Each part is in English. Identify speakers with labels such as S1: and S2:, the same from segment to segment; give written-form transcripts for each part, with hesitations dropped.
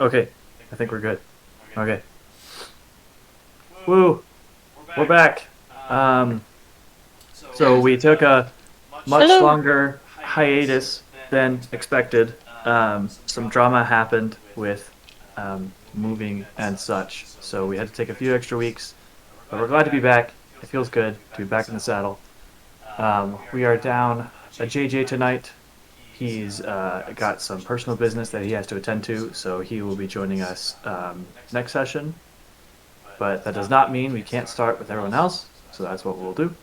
S1: Okay, I think we're good. Okay. Woo! We're back. Um, so we took a much
S2: Hello.
S1: longer hiatus than expected. Some drama happened with moving and such, so we had to take a few extra weeks. But we're glad to be back. It feels good to be back in the saddle. We are down a JJ tonight. He's got some personal business that he has to attend to, so he will be joining us next session. But that does not mean we can't start with everyone else, so that's what we'll do.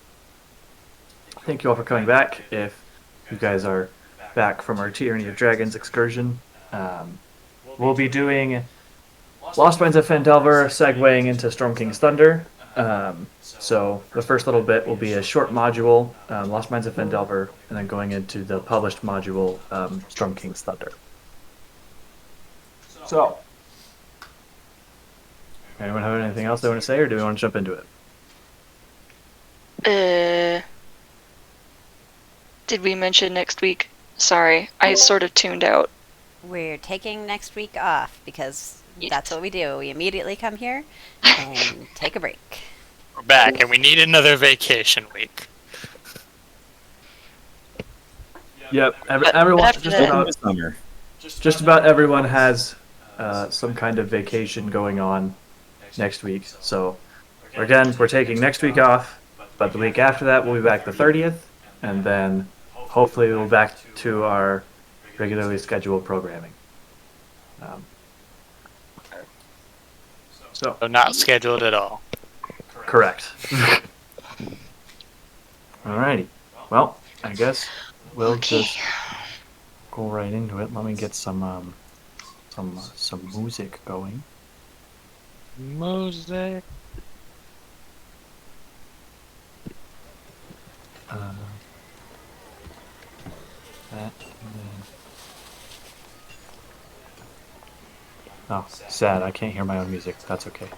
S1: Thank you all for coming back. If you guys are back from our Tyranny of Dragons excursion, we'll be doing Lost Mines of Phandelver, segueing into Storm King's Thunder. So the first little bit will be a short module, Lost Mines of Phandelver, and then going into the published module, Storm King's Thunder. So, anyone have anything else they want to say, or do we want to jump into it?
S2: Did we mention next week? Sorry, I sort of tuned out.
S3: We're taking next week off because that's what we do. We immediately come here and take a break.
S4: We're back, and we need another vacation week.
S1: Yep, everyone,
S5: Summer.
S1: just about everyone has some kind of vacation going on next week. So, again, we're taking next week off, but the week after that, we'll be back the 30th, and then hopefully we'll be back to our regularly scheduled programming. So
S4: not scheduled at all.
S1: correct. Alrighty. Well, I guess we'll just go right into it. Let me get some music going.
S4: Music.
S1: That and then... Oh, sad. I can't hear my own music. That's okay.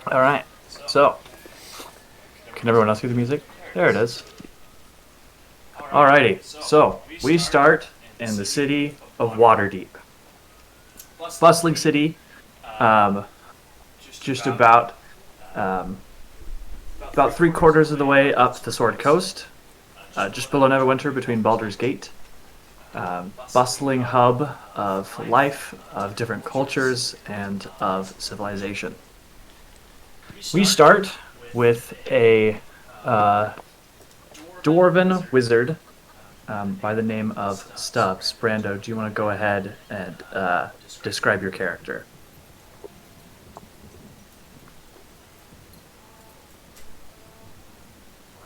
S1: Alright. So, can everyone else hear the music? There it is. Alrighty. So, we start in the city of Waterdeep. Bustling city. Just about 3/4 of the way up the Sword Coast. Just below Neverwinter, between Baldur's Gate. Bustling hub of life, of different cultures, and of civilization. We start with a dwarven wizard by the name of Stubbs. Brando, do you want to go ahead and describe your character?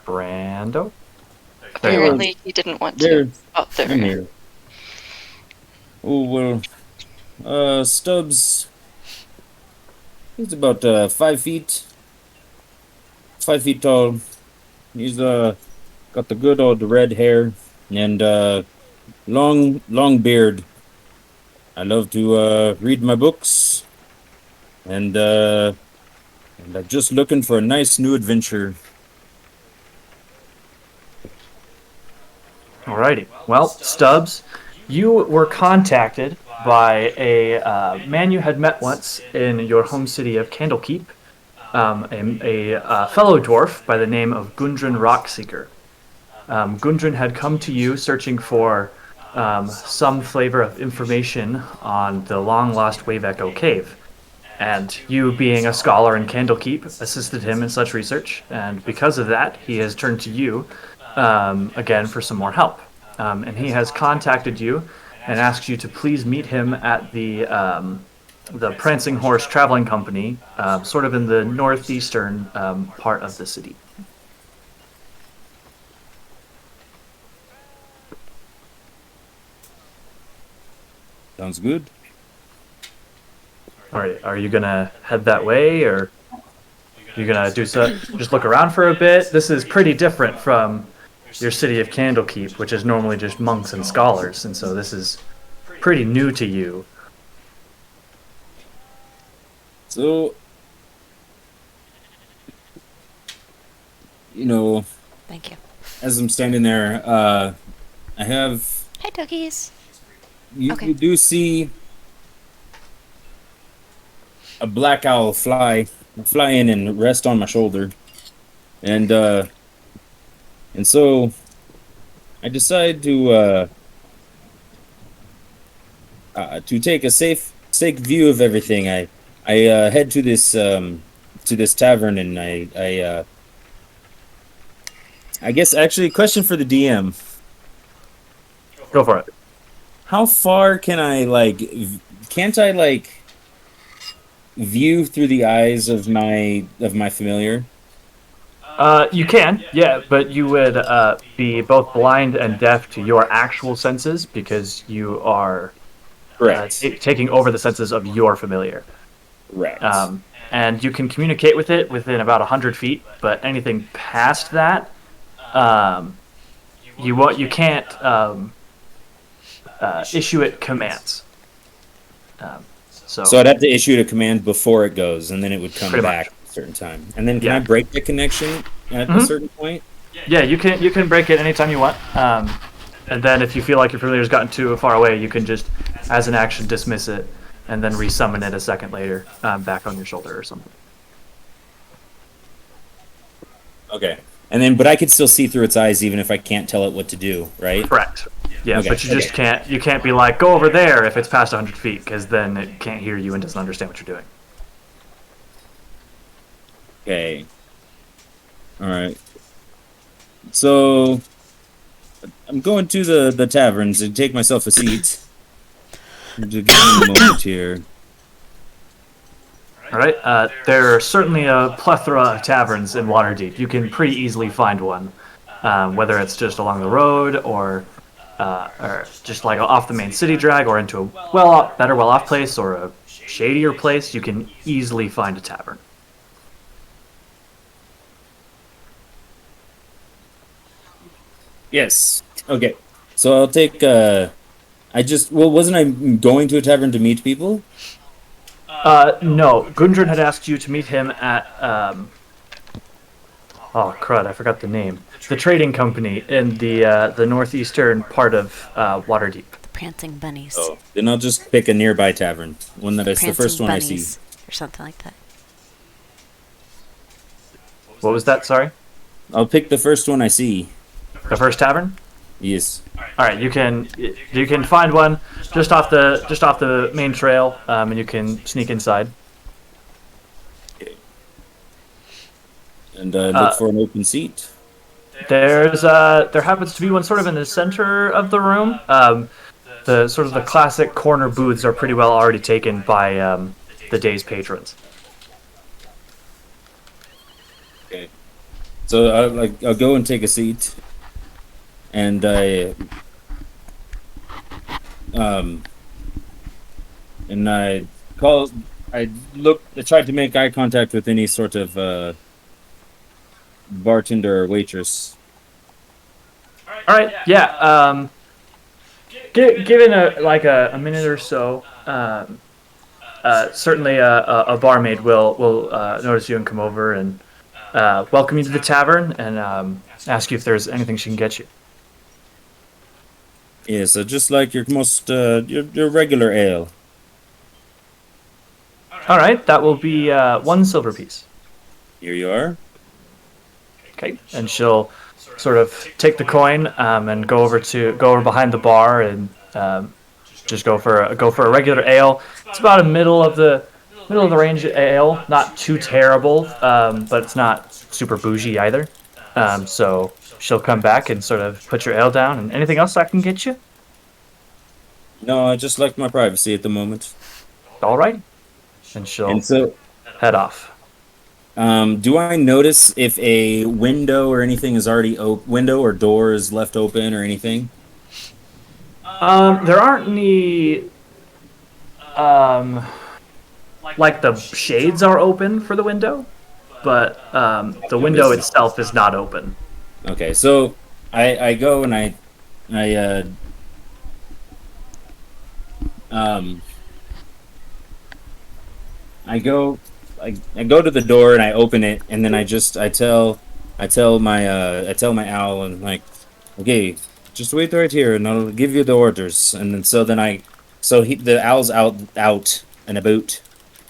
S1: Brando?
S2: Apparently, he didn't want to. Oh, there.
S5: I'm here. Oh, well, Stubbs, he's about 5 feet. 5 feet tall. He's got the good old red hair and long beard. I love to read my books, and I'm just looking for a nice new adventure.
S1: Alrighty. Well, Stubbs, you were contacted by a man you had met once in your home city of Candlekeep, a fellow dwarf by the name of Gundren Rockseeker. Gundren had come to you searching for some flavor of information on the long-lost Wave Echo Cave. And you, being a scholar in Candlekeep, assisted him in such research, and because of that, he has turned to you again for some more help. And he has contacted you and asked you to please meet him at the Prancing Horse Traveling Company, sort of in the northeastern part of the city.
S5: Sounds good.
S1: Alright, are you gonna head that way, or you gonna do so? Just look around for a bit? This is pretty different from your city of Candlekeep, which is normally just monks and scholars, and so this is pretty new to you.
S5: So,
S3: Thank you.
S5: as I'm standing there, I have
S3: Hi, doggies. Okay.
S5: you do see a black owl fly in and rest on my shoulder, and so I decide to take a safe view of everything. I head to this tavern, and I guess actually question for the DM.
S1: Go for it.
S5: How far can I can't I view through the eyes of my familiar?
S1: You can, yeah, but you would be both blind and deaf to your actual senses because you are
S5: Correct.
S1: taking over the senses of your familiar.
S5: Correct.
S1: And you can communicate with it within about 100 feet, but anything past that, you can't issue it commands.
S5: So I'd have to issue it a command before it goes, and then it would come
S1: Pretty
S5: back
S1: much.
S5: at a certain time. And then can
S1: Yeah.
S5: I break the connection at a certain point?
S1: Yeah, you can break it anytime you want. And then if you feel like your familiar's gotten too far away, you can just, as an action, dismiss it, and then resummon it a second later, back on your shoulder or something.
S5: Okay. And then, but I could still see through its eyes even if I can't tell it what to do, right?
S1: Correct. Yeah,
S5: Okay,
S1: but you just can't be like, go over there if it's past 100 feet, because then it can't hear you and doesn't understand what you're doing.
S5: Okay. All right. So I'm going to the taverns and take myself a seat. Just give me a moment here.
S1: All right. There are certainly a plethora of taverns in Waterdeep. You can pretty easily find one, whether it's just along the road or just like off the main city drag or into a better well-off place or a shadier place. You can easily find a tavern.
S5: Yes. Okay. So I'll take. Wasn't I going to a tavern to meet people?
S1: No, Gundren had asked you to meet him at oh crud, I forgot the name. The trading company in the northeastern part of Waterdeep.
S3: Prancing bunnies.
S5: Oh, then I'll just pick a nearby tavern. One that is the
S3: Prancing
S5: first one I
S3: bunnies,
S5: see.
S3: or something like that.
S1: What was that? Sorry,
S5: I'll pick the first one I see.
S1: the first tavern.
S5: Yes.
S1: All right, you can find one just off the main trail, and you can sneak inside.
S5: And look for an open seat.
S1: There happens to be one sort of in the center of the room. The sort of the classic corner booths are pretty well already taken by the day's patrons.
S5: Okay. So I'll go and take a seat, and I tried to make eye contact with any sort of bartender or waitress.
S1: All right, yeah. Given a minute or so, certainly a barmaid will notice you and come over and welcome you to the tavern and ask you if there's anything she can get you.
S5: Yeah, so just like your most your regular ale.
S1: All right, that will be 1 silver piece.
S5: Here you are.
S1: Okay, and she'll sort of take the coin and go over behind the bar and just go for a regular ale. It's about a middle of the range ale, not too terrible, but it's not super bougie either. So she'll come back and sort of put your ale down. And anything else I can get you?
S5: No, I just like my privacy at the moment.
S1: All right, and she'll
S5: And so,
S1: head off.
S5: do I notice if a window or anything is already window or door is left open or anything?
S1: There aren't any. Like the shades are open for the window, but the window itself is not open.
S5: Okay, so I go and I go to the door and I open it, and then I tell my owl and like, okay, Just wait right here, and I'll give you the orders. And then the owl's out and about,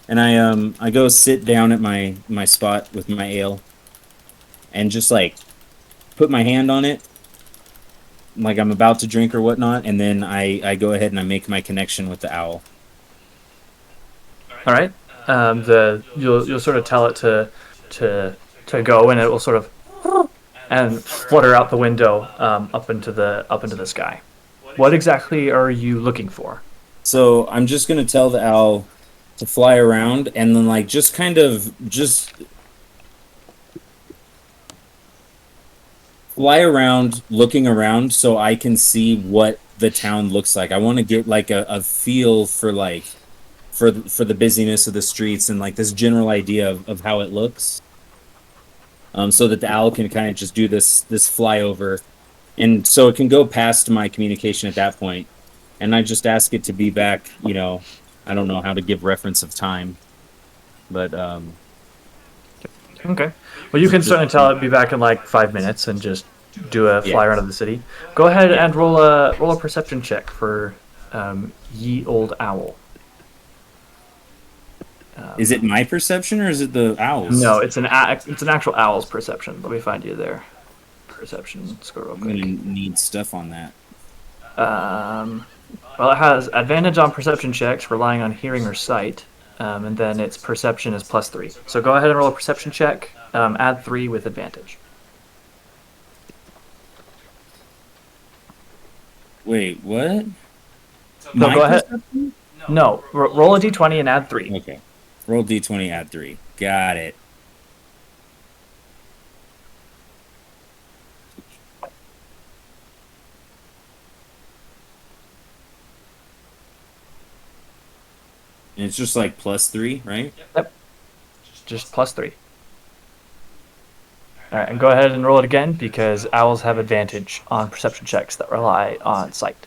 S5: and I go sit down at my spot with my ale, and just like put my hand on it, like I'm about to drink or whatnot, and then I go ahead and I make my connection with the owl.
S1: All right. You'll sort of tell it to go, and it will sort of and flutter out the window up into the sky. What exactly are you looking for?
S5: So I'm just gonna tell the owl to fly around, and then like just kind of just fly around, looking around, so I can see what the town looks like. I want to get like a feel for like for the busyness of the streets and like this general idea of how it looks. So that the owl can kind of just do this flyover, and so it can go past my communication at that point, and I just ask it to be back. I don't know how to give reference of time, but
S1: Okay. Well, you can certainly tell it be back in like 5 minutes and just do a fly around of the city. Go ahead and roll a perception check for Ye Old Owl.
S5: Is it my perception or is it the owl's?
S1: No, it's an actual owl's perception. Let me find you their perception score real
S5: I'm
S1: quick.
S5: gonna need stuff on that.
S1: Well, it has advantage on perception checks, relying on hearing or sight, and then its perception is +3. So go ahead and roll a perception check. Add 3 with advantage.
S5: Wait, what?
S1: No,
S5: My
S1: go ahead.
S5: perception?
S1: No, roll a d20 and add 3.
S5: Okay. Roll d20, add 3. Got it. And it's just like +3, right?
S1: Yep. Just +3. All right, and go ahead and roll it again because owls have advantage on perception checks that rely on sight.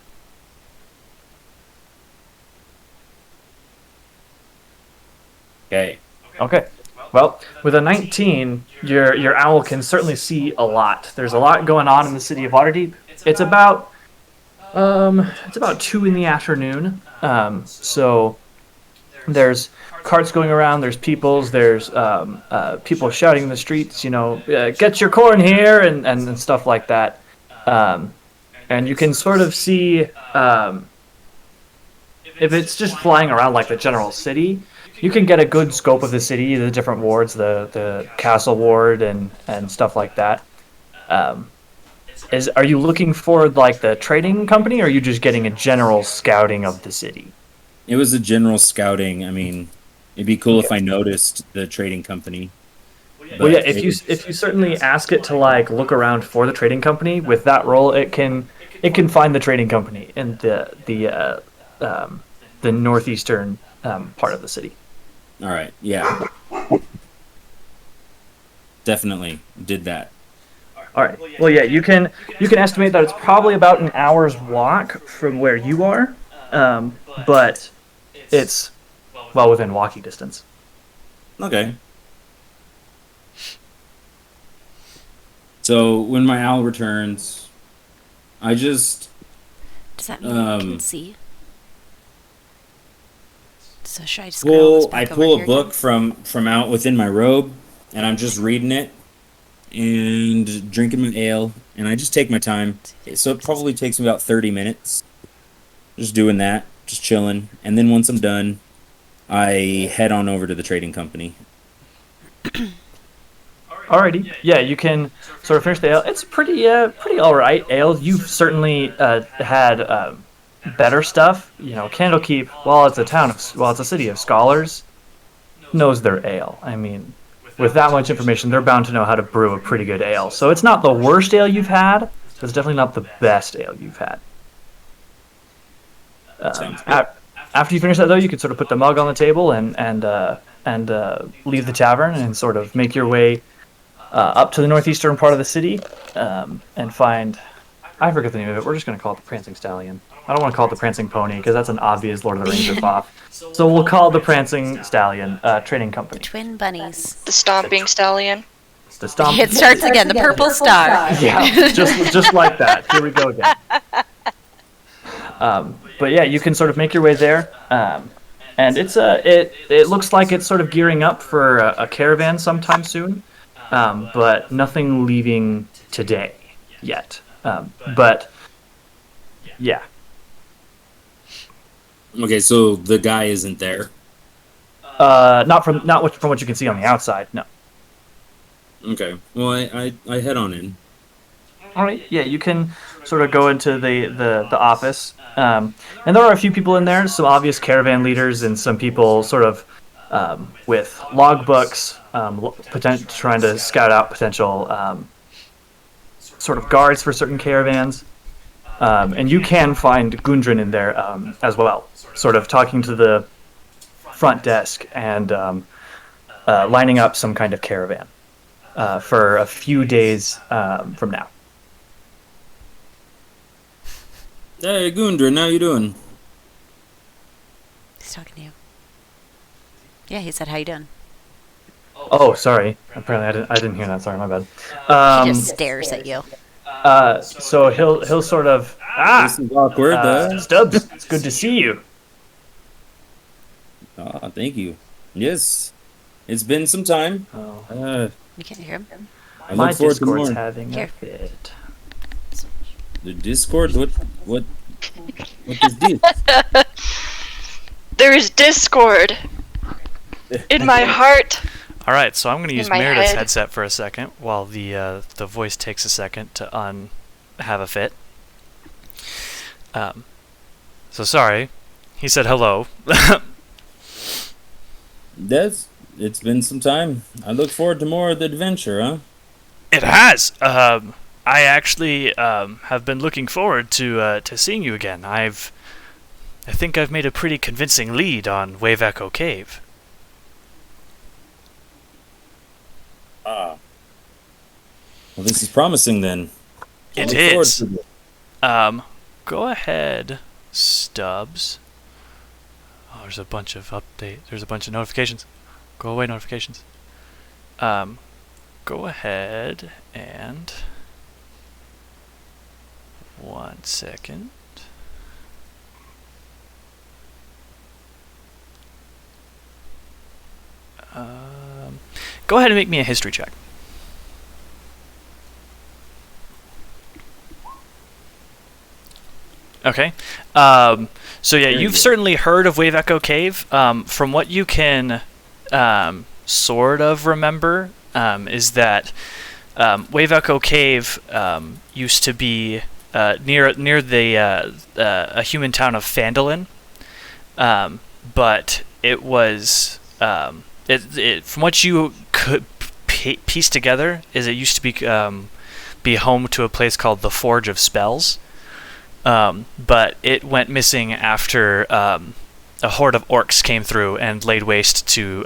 S5: Okay.
S1: Okay. Well, with a 19, your owl can certainly see a lot. There's a lot going on in the city of Waterdeep. It's about 2 in the afternoon. So there's carts going around. There's there's people shouting in the streets. Get your corn here and stuff like that. And you can sort of see if it's just flying around like the general city. You can get a good scope of the city, the different wards, the castle ward, and stuff like that. Are you looking for like the trading company, or are you just getting a general scouting of the city?
S5: It was a general scouting. I mean, it'd be cool if I noticed the trading company.
S1: Well, yeah. If you certainly ask it to like look around for the trading company, with that roll, it can find the trading company in the northeastern part of the city.
S5: All right. Yeah. Definitely did that.
S1: All right. Well, yeah. You can estimate that it's probably about an hour's walk from where you are, but it's well within walking distance.
S5: Okay. So when my owl returns, I just
S3: Does that mean you can see? So should I just grab this
S5: I
S3: back
S5: pull
S3: over
S5: a
S3: here
S5: book from out within my robe, and I'm just reading it and drinking my ale, and I just take my time. So it probably takes me about 30 minutes. Just doing that, just chilling, and then once I'm done, I head on over to the trading company.
S1: Alrighty. Yeah, you can sort of finish the ale. It's pretty all right ale. You've certainly had better stuff. Candlekeep, while it's a city of scholars, knows their ale. I mean, with that much information, they're bound to know how to brew a pretty good ale. So it's not the worst ale you've had, but it's definitely not the best ale you've had. After you finish that, though, you could sort of put the mug on the table and leave the tavern and sort of make your way up to the northeastern part of the city and find... I forget the name of it. We're just going to call it the Prancing Stallion. I don't want to call it the Prancing Pony because that's an obvious Lord of the Rings ripoff. So we'll call it the Prancing Stallion Trading Company.
S3: The twin bunnies.
S2: The Stomping Stallion.
S1: The stomp.
S3: It starts again. The purple star.
S1: Yeah, just like that. Here we go again. But yeah, you can sort of make your way there, and it looks like it's sort of gearing up for a caravan sometime soon, but nothing leaving today yet. But yeah.
S5: Okay, so the guy isn't there.
S1: Not from what you can see on the outside. No.
S5: Okay. Well, I head on in.
S1: All right. Yeah, you can sort of go into the office, and there are a few people in there. Some obvious caravan leaders and some people sort of with logbooks, trying to scout out potential sort of guards for certain caravans. And you can find Gundren in there as well, sort of talking to the front desk and lining up some kind of caravan for a few days from now.
S5: Hey, Gundren, how you doing?
S3: He's talking to you. Yeah, he said, "How you doing?"
S1: Oh, sorry. Apparently, I didn't hear that. Sorry, my bad.
S3: He just stares at you.
S1: So he'll sort of
S5: This is awkward,
S1: Stubbs, it's good to see you.
S5: Ah, thank you. Yes, it's been some time.
S1: Oh.
S3: You can't hear him.
S5: I
S1: My
S5: look forward to
S1: Discord's
S5: more.
S1: having
S3: Here.
S1: a fit.
S5: The Discord? What is this?
S2: There's discord in my heart.
S4: All right, so I'm going to use
S2: my
S4: Meredith's
S2: head.
S4: headset for a second while the voice takes a second to have a fit. So sorry. He said hello.
S5: It's been some time. I look forward to more of the adventure, huh?
S4: It has. I actually have been looking forward to seeing you again. I think I've made a pretty convincing lead on Wave Echo Cave.
S5: Well, this is promising then. I
S4: It
S5: look forward
S4: is.
S5: to it.
S4: Go ahead, Stubbs. Oh, there's a bunch of There's a bunch of notifications. Go away, notifications. Go ahead and 1 second. Go ahead and make me a history check. Okay. So yeah, you've certainly heard of Wave Echo Cave. From what you can sort of remember, is that Wave Echo Cave used to be near the a human town of Phandalin, but it was from what you could piece together is it used to be home to a place called the Forge of Spells. But it went missing after a horde of orcs came through and laid waste to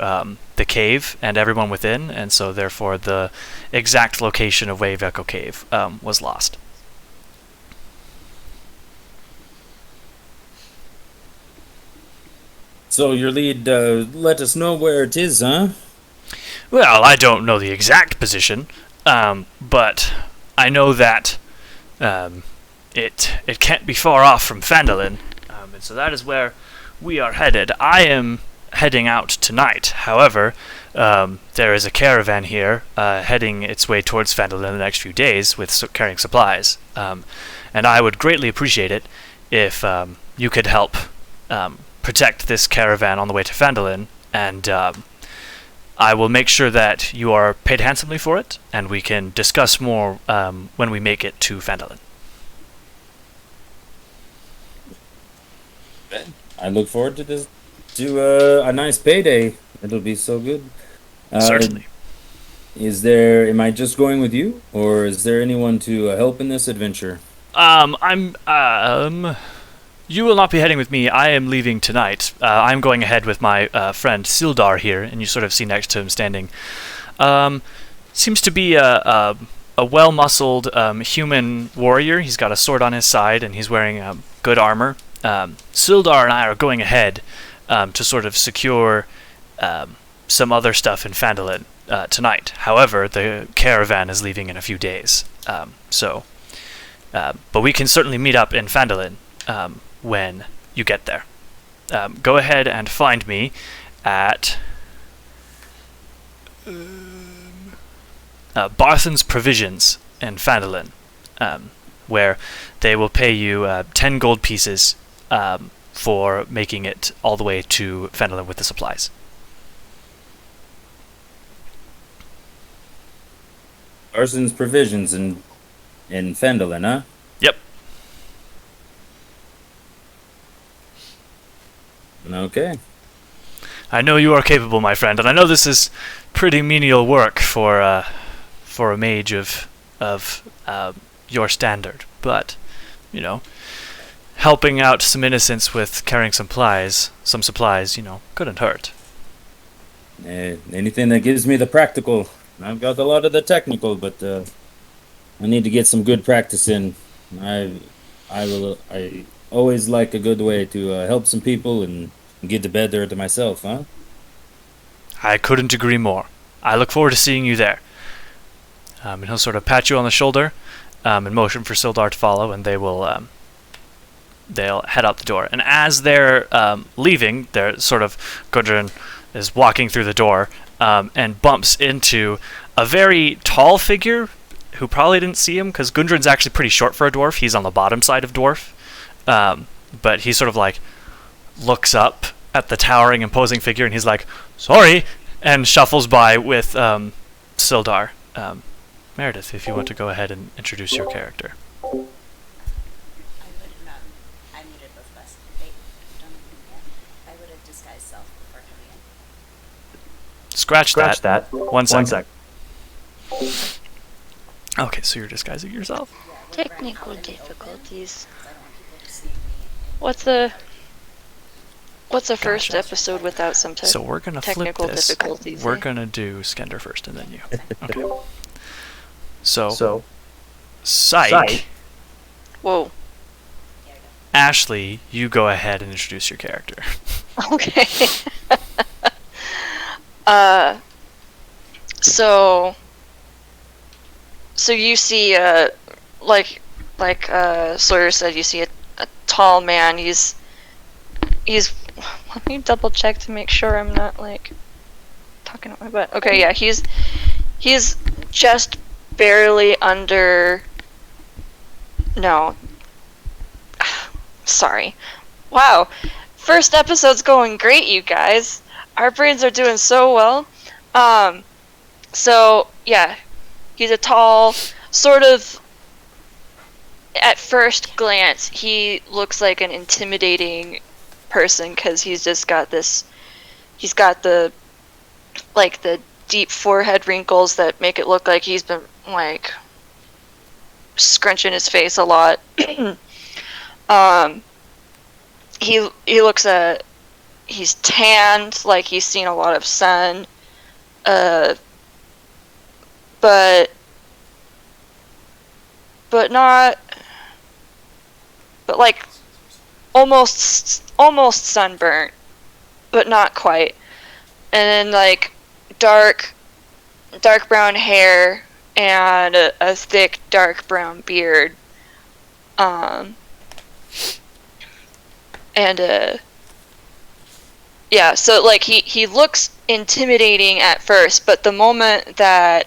S4: the cave and everyone within, and so therefore the exact location of Wave Echo Cave was lost.
S5: So your lead let us know where it is, huh?
S4: Well, I don't know the exact position, but I know that it can't be far off from Phandalin, and so that is where we are headed. I am heading out tonight. However, there is a caravan here heading its way towards Phandalin in the next few days with carrying supplies, and I would greatly appreciate it if you could help protect this caravan on the way to Phandalin, and I will make sure that you are paid handsomely for it, and we can discuss more when we make it to Phandalin.
S5: I look forward to this, to a nice payday. It'll be so good.
S4: Certainly.
S5: Am I just going with you, or is there anyone to help in this adventure?
S4: You will not be heading with me. I am leaving tonight. I'm going ahead with my friend Sildar here, and you sort of see next to him standing. Seems to be a well-muscled human warrior. He's got a sword on his side, and he's wearing good armor. Sildar and I are going ahead to sort of secure some other stuff in Phandalin. tonight. However, the caravan is leaving in a few days. But we can certainly meet up in Phandalin when you get there. Go ahead and find me at Barthen's Provisions in Phandalin, where they will pay you 10 gold pieces for making it all the way to Phandalin with the supplies.
S5: Arson's Provisions in Phandalin, huh?
S4: Yep.
S5: Okay.
S4: I know you are capable, my friend, and I know this is pretty menial work for a mage of your standard, but helping out some innocents with carrying some supplies, couldn't hurt.
S5: Anything that gives me the practical. I've got a lot of the technical, but I need to get some good practice in. I always like a good way to help some people and get the better to myself, huh?
S4: I couldn't agree more. I look forward to seeing you there. And he'll sort of pat you on the shoulder and motion for Sildar to follow, and they'll head out the door. And as they're leaving, they're sort of Gudrun is walking through the door and bumps into a very tall figure who probably didn't see him because Gudrun's actually pretty short for a dwarf. He's on the bottom side of dwarf, but he sort of like looks up at the towering, imposing figure, and he's like, "Sorry," and shuffles by with Sildar. Meredith, if you want to go ahead and introduce your character.
S3: I muted both of us. I would have disguised self before coming in.
S4: Scratch that. One
S1: One
S4: sec.
S1: sec.
S4: Okay, so you're disguising yourself?
S2: Technical difficulties. What's the first episode without some
S4: So we're gonna flip
S2: technical
S4: this.
S2: difficulties?
S4: We're gonna do Skender first, and then you. Okay. So, Psych,
S1: Psych.
S2: Whoa.
S4: Ashley, you go ahead and introduce your character.
S2: Okay. So you see, like Sawyer said, you see a tall man. He's. Let me double check to make sure I'm not like talking out my butt. Okay, yeah, he's just barely under. No. Sorry. Wow. First episode's going great, you guys. Our brains are doing so well. So yeah, he's a tall, sort of. At first glance, he looks like an intimidating person because he's just got this. He's got the deep forehead wrinkles that make it look like he's been like scrunching his face a lot. He looks he's tanned, like he's seen a lot of sun. But not, but like almost sunburnt, but not quite. And then like dark brown hair and a thick dark brown beard. Yeah, so like he looks intimidating at first, but the moment that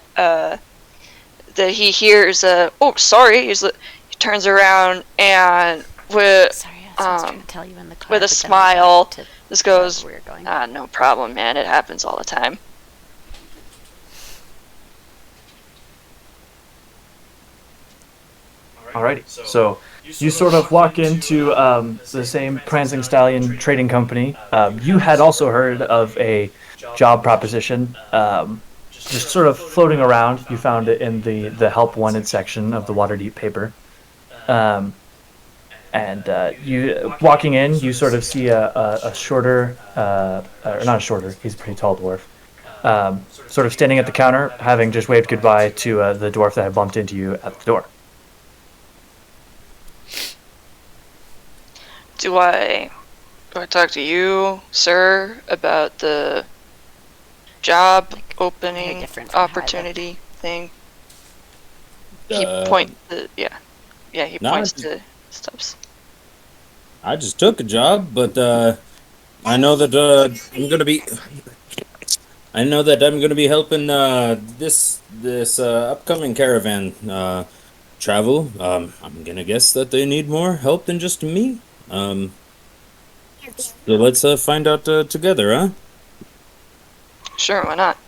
S2: he hears oh sorry, he turns around and with
S3: Sorry, I was trying to tell you in the car.
S2: with a
S3: but then we
S2: smile
S3: got to
S2: just goes,
S3: where we're going.
S2: no problem, man, it happens all the time.
S1: Alrighty. So you sort of walk into the same Prancing Stallion trading company. You had also heard of a job proposition, just sort of floating around. You found it in the help wanted section of the Waterdeep paper. And you walking in, you sort of see a shorter, or not a shorter, he's a pretty tall dwarf, sort of standing at the counter, having just waved goodbye to the dwarf that had bumped into you at the door.
S2: Do I talk to you, sir, about the job
S3: Very
S2: opening
S3: different from
S2: opportunity thing. He
S5: Uh,
S2: points to he
S5: no,
S2: points to Stubbs.
S5: I just took a job, but I know that I'm gonna be. I know that I'm gonna be helping this upcoming caravan travel. I'm gonna guess that they need more help than just me. So let's find out together, huh?
S2: Sure, why not?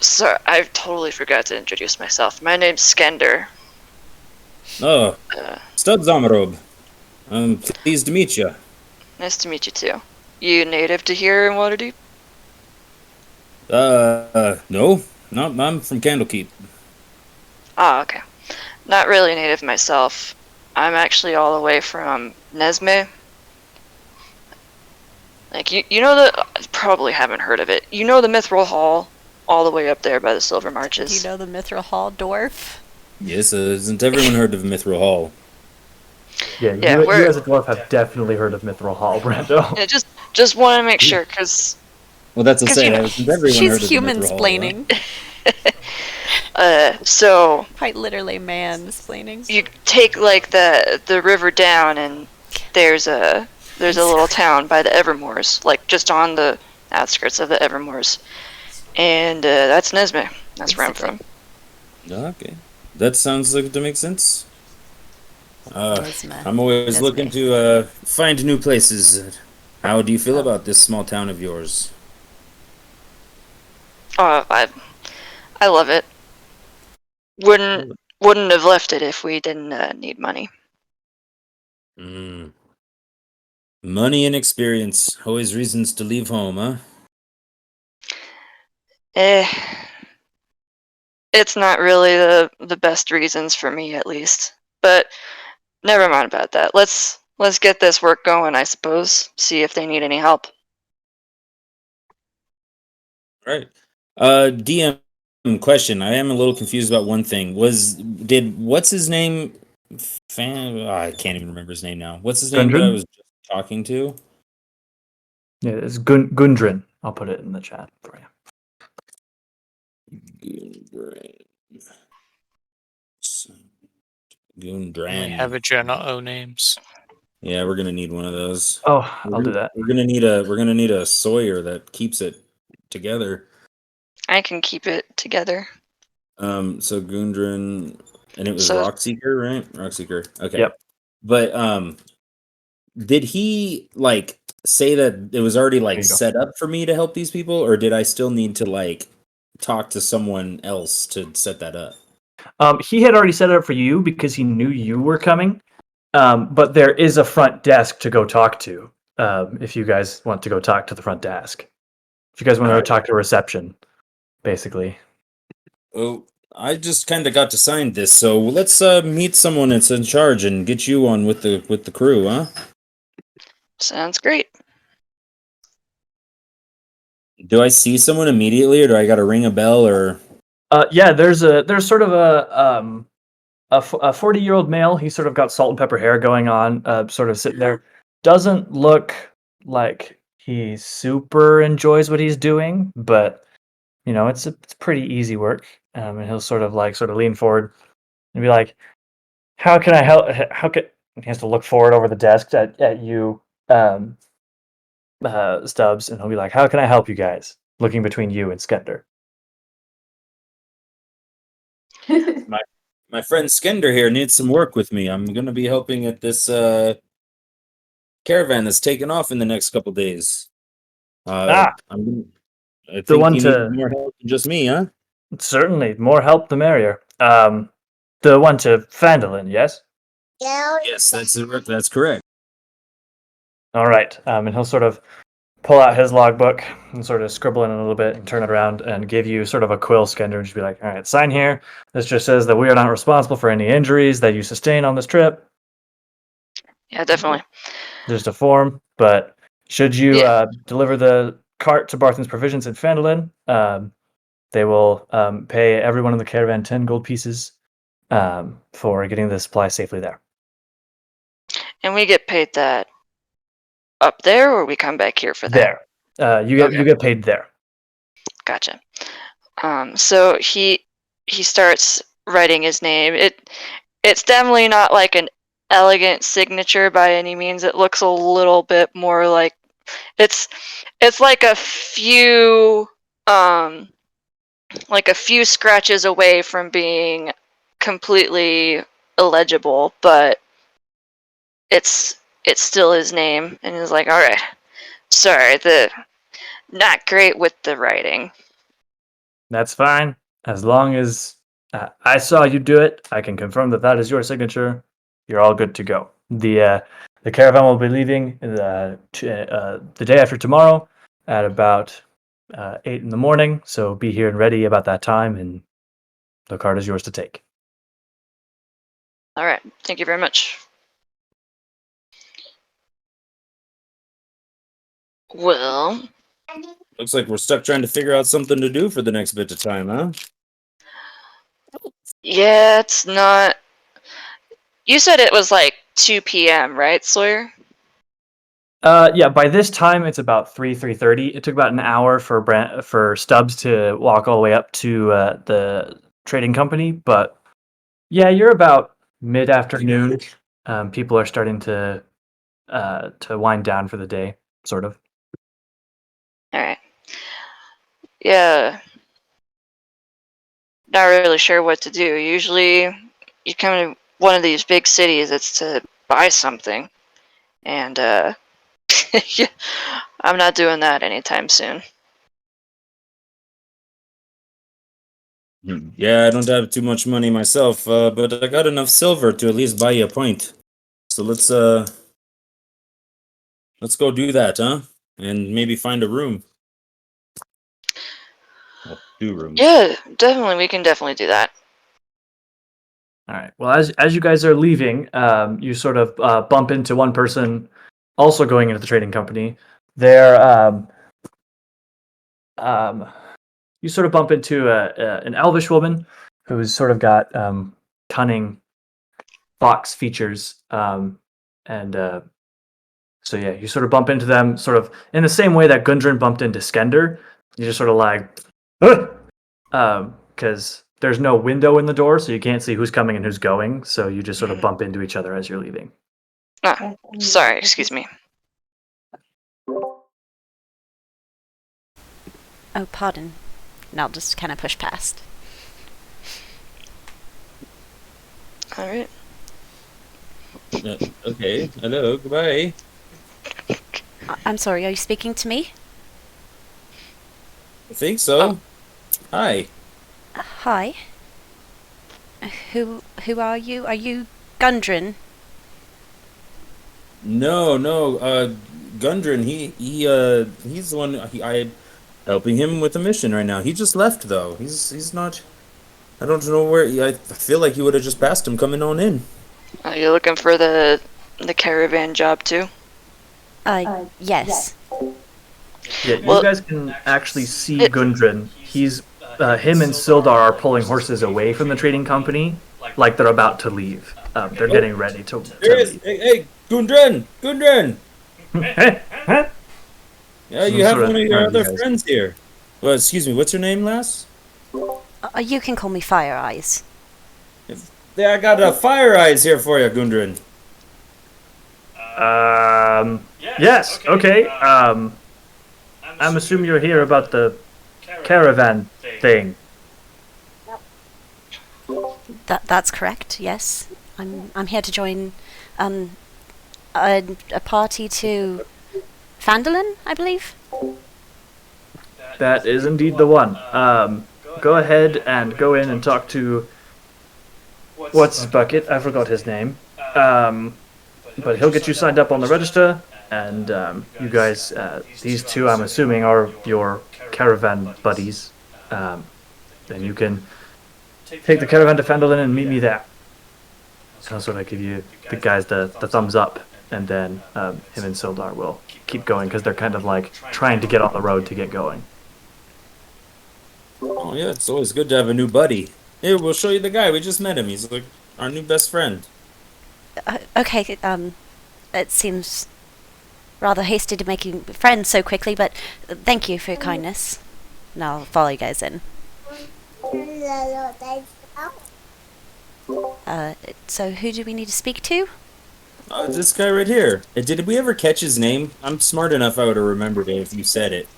S2: Sorry, I totally forgot to introduce myself. My name's Skender.
S5: Oh,
S2: Uh,
S5: Stubbs Amarob. I'm pleased to meet you.
S2: Nice to meet you too. You native to here in Waterdeep?
S5: No, I'm from Candlekeep.
S2: Ah, okay. Not really native myself. I'm actually all the way from Nesme. Like, you know probably haven't heard of it. You know the Mithril Hall, all the way up there by the Silver
S3: Do
S2: Marches.
S3: you know the Mithril Hall dwarf?
S5: Yes, hasn't everyone heard of Mithril Hall?
S1: Yeah,
S2: Yeah,
S1: you as a dwarf have definitely heard of Mithril Hall, Brando.
S2: Yeah, just want to make sure, because
S5: Well, that's a
S2: 'Cause,
S5: say.
S2: you know,
S5: Hasn't everyone
S3: She's
S5: heard of the
S3: human
S5: Mithril Hall?
S3: splaining.
S2: so
S3: Quite literally man-splaining.
S2: you take like the river down, and there's a little town by the Evermoors, like just on the outskirts of the Evermoors, and that's Nesme. That's where I'm from.
S5: Okay, that sounds like to make sense.
S3: Nesme.
S5: I'm always
S3: Nesme.
S5: looking to find new places. How do you feel about this small town of yours?
S2: Oh, I love it. Wouldn't have left it if we didn't need money.
S5: Mm. Money and experience, always reasons to leave home, huh?
S2: Eh, it's not really the best reasons for me, at least. But never mind about that. Let's get this work going, I suppose. See if they need any help.
S5: Right. DM question. I am a little confused about one thing. Did what's his name? I can't even remember his name now. What's his name that I
S1: Gundren?
S5: was just talking to?
S1: Yeah, it's Gundren. I'll put it in the chat for you.
S5: Gundran.
S6: We have a journal O names.
S5: Yeah, we're gonna need one of those.
S1: Oh, I'll do that.
S5: We're gonna need a Sawyer that keeps it together.
S2: I can keep it together.
S5: So Gundren, and it was
S2: So
S5: Rockseeker, right? Rockseeker. Okay.
S1: Yep.
S5: But did he like say that it was already
S1: There
S5: like
S1: you go.
S5: set up for me to help these people, or did I still need to like talk to someone else to set that up?
S1: He had already set it up for you because he knew you were coming. But there is a front desk to go talk to. If you guys want to go talk to the front desk, if you guys want to go
S5: Alright.
S1: talk to reception, basically.
S5: Oh, I just kind of got to sign this, so let's meet someone that's in charge and get you on with the crew, huh?
S2: sounds great.
S5: Do I see someone immediately, or do I got to ring a bell, or?
S1: Yeah, there's sort of a 40-year-old male. He's sort of got salt and pepper hair going on, sort of sitting there. Doesn't look like he super enjoys what he's doing, but it's pretty easy work. And he'll sort of lean forward and be like, "How can I help? How can?" He has to look forward over the desk at you, Stubbs, and he'll be like, "How can I help you guys?" Looking between you and Skender.
S5: My friend Skender here needs some work with me. I'm gonna be helping at this caravan that's taking off in the next couple days. I think
S1: one
S5: he needs
S1: to
S5: more help than just me, huh?
S1: certainly more help the merrier. The one to Phandalin, yes.
S5: Yes, that's correct.
S1: All right. And he'll sort of pull out his logbook and sort of scribble in a little bit and turn it around and give you sort of a quill, Skender, and just be like, "All right, sign here. This just says that we are not responsible for any injuries that you sustain on this trip.
S2: Yeah, definitely.
S1: Just a form, but should you
S2: Yeah.
S1: deliver the cart to Barthen's Provisions in Phandalin, they will pay everyone in the caravan 10 gold pieces for getting the supply safely there."
S2: And we get paid that up there, or we come back here for that?
S1: There. You get paid there.
S2: Gotcha. So he starts writing his name. It's definitely not like an elegant signature by any means. It looks a little bit more like it's like a few scratches away from being completely illegible, but it's still his name, and he's like, all right, sorry, the not great with the writing.
S1: That's fine. As long as I saw you do it, I can confirm that that is your signature. You're all good to go. The caravan will be leaving the day after tomorrow at about 8 in the morning. So be here and ready about that time, and the card is yours to take.
S2: All right, thank you very much. Well,
S5: Looks like we're stuck trying to figure out something to do for the next bit of time, huh?
S2: yeah, it's not. You said it was like 2 p.m., right, Sawyer?
S1: Yeah, by this time it's about 3:30. It took about an hour for Stubbs to walk all the way up to the trading company, but yeah, you're about mid-afternoon. People are starting to wind down for the day, sort of.
S2: All right. Yeah. Not really sure what to do. Usually, you come to one of these big cities, it's to buy something, and yeah, I'm not doing that anytime soon.
S5: Yeah, I don't have too much money myself, but I got enough silver to at least buy you a pint. So let's go do that, huh? And maybe find a room. Well, 2 rooms.
S2: Yeah, definitely. We can definitely do that.
S1: All right. Well, as you guys are leaving, you sort of bump into one person also going into the trading company. You sort of bump into an elvish woman who's sort of got cunning fox features, and so yeah, you sort of bump into them, sort of in the same way that Gundren bumped into Skender. You just sort of like, because there's no window in the door, so you can't see who's coming and who's going. So you just sort of bump into each other as you're leaving.
S2: Ah, sorry, excuse me.
S3: Oh, pardon. And I'll just kind of push past.
S2: All right.
S5: Okay, hello, goodbye.
S3: I'm sorry, are you speaking to me?
S5: I think so. Hi.
S3: Hi. Who are you? Are you Gundren?
S5: No, Gundren, he's the one, I helping him with a mission right now. He just left, though. He's not, I don't know where, I feel like you would have just passed him coming on in.
S2: Are you looking for the caravan job too?
S3: Yes.
S1: Yeah, you
S2: Well-
S1: guys can actually see Gundren. He's him and Sildar are pulling horses away from the trading company, like they're about to leave. They're getting ready to
S5: There is,
S1: leave.
S5: hey, Gundren! Yeah, you have
S1: Sort of
S5: one of your
S1: ignored you
S5: other
S1: guys.
S5: friends here. Well, excuse me, what's your name, lass?
S3: You can call me Fire Eyes.
S5: Yeah, I got Fire Eyes here for you, Gundren.
S1: Yes. Okay. I'm assuming you're here about the caravan thing.
S3: That's correct. Yes, I'm here to join a party to Phandalin, I believe.
S1: That is indeed the one. Go ahead and go in and talk to what's his bucket? I forgot his name. But he'll get you signed up on the register, and you guys, these two, I'm assuming, are your caravan buddies. Then you can take the caravan to Phandalin and meet me there. I'll sort of give you the guys the thumbs up, and then him and Sildar will keep going because they're kind of like trying to get on the road to get going.
S5: Oh yeah, it's always good to have a new buddy. Here, we'll show you the guy. We just met him. He's like our new best friend.
S3: Okay. It seems rather hasty to making friends so quickly, but thank you for your kindness. And I'll follow you guys in. So who do we need to speak to?
S5: This guy right here. Did we ever catch his name? I'm smart enough I would have remembered it if you said it.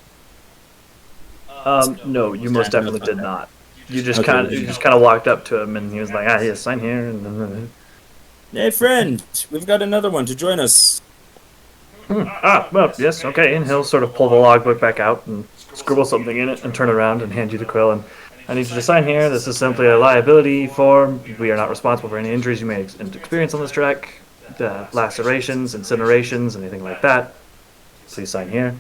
S1: No, you most definitely did not. You just
S5: Okay.
S1: kind of walked up to him, and he was like, "Ah, yes, sign here." And then,
S5: Hey, friend, we've got another one to join us.
S1: well, yes, okay. And he'll sort of pull the logbook back out and scribble something in it, and turn around and hand you the quill. And I need you to sign here. This is simply a liability form. We are not responsible for any injuries you may experience on this trek, lacerations, incinerations, anything like that. Please sign here.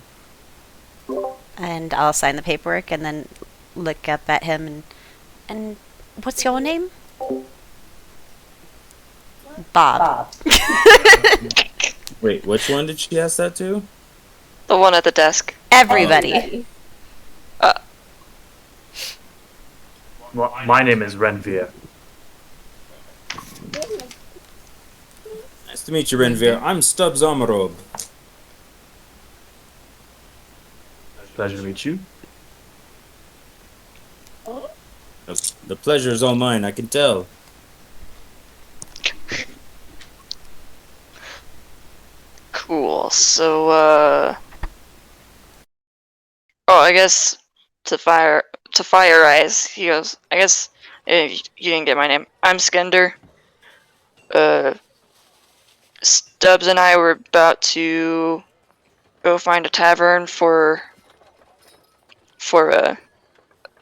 S3: And I'll sign the paperwork and then look up at him and what's your name? Bob.
S5: Wait, which one did she ask that to?
S2: The one at the desk.
S3: Everybody.
S1: Well, my name is Renvier.
S5: Nice to meet you, Renvier. I'm Stubbs Omarob.
S1: Pleasure to meet you.
S5: The pleasure is all mine, I can tell.
S2: Cool. So, I guess to fire eyes. He goes, I guess you didn't get my name. I'm Skender. Stubbs and I were about to go find a tavern for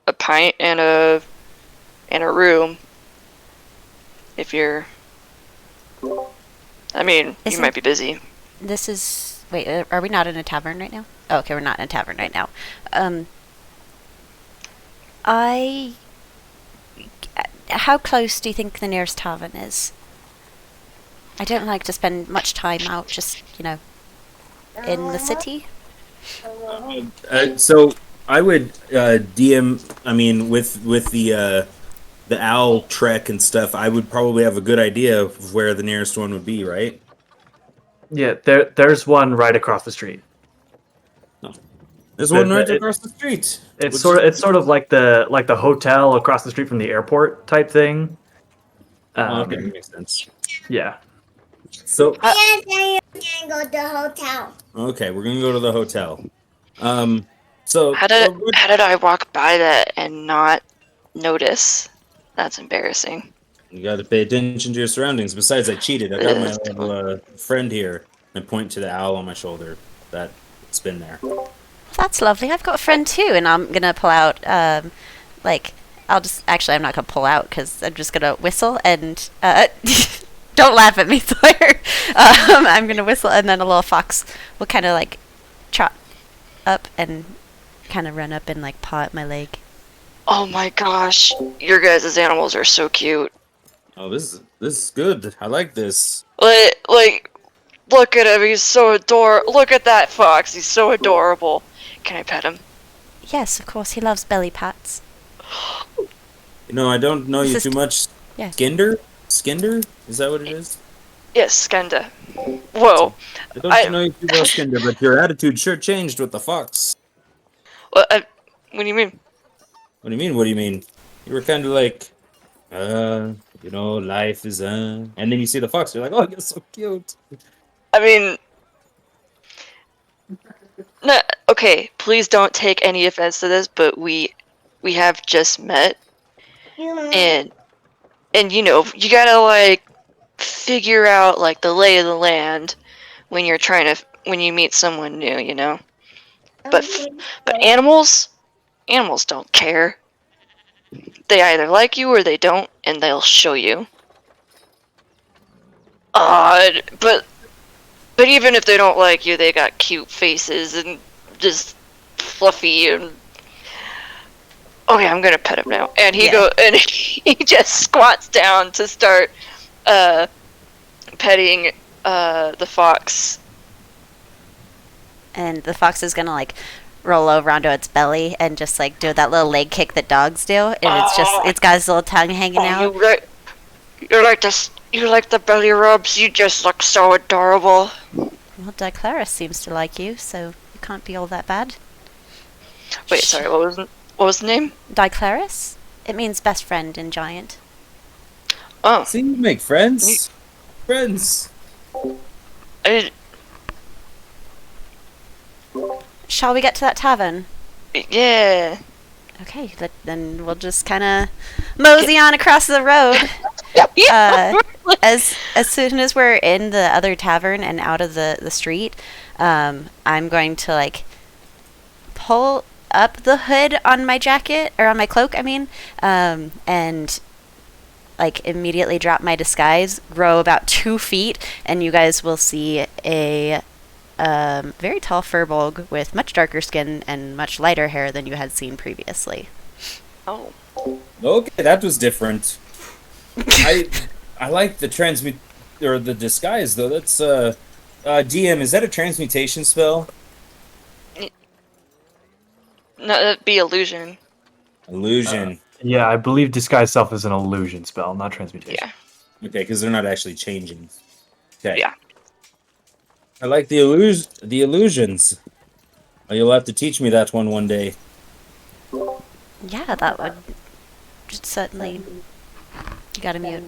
S2: a pint and a room. If you're, I mean, you might be busy.
S3: This is... Wait, are we not in a tavern right now? Oh, okay, we're not in a tavern right now. How close do you think the nearest tavern is? I don't like to spend much time out just, in the city.
S5: So I would DM. I mean, with the owl trek and stuff, I would probably have a good idea of where the nearest one would be, right?
S1: Yeah, there's one right across the street.
S5: There's one right across the street.
S1: It's sort of like the hotel across the street from the airport type thing.
S5: Okay, makes sense.
S1: Yeah.
S5: So
S7: Yes, I can go to the hotel.
S5: okay, we're gonna go to the hotel. So
S2: How did I walk by that and not notice? That's embarrassing.
S5: you got to pay attention to your surroundings. Besides, I cheated. I got my little friend here and point to the owl on my shoulder. That's been there.
S3: That's lovely. I've got a friend too, and I'm gonna pull out, I'm not gonna pull out because I'm just gonna whistle and, don't laugh at me, Sawyer. I'm gonna whistle, and then a little fox will kind of like trot up and kind of run up and like paw at my leg.
S2: Oh my gosh, your guys' animals are so cute.
S5: Oh, this is good. I like this.
S2: Like, look at him. He's so adorable. Look at that fox. He's so adorable. Can I pet him?
S3: Yes, of course. He loves belly pats.
S5: I don't know you
S3: This
S5: too
S3: is-
S5: much.
S3: Yeah.
S5: Skinder? Is that what it is?
S2: Yes, Skenda. Whoa.
S5: I don't know you too well, Skinder, but your attitude sure changed with the fox.
S2: What do you mean?
S5: What do you mean? What do you mean? You were kind of like, life is, and then you see the fox, you're like, oh, you're so cute.
S2: I mean, no. Okay, please don't take any offense to this, but we have just met, and you gotta like figure out like the lay of the land when you meet someone new, But animals don't care. They either like you or they don't, and they'll show you. But even if they don't like you, they got cute faces and just fluffy and. Okay, I'm gonna pet him now, and he just squats down to start petting the fox.
S3: And the fox is gonna like roll over onto its belly and just like do that little leg kick that dogs do, and it's got his little tongue hanging out.
S2: You like the belly rubs. You just look so adorable.
S3: Well, Diclaris seems to like you, so you can't be all that bad.
S2: Wait, sorry, what was the name?
S3: Diclaris? It means best friend in giant.
S2: Oh,
S5: See, you make friends. Friends.
S2: I,
S3: Shall we get to that tavern?
S2: yeah.
S3: Okay, then we'll just kind of mosey on across the road. As soon as we're in the other tavern and out of the street, I'm going to like pull up the hood on my jacket or on my cloak, I mean, and like immediately drop my disguise, grow about 2 feet, and you guys will see a very tall furbolg with much darker skin and much lighter hair than you had seen previously.
S2: Oh.
S5: Okay, that was different. I like the transmute or the disguise though. That's DM. Is that a transmutation spell?
S2: No, that'd be illusion.
S5: Illusion.
S1: Yeah, I believe disguise self is an illusion spell, not transmutation.
S2: Yeah.
S5: Okay, because they're not actually changing. Okay.
S2: Yeah.
S5: I like the illusions. Oh, you'll have to teach me that one day.
S3: Yeah, that would certainly. You gotta mute.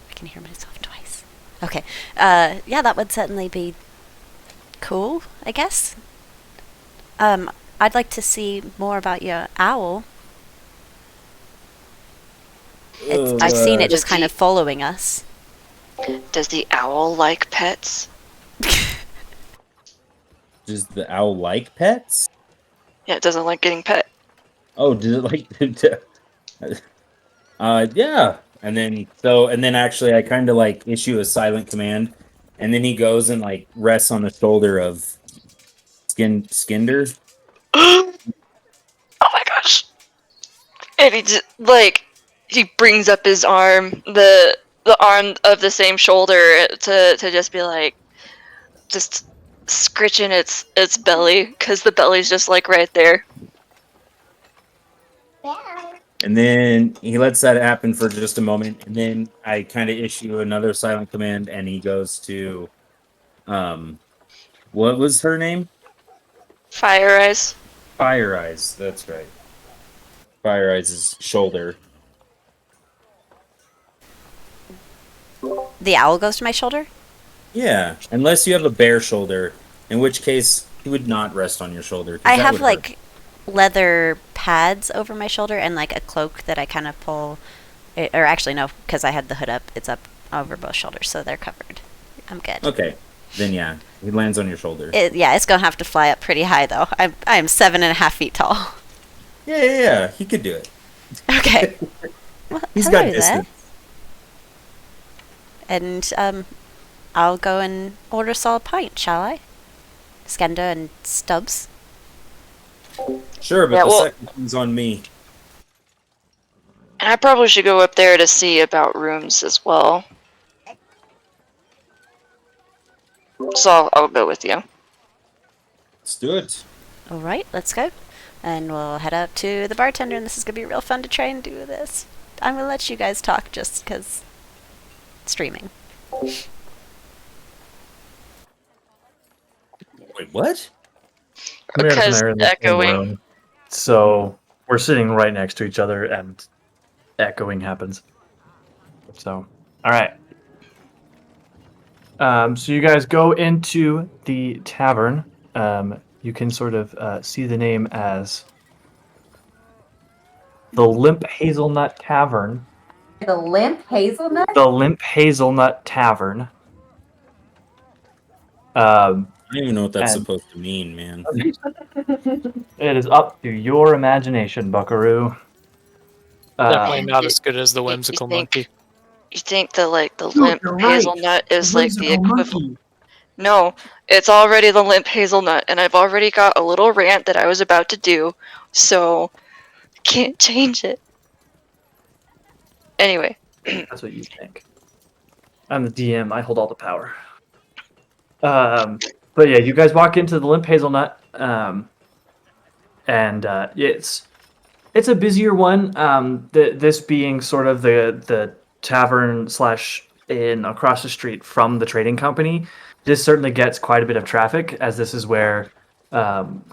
S3: I can hear myself twice. Okay. Yeah, that would certainly be cool, I guess. I'd like to see more about your owl. I've seen it just kind of following us.
S2: Does the owl like pets?
S5: Does the owl like pets?
S2: Yeah, it doesn't like getting pet.
S5: Oh, does it like? Yeah. And then actually, I kind of like issue a silent command, and then he goes and like rests on the shoulder of Skinder.
S2: Oh my gosh! And he just he brings up his arm, the arm of the same shoulder, to just be like, just scritching its belly, because the belly's just like right there.
S5: And then he lets that happen for just a moment, and then I kind of issue another silent command, and he goes to, what was her name?
S2: Fire Eyes.
S5: Fire Eyes. That's right. Fire Eyes' shoulder.
S3: The owl goes to my shoulder?
S5: Yeah, unless you have a bare shoulder, in which case he would not rest on your shoulder. 'Cause
S3: I
S5: that
S3: have
S5: would
S3: like
S5: hurt.
S3: leather pads over my shoulder and like a cloak that I kind of pull. Or actually, no, because I had the hood up. It's up over both shoulders, so they're covered. I'm good.
S5: Okay, then yeah, he lands on your shoulder.
S3: Yeah, it's gonna have to fly up pretty high though. I am 7.5 feet tall.
S5: Yeah, he could do it.
S3: Okay. Well,
S5: He's
S3: hello
S5: got
S3: there.
S5: distance.
S3: And I'll go and order us all a pint, shall I? Skender and Stubbs.
S5: Sure, but
S2: Yeah,
S5: the
S2: well-
S5: second one's on me.
S2: And I probably should go up there to see about rooms as well. So I'll go with you.
S5: Let's do it.
S3: All right, let's go. And we'll head out to the bartender, and this is going to be real fun to try and do this. I'm going to let you guys talk just because streaming.
S5: Wait, what?
S1: Meredith and
S2: Because
S1: I are in the same
S2: echoing.
S1: room, so we're sitting right next to each other, and echoing happens. So, all right. So you guys go into the tavern. You can sort of see the name as the Limp Hazelnut Tavern.
S8: The limp hazelnut?
S1: The Limp Hazelnut Tavern.
S5: I don't even know what that's
S1: And-
S5: supposed to mean, man.
S1: It is up to your imagination, Buckaroo.
S6: Definitely not as good as the
S2: you
S6: whimsical
S2: think-
S6: monkey.
S2: You think the limp
S1: you're right.
S2: hazelnut is like the equivalent? No, it's already the limp hazelnut, and I've already got a little rant that I was about to do, so can't change it. Anyway,
S1: That's what you think. I'm the DM. I hold all the power. But yeah, you guys walk into the Limp Hazelnut, and it's a busier one. This being sort of the tavern slash in across the street from the trading company, this certainly gets quite a bit of traffic, as this is where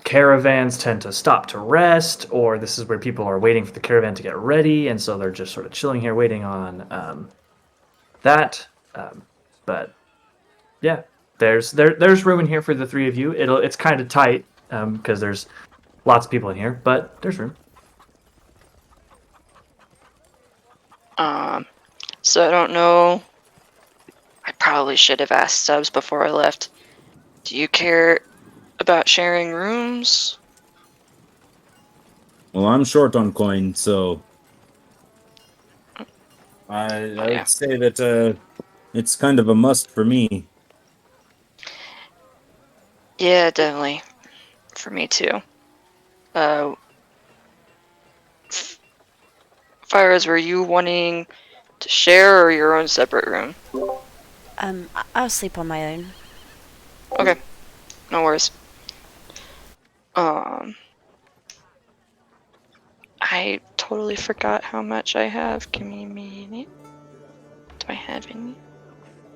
S1: caravans tend to stop to rest, or this is where people are waiting for the caravan to get ready, and so they're just sort of chilling here waiting on that. But yeah, there's room in here for the three of you. It's kind of tight because there's lots of people in here, but there's room.
S2: So I don't know. I probably should have asked Stubbs before I left. Do you care about sharing rooms?
S5: Well, I'm short on coin, so I would say that it's kind of a must for me.
S2: Yeah, definitely. For me too. Fires, were you wanting to share or your own separate room?
S3: I'll sleep on my own.
S2: Okay, no worries. I totally forgot how much I have. Give me a minute. Do I have any?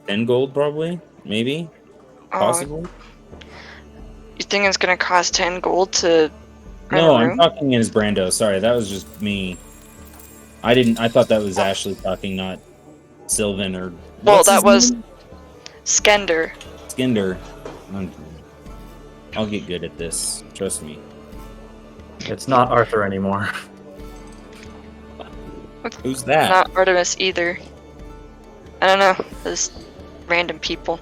S5: 10 gold, probably, maybe, possibly.
S2: You think it's gonna cost 10 gold to rent
S5: No,
S2: a
S5: I'm
S2: room?
S5: talking as Brando. Sorry, that was just me. I thought that was Ashley talking, not Sylvan or.
S2: Well,
S5: what's
S2: that
S5: his
S2: was
S5: name?
S2: Skender.
S5: Skinder. I'll get good at this. Trust me.
S1: It's not Arthur anymore.
S5: Who's that?
S2: Not Artemis either. I don't know. Those random people.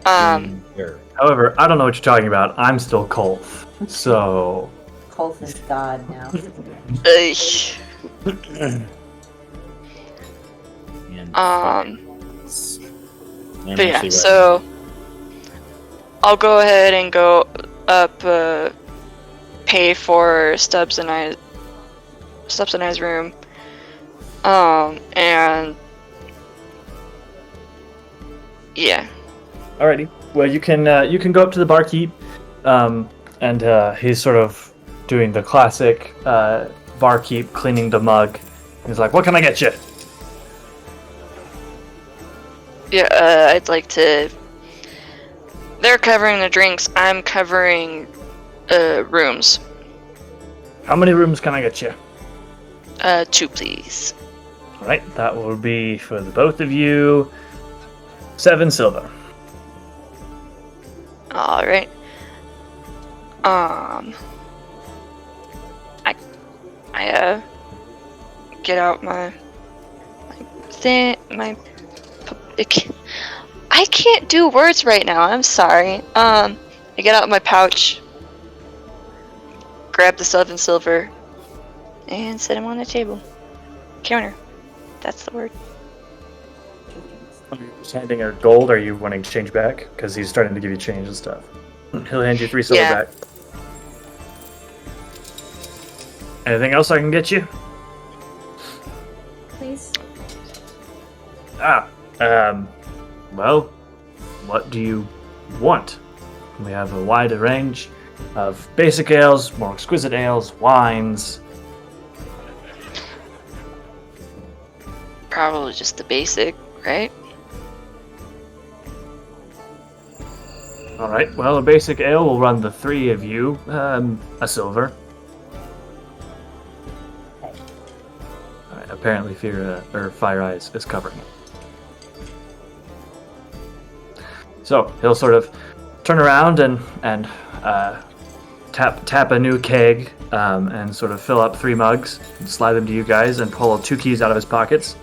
S5: Sure.
S1: However, I don't know what you're talking about. I'm still Colt, so
S8: Colt is God now.
S5: And
S2: But yeah, so I'll go ahead and go up, pay for Stubbs and I's room, and yeah.
S1: alrighty. Well, you can go up to the barkeep, and he's sort of doing the classic barkeep, cleaning the mug. He's like, "What can I get you?"
S2: Yeah, I'd like to. They're covering the drinks. I'm covering rooms.
S1: How many rooms can I get you?
S2: 2, please.
S1: All right, that will be for the both of you. 7 silver.
S2: All right. I get out my thing, I can't do words right now. I'm sorry. I get out my pouch, grab the 7 silver, and set them on the table. Counter. That's the word.
S1: Are you just handing her gold, or are you wanting to change back? Because he's starting to give you change and stuff. He'll hand you 3 silver
S2: Yeah.
S1: back. Anything else I can get you?
S8: Please.
S1: Well, what do you want? We have a wide range of basic ales, more exquisite ales, wines.
S2: Probably just the basic, right?
S1: Alright, well, a basic ale will run the 3 of you a silver. Alright, apparently Fire Eyes is covering it. So he'll sort of turn around and tap a new keg and sort of fill up 3 mugs, and slide them to you guys, and pull 2 keys out of his pockets.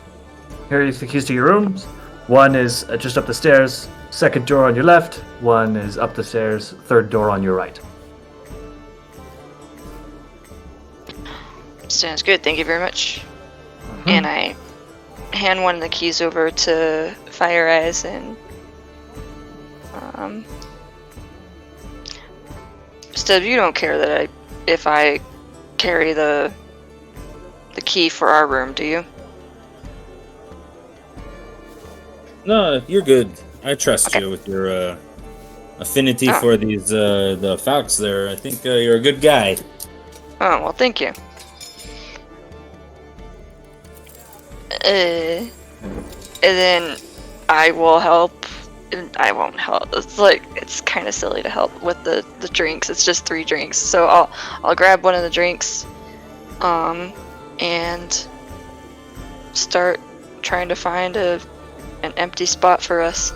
S1: Here are the keys to your rooms. One is just up the stairs, second door on your left. One is up the stairs, third door on your right.
S2: Sounds good. Thank you very much. And I hand one of the keys over to Fire Eyes and Stub, you don't care that if I carry the key for our room, do you?
S5: No, you're good. I trust you with your affinity for these the Falcons there. I think you're a good guy.
S2: Oh, well, thank you. And then I will help. And I won't help. It's kind of silly to help with the drinks. It's just 3 drinks, so I'll grab one of the drinks, and start trying to find an empty spot for us.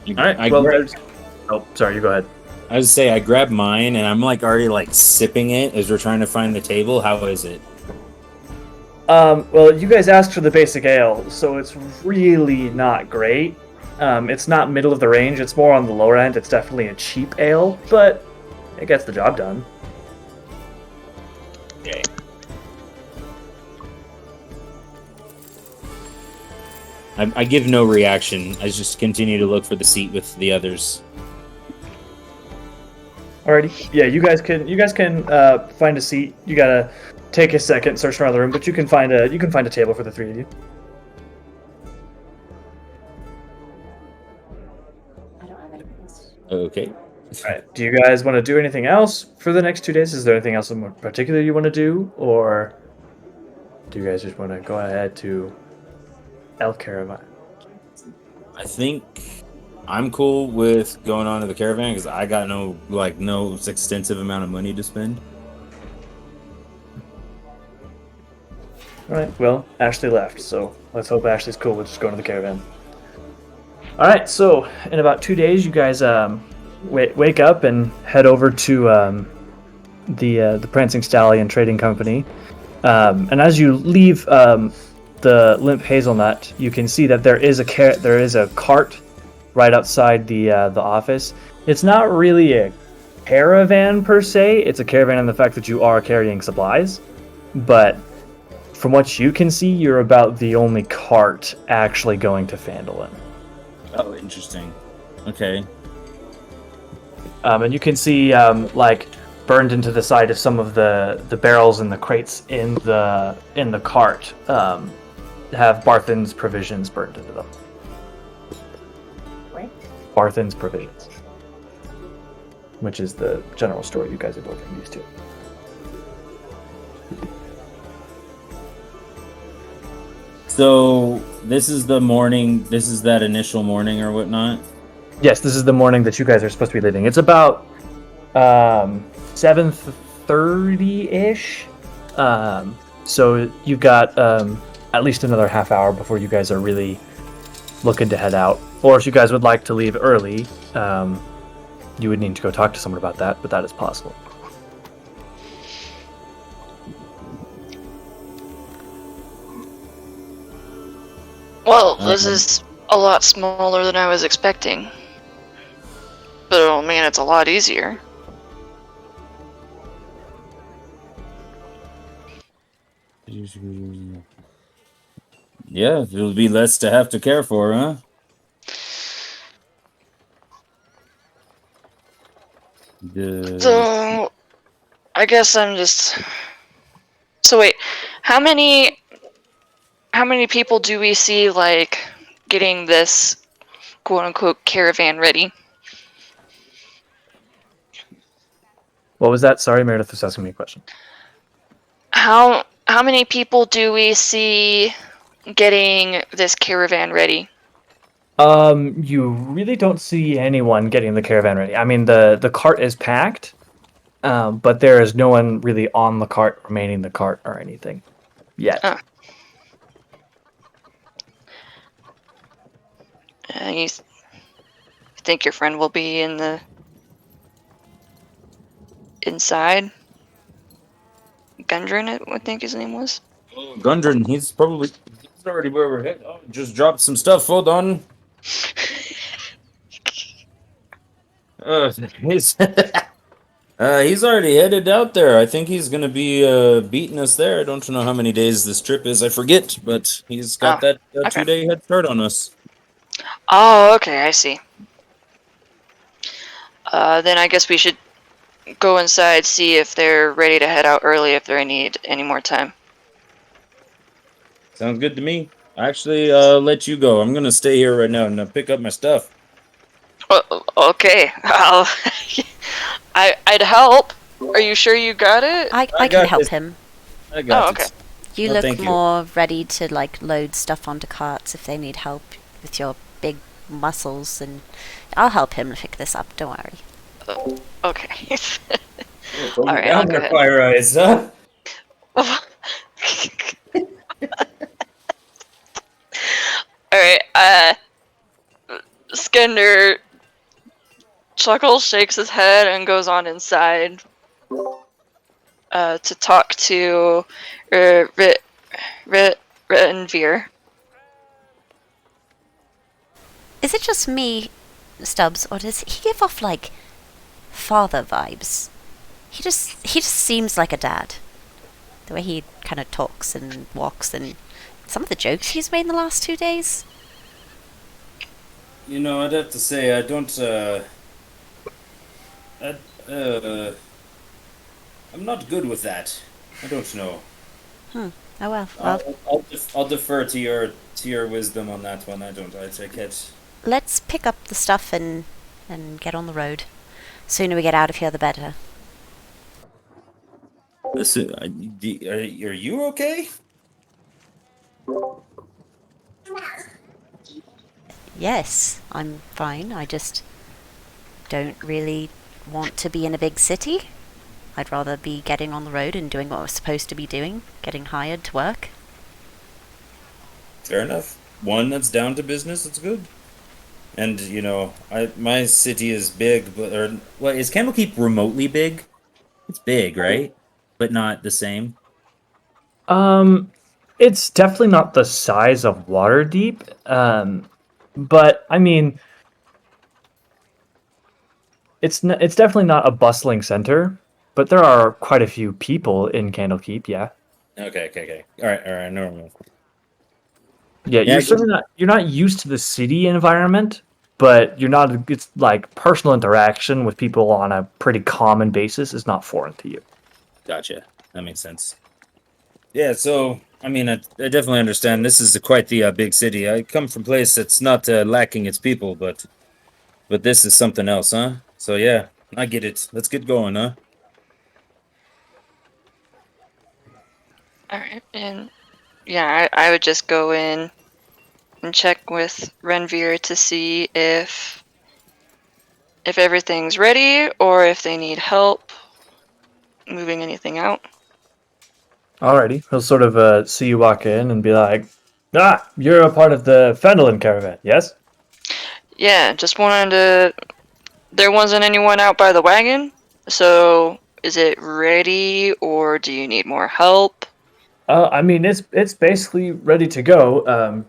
S1: All right. Oh, sorry. You go ahead.
S5: I would say I grab mine and I'm like already like sipping it as we're trying to find the table. How is it?
S1: Well, you guys asked for the basic ale, so it's really not great. It's not middle of the range. It's more on the lower end. It's definitely a cheap ale, but it gets the job done.
S5: Okay. I give no reaction. I just continue to look for the seat with the others.
S1: Alrighty. Yeah, you guys can find a seat. You gotta take a second, search around the room, but you can find a table for the 3 of you.
S8: I don't have any questions.
S5: Okay.
S1: Alright. Do you guys want to do anything else for the next 2 days? Is there anything else in particular you want to do, or do you guys just want to go ahead to El Caravan?
S5: I think I'm cool with going on to the caravan because I got no extensive amount of money to spend.
S1: Alright, well, Ashley left, so let's hope Ashley's cool with just going to the caravan. Alright, so in about 2 days, you guys wake up and head over to the Prancing Stallion Trading Company. And as you leave the Limp Hazelnut, you can see that there is a cart right outside the office. It's not really a caravan per se. It's a caravan in the fact that you are carrying supplies, but from what you can see, you're about the only cart actually going to Phandalin.
S5: Oh, interesting. Okay.
S1: And you can see like burned into the side of some of the barrels and the crates in the cart have Barthen's provisions burned into them.
S8: What?
S1: Barthen's provisions, which is the general store you guys are both used to.
S5: So this is the morning. This is that initial morning or whatnot.
S1: Yes, this is the morning that you guys are supposed to be leaving. It's about 7:30-ish. So you got at least another half hour before you guys are really looking to head out. Or if you guys would like to leave early, you would need to go talk to someone about that, but that is possible.
S2: Well, this is a lot smaller than I was expecting. But oh man, it's a lot easier.
S5: Yeah, there'll be less to have to care for, huh?
S2: So, I guess I'm just... So wait, how many people do we see, like, getting this quote-unquote caravan ready?
S1: What was that? Sorry, Meredith was asking me a question.
S2: How many people do we see getting this caravan ready?
S1: You really don't see anyone getting the caravan ready. I mean, the cart is packed, but there is no one really on the cart or manning the cart or anything yet.
S2: Oh. You think your friend will be in the inside? Gundren, I think his name was.
S5: Gundren, he's already where we're headed. Oh, just dropped some stuff. Hold on. He's already headed out there. I think he's gonna be beating us there. I don't know how many days this trip is. I forget, but he's got that
S2: okay.
S5: 2-day head start on us.
S2: Oh, okay, I see. Then I guess we should go inside, see if they're ready to head out early, if they need any more time.
S5: Sounds good to me. Actually, let you go. I'm gonna stay here right now and pick up my stuff.
S2: Okay, I'd help. Are you sure you got it?
S3: I
S5: got
S3: can help
S5: this.
S3: him.
S5: I got
S2: Oh, okay.
S5: this.
S3: You
S5: No,
S3: look
S5: thank you.
S3: more ready to like load stuff onto carts if they need help with your big muscles, and I'll help him pick this up. Don't worry.
S2: Okay.
S5: All
S2: right, I'll go ahead.
S5: Fire eyes, huh?
S2: Alright, Skender chuckles, shakes his head, and goes on inside to talk to Rittenveer.
S3: Is it just me, Stubbs, or does he give off like father vibes? He just seems like a dad. The way he kind of talks and walks, and some of the jokes he's made in the last 2 days.
S5: You know, I'd have to say I don't. I'm not good with that. I don't know.
S3: Oh well.
S5: I'll defer to your wisdom on that one. I can't.
S3: Let's pick up the stuff and get on the road. Sooner we get out of here, the better.
S5: Listen, are you okay?
S3: Yes, I'm fine. I just don't really want to be in a big city. I'd rather be getting on the road and doing what we're supposed to be doing, getting hired to work.
S5: Fair enough. One that's down to business. It's good. And you know, my city is big, but is Candlekeep remotely big? It's big, right? But not the same.
S1: It's definitely not the size of Waterdeep. But I mean, it's definitely not a bustling center. But there are quite a few people in Candlekeep. Yeah.
S5: Okay. All right. Normal.
S1: Yeah,
S5: Yeah,
S1: you're not used to the city environment, but you're not. It's like personal interaction with people on a pretty common basis is not foreign to you.
S5: Gotcha. That makes sense. Yeah, so I mean, I definitely understand. This is quite the big city. I come from a place that's not lacking its people, but this is something else, huh? So yeah, I get it. Let's get going, huh?
S2: Alright, and yeah, I would just go in and check with Renveer to see if everything's ready or if they need help moving anything out.
S1: Alrighty, he'll sort of see you walk in and be like, "Ah, you're a part of the Phandalin caravan, yes?"
S2: Yeah, just wanted to. There wasn't anyone out by the wagon, so is it ready or do you need more help?
S1: I mean, it's basically ready to go.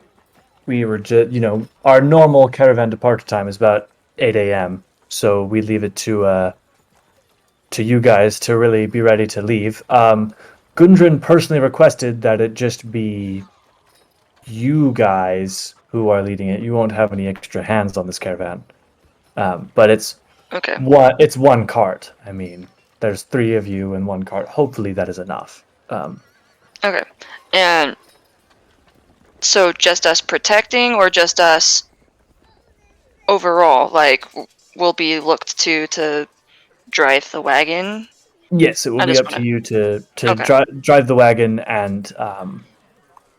S1: We were just, our normal caravan departure time is about 8 a.m. So we leave it to you guys to really be ready to leave. Gundren personally requested that it just be you guys who are leading it. You won't have any extra hands on this caravan. But it's
S2: Okay.
S1: one cart. I mean, there's 3 of you in one cart. Hopefully that is enough.
S2: Okay. And so just us protecting or just us overall? Like, we'll be looked to drive the wagon?
S1: Yes, it will
S2: I
S1: be
S2: just
S1: up to
S2: wanna-
S1: you to
S2: Okay.
S1: drive the wagon and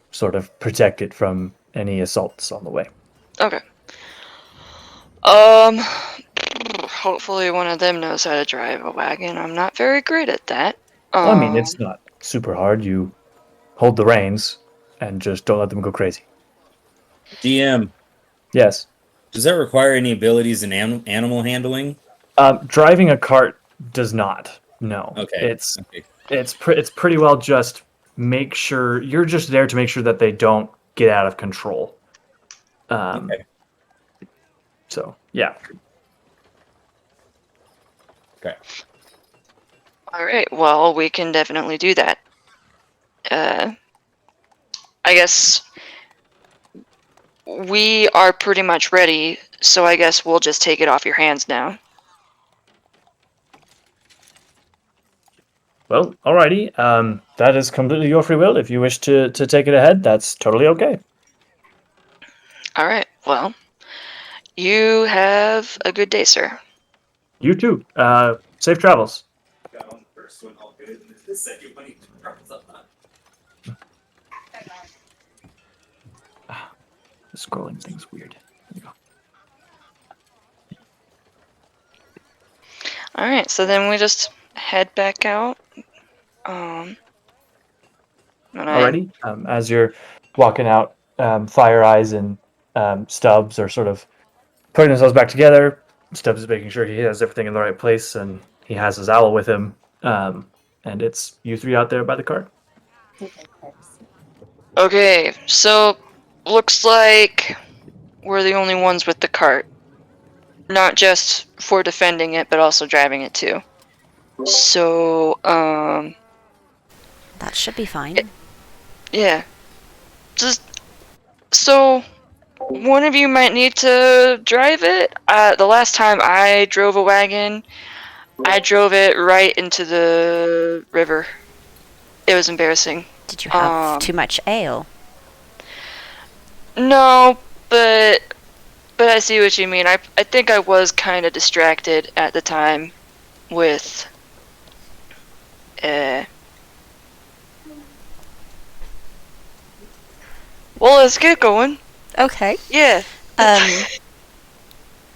S1: sort of protect it from any assaults on the way.
S2: Okay. Hopefully one of them knows how to drive a wagon. I'm not very great at that.
S1: Well, I mean, it's not super hard. You hold the reins and just don't let them go crazy.
S5: DM,
S1: Yes.
S5: does that require any abilities in animal handling?
S1: Driving a cart does not. No.
S5: Okay.
S1: It's pretty well just make sure you're just there to make sure that they don't get out of control.
S5: Okay.
S1: So yeah.
S5: Okay.
S2: Alright, well, we can definitely do that. I guess we are pretty much ready, so I guess we'll just take it off your hands now.
S1: Well, alrighty. That is completely your free will. If you wish to take it ahead, that's totally okay.
S2: Alright, well, you have a good day, sir.
S1: You too. Safe travels. The scrolling thing's weird. There you go.
S2: All right, so then we just head back out. And
S1: Alrighty. As you're walking out, Fire Eyes and Stubbs are sort of putting themselves back together. Stubbs is making sure he has everything in the right place, and he has his owl with him. And it's you three out there by the cart.
S2: Okay, so looks like we're the only ones with the cart. Not just for defending it, but also driving it too. So,
S3: That should be fine.
S2: yeah. Just so one of you might need to drive it. The last time I drove a wagon, I drove it right into the river. It was embarrassing.
S3: Did you have too much ale?
S2: No, but I see what you mean. I think I was kind of distracted at the time with well, let's get going.
S3: Okay.
S2: Yeah.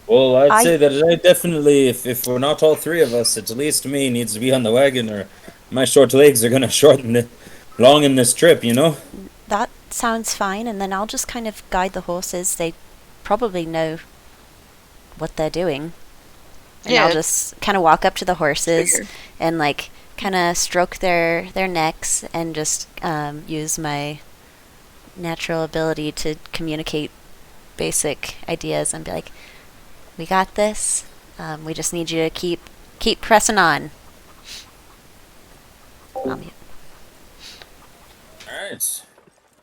S5: Well, I'd say that I definitely, if we're not all three of us, it's at least me needs to be on the wagon, or my short legs are gonna long this trip, you know?
S3: That sounds fine, and then I'll just kind of guide the horses. They probably know what they're doing. And
S2: Yeah.
S3: I'll just kind of walk up to the horses
S2: Figure.
S3: and like kind of stroke their necks and just use my natural ability to communicate basic ideas and be like, "We got this. We just need you to keep pressing on." I'll mute.
S5: Alright.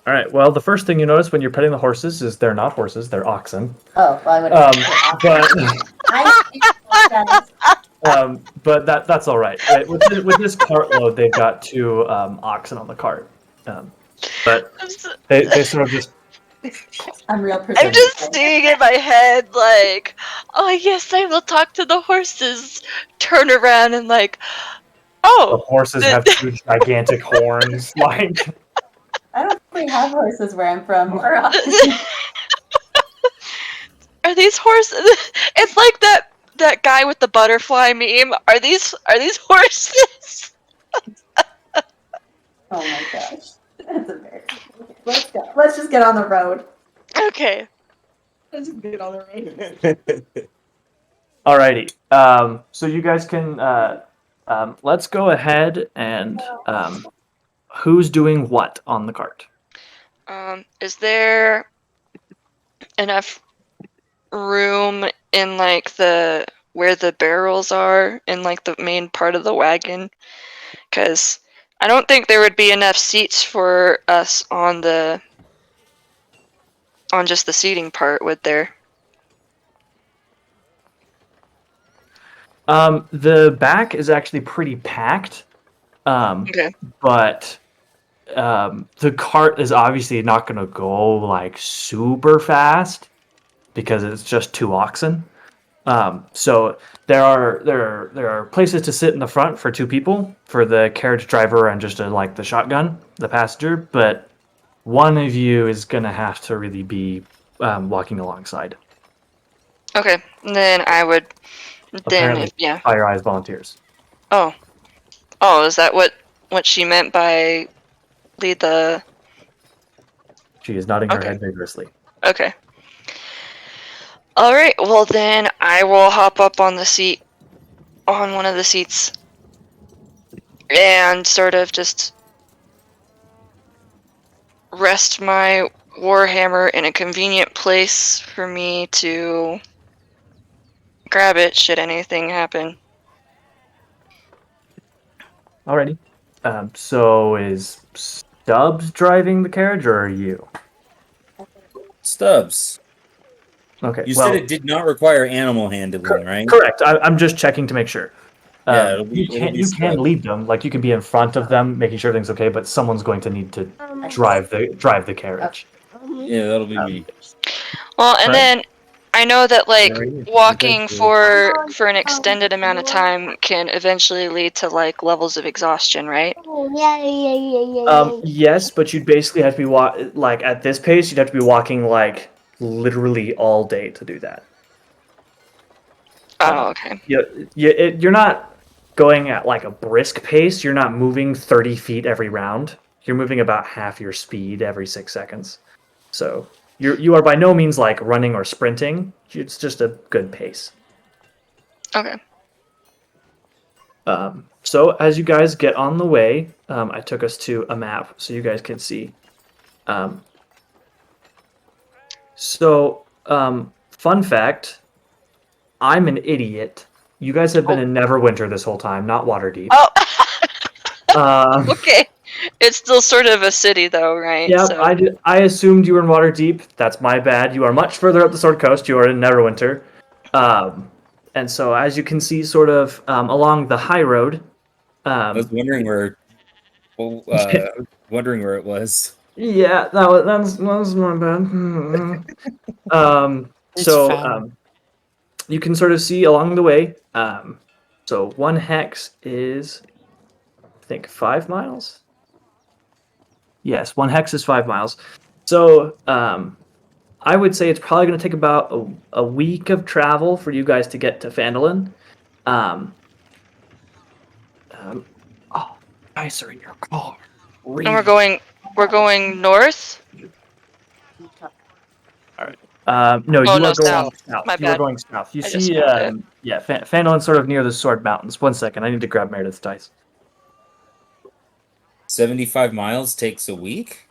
S1: All right. Well, the first thing you notice when you're petting the horses is they're not horses; they're oxen.
S8: Oh, well, I would
S1: But that's all right. With this cartload, they've got two oxen on the cart. But they sort of just.
S8: I'm real
S2: I'm just seeing in my head like, oh yes, I will talk to the horses. Turn around and like,
S1: The
S2: oh,
S1: horses have two gigantic horns. Like,
S8: I don't really have horses where I'm from. Or
S2: are these horses? It's like that guy with the butterfly meme. Are these horses?
S8: oh my gosh, that's embarrassing. Okay, let's go. Let's just get on the road.
S2: Okay.
S8: Let's just get on the road.
S1: alrighty. So you guys can let's go ahead and who's doing what on the cart?
S2: Is there enough room in like where the barrels are in like the main part of the wagon? Because I don't think there would be enough seats for us on just the seating part, would there?
S1: The back is actually pretty packed.
S2: Okay.
S1: But the cart is obviously not going to go like super fast because it's just two oxen. So there are places to sit in the front for two people, for the carriage driver and just like the shotgun, the passenger. But one of you is going to have to really be walking alongside.
S2: Okay. Then I would.
S1: Apparently,
S2: Yeah.
S1: Fire Eyes volunteers.
S2: Oh, is that what she meant by lead the?
S1: She is nodding her
S2: Okay.
S1: head vigorously.
S2: Okay. All right. Well, then I will hop up on one of the seats, and sort of just rest my warhammer in a convenient place for me to grab it should anything happen.
S1: Alrighty. So is Stubbs driving the carriage, or are you?
S5: Stubbs.
S1: Okay.
S5: You
S1: well,
S5: said it did not require animal handling, right?
S1: correct. I'm just checking to make sure.
S5: Yeah, it'll be-
S1: you
S5: it'll
S1: can
S5: be
S1: you can
S5: Stubbs.
S1: lead them, like you can be in front of them, making sure everything's okay. But someone's going to need to drive the carriage.
S5: Yeah, that'll be me.
S2: Well, and
S1: Right.
S2: then I know that like
S1: Alrighty.
S2: walking
S5: Eventually.
S2: for an extended amount of time can eventually lead to like levels of exhaustion, right?
S1: Yes, but you'd basically have to be like at this pace, you'd have to be walking like literally all day to do that.
S2: Oh, okay.
S1: You're not going at like a brisk pace. You're not moving 30 feet every round. You're moving about half your speed every 6 seconds. So you are by no means like running or sprinting. It's just a good pace.
S2: Okay.
S1: So as you guys get on the way, I took us to a map so you guys can see. Fun fact, I'm an idiot. You guys have been in Neverwinter this whole time, not Waterdeep.
S2: Oh,
S1: Um,
S2: okay. It's still sort of a city, though, right?
S1: yeah,
S2: So,
S1: I assumed you were in Waterdeep. That's my bad. You are much further up the Sword Coast. You are in Neverwinter. And so as you can see, sort of along the high road.
S5: I was wondering where. Well, wondering where it was.
S1: Yeah, that was my bad. You can sort of see along the way. So 1 hex is, I think, 5 miles. Yes, 1 hex is 5 miles. So I would say it's probably going to take about a week of travel for you guys to get to Phandalin. Oh, guys are in your car.
S2: and we're going north.
S1: No, you
S2: Oh,
S1: are
S2: no,
S1: going
S2: south.
S1: south.
S2: My
S1: You are
S2: bad.
S1: going south. You
S2: I just
S1: see,
S2: found it.
S1: Phandalin's sort of near the Sword Mountains. 1 second, I need to grab Meredith's dice.
S5: 75 miles takes a week?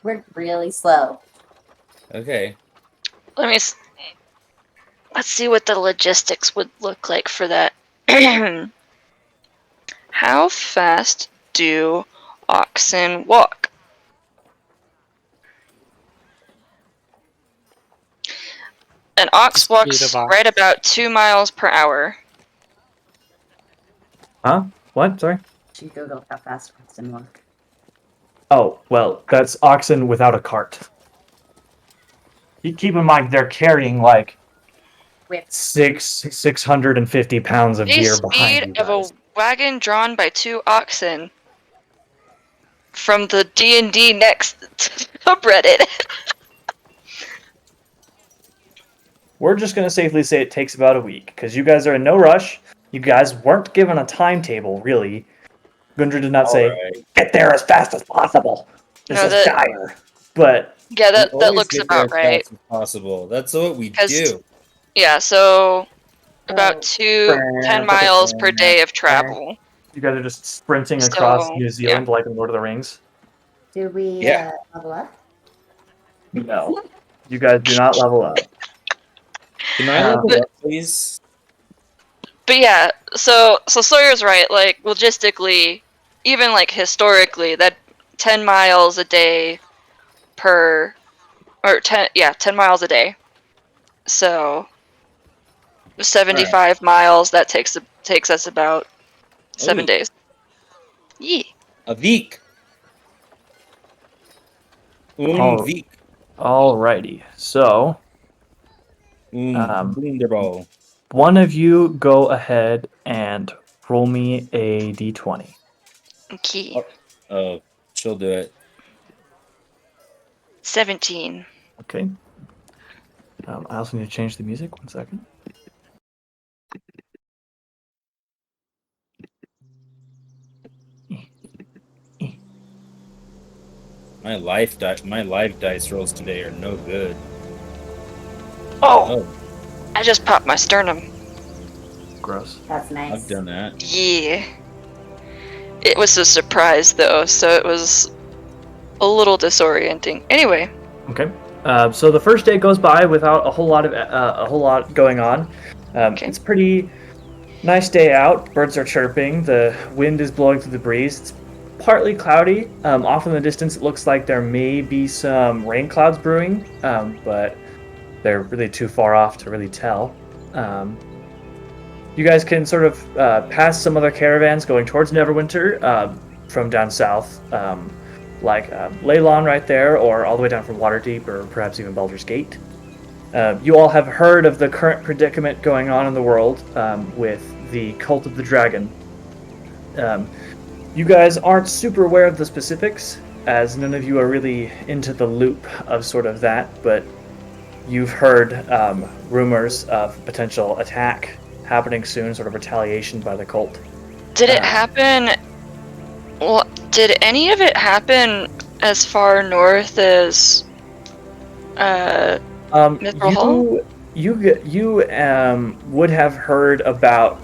S8: We're really slow.
S5: Okay.
S2: Let's see what the logistics would look like for that. How fast do oxen walk? An ox
S6: Speed
S2: walks
S6: of ox.
S2: right about 2 miles per hour.
S1: Huh? What? Sorry?
S8: She googled how fast oxen walk.
S1: Oh, well, that's oxen without a cart. You keep in mind they're carrying like
S8: Whips.
S1: 650 pounds of
S2: The
S1: gear behind you
S2: speed of a
S1: guys.
S2: wagon drawn by 2 oxen. From the D&D Next subreddit.
S1: We're just gonna safely say it takes about a week because you guys are in no rush. You guys weren't given a timetable, really. Gundra did not say
S5: Alright.
S1: get there as fast as possible. This
S2: No,
S1: is
S2: that-
S1: dire. But
S2: Yeah, that
S5: We always
S2: looks
S5: get there
S2: about
S5: as
S2: right.
S5: fast as possible. That's what we
S2: 'Cause-
S5: do.
S2: Yeah, so about 10 miles per day of travel.
S1: you guys are just sprinting across
S2: So,
S1: New Zealand like in Lord of the Rings.
S8: Do we
S5: Yeah.
S8: level up?
S1: No, you guys do not level up.
S5: Can I level up, please?
S2: But yeah, so Sawyer's right. Like logistically, even like historically, that 10 miles a day per, or 10 miles a day. So 75 miles. That takes us about 7
S5: Ooh.
S2: days. Yeah.
S5: A week.
S1: Oh.
S5: Week.
S1: Alrighty, so
S5: Wunderbar.
S1: one of you go ahead and roll me a d20.
S2: Okay.
S5: Oh, she'll do it.
S2: 17.
S1: Okay. I also need to change the music. 1 second.
S5: My life dice rolls today are no good.
S2: Oh,
S5: Oh,
S2: I just popped my sternum.
S1: Gross.
S8: That's nice.
S5: I've done that.
S2: Yeah. It was a surprise though, so it was a little disorienting. Anyway,
S1: Okay. So the first day goes by without a whole lot going on.
S2: Okay.
S1: It's pretty nice day out. Birds are chirping. The wind is blowing through the breeze. It's partly cloudy. Off in the distance, it looks like there may be some rain clouds brewing, but they're really too far off to really tell. You guys can sort of pass some other caravans going towards Neverwinter from down south, like Leylon right there, or all the way down from Waterdeep, or perhaps even Baldur's Gate. You all have heard of the current predicament going on in the world with the Cult of the Dragon. You guys aren't super aware of the specifics, as none of you are really into the loop of sort of that, but you've heard rumors of potential attack happening soon, sort of retaliation by the cult.
S2: Did it happen? Well, did any of it happen as far north as Mithril Hall?
S1: You would have heard about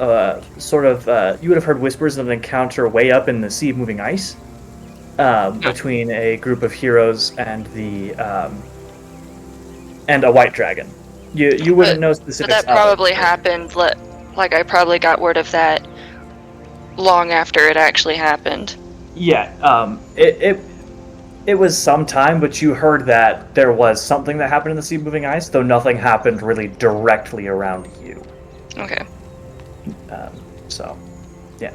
S1: you would have heard whispers of an encounter way up in the sea of moving ice between a group of heroes and and a white dragon. You wouldn't know specifics.
S2: But that probably happened. Like I probably got word of that long after it actually happened.
S1: Yeah. It was some time, but you heard that there was something that happened in the sea of moving ice, though nothing happened really directly around you.
S2: Okay.
S1: So, yeah.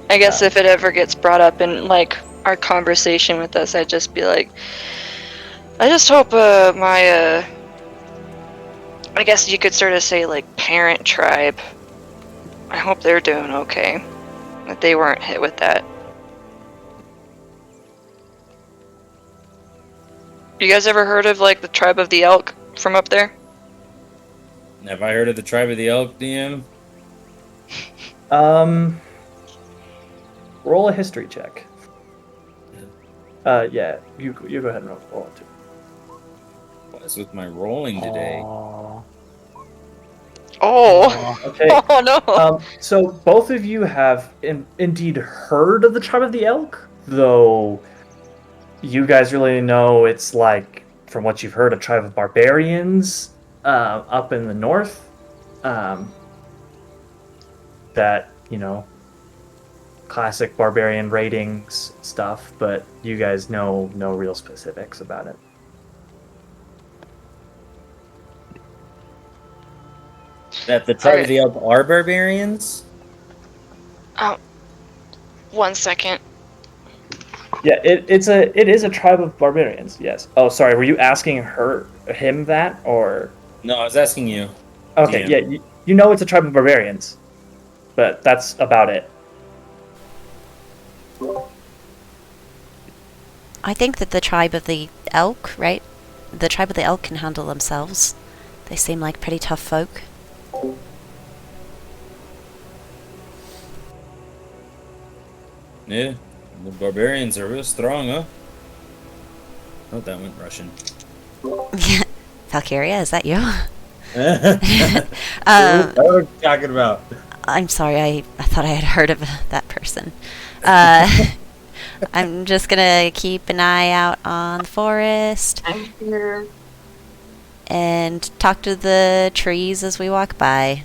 S2: I guess if it ever gets brought up in like our conversation with us, I'd just be like, I just hope my I guess you could sort of say like parent tribe. I hope they're doing okay. That they weren't hit with that. You guys ever heard of like the tribe of the elk from up there?
S5: Have I heard of the tribe of the elk, DM?
S1: Roll a history check. Yeah, you go ahead and roll it too.
S5: What's with my rolling today?
S2: Oh.
S1: Okay.
S2: Oh no.
S1: So both of you have indeed heard of the tribe of the elk, though you guys really know it's like, from what you've heard, a tribe of barbarians up in the north. That, classic barbarian ratings stuff, but you guys know no real specifics about it.
S5: That the tribe of the elk are barbarians?
S2: Oh. 1 second.
S1: Yeah, it is a tribe of barbarians. Yes. Oh, sorry. Were you asking him that, or?
S5: No, I was asking you.
S1: Okay.
S5: DM.
S1: Yeah. You know it's a tribe of barbarians, but that's about it.
S3: I think that the tribe of the elk, right? The tribe of the elk can handle themselves. They seem like pretty tough folk.
S5: Yeah, the barbarians are real strong, huh? Oh, that went Russian.
S3: Valkyria, is that you?
S5: What are you talking about?
S3: I'm sorry, I thought I had heard of that person. I'm just gonna keep an eye out on the forest.
S8: I'm here.
S3: And talk to the trees as we walk by.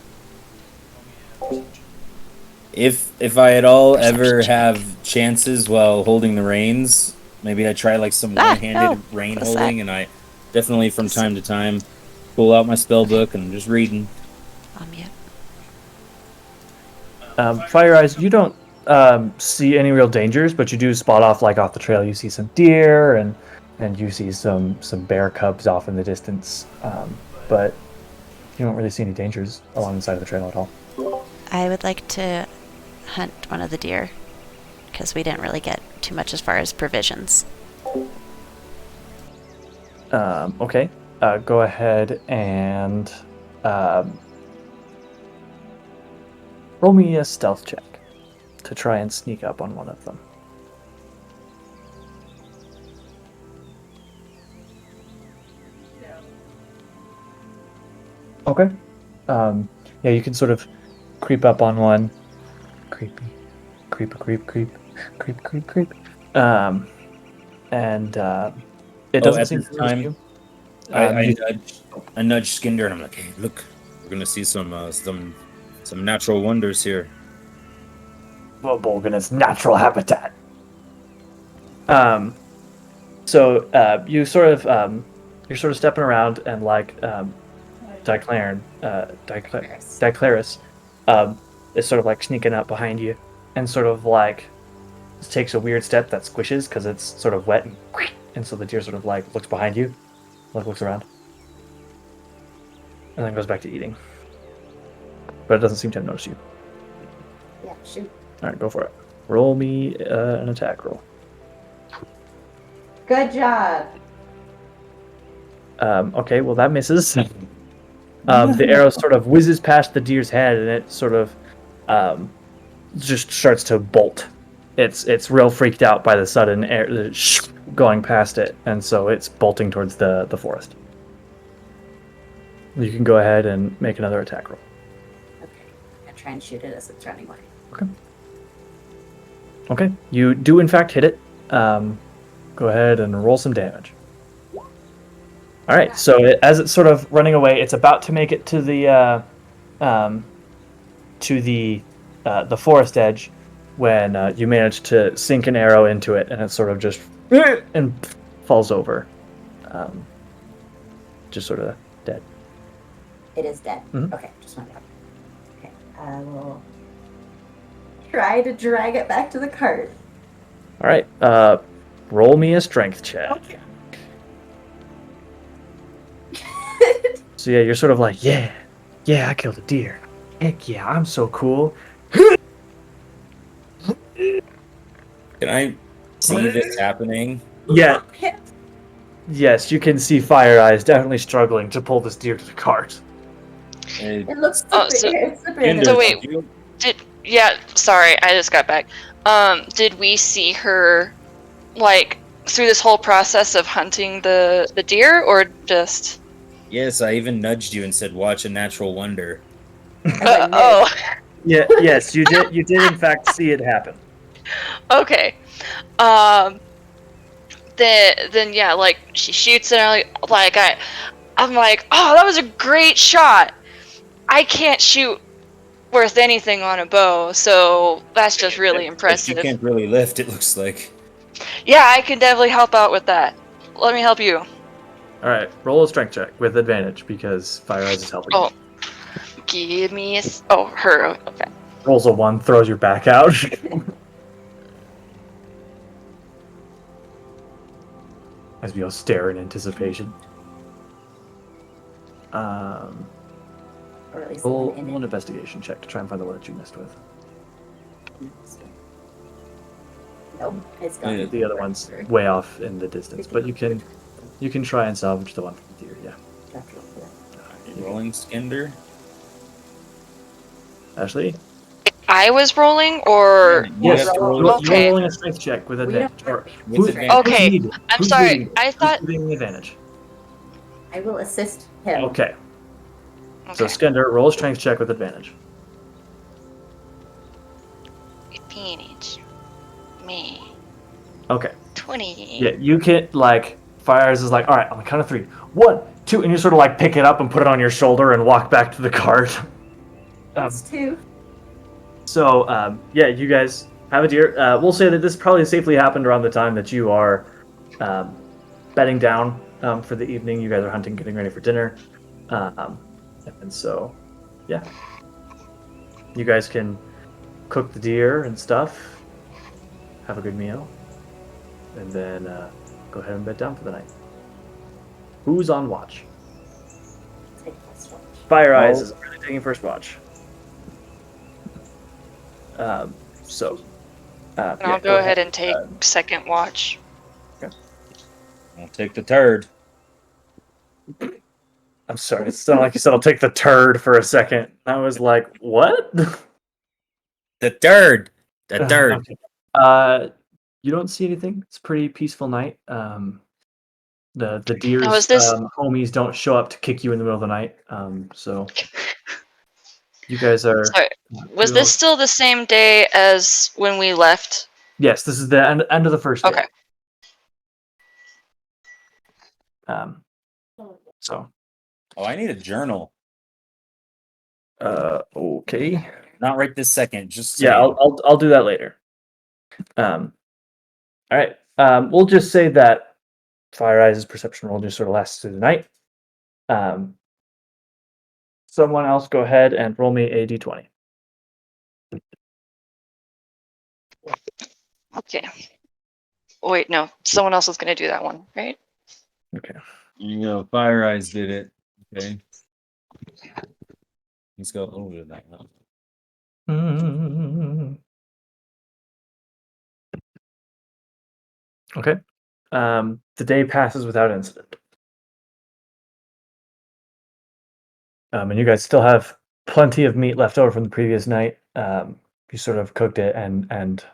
S5: If I at all
S3: Perception
S5: ever
S3: check.
S5: have chances while holding the reins, maybe I try like some one-handed rein
S3: What is
S5: holding, and I definitely from time to time pull out my spell book and I'm just reading.
S3: On mute.
S1: Fire Eyes, you don't see any real dangers, but you do spot off the trail. You see some deer and you see some bear cubs off in the distance, but you don't really see any dangers along the side of the trail at all.
S3: I would like to hunt one of the deer, because we didn't really get too much as far as provisions.
S1: Okay. Go ahead and roll me a stealth check to try and sneak up on one of them. Okay. Yeah, you can sort of creep up on one. Creep. And it doesn't
S5: at
S1: seem
S5: this
S1: to notice
S5: time,
S1: you.
S5: I nudge Skinder and I'm like, hey, look, we're gonna see some natural wonders here.
S1: Well, Bolgan is natural habitat. So you're sort of stepping around, and Diclaris is sort of sneaking up behind you, and sort of takes a weird step that squishes because it's sort of wet, and so the deer sort of looks behind you, looks around, and then goes back to eating. But it doesn't seem to have noticed you.
S8: Yeah, shoot.
S1: All right, go for it. roll me an attack roll.
S8: Good job.
S1: Okay, well that misses. The arrow sort of whizzes past the deer's head, and it sort of just starts to bolt. It's real freaked out by the sudden air going past it, and so it's bolting towards the forest. You can go ahead and make another attack roll.
S8: Okay. I try and shoot it as it's running away.
S1: Okay, you do in fact hit it. Go ahead and roll some damage. All right, so as it's sort of running away, it's about to make it to the forest edge when you manage to sink an arrow into it, and it sort of just and falls over, just sort of dead.
S8: It is dead.
S1: Mhm.
S8: Okay, just went up. Okay, I will try to drag it back to the cart.
S1: All right, roll me a strength check.
S8: Okay.
S1: So yeah, you're sort of like, yeah, I killed a deer. Heck yeah, I'm so cool.
S5: Can I see this happening?
S1: Yeah. Yes, you can see Fire Eyes definitely struggling to pull this deer to the cart.
S8: It looks
S2: Oh,
S8: super,
S2: so-
S8: super
S2: So wait,
S5: you-
S2: yeah, sorry, I just got back. Did we see her, like, through this whole process of hunting the deer, or just?
S5: Yes, I even nudged you and said, "Watch a natural wonder."
S2: Oh,
S1: Yeah, yes, you did. You did in fact see it happen.
S2: okay. Then yeah, like she shoots it, and I'm like, oh, that was a great shot. I can't shoot worth anything on a bow, so that's just really
S5: But you
S2: impressive.
S5: can't really lift. It looks like.
S2: Yeah, I can definitely help out with that. Let me help you.
S1: All right, roll a strength check with advantage because Fire Eyes is helping.
S2: Oh, give me her. Okay.
S1: Rolls a 1, throws your back out. As we all stare in anticipation.
S8: Or at least
S1: Roll
S8: in
S1: an investigation check to try and find the one that you missed with.
S8: Nope, it's gone.
S5: Yeah.
S1: The other one's way off in the distance, but you can try and salvage the one from the deer. Yeah.
S5: Rolling Skinder.
S1: Ashley.
S2: I was rolling, or
S5: You
S1: Yes,
S5: have to roll
S1: you're
S2: Okay.
S1: rolling a strength check with
S8: We
S1: advantage.
S8: don't
S1: Or,
S8: have-
S5: with
S1: who's-
S5: advantage.
S2: Okay,
S1: who's leading?
S2: I'm
S1: Who's
S2: sorry,
S1: leading?
S2: I thought-
S1: Who's giving the advantage?
S8: I will assist him.
S1: Okay. So
S2: okay.
S1: Skender, roll a strength check with advantage.
S2: Advantage. Me.
S1: Okay.
S2: 20.
S1: Yeah, you can like Fires is like, all right, on the count of 3, 1, 2, and you sort of like pick it up and put it on your shoulder and walk back to the cart.
S8: That's 2.
S1: So yeah, you guys have a deer. We'll say that this probably safely happened around the time that you are bedding down for the evening. You guys are hunting, getting ready for dinner, and so yeah, you guys can cook the deer and stuff, have a good meal, and then go ahead and bed down for the night. Who's on watch?
S8: Take this one.
S1: Fire Eyes is really taking first watch. So
S2: And
S1: yeah,
S2: I'll go ahead and take second watch.
S5: I'll take the turd.
S1: I'm sorry, it sounded like you said I'll take the turd for a second. I was like, what?
S5: The turd. The turd.
S1: Okay. You don't see anything. It's a pretty peaceful night. The deer's
S2: Now, is this-
S1: homies don't show up to kick you in the middle of the night. So you guys are.
S2: Sorry, was
S1: you're-
S2: this still the same day as when we left?
S1: Yes, this is the end of the first day.
S2: Okay.
S1: So.
S5: Oh, I need a journal.
S1: Okay.
S5: Not right this second. Just
S1: Yeah,
S5: saying.
S1: I'll do that later. All right. We'll just say that Fire Eyes' perception roll just sort of lasts through the night. Someone else go ahead and roll me a d20.
S2: Okay. Wait, no. Someone else was going to do that one, right?
S1: Okay.
S5: You know, Fire Eyes did it. Okay. He's got a little bit of that now.
S1: Okay. The day passes without incident. And you guys still have plenty of meat left over from the previous night. You sort of cooked it and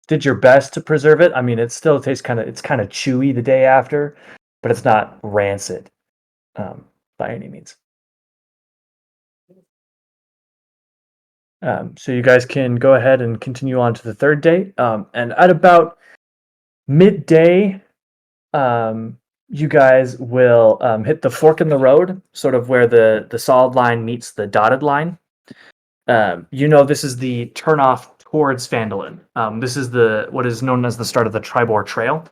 S1: did your best to preserve it. I mean, it still tastes it's kind of chewy the day after, but it's not rancid by any means. So you guys can go ahead and continue on to the third day. And at about midday, you guys will hit the fork in the road, sort of where the solid line meets the dotted line. This is the turnoff towards Phandalin. This is what is known as the start of the Tribor Trail,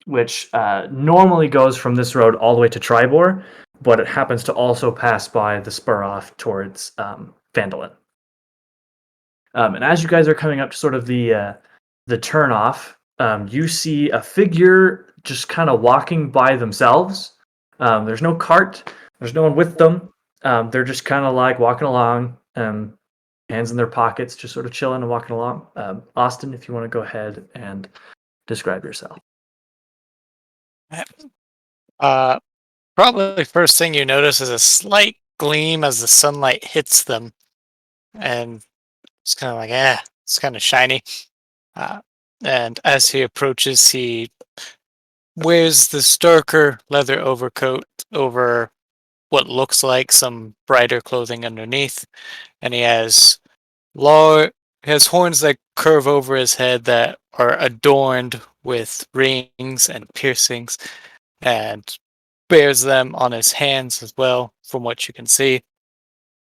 S1: which normally goes from this road all the way to Tribor, but it happens to also pass by the spur off towards Phandalin. And as you guys are coming up to sort of the turnoff, you see a figure just kind of walking by themselves. There's no cart. There's no one with them. They're just kind of like walking along, hands in their pockets, just sort of chilling and walking along. Austin, if you want to go ahead and describe yourself.
S6: Probably the first thing you notice is a slight gleam as the sunlight hits them. And it's kind of like, it's kind of shiny. And as he approaches, he wears the darker leather overcoat over what looks like some brighter clothing underneath. And he has horns that curve over his head that are adorned with rings and piercings, and bears them on his hands as well, from what you can see.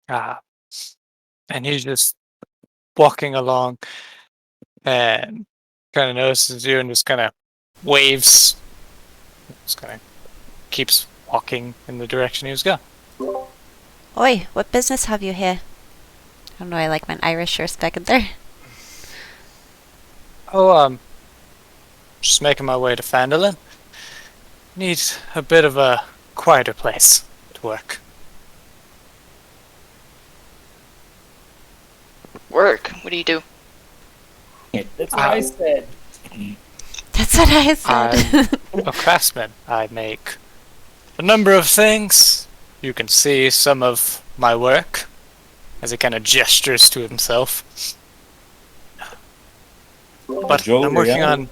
S6: And he's just walking along and kind of notices you and just kind of waves. Just kind of keeps walking in the direction he was going.
S3: Oi, what business have you here? I don't know, I like my Irish respect there.
S6: Oh, just making my way to Phandalin. Need a bit of a quieter place to work.
S2: Work? What do you do?
S5: That's what I said.
S3: That's what I said.
S6: I'm a craftsman. I make a number of things. You can see some of my work as he kind of gestures to himself. But I'm working on...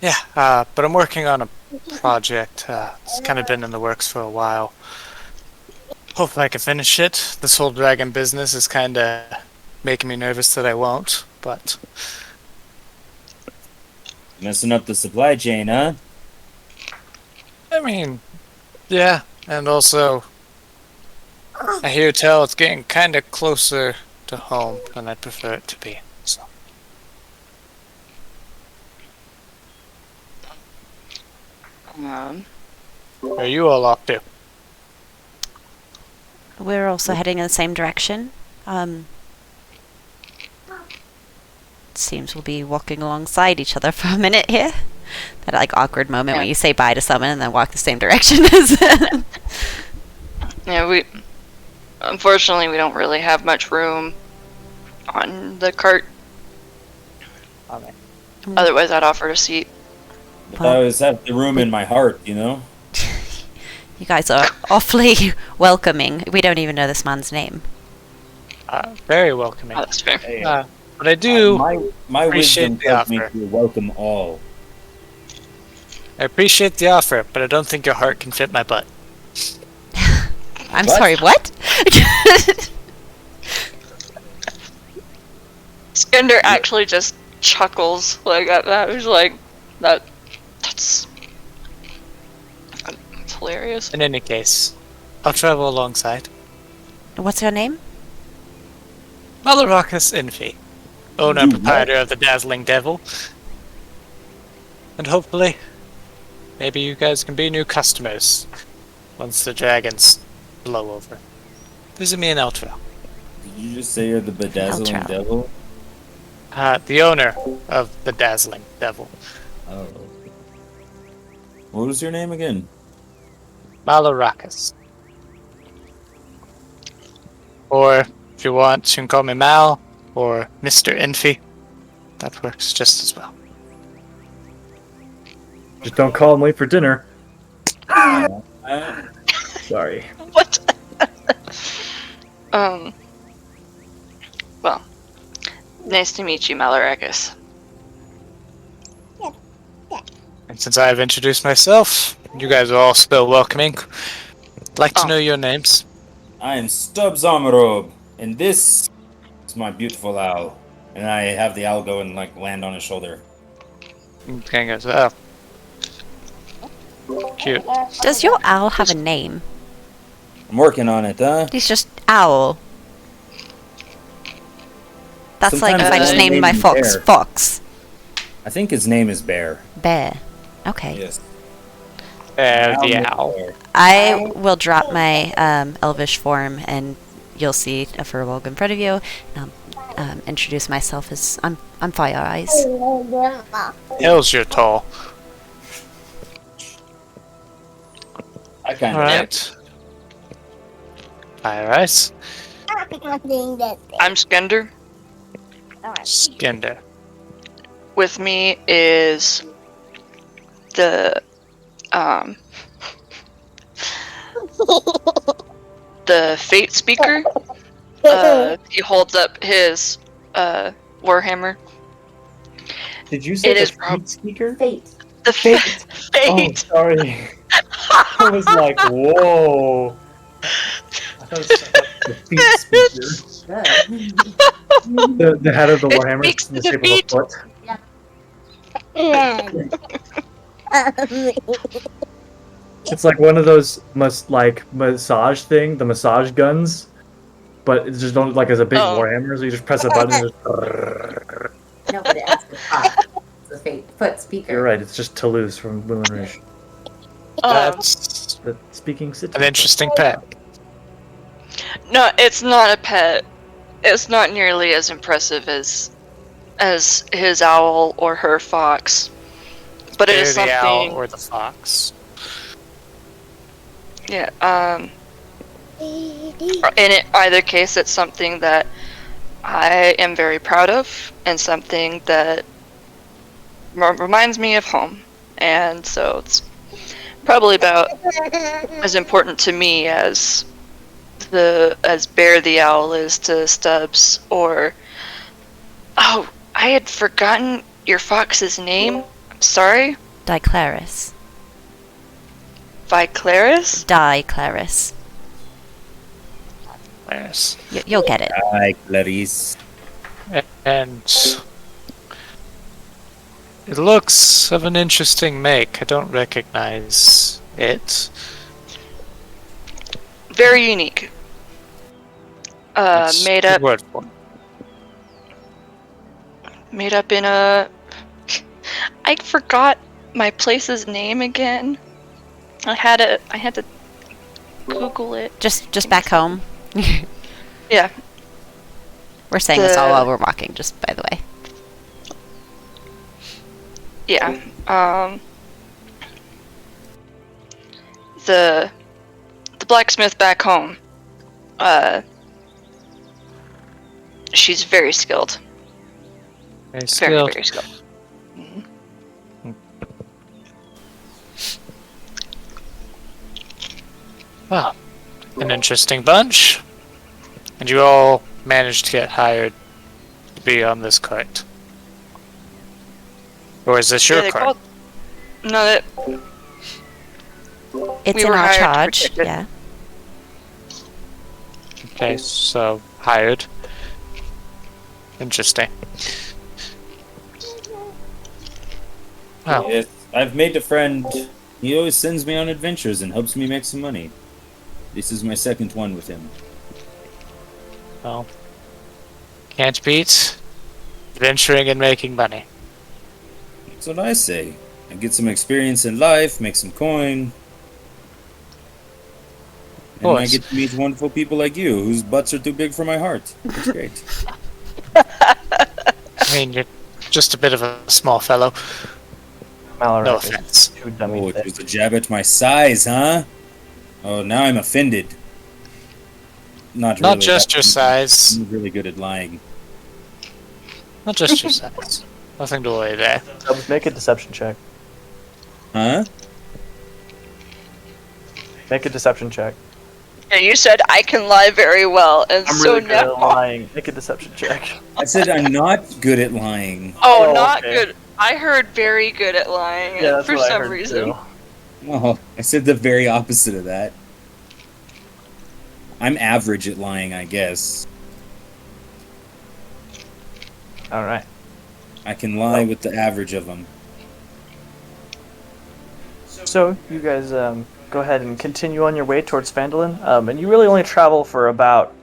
S6: but I'm working on a project. It's kind of been in the works for a while. Hopefully I can finish it. This whole dragon business is kind of making me nervous that I won't, but...
S5: Messing up the supply chain, huh?
S6: I mean, yeah, and also... I hear tell it's getting kind of closer to home than I'd prefer it to be, so... Where are you all off to?
S3: We're also heading in the same direction. Seems we'll be walking alongside each other for a minute here. That like awkward moment when you say bye to someone and then walk the same direction as them.
S2: Yeah, unfortunately we don't really have much room on the cart.
S6: Okay.
S2: Otherwise I'd offer a seat.
S5: I always have the room in my heart, you know?
S3: You guys are awfully welcoming. We don't even know this man's name.
S6: Very welcoming.
S2: Oh, that's fair.
S5: Hey,
S6: But I do
S5: my
S6: appreciate
S5: wisdom
S6: the
S5: tells me
S6: offer.
S5: to welcome all.
S6: I appreciate the offer, but I don't think your heart can fit my butt.
S3: I'm
S5: What?
S3: sorry, what?
S2: Skender actually just chuckles like at that. He's like, that's hilarious.
S6: In any case, I'll travel alongside.
S3: What's your name?
S6: Malarakas Infi, owner and
S5: You
S6: proprietor of the Dazzling Devil. And hopefully, maybe you guys can be new customers once the dragons blow over. Visit me in Eltrell.
S5: Did you just say you're the bedazzling
S3: Ultra.
S5: devil?
S6: The owner of the Dazzling Devil.
S5: Oh. What was your name again?
S6: Malarakas. Or, if you want, you can call me Mal, or Mr. Infi. That works just as well.
S1: Just don't call and wait for dinner.
S5: Uh,
S1: Sorry.
S2: What? Well, nice to meet you, Malarakis.
S6: And since I have introduced myself, you guys are all still welcoming. I'd like to
S2: Oh.
S6: know your names.
S5: I am Stubbs Amarob, and this is my beautiful owl. And I have the owl go and like land on his shoulder.
S6: And Ken goes, oh. Cute.
S3: Does your owl have a name?
S5: I'm working on it, huh?
S3: He's just owl. That's like if
S5: Sometimes
S3: I just
S5: I
S3: named
S5: name
S3: my
S5: him
S3: fox
S5: Bear.
S3: Fox.
S5: I think his name is Bear.
S3: Bear. Okay.
S5: Yes.
S6: The owl.
S5: Bear.
S3: I will drop my elvish form, and you'll see a furbolg in front of you. Introduce myself as I'm Fire Eyes.
S6: Hills, you're tall.
S5: I kind of
S6: Alright. Fire Ice.
S2: I'm Skender.
S6: Skinder.
S2: With me is the the Fate Speaker. He holds up his warhammer.
S1: Did you say
S2: It
S1: the
S2: is
S1: feet
S2: prob-
S1: speaker?
S8: Fate.
S2: The
S1: Fate.
S2: Fate.
S1: Oh, sorry. I was like, whoa. I thought it was the feet speaker.
S8: Good.
S1: The head of the
S2: It
S1: warhammer
S2: speaks
S1: is in the
S2: to
S1: shape
S2: the
S1: of a foot. It's like one of those massage thing, the massage guns, but it's just don't like as a big
S2: Oh.
S1: warhammer, so you just press a button and just.
S8: No, but it has to talk. It's a fate foot speaker.
S1: You're right. It's just Toulouse from Moulin Rouge.
S6: That's
S1: The speaking city.
S6: an interesting pet.
S2: No, it's not a pet. It's not nearly as impressive as his owl or her fox. But it is
S6: Either the owl
S2: something.
S6: or the fox.
S2: Yeah. In either case, it's something that I am very proud of, and something that reminds me of home. And so it's probably about as important to me as Bear the Owl is to Stubbs. Or oh, I had forgotten your fox's name. I'm sorry.
S3: Diclaris.
S2: Viclaris?
S3: Diclaris.
S6: Yes.
S3: You'll get it.
S5: Hi, Clarice.
S6: And it looks of an interesting make. I don't recognize it.
S2: Very unique.
S6: That's
S2: Made
S6: a good
S2: up
S6: word for it.
S2: in a. I forgot my place's name again. I had to Google it.
S3: Just back home.
S2: Yeah.
S3: We're saying this all
S2: The-
S3: while we're walking, just by the way.
S2: Yeah. The blacksmith back home. She's very skilled.
S6: Very
S2: Very,
S6: skilled.
S2: very skilled. Mhm.
S6: Well, an interesting bunch. And you all managed to get hired to be on this cart. Or is this
S2: Yeah,
S6: your
S2: they
S6: cart?
S2: called- No, that
S3: It's
S2: We
S3: in
S2: were
S3: our
S2: hired to
S3: charge.
S2: protect it.
S3: Yeah.
S6: Okay, so hired. Interesting. Oh,
S5: Yes, I've made a friend. He always sends me on adventures and helps me make some money. This is my second one with him.
S6: well. Can't beat adventuring and making money.
S5: That's what I say. I get some experience in life, make some coin. And I
S6: Course.
S5: get to meet wonderful people like you, whose butts are too big for my heart. It's great.
S6: I mean, you're just a bit of a small fellow.
S1: Malarak
S6: No
S1: is
S6: offense.
S1: too dummy
S5: Oh, it
S1: thick.
S5: was a jab at my size, huh? Oh, now I'm offended. Not really.
S6: Not just your size.
S5: I'm really good at lying.
S6: Not just your size. Nothing to worry there.
S1: Stubbs, make a deception check.
S5: Huh?
S1: Make a deception check.
S2: Yeah, you said I can lie very well, and
S1: I'm
S2: so
S1: really good
S2: now.
S1: at lying. Make a deception check.
S5: I said I'm not good at lying.
S2: Oh,
S1: Oh,
S2: not
S1: okay.
S2: good. I heard very good at lying
S1: Yeah, that's
S2: for
S1: what I
S2: some
S1: heard
S2: reason.
S1: too.
S5: Oh, I said the very opposite of that. I'm average at lying, I guess.
S1: All right.
S5: I can lie with the average of them.
S1: So you guys go ahead and continue on your way towards Phandalin, and you really only travel for about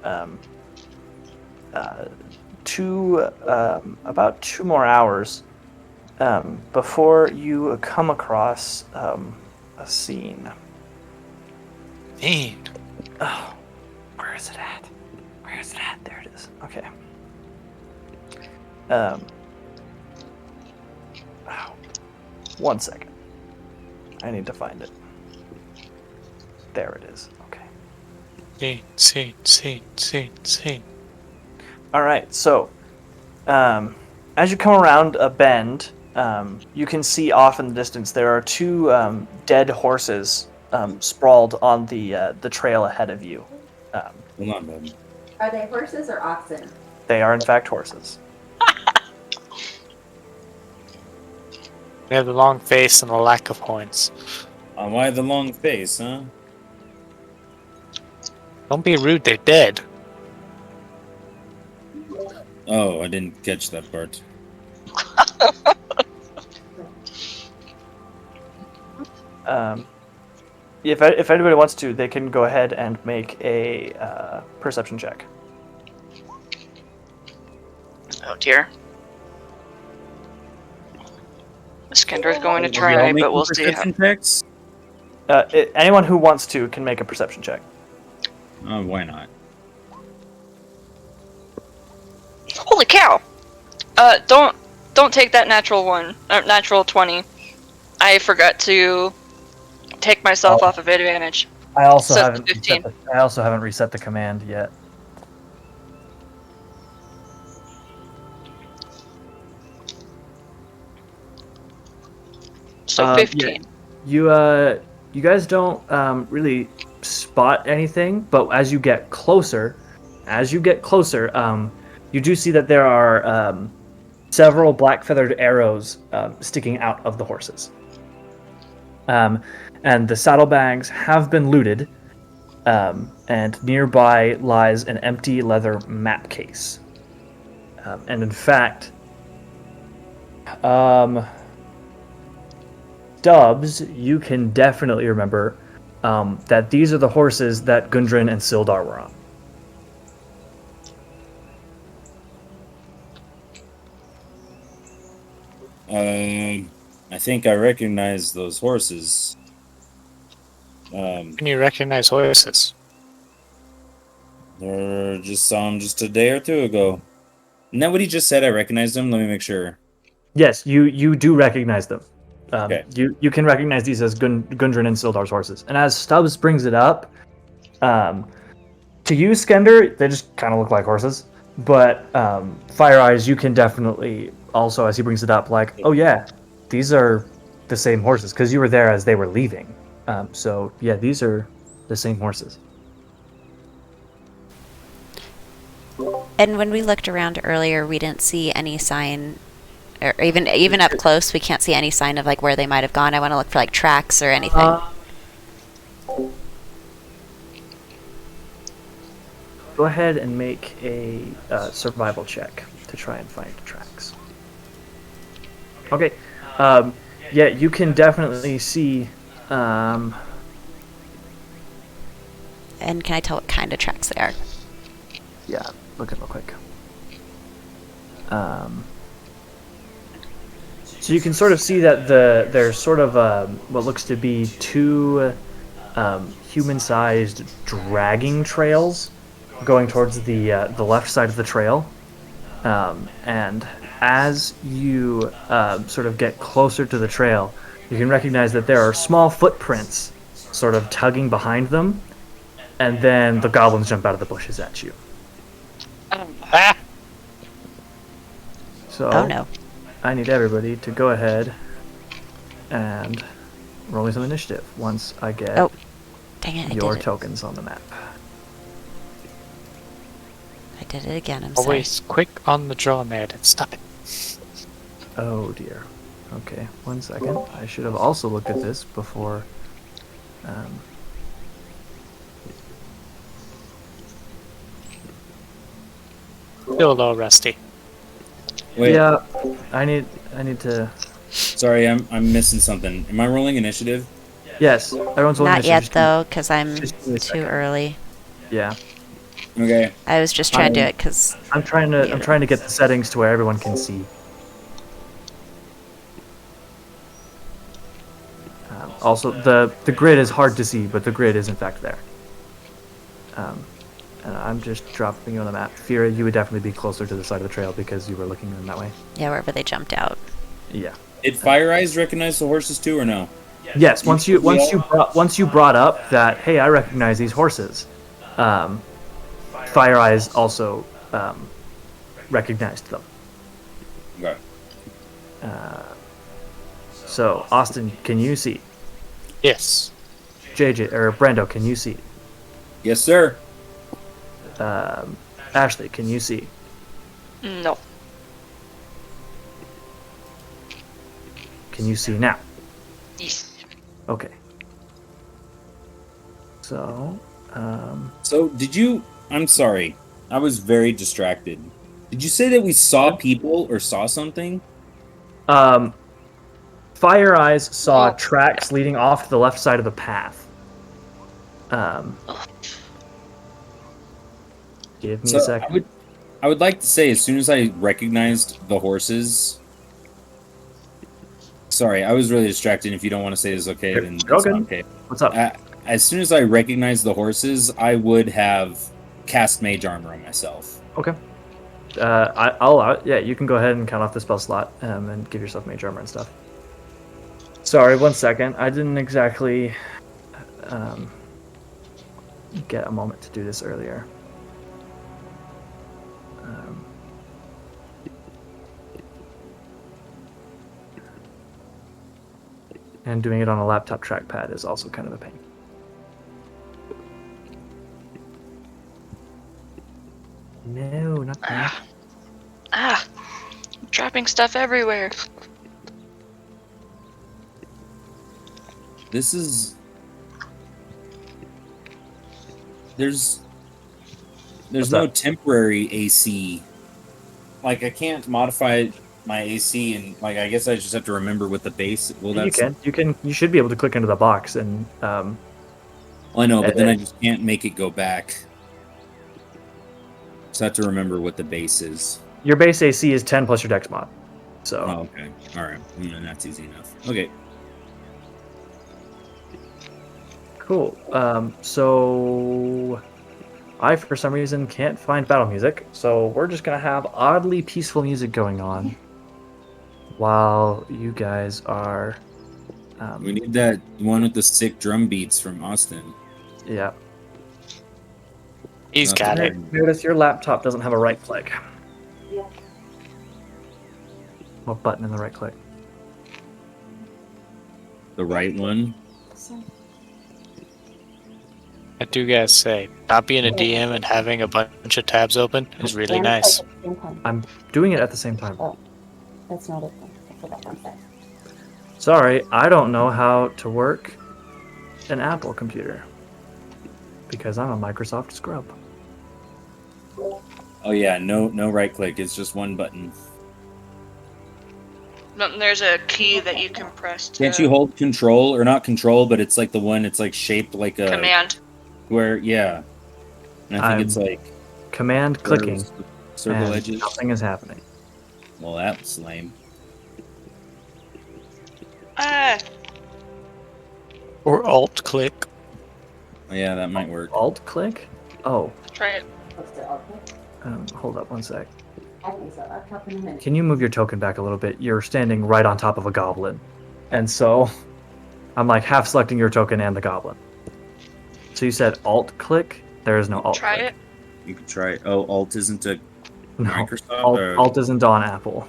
S1: two more hours before you come across a scene.
S6: Fiend.
S1: Oh, where is it at? Where is it at? There it is. Okay. Oh, 1 second. I need to find it. There it is. Okay.
S6: Scene.
S1: All right. So, as you come around a bend, you can see off in the distance there are two dead horses sprawled on the trail ahead of you.
S5: Hold on, bud.
S8: Are they horses or oxen?
S1: They are in fact horses.
S6: They have the long face and the lack of horns.
S5: Why the long face, huh?
S6: Don't be rude, they're dead.
S5: Oh, I didn't catch that part.
S1: If anybody wants to, they can go ahead and make a perception check.
S2: Oh dear. Skinder's going to
S5: Are we all
S2: try, but
S5: making
S2: we'll see how.
S5: perception checks?
S1: Anyone who wants to can make a perception check.
S5: Why not?
S2: Holy cow! Don't take that natural 20. I forgot to take myself off of advantage.
S1: I also
S2: So
S1: haven't
S2: 15.
S1: I also haven't reset the command yet.
S2: So 15.
S1: You guys don't really spot anything, but as you get closer, you do see that there are several black feathered arrows sticking out of the horses. And the saddlebags have been looted, and nearby lies an empty leather map case. And in fact, Stubbs, you can definitely remember that these are the horses that Gundren and Sildar were on.
S5: I think I recognize those horses.
S6: Can you recognize horses?
S5: Or just saw them just a day or two ago. Isn't that what he just said? I recognized them. Let me make sure.
S1: Yes, you do recognize them.
S5: Okay.
S1: You can recognize these as Gundren and Sildar's horses. And as Stubbs brings it up, to you, Skender, they just kind of look like horses. But Fire Eyes, you can definitely also, as he brings it up, like, oh yeah, these are the same horses because you were there as they were leaving. So yeah, these are the same horses.
S3: And when we looked around earlier, we didn't see any sign, or even up close, we can't see any sign of like where they might have gone. I want to look for like tracks or anything.
S1: Go ahead and make a survival check to try and find tracks. Okay. Yeah, you can definitely see.
S3: And can I tell what kind of tracks they are?
S1: Yeah, look at real quick. So you can sort of see that there's sort of what looks to be two human-sized dragging trails going towards the left side of the trail, and as you sort of get closer to the trail, you can recognize that there are small footprints sort of tugging behind them, and then the goblins jump out of the bushes at you.
S6: Ah!
S1: So
S3: Oh no.
S1: I need everybody to go ahead and roll me some initiative once I get
S3: Oh, dang it! I
S1: your
S3: did it.
S1: tokens on the map.
S3: I did it again. I'm sorry.
S6: Always quick on the draw, Meredith. Stop it.
S1: Oh dear. Okay, 1 second. I should have also looked at this before. Um,
S6: Still a little rusty.
S5: Wait,
S1: yeah, I need to.
S5: sorry, I'm missing something. Am I rolling initiative?
S1: Yes, everyone's rolling
S3: Not
S1: initiative.
S3: yet
S1: Just give me-
S3: though, because I'm
S1: just give me a
S3: too
S1: second.
S3: early.
S1: Yeah,
S5: Okay.
S3: I was just trying to do it because
S1: I'm trying to get the settings to where everyone can see. Also, the grid is hard to see, but the grid is in fact there. And I'm just dropping you on the map. Fira, you would definitely be closer to the side of the trail because you were looking in that way.
S3: yeah, wherever they jumped out.
S1: Yeah.
S5: Did Fire Eyes recognize the horses too, or no?
S1: Yes. Once you brought up that, hey, I recognize these horses. Fire Eyes also recognized them.
S5: Okay.
S1: So Austin, can you see?
S6: Yes.
S1: JJ or Brando, can you see?
S5: Yes, sir.
S1: Ashley, can you see?
S2: No.
S1: Can you see now?
S2: Yes.
S1: Okay. So,
S5: So, did you? I'm sorry. I was very distracted. Did you say that we saw people or saw something?
S1: Fire Eyes saw
S2: Oh.
S1: tracks leading off to the left side of the path. Give me a second.
S5: I would like to say, as soon as I recognized the horses. Sorry, I was really distracted. If you don't want to say this, okay, then
S1: You're
S5: it's not
S1: good.
S5: okay.
S1: What's up?
S5: As soon as I recognized the horses, I would have cast Mage Armor on myself.
S1: Okay. I'll allow it. Yeah, you can go ahead and count off the spell slot and give yourself mage armor and stuff. Sorry, 1 second. I didn't exactly get a moment to do this earlier. And doing it on a laptop trackpad is also kind of a pain. No, not that.
S2: Ah, I'm dropping stuff everywhere.
S5: This is. There's
S1: What's
S5: no
S1: that?
S5: temporary AC. Like, I can't modify my AC, and like I guess I just have to remember what the base. Well, that's
S1: You should be able to click into the box and
S5: Well, I know, but then I just can't make it go back. So I have to remember what the base is.
S1: your base AC is 10 plus your dex mod. So
S5: Oh, okay. All right. That's easy enough. Okay.
S1: cool. So I for some reason can't find battle music, so we're just gonna have oddly peaceful music going on while you guys are.
S5: We need that one with the sick drum beats from Austin.
S1: Yeah.
S6: He's got it.
S1: Notice your laptop doesn't have a right click.
S8: Yeah.
S1: What button in the right click?
S5: The right one.
S6: I do gotta say, not being a DM and having a bunch of tabs open is really nice.
S1: I'm doing it at the same time.
S8: Oh, that's not it. I forgot one sec.
S1: Sorry, I don't know how to work an Apple computer because I'm a Microsoft scrub.
S5: Oh yeah, no right click. It's just one button.
S2: No, there's a key that you can press to
S5: Can't you hold control or not control? But it's like the one. It's like shaped like a
S2: command.
S5: Where yeah. And I think it's like
S1: Command clicking,
S5: circle
S1: and
S5: edges.
S1: nothing is happening.
S5: Well, that's lame.
S2: Ah,
S6: Or alt click.
S5: Oh, yeah, that might work.
S1: Alt click? Oh,
S2: try it.
S8: What's the okay?
S1: hold up 1 sec.
S8: I think so. I'll talk in a minute.
S1: Can you move your token back a little bit? You're standing right on top of a goblin. And so I'm like half selecting your token and the goblin. So you said alt click? There is no alt
S2: Try
S1: click.
S2: it.
S5: You could try it. Oh, Alt isn't a
S1: No.
S5: Microsoft.
S1: Alt isn't on Apple.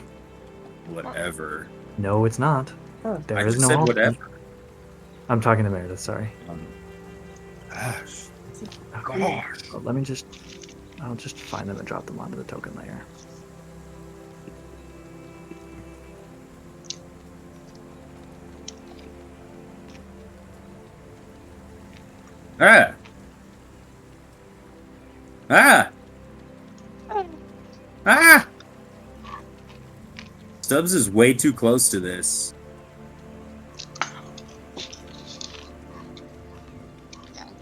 S5: Whatever.
S1: No, it's not.
S8: Oh.
S1: There
S5: I
S1: is
S5: just
S1: no
S5: said
S1: alt.
S5: whatever.
S1: I'm talking to Meredith, sorry.
S5: Gosh.
S1: Okay. Well, let me just... I'll just find them and drop them onto the token layer.
S5: Ah! Ah! Ah! Stubbs is way too close to this.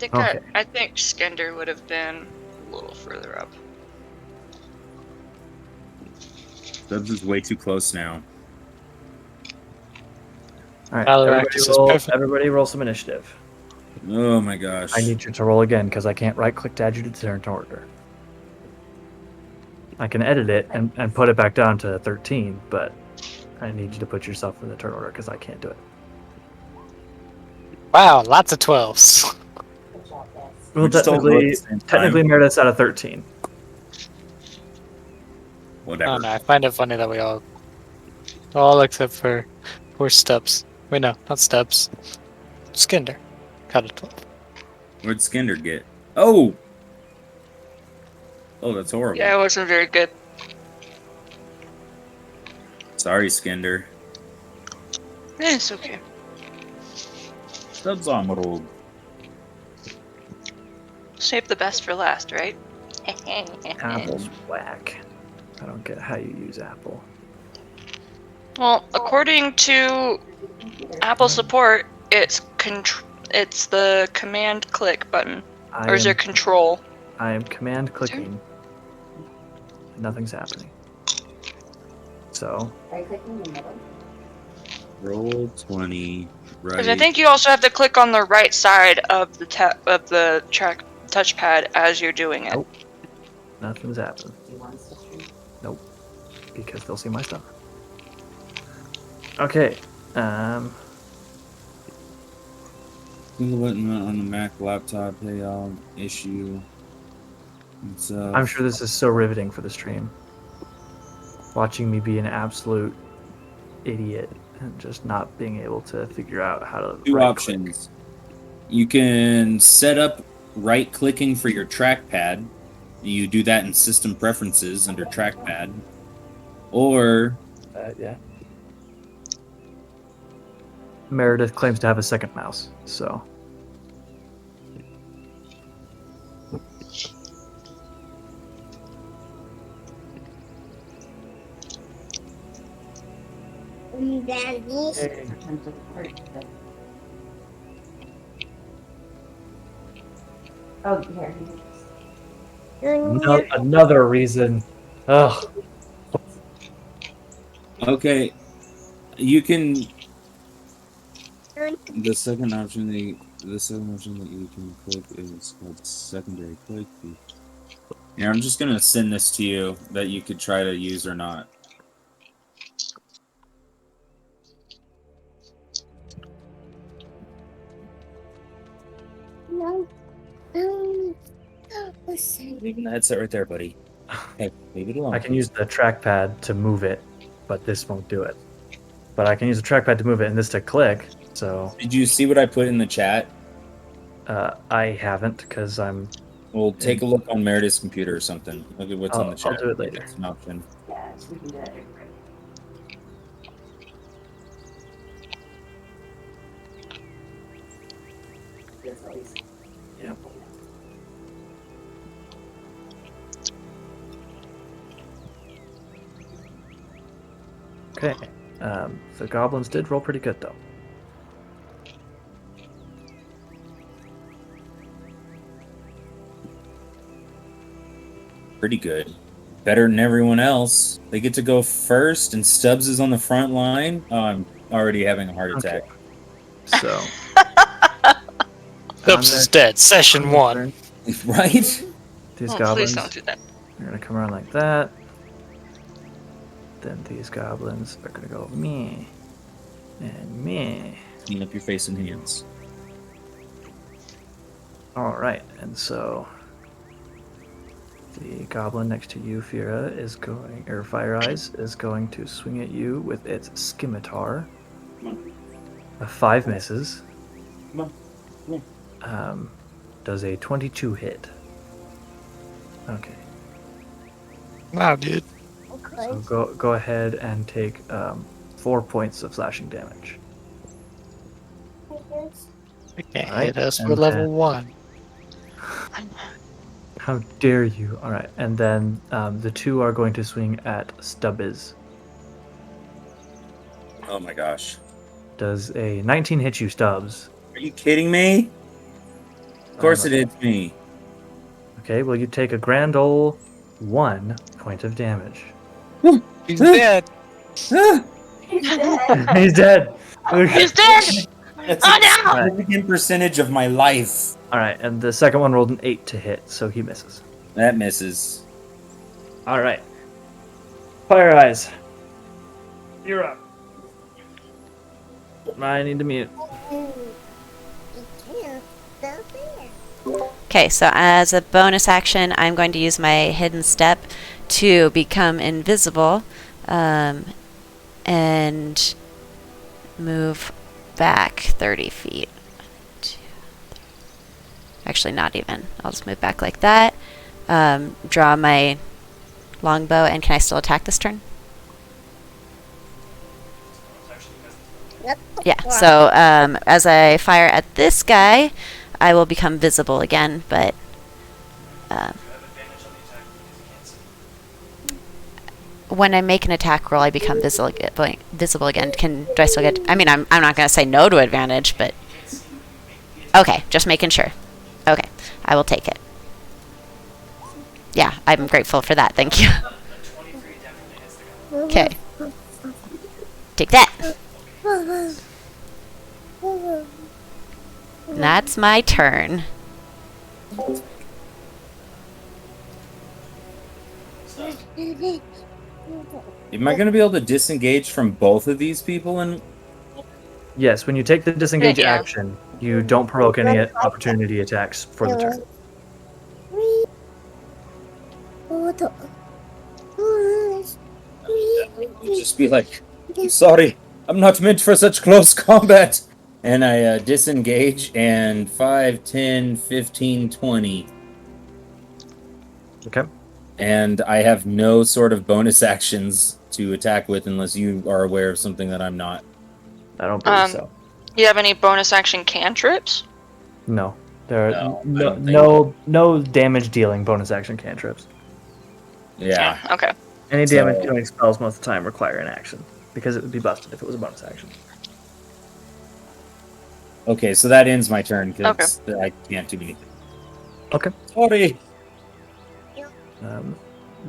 S1: Okay.
S2: I think Skender would have been a little further up.
S5: Stubbs is way too close now.
S1: All right,
S6: Malolactus is perfect.
S1: everybody roll some initiative.
S5: Oh my gosh.
S1: I need you to roll again because I can't right-click to add you to turn order. I can edit it and put it back down to 13, but I need you to put yourself in the turn order because I can't do it.
S6: Wow, lots of 12s.
S8: Good job, guys.
S1: Well,
S5: just all roll at the same
S1: technically
S5: time.
S1: Meredith's out of 13.
S5: Whatever.
S6: Oh no, I find it funny that we all except for poor Stubbs. Wait, no, not Stubbs. Skinder. Got a 12.
S5: Where'd Skinder get? Oh! Oh, that's horrible.
S2: Yeah, it wasn't very good.
S5: Sorry, Skinder.
S2: It's okay.
S5: Stubbs on little.
S2: Save the best for last, right?
S1: Apple's whack. I don't get how you use Apple.
S2: Well, according to Apple support, it's the command click button, or is there control?
S1: I am command clicking. Nothing's happening. So
S8: Right clicking in the middle.
S5: Roll 20. Right.
S2: Because I think you also have to click on the right side of the touchpad as you're doing it.
S1: Nope. Nothing's happening.
S8: Do you want us to stream?
S1: Nope. Because they'll see my stuff. Okay.
S5: Single button on the Mac laptop payout issue. It's,
S1: I'm sure this is so riveting for the stream. Watching me be an absolute idiot and just not being able to figure out how to
S5: two
S1: right
S5: options. You can set up right clicking for your trackpad. You do that in system preferences under trackpad. Or
S1: Yeah. Meredith claims to have a second mouse, so.
S7: Daddy.
S8: Oh, here.
S1: Another reason. Ugh.
S5: okay, you can. The second option that you can click is called secondary click. Yeah, I'm just gonna send this to you that you could try to use or not.
S7: No.
S5: Leaving the headset right there, buddy. Hey, leave it alone.
S1: I can use the trackpad to move it, but this won't do it. But I can use the trackpad to move it and this to click, so.
S5: Did you see what I put in the chat?
S1: I haven't, because I'm.
S5: Well, take a look on Meredith's computer or something. Look at what's in the chat.
S1: I'll do it later.
S5: It's an option.
S8: Yeah, so we can do that during break. That's at least.
S1: Yep. Okay. The goblins did roll pretty good, though.
S5: Pretty good. Better than everyone else. They get to go first, and Stubbs is on the front line. Oh, I'm already having a heart attack.
S1: So.
S6: Stubbs is dead. Session 1.
S5: Right?
S1: These
S2: Oh,
S1: goblins
S2: please don't do that.
S1: are going to come around like that. Then these goblins are going to go me and me.
S5: Clean up your face and hands.
S1: Alright, and so the goblin next to you, Fira, is going, or Fire Eyes, is going to swing at you with its scimitar. A 5 misses. Does a 22 hit? Okay.
S6: Wow, dude.
S1: So go ahead and take 4 points of slashing damage.
S6: They can't
S1: Alright,
S6: hit us. We're
S1: and
S6: level
S1: then-
S6: 1.
S1: How dare you? All right, and then the two are going to swing at Stubbiz.
S5: Oh my gosh.
S1: Does a 19 hit you, Stubbs?
S5: Are you kidding me? Of course it hits me.
S1: Okay, well you take a grand ol' 1 point of damage.
S6: He's dead.
S5: Ah,
S1: He's dead.
S2: He's dead!
S5: that's
S2: Oh,
S5: a
S2: no!
S5: significant percentage of my life.
S1: All right, and the second one rolled an 8 to hit, so he misses.
S5: That misses.
S1: All right. Fire Eyes. You're up. I need to mute.
S3: Okay, so as a bonus action, I'm going to use my hidden step to become invisible and move back 30 feet. Actually, not even. I'll just move back like that. Draw my longbow, and can I still attack this turn? Yeah, so as I fire at this guy, I will become visible again, but when I make an attack roll, I become visible again. Do I still get... I mean, I'm not going to say no to advantage, but... Okay, just making sure. Okay, I will take it. Yeah, I'm grateful for that, thank you. Okay. Take that! That's my turn.
S5: Am I going to be able to disengage from both of these people? And
S1: Yes, when you take the disengage
S2: Yeah.
S1: action, you don't provoke any opportunity attacks for the turn.
S5: just be like, I'm sorry, I'm not meant for such close combat. And I disengage and 5, 10, 15, 20.
S1: Okay.
S5: And I have no sort of bonus actions to attack with unless you are aware of something that I'm not.
S1: I don't believe so.
S2: You have any bonus action cantrips?
S1: No. There
S5: No,
S1: are
S5: I don't
S1: no damage dealing bonus action cantrips.
S5: Yeah.
S2: Okay.
S1: Any
S5: So-
S1: damage dealing spells most of the time require an action, because it would be busted if it was a bonus action.
S5: Okay, so that ends my turn because I can't do anything.
S1: Okay.
S5: Sorry.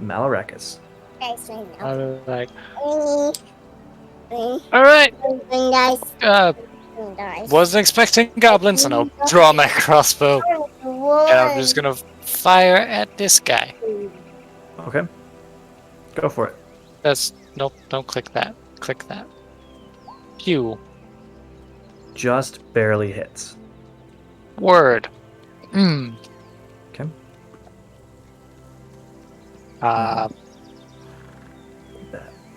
S1: Malarakis.
S6: Like, alright. Wasn't expecting goblins, and I'll draw my crossbow. And I'm just gonna fire at this guy.
S1: Okay. Go for it.
S6: Nope, don't click that. Click that. Pew.
S1: Just barely hits.
S6: Word. Mm.
S1: Okay.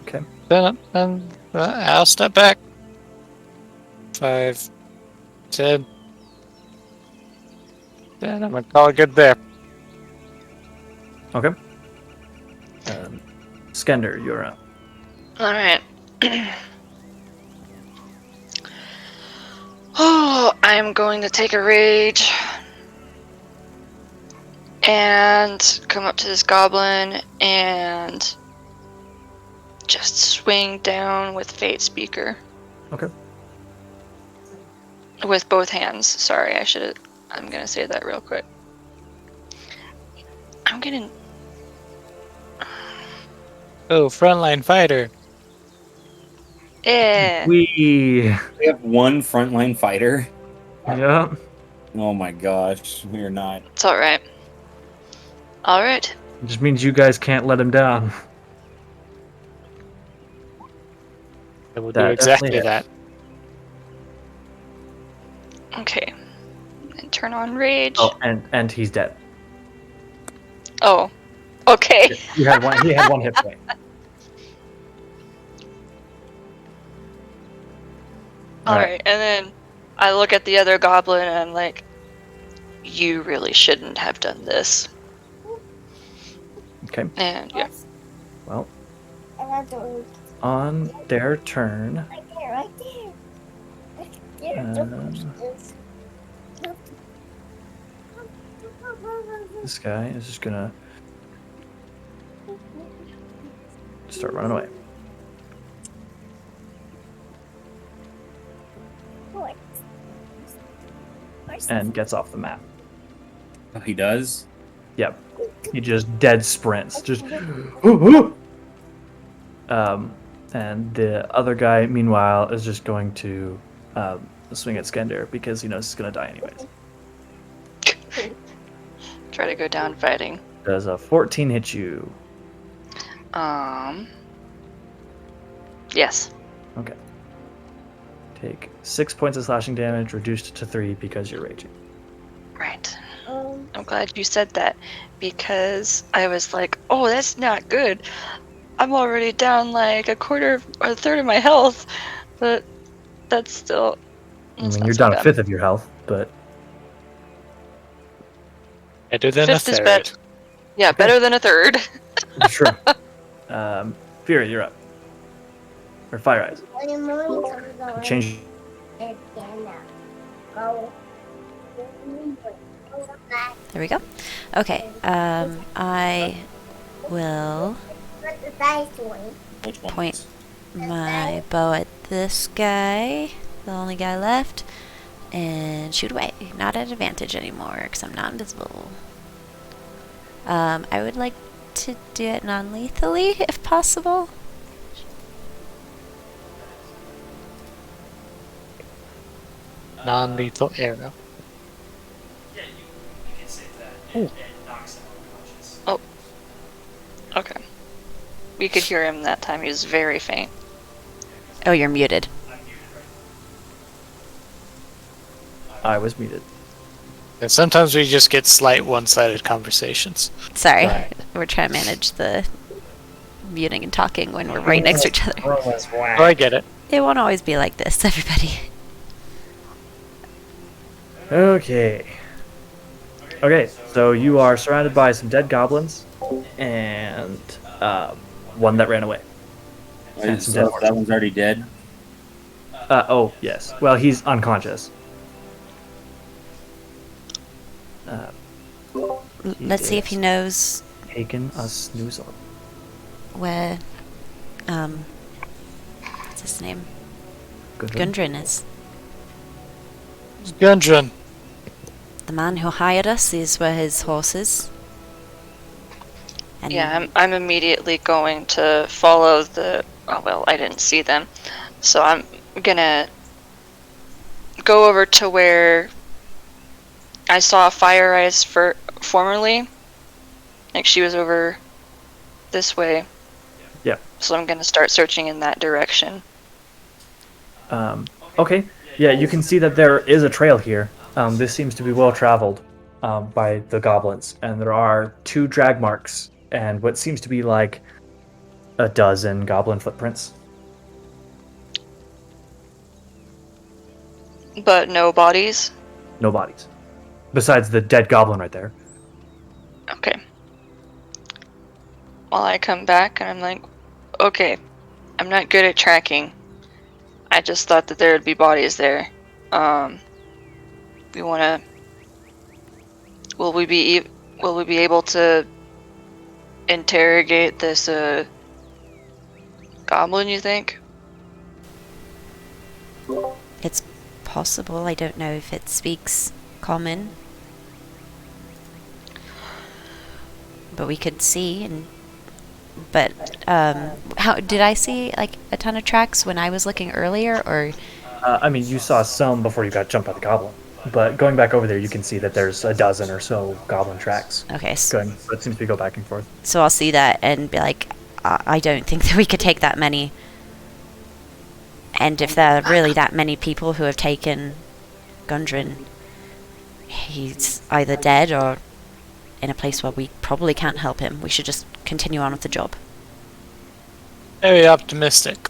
S1: Okay.
S6: Then I'll step back. 5, 10. Then I'm gonna call it good there.
S1: Okay. Skender, you're up.
S2: Alright. Oh, I'm going to take a rage and come up to this goblin and just swing down with Fate Speaker.
S1: Okay.
S2: With both hands. Sorry, I'm gonna say that real quick. I'm gonna...
S6: Oh, frontline fighter.
S1: We.
S5: We have one frontline fighter.
S1: Yeah.
S5: Oh my gosh, we're not.
S2: It's alright. Alright.
S1: It just means you guys can't let him down.
S6: I will do
S1: That
S6: exactly
S1: definitely
S6: that.
S2: Okay. And turn on rage.
S1: Oh, and he's dead.
S2: Oh. Okay.
S1: He had one hit point.
S2: Alright, and then I look at the other goblin and I'm like, you really shouldn't have done this.
S1: Okay.
S2: And yeah.
S1: Well,
S7: Another one.
S1: on their turn,
S7: Right there, right there. There,
S1: this guy is just gonna start running away. And gets off the map.
S5: Oh, he does?
S1: Yep. He just dead sprints. Just. And the other guy, meanwhile, is just going to swing at Skender because he knows he's going to die anyways.
S2: Try to go down fighting.
S1: Does a 14 hit you?
S2: Yes.
S1: Okay. Take 6 points of slashing damage, reduced to 3 because you're raging.
S2: Right. I'm glad you said that because I was like, oh, that's not good. I'm already down like a quarter or a third of my health, but that's still.
S1: I mean, you're down a fifth of your health, but.
S6: Better than
S2: Fifth
S6: a
S2: is
S6: third.
S2: Yeah, better than a third.
S1: True. Fury, you're up. Or Fire Eyes. Change.
S3: There we go. Okay. I will
S5: Which one?
S3: point my bow at this guy, the only guy left, and shoot away. Not at advantage anymore because I'm not invisible. I would like to do it non-lethally if possible.
S6: Non-lethal arrow.
S2: Okay. We could hear him that time. He was very faint.
S3: Oh, you're muted.
S1: I was muted.
S6: And sometimes we just get slight one-sided conversations.
S3: Sorry.
S1: Right.
S3: We're trying to manage the muting and talking when we're right next to each other.
S6: Oh, I get it.
S3: It won't always be like this, everybody.
S1: Okay. Okay, so you are surrounded by some dead goblins and one that ran away. And some dead
S5: So that one's already dead.
S1: Oh, yes. Well, he's unconscious.
S3: Let's see if he knows
S1: Taken a snoozle.
S3: where, what's his name?
S1: Good one.
S3: Gundren is.
S6: Gundren.
S3: The man who hired us, these were his horses. And
S2: Yeah, I'm immediately going to follow the. Oh well, I didn't see them, so I'm gonna go over to where I saw Fire Eyes formerly. Like she was over this way.
S1: Yeah.
S2: So I'm gonna start searching in that direction.
S1: Okay. Yeah, you can see that there is a trail here. This seems to be well traveled by the goblins, and there are 2 drag marks and what seems to be like a dozen goblin footprints.
S2: But no bodies.
S1: No bodies. Besides the dead goblin right there.
S2: Okay. Well, I come back and I'm like, okay, I'm not good at tracking. I just thought that there would be bodies there. We want to. Will we be able to interrogate this goblin? You think?
S3: it's possible. I don't know if it speaks common. But we could see and but how did I see like a ton of tracks when I was looking earlier, or
S1: I mean, you saw some before you got jumped by the goblin. But going back over there, you can see that there's a dozen or so goblin tracks.
S3: okay,
S1: Going, but it seems to go back and forth.
S3: so I'll see that and be like, I don't think that we could take that many. And if there are really that many people who have taken Gundren, he's either dead or in a place where we probably can't help him. We should just continue on with the job.
S6: Very optimistic.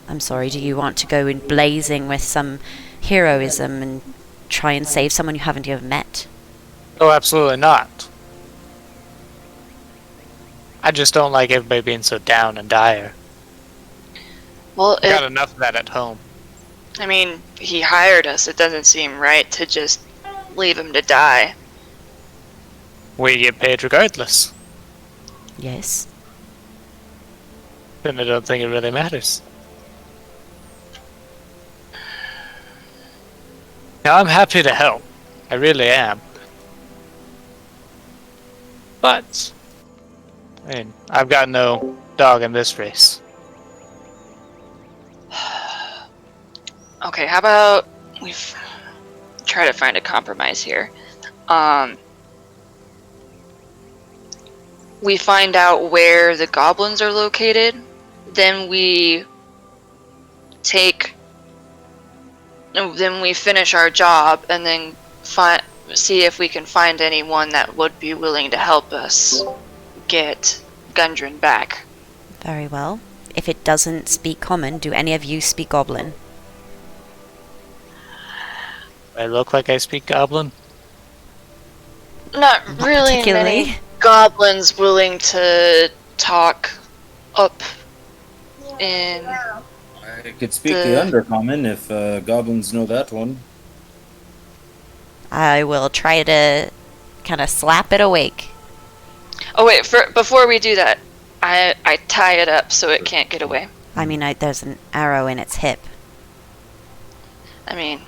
S3: I'm sorry, do you want to go in blazing with some heroism and try and save someone you haven't even met?
S6: Oh, absolutely not. I just don't like everybody being so down and dire.
S2: Well,
S6: I got enough of that at home.
S2: I mean, he hired us. It doesn't seem right to just leave him to die.
S6: We get paid regardless.
S3: Yes.
S6: Then I don't think it really matters. Now, I'm happy to help. I really am. But, I mean, I've got no dog in this race.
S2: Okay, how about we try to find a compromise here. We find out where the goblins are located, then we finish our job, and then see if we can find anyone that would be willing to help us get Gundren back.
S3: Very well. If it doesn't speak common, do any of you speak goblin?
S6: I look like I speak goblin.
S2: Not really
S3: particularly.
S2: many goblins willing to talk up in...
S5: I could speak the Undercommon if goblins know that one.
S3: I will try to kind of slap it awake.
S2: Oh wait, before we do that, I tie it up so it can't get away.
S3: I mean, there's an arrow in its hip.
S2: I mean,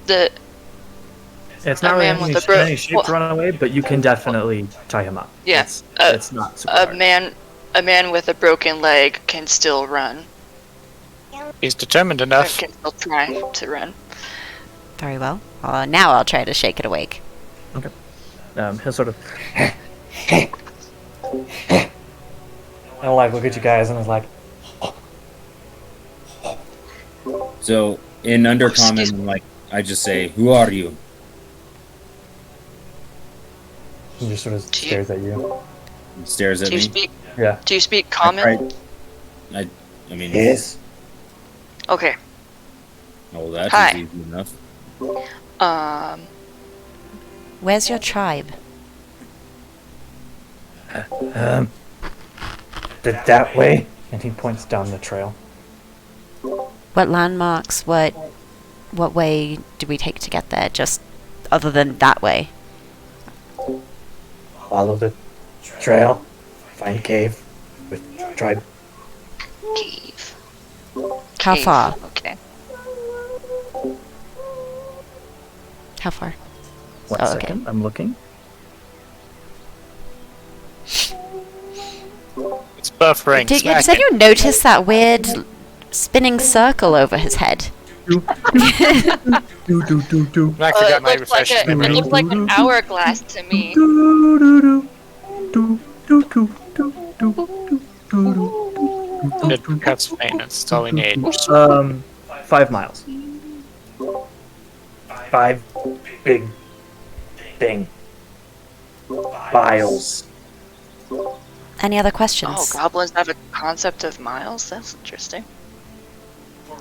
S1: It's not
S2: A
S1: really
S2: man
S1: any,
S2: with a bro-
S1: any shape to run away, but you can definitely tie him up.
S2: Yeah,
S1: It's not super hard.
S2: a man with a broken leg can still run.
S6: He's determined
S2: Or
S6: enough.
S2: can still try to run.
S3: Very well. Now I'll try to shake it awake.
S1: He'll sort of and like look at you guys and is like,
S5: So in
S2: excuse
S5: Undercommon, like I just say, "Who are you?"
S1: he just sort of
S2: Do you-
S1: stares at you.
S5: He stares at
S2: Do you
S5: me.
S2: speak?
S1: Yeah.
S2: Do you speak common?
S5: I mean,
S2: Okay.
S5: Oh, that's
S2: Hi.
S5: easy enough.
S3: Where's your tribe?
S1: That way, and he points down the trail.
S3: What landmarks? What way do we take to get there? Just other than that way.
S1: Follow the trail, find cave with tribe.
S2: Cave.
S3: How
S2: Cave,
S3: far?
S2: Okay.
S3: How far?
S1: One
S3: Oh, okay.
S1: second, I'm looking.
S6: It's buffering.
S3: You said
S6: smacking.
S3: you noticed that weird spinning circle over his head.
S1: Do.
S6: I forgot my
S2: It looked like
S6: refreshing
S2: it
S6: memory.
S2: looked like an hourglass to me.
S6: Good cuts maintenance. That's all we need.
S1: 5 miles. 5 big thing. Biles.
S3: Any other
S2: Oh,
S3: questions?
S2: goblins have a concept of miles? That's interesting.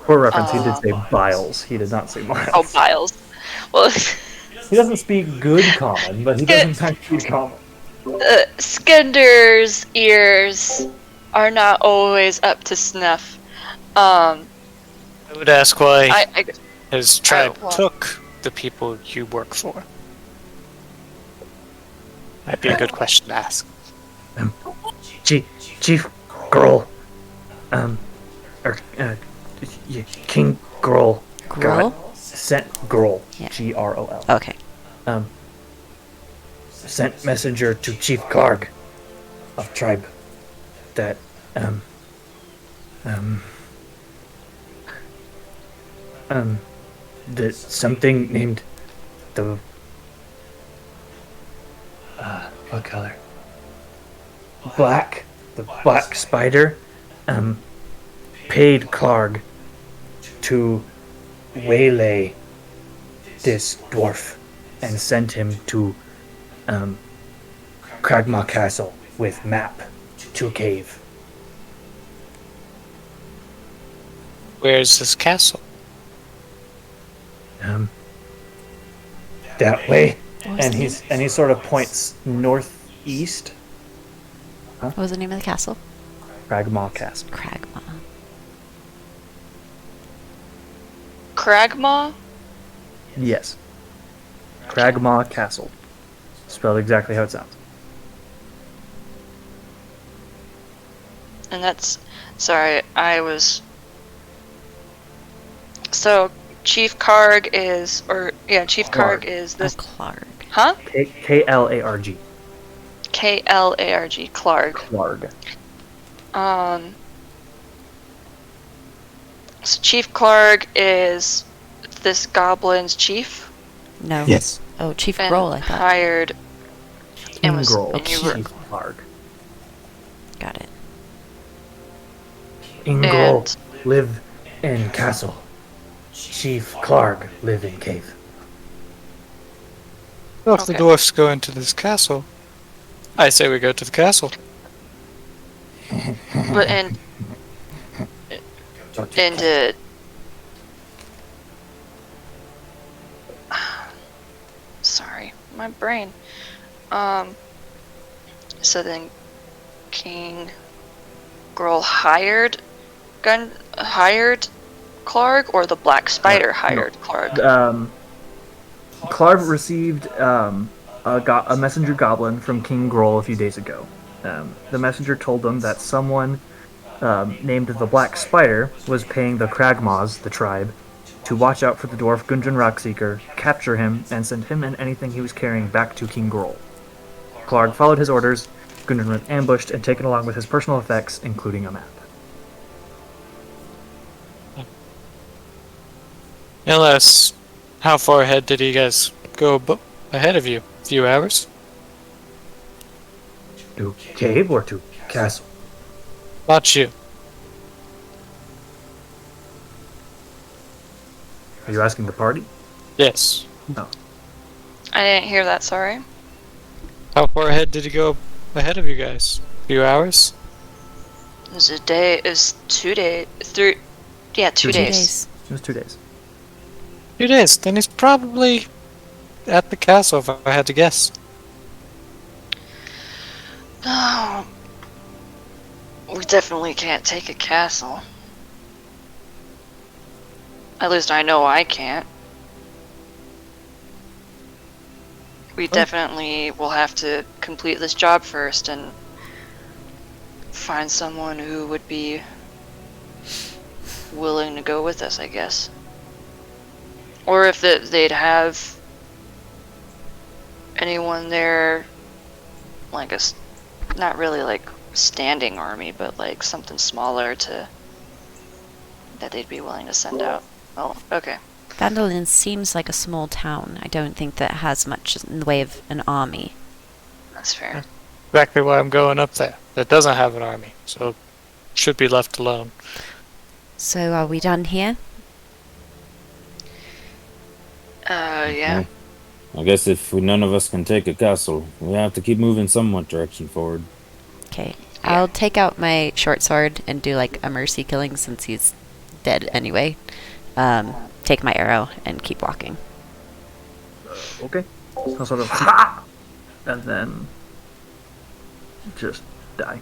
S1: For reference, he did say biles. He did not say miles.
S2: Oh, miles. Well,
S1: He doesn't speak good common, but he does in fact speak common.
S2: Skinder's ears are not always up to snuff.
S6: I would ask why
S2: I
S6: his tribe
S2: well-
S6: took the people you work for. Might be a good question to ask.
S1: Chief Girl, King Girl,
S3: Growl?
S1: sent Girl,
S3: Yeah.
S1: Grol,
S3: Okay.
S1: sent messenger to Chief Karg of tribe that that something named the what color? Black, the black spider, paid Karg to waylay this dwarf and sent him to Kragma Castle with map to cave.
S6: Where's this castle?
S1: That way.
S3: What was,
S1: And he sort of points northeast.
S3: what was the name of the castle?
S1: Cragmaw Castle.
S3: Cragmaw.
S2: Cragmaw?
S1: Yes. Cragmaw Castle. Spelled exactly how it sounds.
S2: And that's... Sorry, I was... So, Chief Karg is... Chief Karg is this...
S3: Clarg.
S2: Huh?
S1: Klarg.
S2: Klarg. Clarg.
S1: Clarg.
S2: So Chief Clarg is this goblin's chief?
S3: No.
S1: Yes.
S3: Oh, Chief
S2: And
S3: Grohl, I thought.
S2: hired...
S1: King
S2: was-
S1: Grohl.
S2: and you were-
S1: Chief Clarg.
S3: Got it.
S1: King
S2: And-
S1: Grohl live in castle. Chief Clarg live in cave.
S6: Well, if the
S2: Okay.
S6: dwarfs go into this castle, I say we go to the castle.
S2: But and sorry, my brain. So then King Grohl hired Clarg, or the Black Spider hired Clarg?
S1: Clarg received a messenger goblin from King Grohl a few days ago. The messenger told them that someone named the Black Spider was paying the Cragmaws, the tribe, to watch out for the dwarf Gunjan Rockseeker, capture him, and send him and anything he was carrying back to King Grohl. Clarg followed his orders. Gunjan was ambushed and taken along with his personal effects, including a map.
S6: Unless, how far ahead did you guys go ahead of you? A few hours?
S1: To cave or to castle?
S6: Not you.
S1: Are you asking the party?
S6: Yes.
S2: I didn't hear that. Sorry.
S6: How far ahead did he go ahead of you guys? A few hours?
S2: It was a day. It was 2 days. 3. Yeah, 2
S3: 2
S2: days.
S3: days.
S1: It was 2 days.
S6: 2 days. Then he's probably at the castle, if I had to guess.
S2: No. We definitely can't take a castle. At least I know I can't. We definitely will have to complete this job first and find someone who would be willing to go with us, I guess. Or if they'd have anyone there, like not really like standing army, but like something smaller that they'd be willing to send out. Oh, okay.
S3: Phandalin seems like a small town. I don't think that it has much in the way of an army.
S2: That's fair.
S6: Exactly why I'm going up there. That doesn't have an army, so should be left alone.
S3: So are we done here?
S2: Yeah.
S5: I guess if none of us can take a castle, we have to keep moving somewhat direction forward.
S3: Okay. I'll take out my short sword and do like a mercy killing since he's dead anyway. Take my arrow and keep walking.
S1: Okay. I'll sort of ha! And then just die.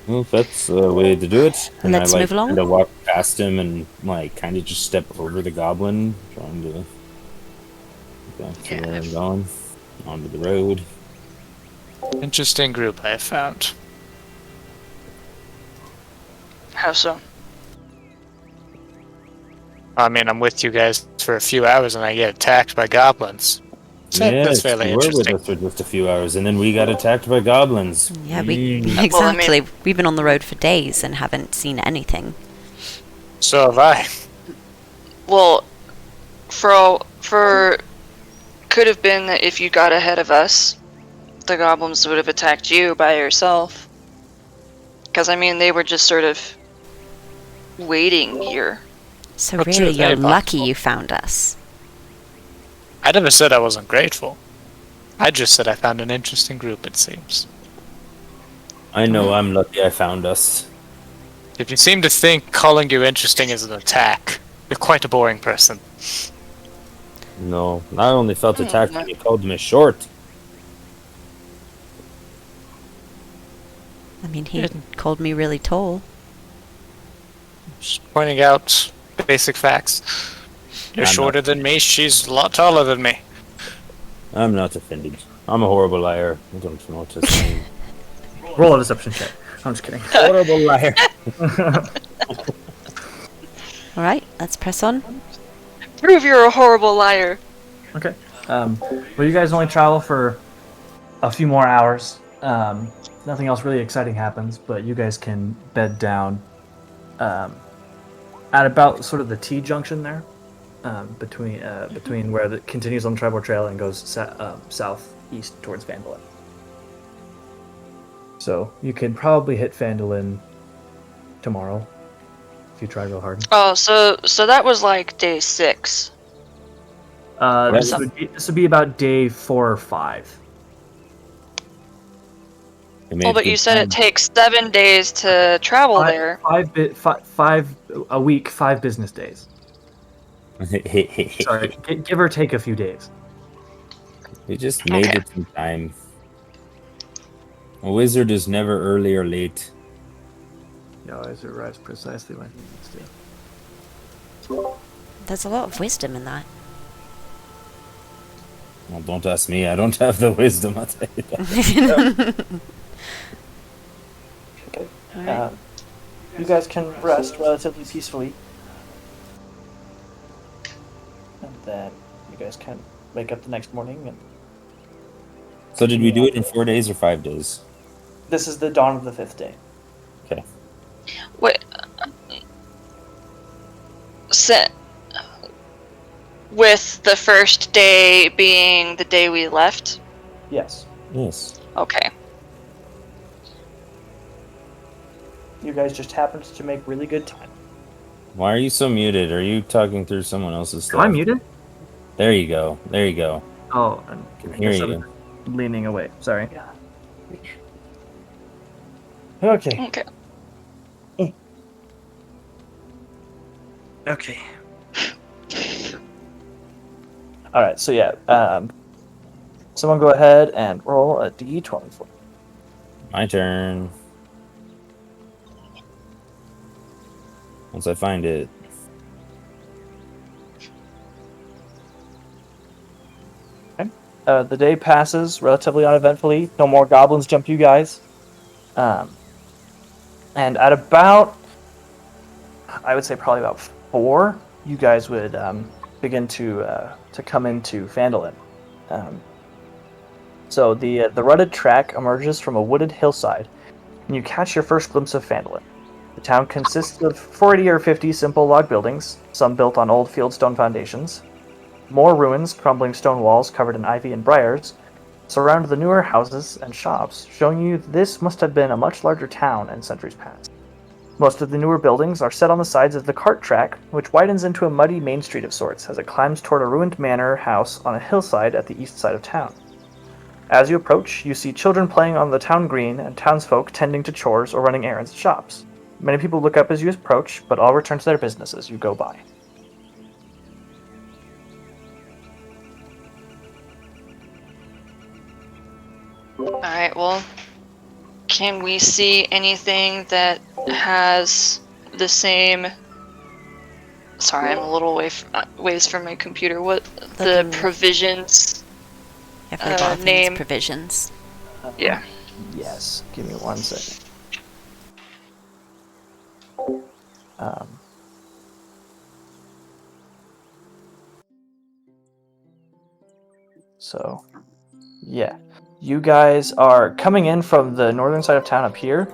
S5: Well, if that's a way to do it. And
S3: Let's
S5: I
S3: move along.
S5: Kind of walk past him and kind of just step over the goblin, trying to get back to where I'm going, onto the road.
S6: Interesting group I have found.
S2: How so?
S6: I mean, I'm with you guys for a few hours and I get attacked by goblins. So that's fairly
S5: you were with
S6: interesting.
S5: us for just a few hours, and then we got attacked by goblins.
S3: Yeah, we
S5: Mm.
S3: exactly. We've been on the road for days and haven't seen anything.
S6: So have I.
S2: Well, for could have been that if you got ahead of us, the goblins would have attacked you by yourself. Because I mean, they were just sort of waiting here.
S3: So
S6: What's
S3: really,
S6: your
S3: you're
S6: name,
S3: lucky
S6: Boxwell?
S3: you found us.
S6: I never said I wasn't grateful. I just said I found an interesting group, it seems.
S5: I know I'm lucky I found us.
S6: If you seem to think calling you interesting is an attack, you're quite a boring person.
S5: No, I only felt attacked when you called me short.
S3: I mean, he called me really tall.
S6: Just pointing out basic facts. You're
S5: I'm
S6: shorter
S5: not-
S6: than me, she's a lot taller than me.
S5: I'm not offended. I'm a horrible liar. I don't know what to say.
S1: Roll a deception check. I'm just kidding.
S5: Horrible liar.
S3: All right, let's press on.
S2: Prove you're a horrible liar.
S1: Okay. Well, you guys only travel for a few more hours. Nothing else really exciting happens, but you guys can bed down at about sort of the T junction there, between where it continues on the Tribal Trail and goes southeast towards Phandalin. So you can probably hit Phandalin tomorrow if you try real hard.
S2: Oh, so that was like day 6.
S1: This would be about day 4 or 5.
S2: Oh, but you said it takes 7 days to travel there.
S1: Five a week, 5 business days. Sorry, give or take a few days.
S5: We just made
S2: Okay.
S5: it in time. A wizard is never early or late.
S1: He always arrives precisely when he needs to.
S3: There's a lot of wisdom in that.
S5: Well, don't ask me. I don't have the wisdom. I'll tell you that.
S1: Okay. You guys can rest relatively peacefully. And then you guys can wake up the next morning. And
S5: So did we do it in 4 days or 5 days?
S1: this is the dawn of the 5th day.
S5: Okay.
S2: Wait. With the first day being the day we left?
S1: Yes.
S5: Yes.
S2: Okay.
S1: You guys just happened to make really good time.
S5: Why are you so muted? Are you talking through someone else's stuff?
S1: Am I muted?
S5: There you go. There you go.
S1: Oh,
S5: I
S1: I
S5: can hear
S1: guess
S5: you.
S1: I'm leaning away. Sorry. Okay.
S2: Okay.
S1: Okay. All right. So yeah. Someone go ahead and roll a d20 for me.
S5: My turn. Once I find it.
S1: The day passes relatively uneventfully. No more goblins jump you guys. And at about, I would say probably about 4, you guys would begin to come into Phandalin. So the rutted track emerges from a wooded hillside, and you catch your first glimpse of Phandalin. The town consists of 40 or 50 simple log buildings, some built on old fieldstone foundations. More ruins, crumbling stone walls covered in ivy and briars, surround the newer houses and shops, showing you this must have been a much larger town in centuries past. Most of the newer buildings are set on the sides of the cart track, which widens into a muddy main street of sorts as it climbs toward a ruined manor house on a hillside at the east side of town. As you approach, you see children playing on the town green and townsfolk tending to chores or running errands at shops. Many people look up as you approach, but all return to their business as you go by.
S2: Alright, well, can we see anything that has the same... Sorry, I'm a little ways from my computer. What the
S3: Looking-
S2: provisions?
S3: Every Botham's
S2: name.
S3: provisions.
S2: Yeah.
S1: Yes, give me 1 second. So, yeah. You guys are coming in from the northern side of town up here.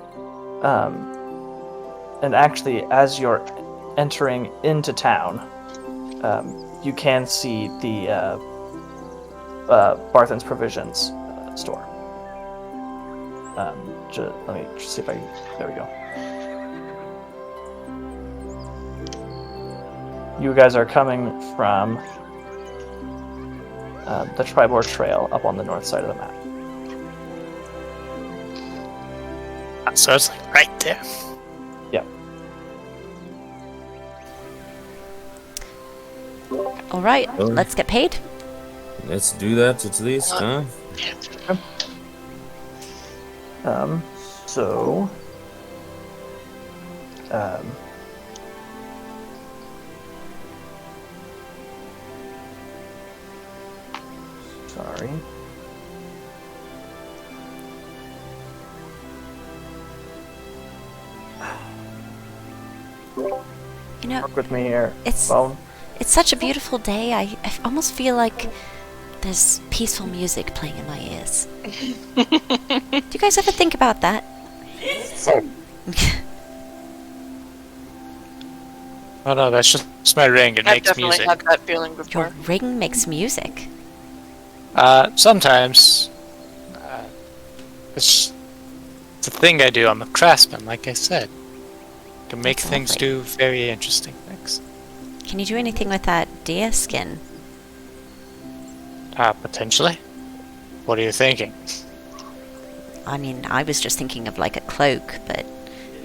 S1: And actually, as you're entering into town, you can see the Barthen's Provisions store. Let me just see if I... There we go. You guys are coming from the Tribor Trail up on the north side of the map.
S6: So it's like right there.
S3: All right,
S5: Oh.
S3: let's get paid.
S5: Let's do that at least, huh?
S1: So, um, sorry.
S3: You know,
S1: Work with me here.
S3: it's
S1: Phone.
S3: it's such a beautiful day. I almost feel like there's peaceful music playing in my ears. Do you guys ever think about that?
S6: Oh no, that's just my ring. It
S2: I've
S6: makes
S2: definitely
S6: music.
S2: had that feeling
S3: Your
S2: before.
S3: ring makes music.
S6: Sometimes. It's a thing I do. I'm a craftsman, like I said. To make
S3: That's
S6: things
S3: lovely.
S6: do very interesting things.
S3: Can you do anything with that deer skin?
S6: Potentially. What are you thinking?
S3: I mean, I was just thinking of like a cloak, but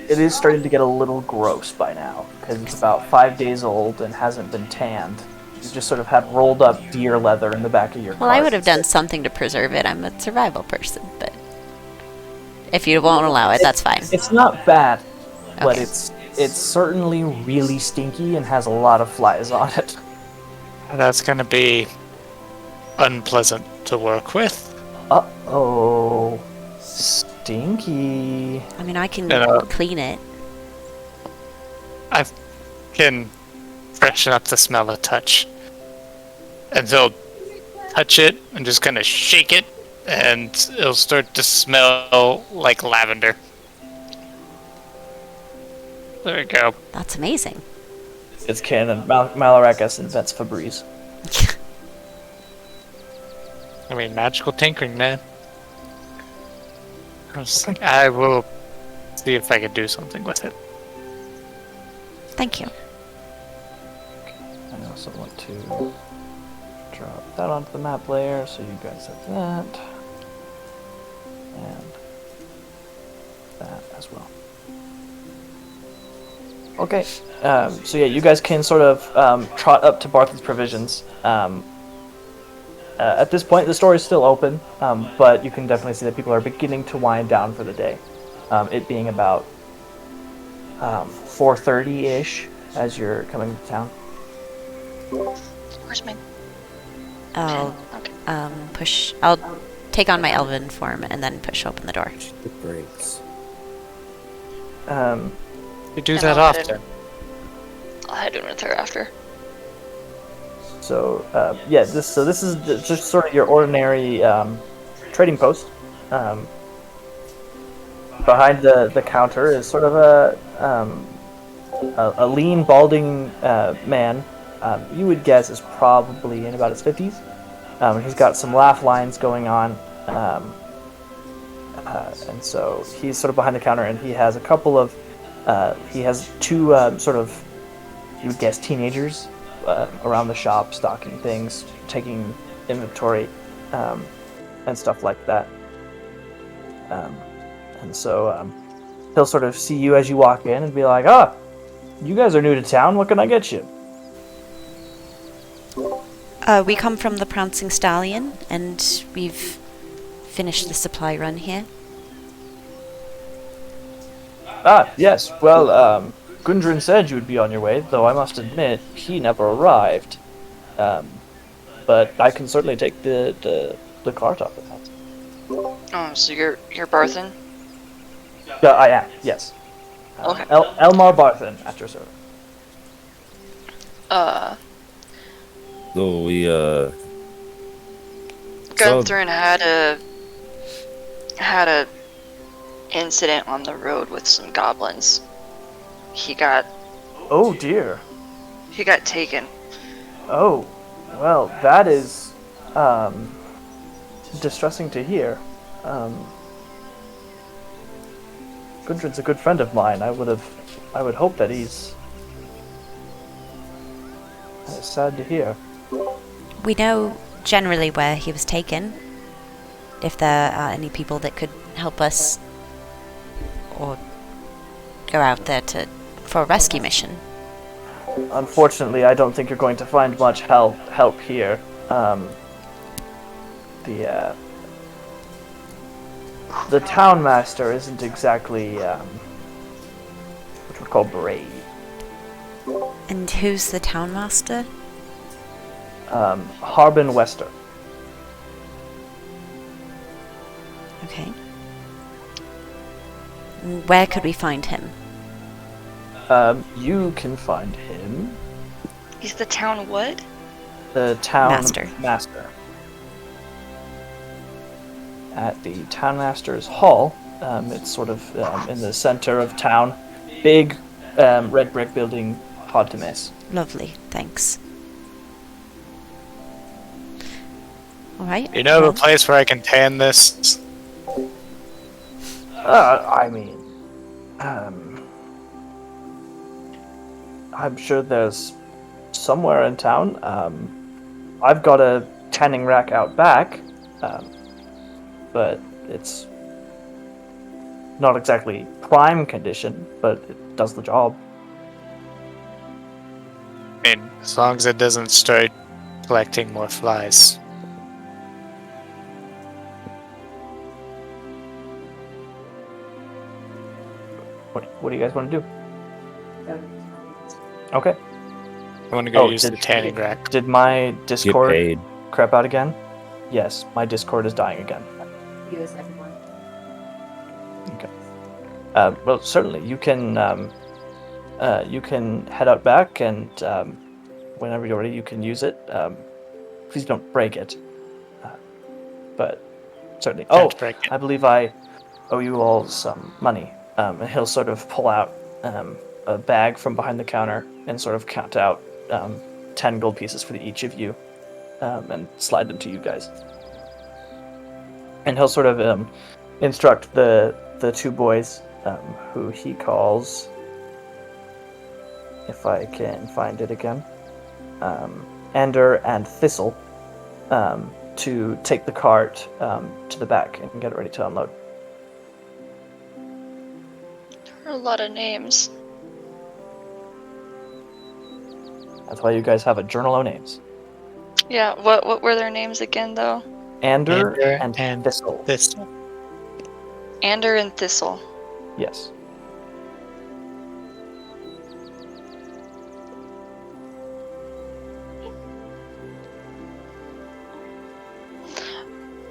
S1: It is starting to get a little gross by now because it's about 5 days old and hasn't been tanned. You just sort of have rolled up deer leather in the back of your car.
S3: well, I would have done something to preserve it. I'm a survival person, but if you won't allow it, that's fine.
S1: It's not bad, but
S3: Okay.
S1: it's certainly really stinky and has a lot of flies on it.
S6: That's gonna be unpleasant to work with.
S1: Uh-oh. Stinky.
S3: I mean, I can
S6: No.
S3: clean it.
S6: I can freshen up the smell a touch. And he'll touch it and just kind of shake it, and it'll start to smell like lavender. There we go.
S3: That's amazing.
S1: It's canon. Malarakis invents Febreze.
S6: I mean, magical tinkering, man. I was like, I will see if I can do something with it.
S3: Thank you.
S1: I also want to drop that onto the map layer so you guys have that. And that as well. Okay, so yeah, you guys can sort of trot up to Barthen's Provisions. At this point, the store is still open, but you can definitely see that people are beginning to wind down for the day. It being about 4:30-ish as you're coming to town.
S2: Where's my
S3: I'll
S2: Okay.
S3: push. I'll take on my elven form and then push open the door.
S5: The brakes.
S6: You do
S2: And
S6: that
S2: I'll head
S6: often.
S2: I'll head in with her after.
S1: So yeah, this is just sort of your ordinary trading post. Behind the counter is sort of a lean, balding man. You would guess is probably in about his 50s. He's got some laugh lines going on, and so he's sort of behind the counter, and he has a couple of he has two sort of, you would guess, teenagers around the shop, stocking things, taking inventory, and stuff like that. And so he'll sort of see you as you walk in and be like, "Ah, you guys are new to town. What can I get you?"
S3: We come from the Prancing Stallion, and we've finished the supply run here.
S1: Ah, yes. Well, Gundren said you would be on your way, though I must admit he never arrived. But I can certainly take the cart off of that.
S2: Oh, so you're Barthen?
S1: Yeah, I am. Yes.
S2: Okay.
S1: Elmar Barthen at your service.
S5: So we
S2: Guthrin had a incident on the road with some goblins. He got
S1: Oh dear.
S2: taken.
S1: Oh, well, that is distressing to hear. Gundren's a good friend of mine. I would hope that he's. It's sad to hear.
S3: We know generally where he was taken. If there are any people that could help us or go out there for a rescue mission.
S1: Unfortunately, I don't think you're going to find much help here. The town master isn't exactly what we call brave.
S3: And who's the town master?
S1: Harbin Wester.
S3: Okay. Where could we find him?
S1: You can find him.
S2: He's the town what?
S1: The town
S3: Master.
S1: At the town master's hall. It's sort of in the center of town. Big red brick building, hard to miss.
S3: Lovely, thanks. Alright.
S6: You know of a place where I can tan this?
S1: I mean, I'm sure there's somewhere in town. I've got a tanning rack out back, but it's not exactly prime condition, but it does the job.
S6: I mean, as long as it doesn't start collecting more flies.
S1: What do you guys want to do? Okay.
S6: I want to go use the tanning rack.
S1: Did my
S5: Get
S1: Discord
S5: paid.
S1: crap out again? Yes, my Discord is dying again.
S8: Use everyone.
S1: Well, certainly you can head out back, and whenever you're ready, you can use it. Please don't break it. But certainly.
S6: Can't break it.
S1: I believe I owe you all some money. And he'll sort of pull out a bag from behind the counter and sort of count out 10 gold pieces for each of you, and slide them to you guys. And he'll sort of instruct the two boys, who he calls, if I can find it again, Ender and Thistle, to take the cart to the back and get it ready to unload.
S2: There are a lot of names.
S1: That's why you guys have a journal of names.
S2: Yeah, what were their names again, though?
S1: Ander
S6: Ander
S1: and Thistle.
S6: Thistle.
S2: Ander and Thistle.
S1: Yes.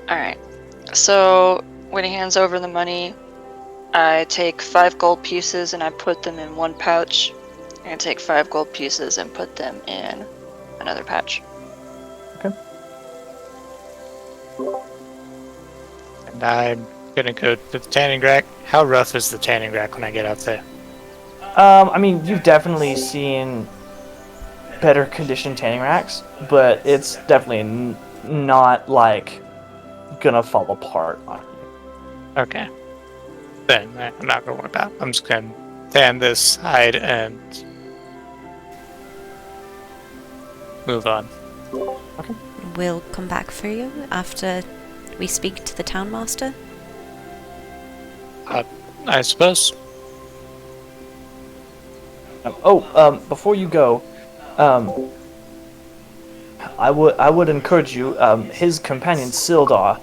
S2: Alright. So, when he hands over the money, I take 5 gold pieces and I put them in one pouch. And I take 5 gold pieces and put them in another pouch.
S6: And I'm gonna go to the tanning rack. How rough is the tanning rack when I get out there?
S1: I mean, you've definitely seen better conditioned tanning racks, but it's definitely not like gonna fall apart on you.
S6: Okay. Then I'm not gonna worry about it. I'm just gonna tan this hide and move on.
S3: We'll come back for you after we speak to the town master.
S6: I suppose.
S1: Before you go, I would encourage you. His companion Sildar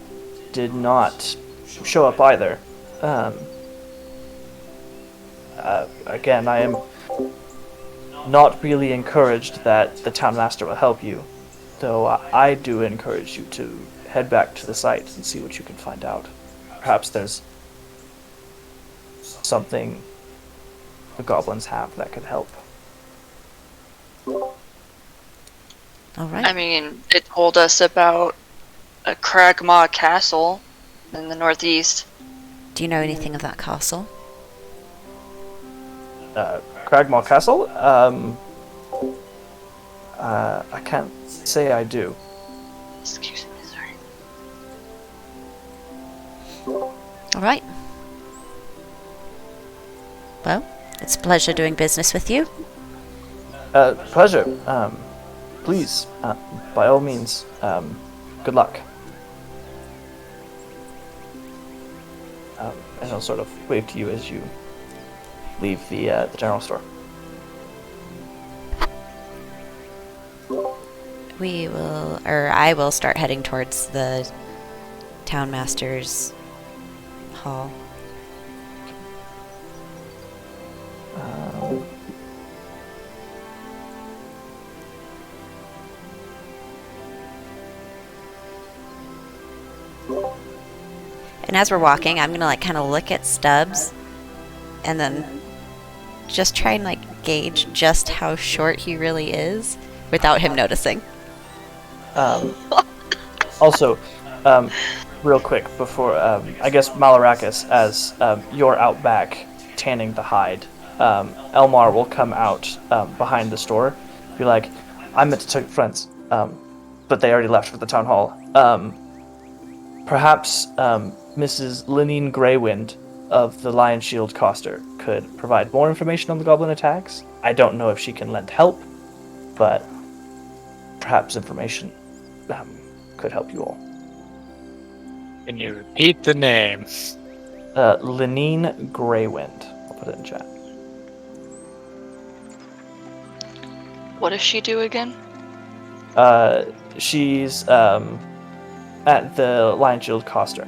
S1: did not show up either. Again, I am not really encouraged that the town master will help you, though I do encourage you to head back to the site and see what you can find out. Perhaps there's something the goblins have that could help.
S3: Alright.
S2: I mean, it told us about a Cragmaw castle in the northeast.
S3: Do you know anything of that castle?
S1: Cragmaw Castle? I can't say I do.
S2: Excuse me, sorry.
S3: Alright. Well, it's a pleasure doing business with you.
S1: Pleasure. Please, by all means, good luck. and he'll sort of wave to you as you leave the general store.
S3: I will start heading towards the town master's hall. And as we're walking, I'm gonna like kind of look at Stubbs, and then just try and like gauge just how short he really is without him noticing.
S1: Also, real quick before, I guess Malarakis, as you're out back tanning the hide, Elmar will come out behind the store, be like, I meant to take friends, but they already left for the town hall. Perhaps Mrs. Linene Greywind of the Lion Shield Coster could provide more information on the goblin attacks. I don't know if she can lend help, but perhaps information could help you all.
S6: Can you repeat the name?
S1: Linene Greywind. I'll put it in chat.
S2: What does she do again?
S1: She's at the Lion Shield Coster.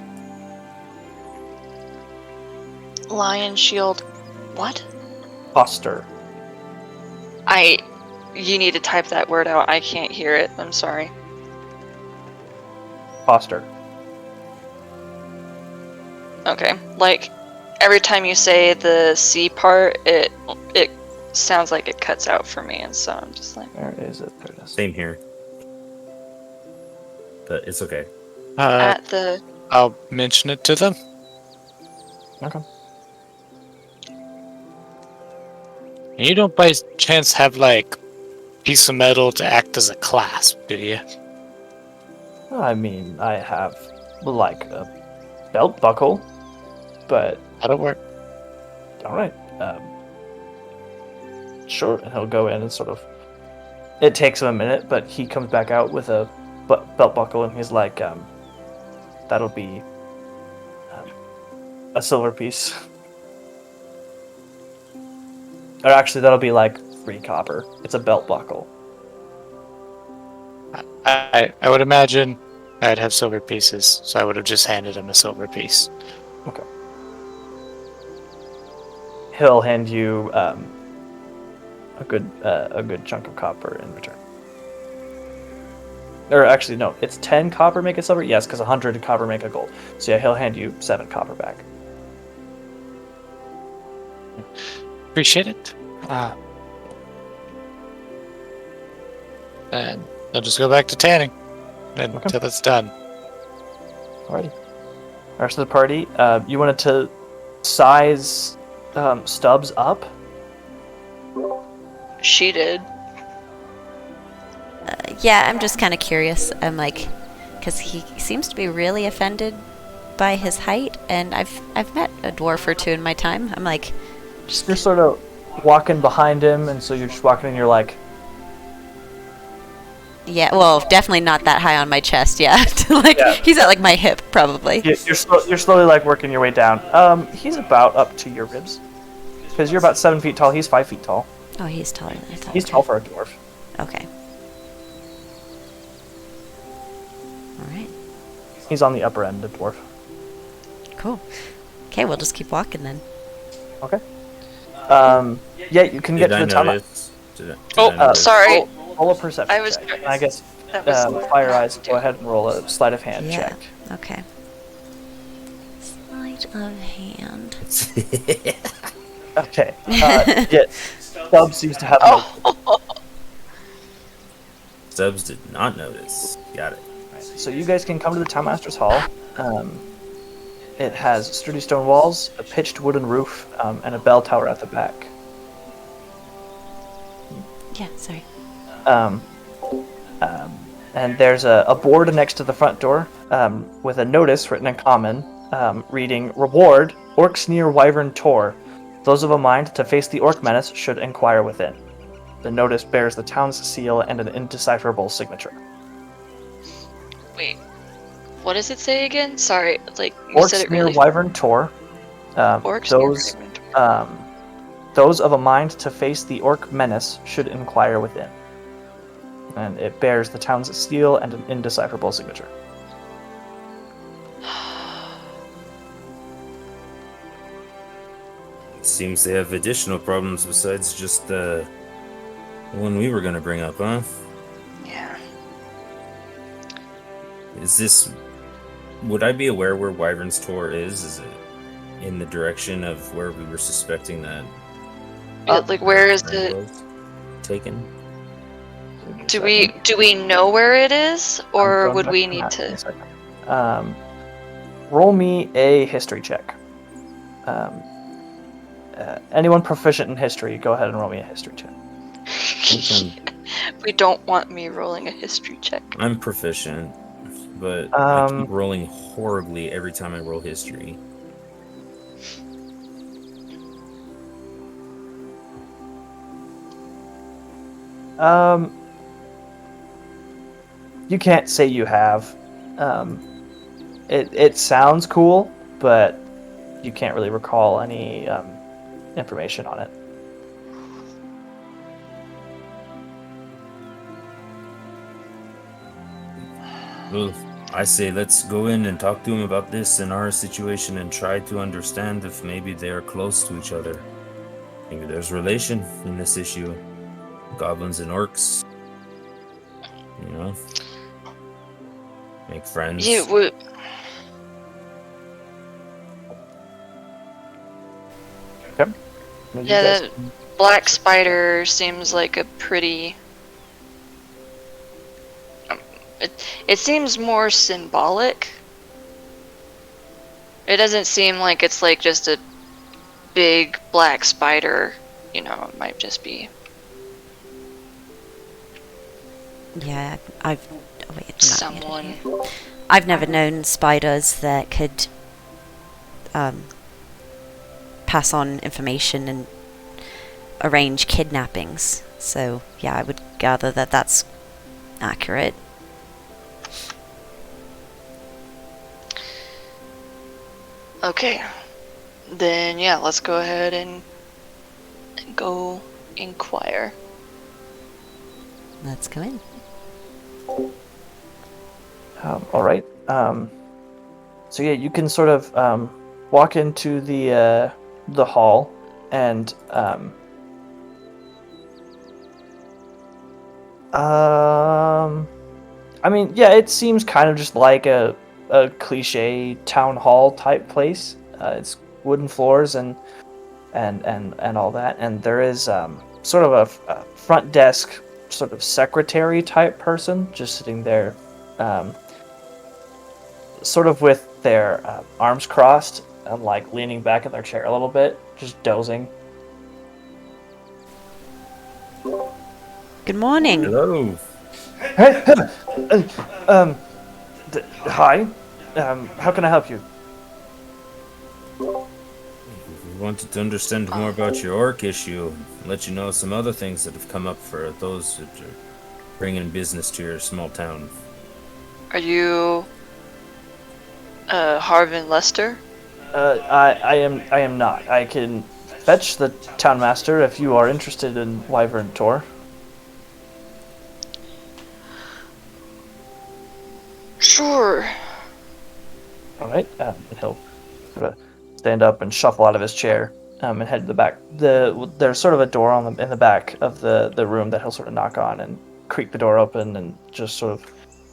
S2: Lion Shield. What?
S1: Coster.
S2: You need to type that word out. I can't hear it. I'm sorry.
S1: Coster.
S2: Okay. Like, every time you say the C part, it sounds like it cuts out for me, and so I'm just like...
S1: Where is it? There it is.
S9: Same here. But it's okay.
S2: At the...
S6: I'll mention it to them.
S1: Okay.
S6: You don't by chance have, like, piece of metal to act as a clasp, do you?
S1: I mean, I have, like, a belt buckle, but...
S6: That'll work.
S1: Alright. Sure, and he'll go in and sort of... It takes him a minute, but he comes back out with a belt buckle, and he's like, that'll be a silver piece. Or actually, that'll be like 3 copper. It's a belt buckle.
S6: I would imagine I'd have silver pieces, so I would have just handed him a silver piece.
S1: Okay. He'll hand you a good chunk of copper in return. Or actually, no, it's 10 copper make a silver? Yes, because 100 copper make a gold. So yeah, he'll hand you 7 copper back.
S6: Appreciate it. And I'll just go back to tanning until it's done.
S1: Alrighty. The rest of the party, you wanted to size Stubbs up?
S2: She did.
S3: Yeah, I'm just kind of curious. I'm like, because he seems to be really offended by his height, and I've met a dwarf or two in my time. I'm like,
S1: You're sort of walking behind him, and so you're just walking and you're like...
S3: yeah, well, definitely not that high on my chest, yeah. Like,
S1: Yeah.
S3: he's at like my hip, probably.
S1: You're slowly like working your way down. He's about up to your ribs. Because you're about 7 feet tall, he's 5 feet tall.
S3: Oh, he's taller than I thought.
S1: He's tall for a dwarf.
S3: Okay. Alright,
S1: He's on the upper end of dwarf.
S3: cool. Okay, we'll just keep walking then.
S1: Okay. Yeah, you can get
S9: Did
S1: to
S9: I
S1: the town.
S9: notice? Did
S2: Oh,
S9: I notice?
S2: sorry.
S1: Roll a perception
S2: I was-
S1: check. And I guess
S2: That was
S1: Fire Eyes, go ahead and roll a sleight of hand
S3: Yeah.
S1: check.
S3: Okay. Sleight of hand.
S1: Okay. Yeah, Stubbs seems to have no...
S2: Oh,
S9: Stubbs did not notice. Got it.
S1: So you guys can come to the Town Master's Hall. It has sturdy stone walls, a pitched wooden roof, and a bell tower at the back.
S3: Yeah, sorry.
S1: And there's a board next to the front door with a notice written in common reading, Reward, Orcs near Wyvern Tor. Those of a mind to face the Orc menace should inquire within. The notice bears the town's seal and an indecipherable signature.
S2: wait. What does it say again? Sorry, like, you said
S1: Orcs
S2: it
S1: near
S2: really...
S1: Wyvern Tor.
S2: Orcs
S1: those
S2: near Neverwinter.
S1: those of a mind to face the orc menace should inquire within. And it bears the town's seal and an indecipherable signature.
S9: It seems they have additional problems besides just the one we were gonna bring up, huh?
S2: Yeah.
S9: Is this... Would I be aware where Wyvern's Tor is? Is it in the direction of where we were suspecting that
S2: Like, where is
S9: friend
S2: it?
S9: was taken?
S2: Do we know where it is,
S1: I'm
S2: or
S1: going
S2: would
S1: back
S2: we
S1: to
S2: need
S1: that in a
S2: to?
S1: second. Roll me a history check. Anyone proficient in history, go ahead and roll me a history check.
S2: We don't want me rolling a history check.
S9: I'm proficient, but I
S1: Um,
S9: keep rolling horribly every time I roll history.
S1: You can't say you have. It sounds cool, but you can't really recall any information on it.
S9: Well, I say let's go in and talk to him about this and our situation and try to understand if maybe they are close to each other. Maybe there's relation in this issue. Goblins and orcs. You know? Make friends.
S2: Yeah, yeah, the black spider seems like a pretty. It seems more symbolic. It doesn't seem like it's like just a big black spider. You know, it might just be
S3: Yeah, I've oh wait, not yet.
S2: someone.
S3: I've never known spiders that could pass on information and arrange kidnappings. So yeah, I would gather that that's accurate.
S2: Okay, then yeah, let's go ahead and go inquire.
S3: Let's go in.
S1: All right. So yeah, you can sort of walk into the hall, and I mean, yeah, it seems kind of just like a cliche town hall type place. It's wooden floors and all that, and there is sort of a front desk sort of secretary type person just sitting there, sort of with their arms crossed and like leaning back in their chair a little bit, just dozing.
S3: Good morning.
S9: Hello.
S1: Hey, hi. How can I help you?
S9: We wanted to understand more about your orc issue. Let you know some other things that have come up for those that are bringing business to your small town.
S2: Are you Harvin Lester?
S1: I am not. I can fetch the town master if you are interested in Wyvern Tor.
S2: Sure.
S1: All right. And he'll sort of stand up and shuffle out of his chair and head to the back. There's sort of a door in the back of the room that he'll sort of knock on and creak the door open and just sort of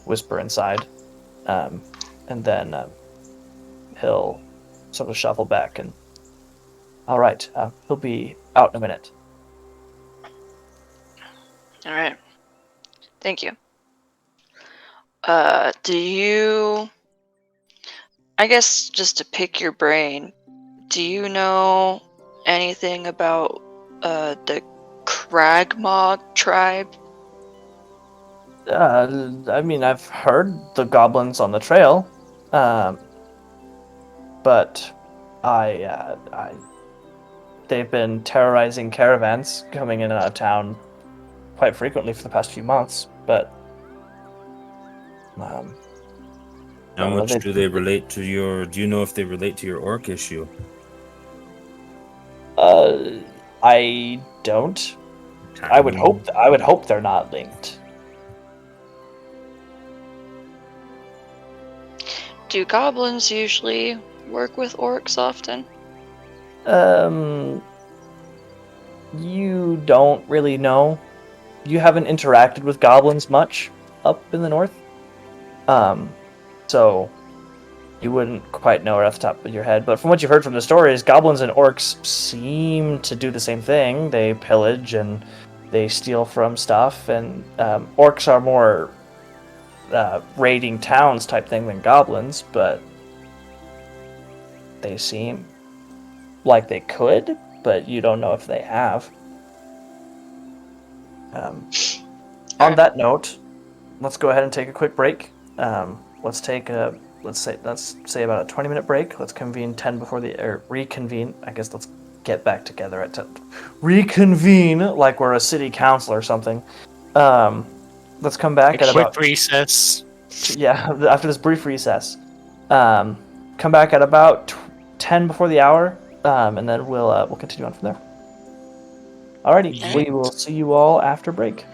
S1: whisper inside, and then he'll sort of shuffle back and. All right. He'll be out in a minute.
S2: All right. Thank you. Do you? I guess just to pick your brain, do you know anything about the Cragmog tribe?
S1: I mean, I've heard the goblins on the trail, but they've been terrorizing caravans coming in and out of town quite frequently for the past few months. But
S9: How much do they relate to your... Do you know if they relate to your orc issue?
S10: I don't.
S9: I mean,
S10: I would hope they're not linked.
S2: Do goblins usually work with orcs often?
S10: Um, you don't really know. You haven't interacted with goblins much up in the north. So you wouldn't quite know right off the top of your head. But from what you've heard from the stories, goblins and orcs seem to do the same thing. They pillage and they steal from stuff, and orcs are more raiding towns type thing than goblins, but they seem like they could, but you don't know if they have. On
S2: Alright.
S10: that note, let's go ahead and take a quick break. Let's take a let's say about a 20-minute break. Let's convene 10 before the or reconvene. I guess let's get back together at 10. Reconvene like we're a city council or something. Let's come back
S6: A
S10: at
S6: quick
S10: about
S6: recess.
S10: yeah after this brief recess. Come back at about 10 before the hour, and then we'll continue on from there. Alrighty,
S6: Yeet.
S10: we will see you all after break.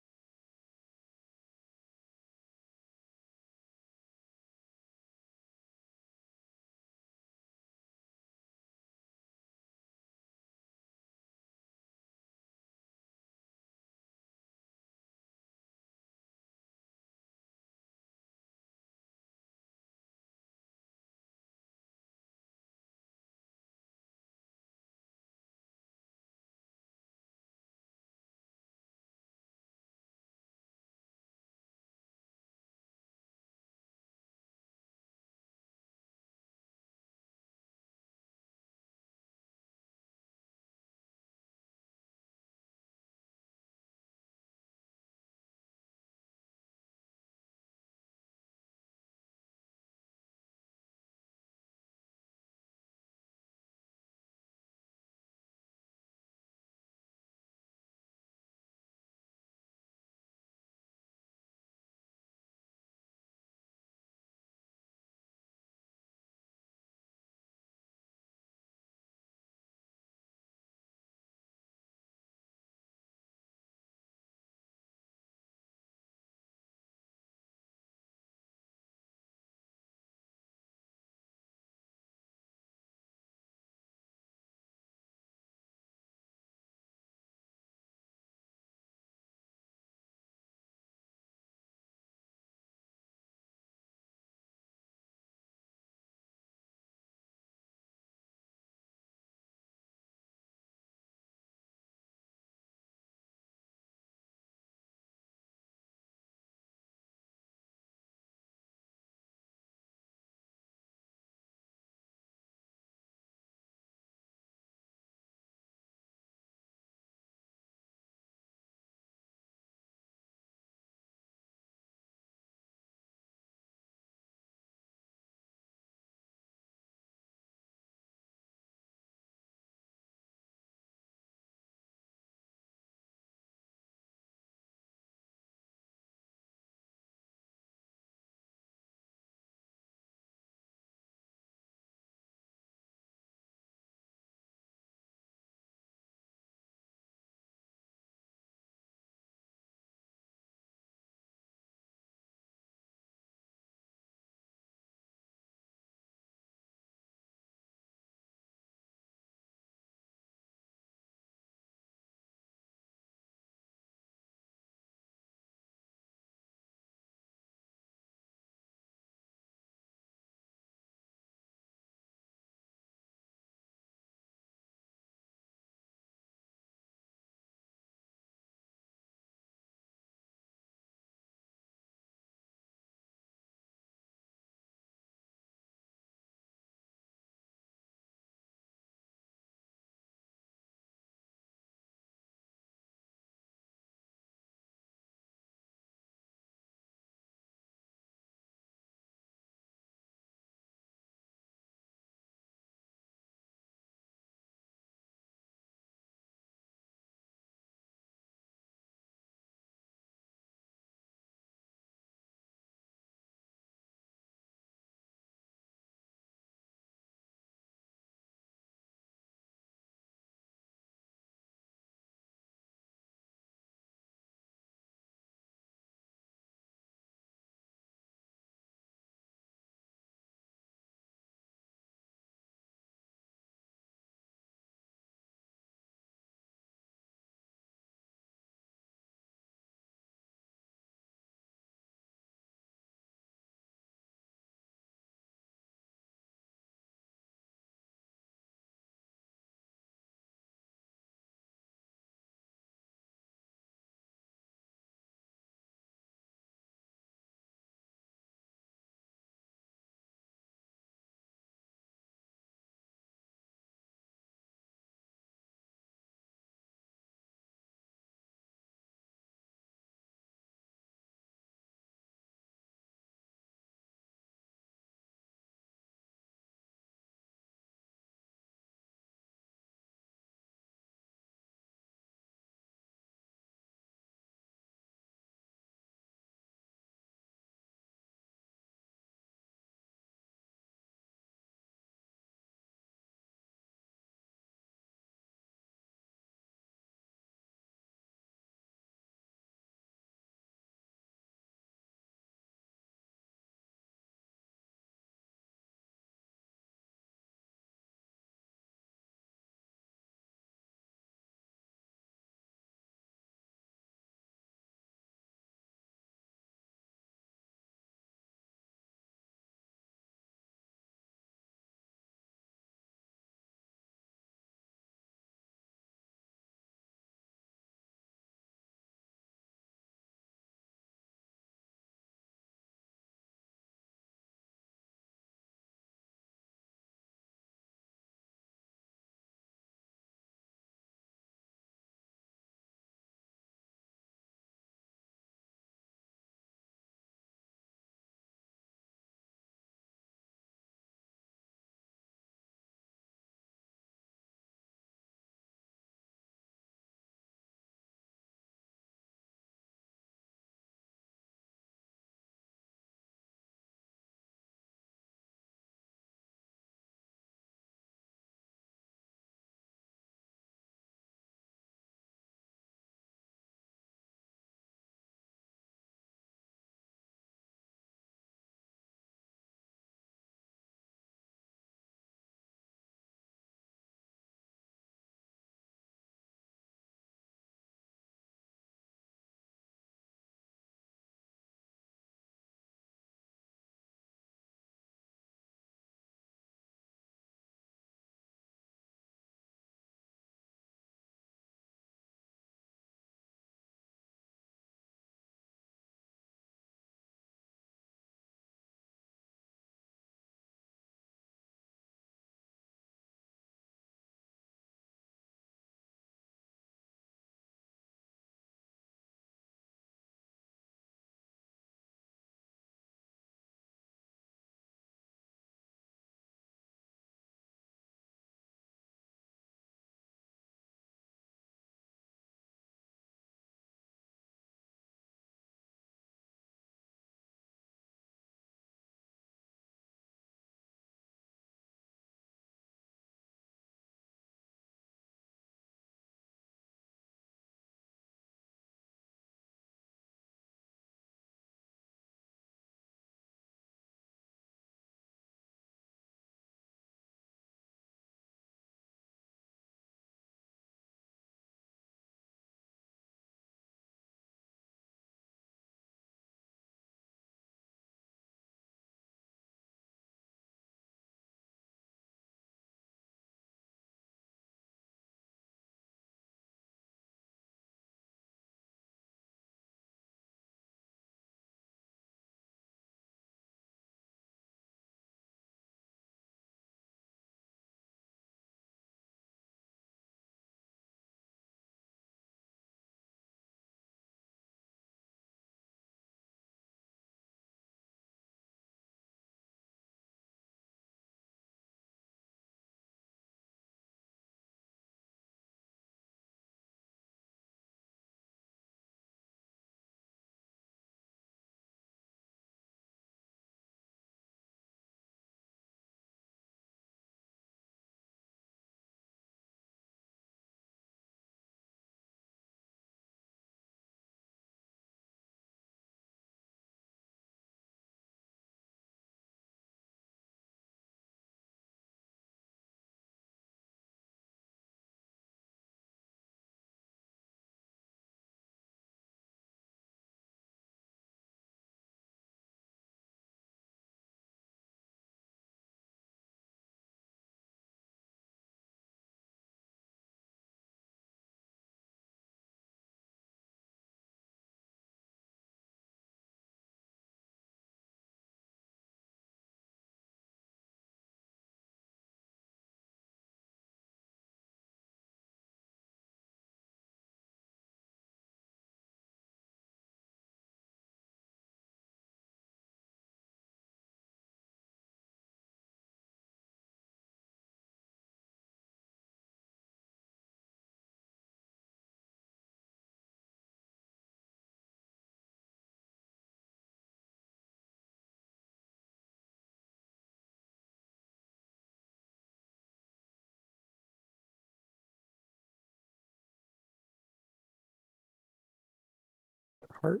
S5: heart.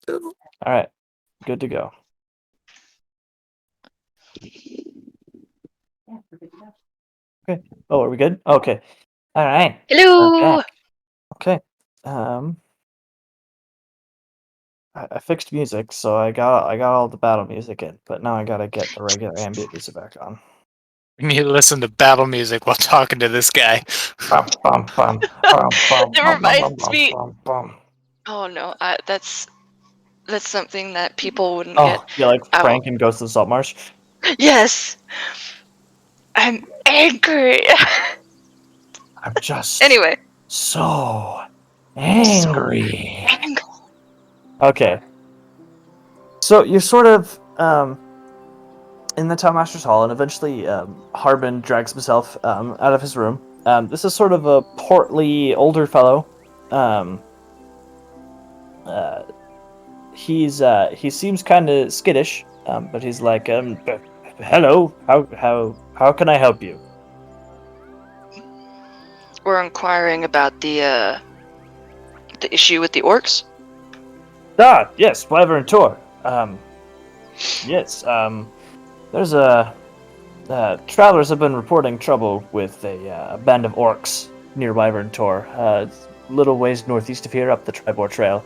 S10: All right, good to go.
S8: Yeah, we're good to go.
S10: Okay. Oh, are we good? Okay. All right.
S2: Hello.
S10: Okay. Okay. Um, I fixed music, so I got all the battle music in, but now I gotta get the regular ambient music back on.
S6: You need to listen to battle music while talking to this guy.
S10: Bum, bum, bum, bum, bum,
S2: It
S10: bum, bum,
S2: reminds
S10: bum,
S2: me.
S10: bum, bum.
S2: Oh no, that's something that people wouldn't
S10: Oh,
S2: get.
S10: yeah, like
S2: Oh.
S10: Frank and Ghost of the Salt Marsh.
S2: Yes, I'm angry.
S10: I'm just
S2: Anyway,
S10: so
S2: so
S10: angry.
S2: angry.
S10: Okay. So you're sort of in the Town Master's Hall, and eventually Harbin drags himself out of his room. This is sort of a portly, older fellow. Um, he seems kind of skittish, but he's like, hello, how can I help you?
S2: We're inquiring about the issue with the orcs.
S10: Ah, yes, Wyvern Tor. Yes, there's travelers have been reporting trouble with a band of orcs near Wyvern Tor, it's a little ways northeast of here, up the Tribor Trail.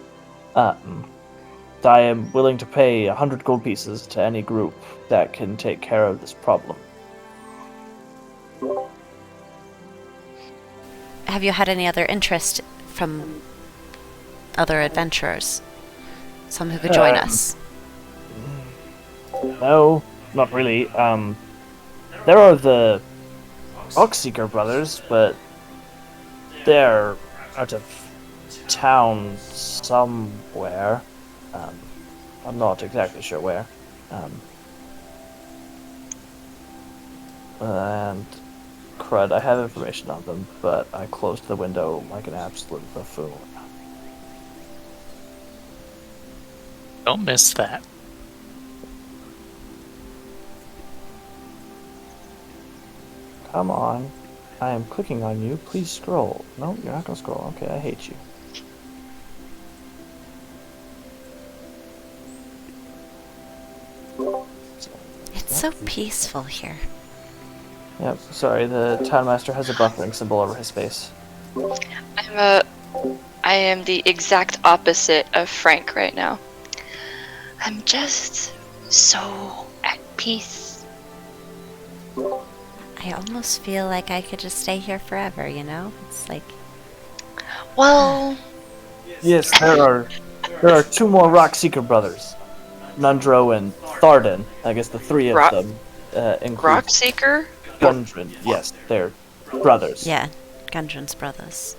S10: I am willing to pay 100 gold pieces to any group that can take care of this problem.
S3: Have you had any other interest from other adventurers? Some who could join us?
S10: No, not really. There are the Oxseeker brothers, but they're out of town somewhere. I'm not exactly sure where. And crud, I have information on them, but I closed the window like an absolute buffoon.
S6: Don't miss that.
S10: Come on. I am clicking on you. Please scroll. No, you're not gonna scroll. Okay, I hate you.
S3: It's so peaceful here.
S10: Yep, sorry, the Town Master has a buffering symbol over his face.
S2: I am the exact opposite of Frank right now. I'm just so at peace.
S3: I almost feel like I could just stay here forever, you know? It's like,
S2: Well,
S10: Yes, there are two more Rockseeker brothers. Nundro and Tharden. I guess the three of
S2: Rock-
S10: them include
S2: Rockseeker?
S10: Gundren. Yes, they're brothers.
S3: yeah, Gundren's brothers.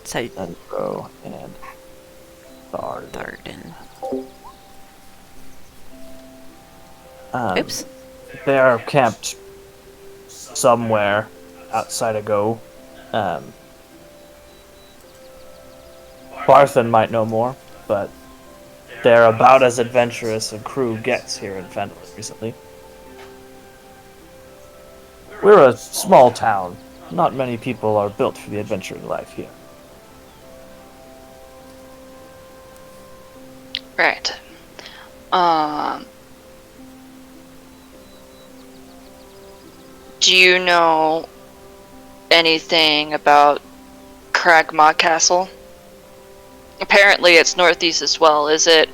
S3: So,
S10: Nundro and Tharden.
S3: Tharden. Oops.
S10: They are camped somewhere outside of Go. Barthen might know more, but they're about as adventurous a crew gets here in Phandalin recently. We're a small town. Not many people are built for the adventuring life here.
S2: Right. Do you know anything about Cragmaw Castle? Apparently it's northeast as well. Is it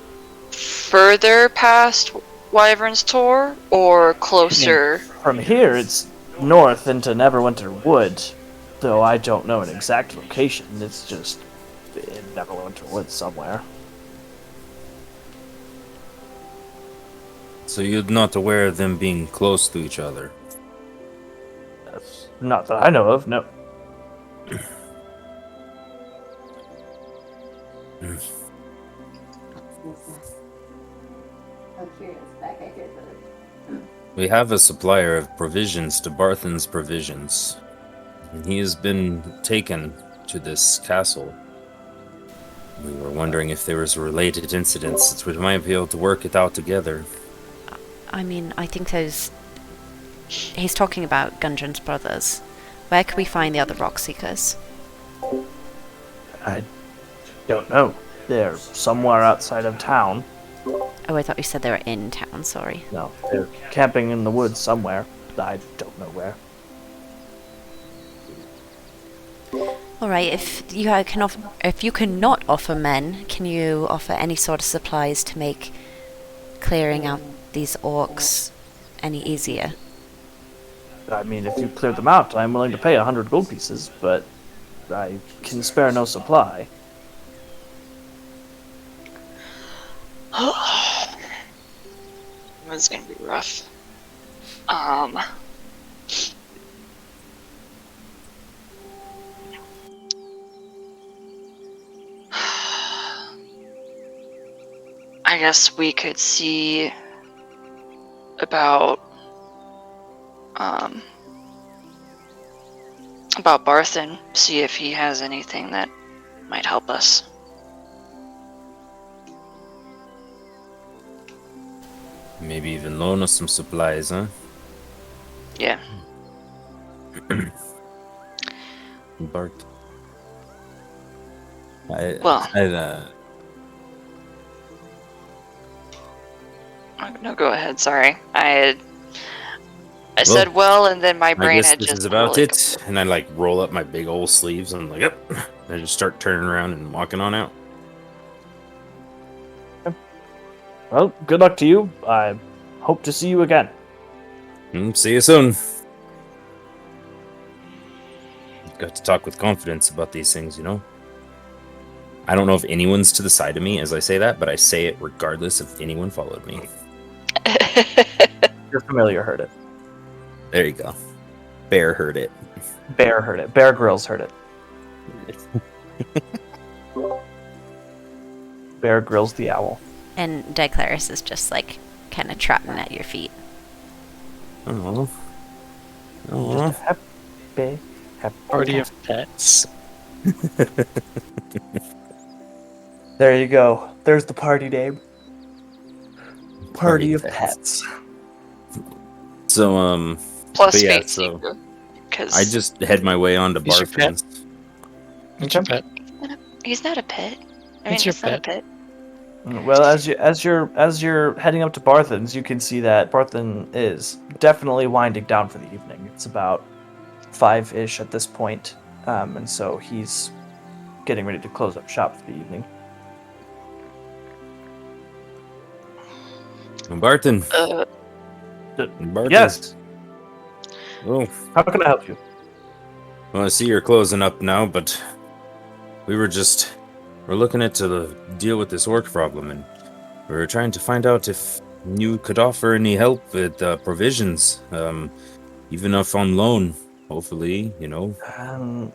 S2: further past Wyvern's Tor or closer?
S10: From here, it's north into Neverwinter Wood, though I don't know an exact location. It's just in Neverwinter Wood somewhere.
S9: So you're not aware of them being close to each other?
S10: That's not that I know of, no.
S8: I'm curious. Back I hear the.
S9: We have a supplier of provisions to Barthen's Provisions. He has been taken to this castle. We were wondering if there was related incidents, since we might be able to work it out together.
S3: I mean, I think those... He's talking about Gundren's brothers. Where could we find the other rock seekers?
S10: I don't know. they're somewhere outside of town.
S3: Oh, I thought you said they were in town. Sorry.
S10: No, they're camping in the woods somewhere. I don't know where.
S3: All right. If you cannot offer men, can you offer any sort of supplies to make clearing out these orcs any easier?
S10: I mean, if you clear them out, I'm willing to pay 100 gold pieces, but I can spare no supply.
S2: It's gonna be rough. I guess we could see about Barthen, see if he has anything that might help us.
S9: Maybe even loan us some supplies, huh?
S2: Yeah.
S9: Bart.
S2: Well. No, go ahead. Sorry, I said well, and then my brain
S9: I guess
S2: had
S9: this
S2: just
S9: is about
S2: really
S9: it. And I like roll up my big old sleeves and I'm like, yep. And I just start turning around and walking on out.
S10: Well, good luck to you. I hope to see you again.
S9: See you soon. Got to talk with confidence about these things, you know? I don't know if anyone's to the side of me as I say that, but I say it regardless if anyone followed me.
S10: Your familiar heard it.
S9: There you go. Bear heard it.
S10: Bear heard it. Bear Grylls heard it. Bear Grylls the owl.
S3: And Diclaris is just like kind of trotting at your feet.
S9: Oh.
S10: Just a happy
S6: Party of pets.
S10: There you go. There's the party name. Party of pets.
S9: So,
S2: plus
S9: but yeah,
S2: fate
S9: so
S2: seeker, 'cause
S9: I just head my way on to
S6: He's your pet.
S9: Barthen's.
S6: What's your pet?
S2: he's not a pet. I mean,
S6: It's your
S2: it's not a pet.
S10: Well, as you're heading up to Barthen's, you can see that Barthen is definitely winding down for the evening. It's about 5-ish at this point, and so he's getting ready to close up shop for the evening.
S9: Barthen. Barthen.
S10: Yes.
S9: Oh,
S10: How can I help you?
S9: well, I see you're closing up now, but we're looking at to deal with this orc problem, and we're trying to find out if you could offer any help with provisions, even if on loan. Hopefully, you know,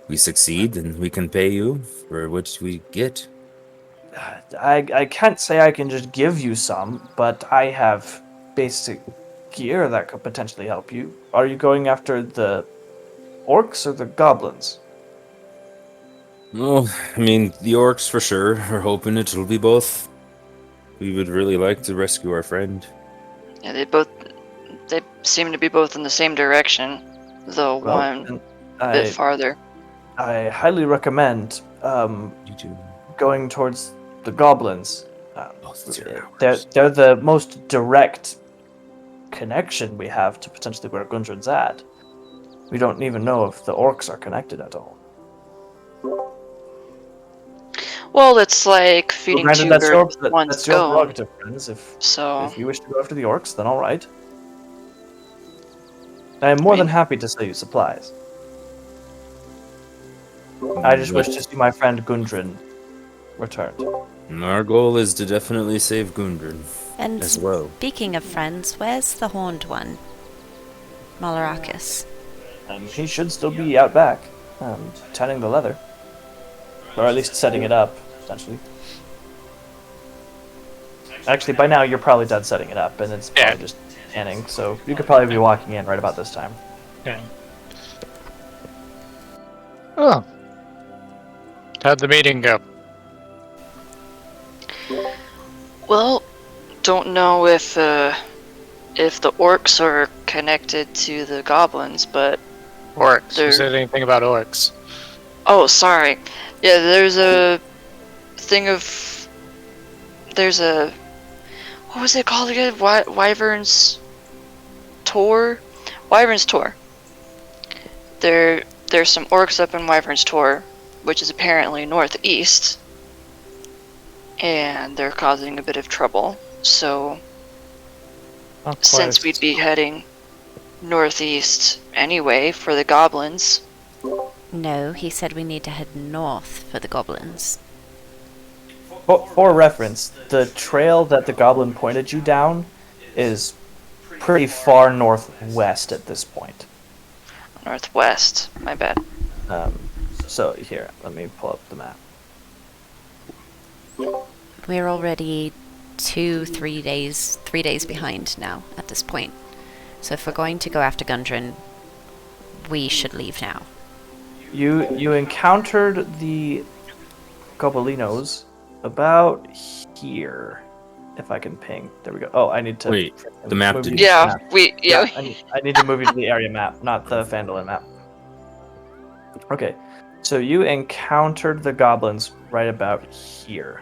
S9: we succeed and we can pay you for what we get.
S10: I can't say I can just give you some, but I have basic gear that could potentially help you. Are you going after the orcs or the goblins?
S9: Well, I mean, the orcs for sure. We're hoping it'll be both. We would really like to rescue our friend.
S2: Yeah, they seem to be both in the same direction, though
S10: Well,
S2: one a bit farther.
S10: I highly recommend
S9: You too.
S10: going towards the goblins.
S9: Both 0
S10: They're
S9: hours.
S10: the most direct connection we have to potentially where Gundren's at. We don't even know if the orcs are connected at all.
S2: Well, it's like feeding two birds with one
S10: that's your
S2: stone.
S10: prerogative, friends.
S2: So
S10: If you wish to go after the orcs, then all right. I am more than happy to sell you supplies. I just wish to see my friend Gundren returned.
S9: Our goal is to definitely save Gundren
S3: And
S9: as well.
S3: speaking of friends, where's the horned one? Malarakis.
S10: He should still be out back, tanning the leather. Or at least setting it up, potentially. Actually, by now you're probably done setting it up, and it's probably just tanning, so you could probably be walking in right about this time.
S6: Okay. Oh. How'd the meeting go?
S2: Well, don't know if the orcs are connected to the goblins, but
S6: Orcs.
S2: They're-
S6: Who said anything about orcs?
S2: oh, sorry. Yeah, there's a thing of there's a, what was it called again? Wyvern's Tor? Wyvern's Tor. There's some orcs up in Wyvern's Tor, which is apparently northeast, and they're causing a bit of trouble. So,
S6: Not
S2: since
S6: quite.
S2: we'd be heading northeast anyway for the goblins,
S3: No, he said we need to head north for the goblins.
S10: For reference, the trail that the goblin pointed you down is pretty far northwest at this point.
S2: northwest. My bad.
S10: So here, let me pull up the map.
S3: We're already 3 days behind now at this point. So if we're going to go after Gundren, we should leave now.
S10: You encountered the Gobelinos about here. If I can ping. There we go. Oh, I need to...
S9: Wait, the map
S10: move
S9: didn't-
S10: you to the
S2: Yeah,
S10: map.
S2: yeah.
S10: I need to move you to the area map, not the Phandalin map. Okay, so you encountered the goblins right about here.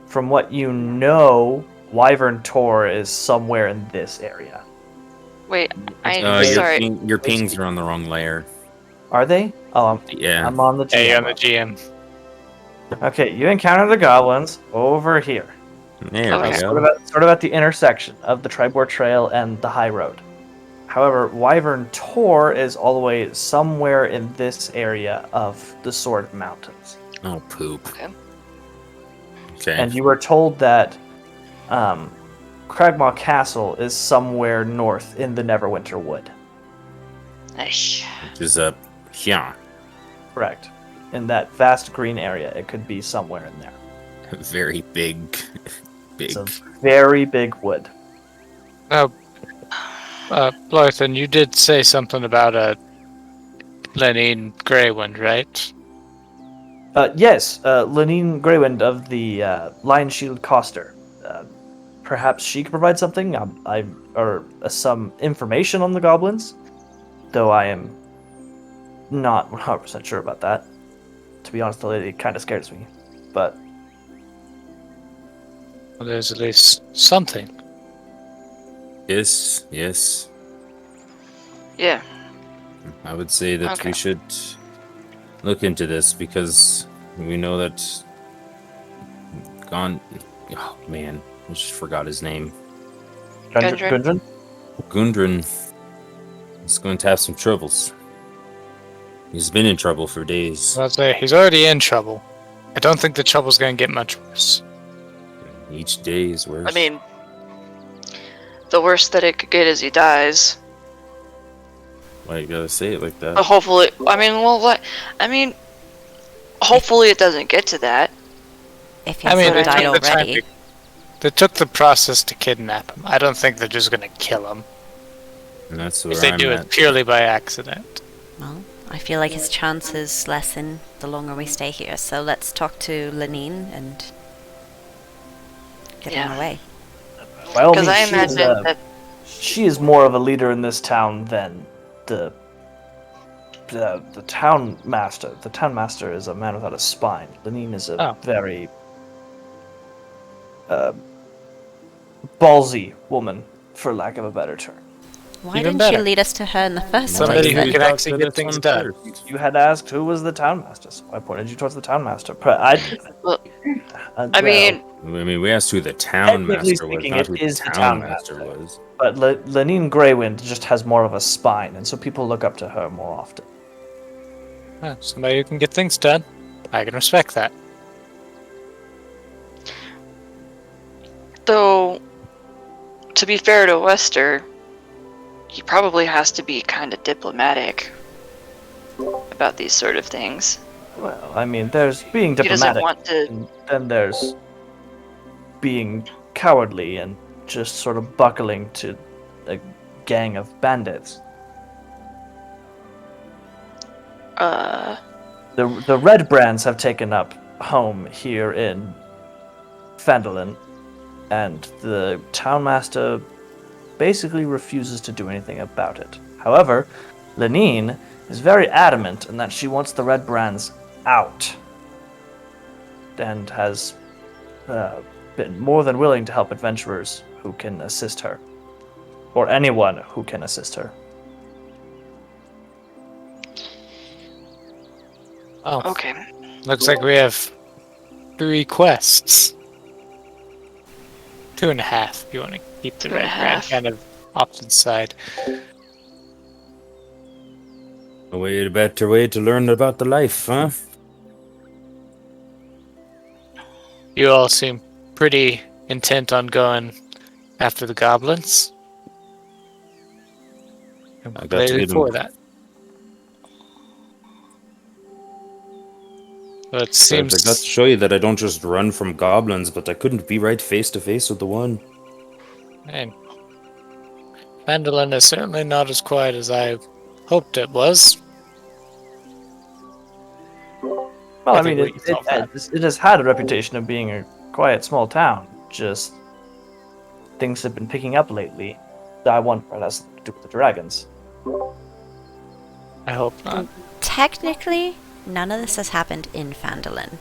S10: From what you know, Wyvern Tor is somewhere in this area.
S2: Wait, I'm
S9: Your
S2: sorry.
S9: your pings are on the wrong layer.
S10: Are they? Oh,
S9: Yeah.
S10: I'm on the GM.
S6: Hey, you're on the
S10: level.
S6: GM.
S10: Okay, you encounter the goblins over here.
S9: There
S2: Okay.
S9: we
S10: Sort of,
S9: go.
S10: sort of at the intersection of the Tribor Trail and the High Road. However, Wyvern Tor is all the way somewhere in this area of the Sword Mountains.
S9: Oh, poop.
S2: Okay.
S9: Okay.
S10: And you were told that Cragmaw Castle is somewhere north in the Neverwinter Wood.
S2: Nice.
S9: Which is up here.
S10: Correct. In that vast green area, it could be somewhere in there.
S9: Very big.
S10: It's a very big wood.
S6: Now, Blythen, you did say something about a Lenine Greywind, right?
S10: Yes, Lenine Greywind of the Lion Shield Coster. Perhaps she could provide something, or some information on the goblins, though I am not 100% sure about that. To be honest, the lady kind of scares me. But
S6: Well, there's at least something.
S9: Yes, yes.
S2: Yeah.
S9: I would say that
S2: Okay.
S9: we should look into this because we know that oh man, I just forgot his name.
S2: Gundren?
S10: Gundren?
S9: Gundren is going to have some troubles. He's been in trouble for days.
S6: I'd say he's already in trouble. I don't think the trouble's going to get much worse.
S9: Each day is worse.
S2: I mean, the worst that it could get is he dies.
S9: Why you gotta say it like that?
S2: But hopefully, hopefully it doesn't get to that.
S3: If he
S6: I mean,
S3: hasn't
S6: they
S3: died
S6: took the time
S3: already.
S6: They took the process to kidnap him. I don't think they're just going to kill him.
S9: And that's where
S6: If they
S9: I'm
S6: do
S9: at.
S6: it purely by accident.
S3: Well, I feel like his chances lessen the longer we stay here. So let's talk to Lenine and get him
S2: Yeah.
S3: away.
S10: By all
S2: Because I
S10: means,
S2: imagine that.
S10: she is more of a leader in this town than the town master. The town master is a man without a spine. Lenine is a
S6: Oh.
S10: very ballsy woman, for lack of a better term.
S3: Why
S6: Even
S3: didn't you
S6: better.
S3: lead us to her in the first
S6: Somebody
S3: place?
S6: who
S3: then?
S6: can actually get things done.
S10: You had asked who was the town master, so I pointed you towards the town master.
S2: Well, I mean,
S9: We asked who the town
S10: Technically
S9: master was,
S10: speaking,
S9: not
S10: it
S9: who
S10: is
S9: the
S10: the
S9: town
S10: town
S9: master
S10: master.
S9: was.
S10: but Lenine Greywind just has more of a spine, and so people look up to her more often.
S6: Somebody who can get things done. I can respect that.
S2: though, to be fair to Wester, he probably has to be kind of diplomatic about these sort of things.
S10: Well, I mean, there's being
S2: He doesn't
S10: diplomatic,
S2: want to.
S10: and then there's being cowardly and just sort of buckling to a gang of bandits. The Red Brands have taken up home here in Phandalin, and the townmaster basically refuses to do anything about it. However, Lenine is very adamant in that she wants the Red Brands out, and has been more than willing to help adventurers who can assist her, or anyone who can assist her.
S6: Oh,
S2: Okay.
S6: looks like we have 3 quests. 2.5 if you want to keep the red brand
S2: 2.5.
S6: kind of off to the side.
S9: A better way to learn about the life, huh?
S6: You all seem pretty intent on going after the goblins. I'm
S9: I got to
S6: completely
S9: get 'em.
S6: for that. But it
S9: So I forgot to
S6: seems
S9: show you that I don't just run from goblins, but I couldn't be right face to face with the one.
S6: man, Phandalin is certainly not as quiet as I hoped it was.
S10: Well,
S6: I
S10: I
S6: think
S10: mean,
S6: we can solve that.
S10: it has had a reputation of being a quiet, small town. Just things have been picking up lately. I wonder what has to do with the dragons.
S6: I hope not.
S3: Technically, none of this has happened in Phandalin.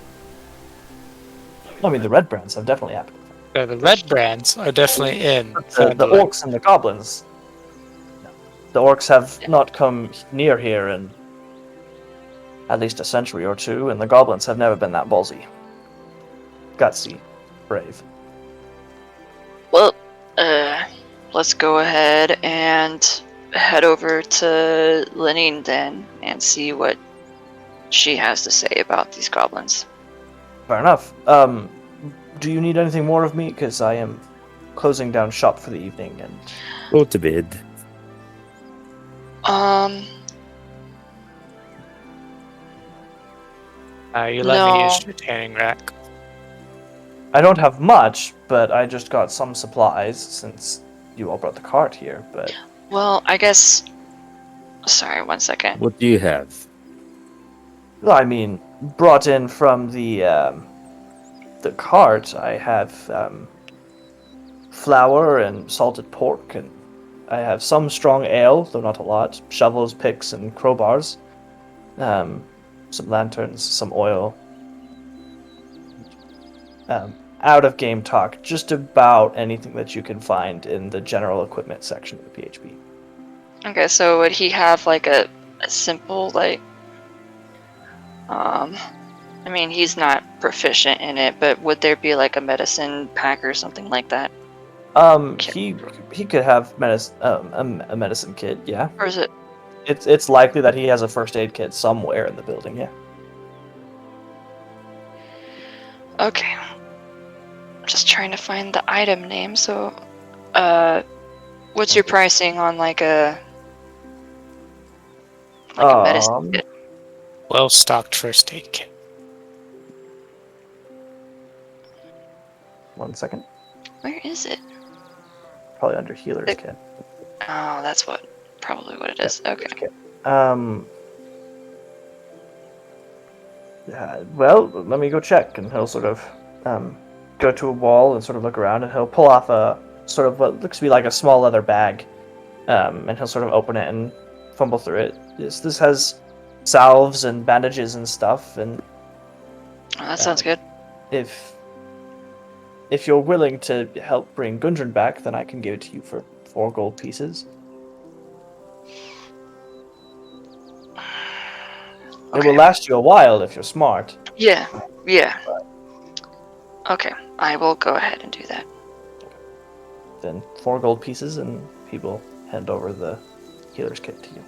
S10: I mean, the red brands have definitely happened.
S6: The red brands are definitely in
S10: The
S6: Phandalin.
S10: orcs and the goblins. The orcs have not come near here in at least a century or two, and the goblins have never been that ballsy. Gutsy. Brave.
S2: Well, let's go ahead and head over to Lenine then and see what she has to say about these goblins.
S10: Fair enough. Do you need anything more of me? Because I am closing down shop for the evening, and
S9: Go to bed.
S6: You let me
S2: No.
S6: use your tanning rack.
S10: I don't have much, but I just got some supplies since you all brought the cart here. But
S2: Well, I guess. Sorry, 1 second.
S9: What do you have?
S10: I mean, brought in from the cart, I have flour and salted pork, and I have some strong ale, though not a lot. Shovels, picks, and crowbars. Some lanterns, some oil. Out of game talk, just about anything that you can find in the general equipment section of the PHP.
S2: Okay, so would he have like a simple like I mean he's not proficient in it, but would there be like a medicine pack or something like that?
S10: He could have a medicine kit, yeah.
S2: Or is it
S10: It's likely that he has a first aid kit somewhere in the building, yeah.
S2: okay. I'm just trying to find the item name, so what's your pricing on like a medicine kit?
S6: Well stocked first aid kit.
S10: 1 second.
S2: Where is it?
S10: Probably under healer's kit.
S2: Oh, that's probably what it is. Okay.
S10: Kit. Well, let me go check, and he'll sort of go to a wall and sort of look around, and he'll pull off a sort of what looks to be like a small leather bag, and he'll sort of open it and fumble through it. This has salves and bandages and stuff, and
S2: Oh, that sounds good.
S10: if you're willing to help bring Gundren back, then I can give it to you for 4 gold pieces. It will last you a while if you're smart.
S2: Yeah. Okay, I will go ahead and do that.
S10: Then 4 gold pieces, and he will hand over the healer's kit to you.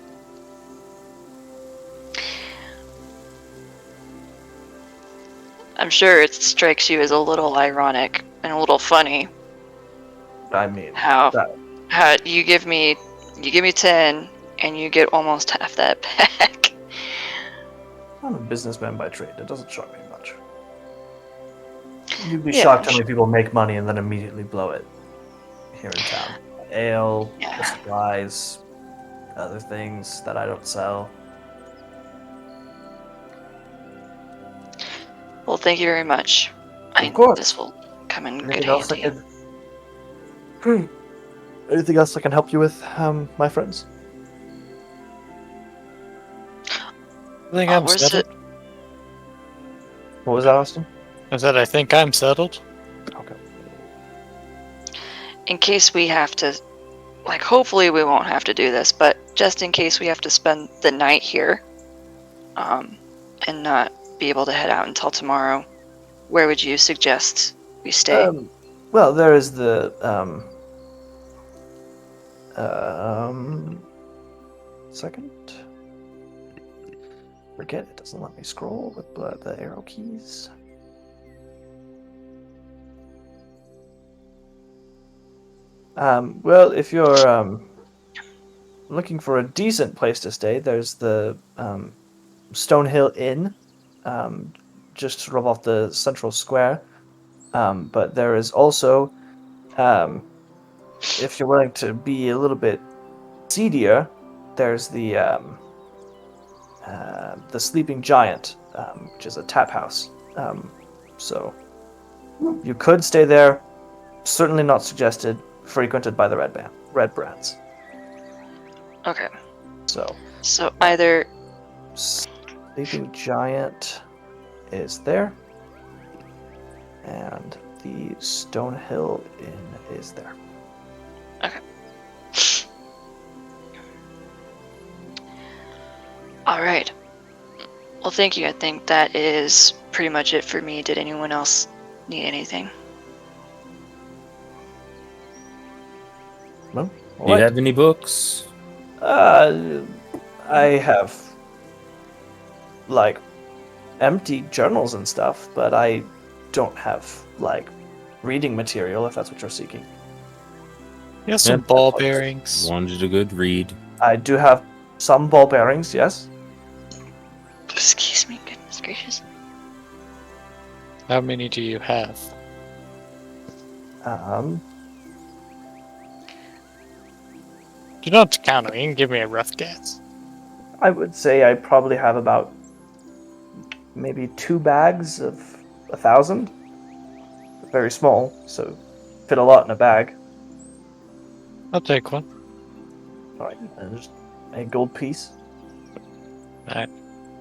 S2: I'm sure it strikes you as a little ironic and a little funny
S10: I mean,
S2: how
S10: that-
S2: you give me 10 and you get almost half that back.
S10: I'm a businessman by trade. It doesn't shock me much. You'd be
S2: Yeah,
S10: shocked how
S2: sure.
S10: many people make money and then immediately blow it here in town. Ale,
S2: Yeah.
S10: supplies, other things that I don't sell.
S2: Well, thank you very much.
S10: Of course.
S2: This will come in good
S10: Anything else I
S2: handy.
S10: can... Anything else I can help you with, my friends?
S6: I think I'm
S2: Where's
S6: settled.
S2: it?
S10: What was that, Austin?
S6: I said I think I'm settled.
S10: Okay.
S2: in case we have to, like, hopefully we won't have to do this, but just in case we have to spend the night here, and not be able to head out until tomorrow, where would you suggest we stay?
S10: Well, there is the second. Forget it doesn't let me scroll with the arrow keys. Well, if you're looking for a decent place to stay, there's the Stonehill Inn, just sort of off the central square. But there is also, if you're willing to be a little bit seedier, there's the Sleeping Giant, which is a tap house. So you could stay there. Certainly not suggested. Frequented by the Red Brands.
S2: Okay.
S10: So
S2: Either
S10: Sleeping Giant is there, and the Stonehill Inn is there.
S2: okay. All right. Well, thank you. I think that is pretty much it for me. Did anyone else need anything?
S10: No.
S9: Do you have any books?
S10: I have like empty journals and stuff, but I don't have like reading material if that's what you're seeking.
S6: You have some
S9: Yeah.
S6: ball bearings.
S9: Wanted a good read.
S10: I do have some ball bearings, yes.
S2: Excuse me. Goodness gracious.
S6: How many do you have? You don't have to count them. You can give me a rough guess.
S10: I would say I probably have about maybe 2 bags of 1,000. Very small, so fit a lot in a bag.
S6: I'll take one.
S10: All right, and just a gold piece.
S6: Alright.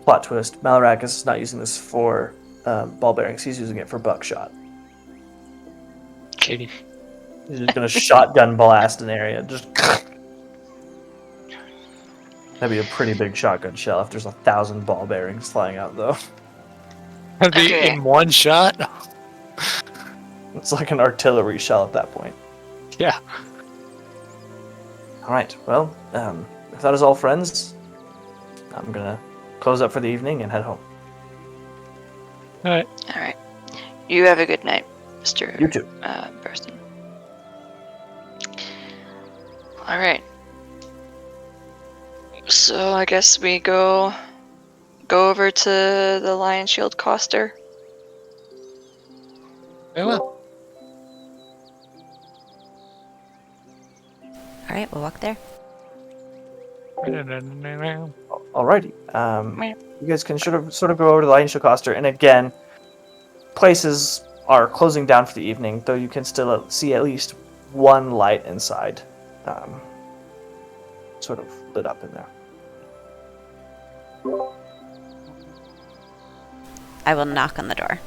S10: Plot twist: Malarakas is not using this for ball bearings. He's using it for buckshot.
S6: Katie.
S10: He's just gonna shotgun blast an area. Just that'd be a pretty big shotgun shell if there's 1,000 ball bearings flying out, though.
S6: Are they
S2: Okay.
S6: in one shot?
S10: It's like an artillery shell at that point.
S6: Yeah.
S10: All right. Well, if that is all, friends, I'm gonna close up for the evening and head home.
S6: Alright.
S2: All right. You have a good night, Mr.
S10: You too.
S2: Burston. All right. So I guess we go over to the Lion Shield Coster.
S6: Very well.
S3: All right, we'll walk there.
S10: Alrighty. You guys can sort of go over to the Lion Shield Coster, and again, places are closing down for the evening, though you can still see at least one light inside, sort of lit up in there.
S3: I will knock on the door.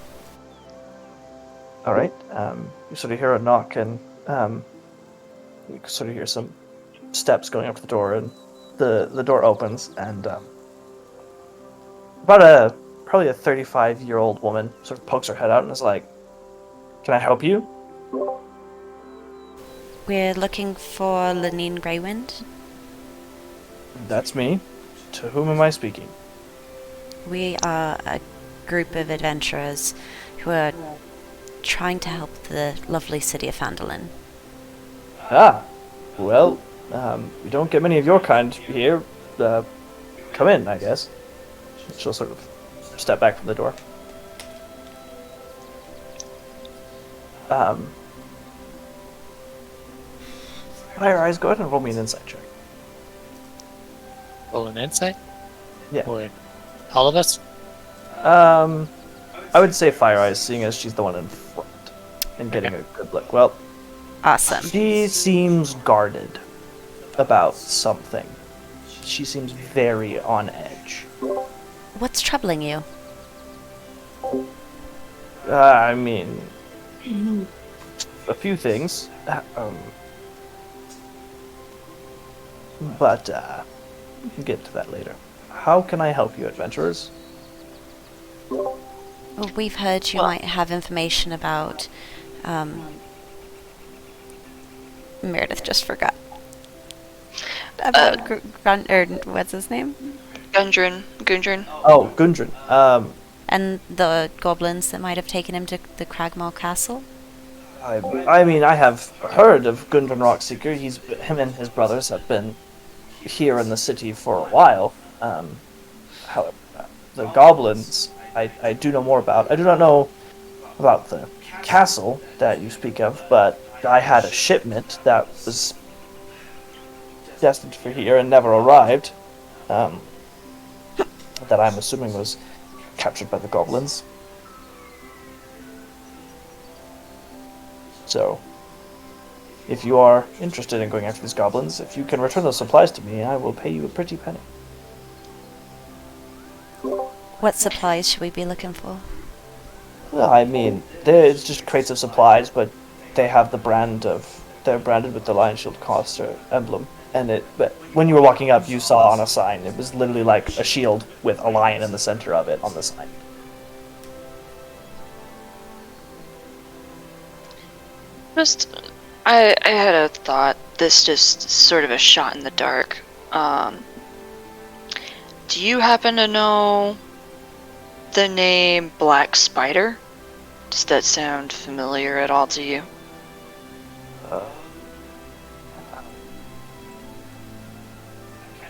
S10: All right. You sort of hear a knock, and you sort of hear some steps going up to the door, and the door opens, and probably a 35-year-old woman sort of pokes her head out and is like, "Can I help you?"
S3: We're looking for Lenine Greywind.
S10: That's me. To whom am I speaking?
S3: We are a group of adventurers who are trying to help the lovely city of Phandalin.
S10: Ah, well, we don't get many of your kind here. Come in, I guess. She'll sort of step back from the door. Fire Eyes, go ahead and roll me an insight check.
S6: Roll an insight?
S10: Yeah.
S6: Or all of us?
S10: I would say Fire Eyes, seeing as she's the one in front and getting a good look. Well,
S3: Awesome.
S10: she seems guarded about something. She seems very on edge.
S3: What's troubling you?
S10: I mean, a few things, but we can get to that later. How can I help you, adventurers?
S3: Well, we've heard you might have information about. Meredith just forgot. About or what's his name?
S2: Gundren.
S10: Oh, Gundren.
S3: And the goblins that might have taken him to the Cragmaw Castle?
S10: I mean, I have heard of Gundren Rockseeker. Him and his brothers have been here in the city for a while. However, the goblins, I do know more about. I do not know about the castle that you speak of, but I had a shipment that was destined for here and never arrived. That I'm assuming was captured by the goblins. So, if you are interested in going after these goblins, if you can return those supplies to me, I will pay you a pretty penny.
S3: What supplies should we be looking for?
S10: Well, I mean, there's just crates of supplies, but they have the they're branded with the Lion Shield Coster emblem. But when you were walking up, you saw on a sign, it was literally like a shield with a lion in the center of it on the sign.
S2: I had a thought. This just sort of a shot in the dark. Do you happen to know the name Black Spider? Does that sound familiar at all to you?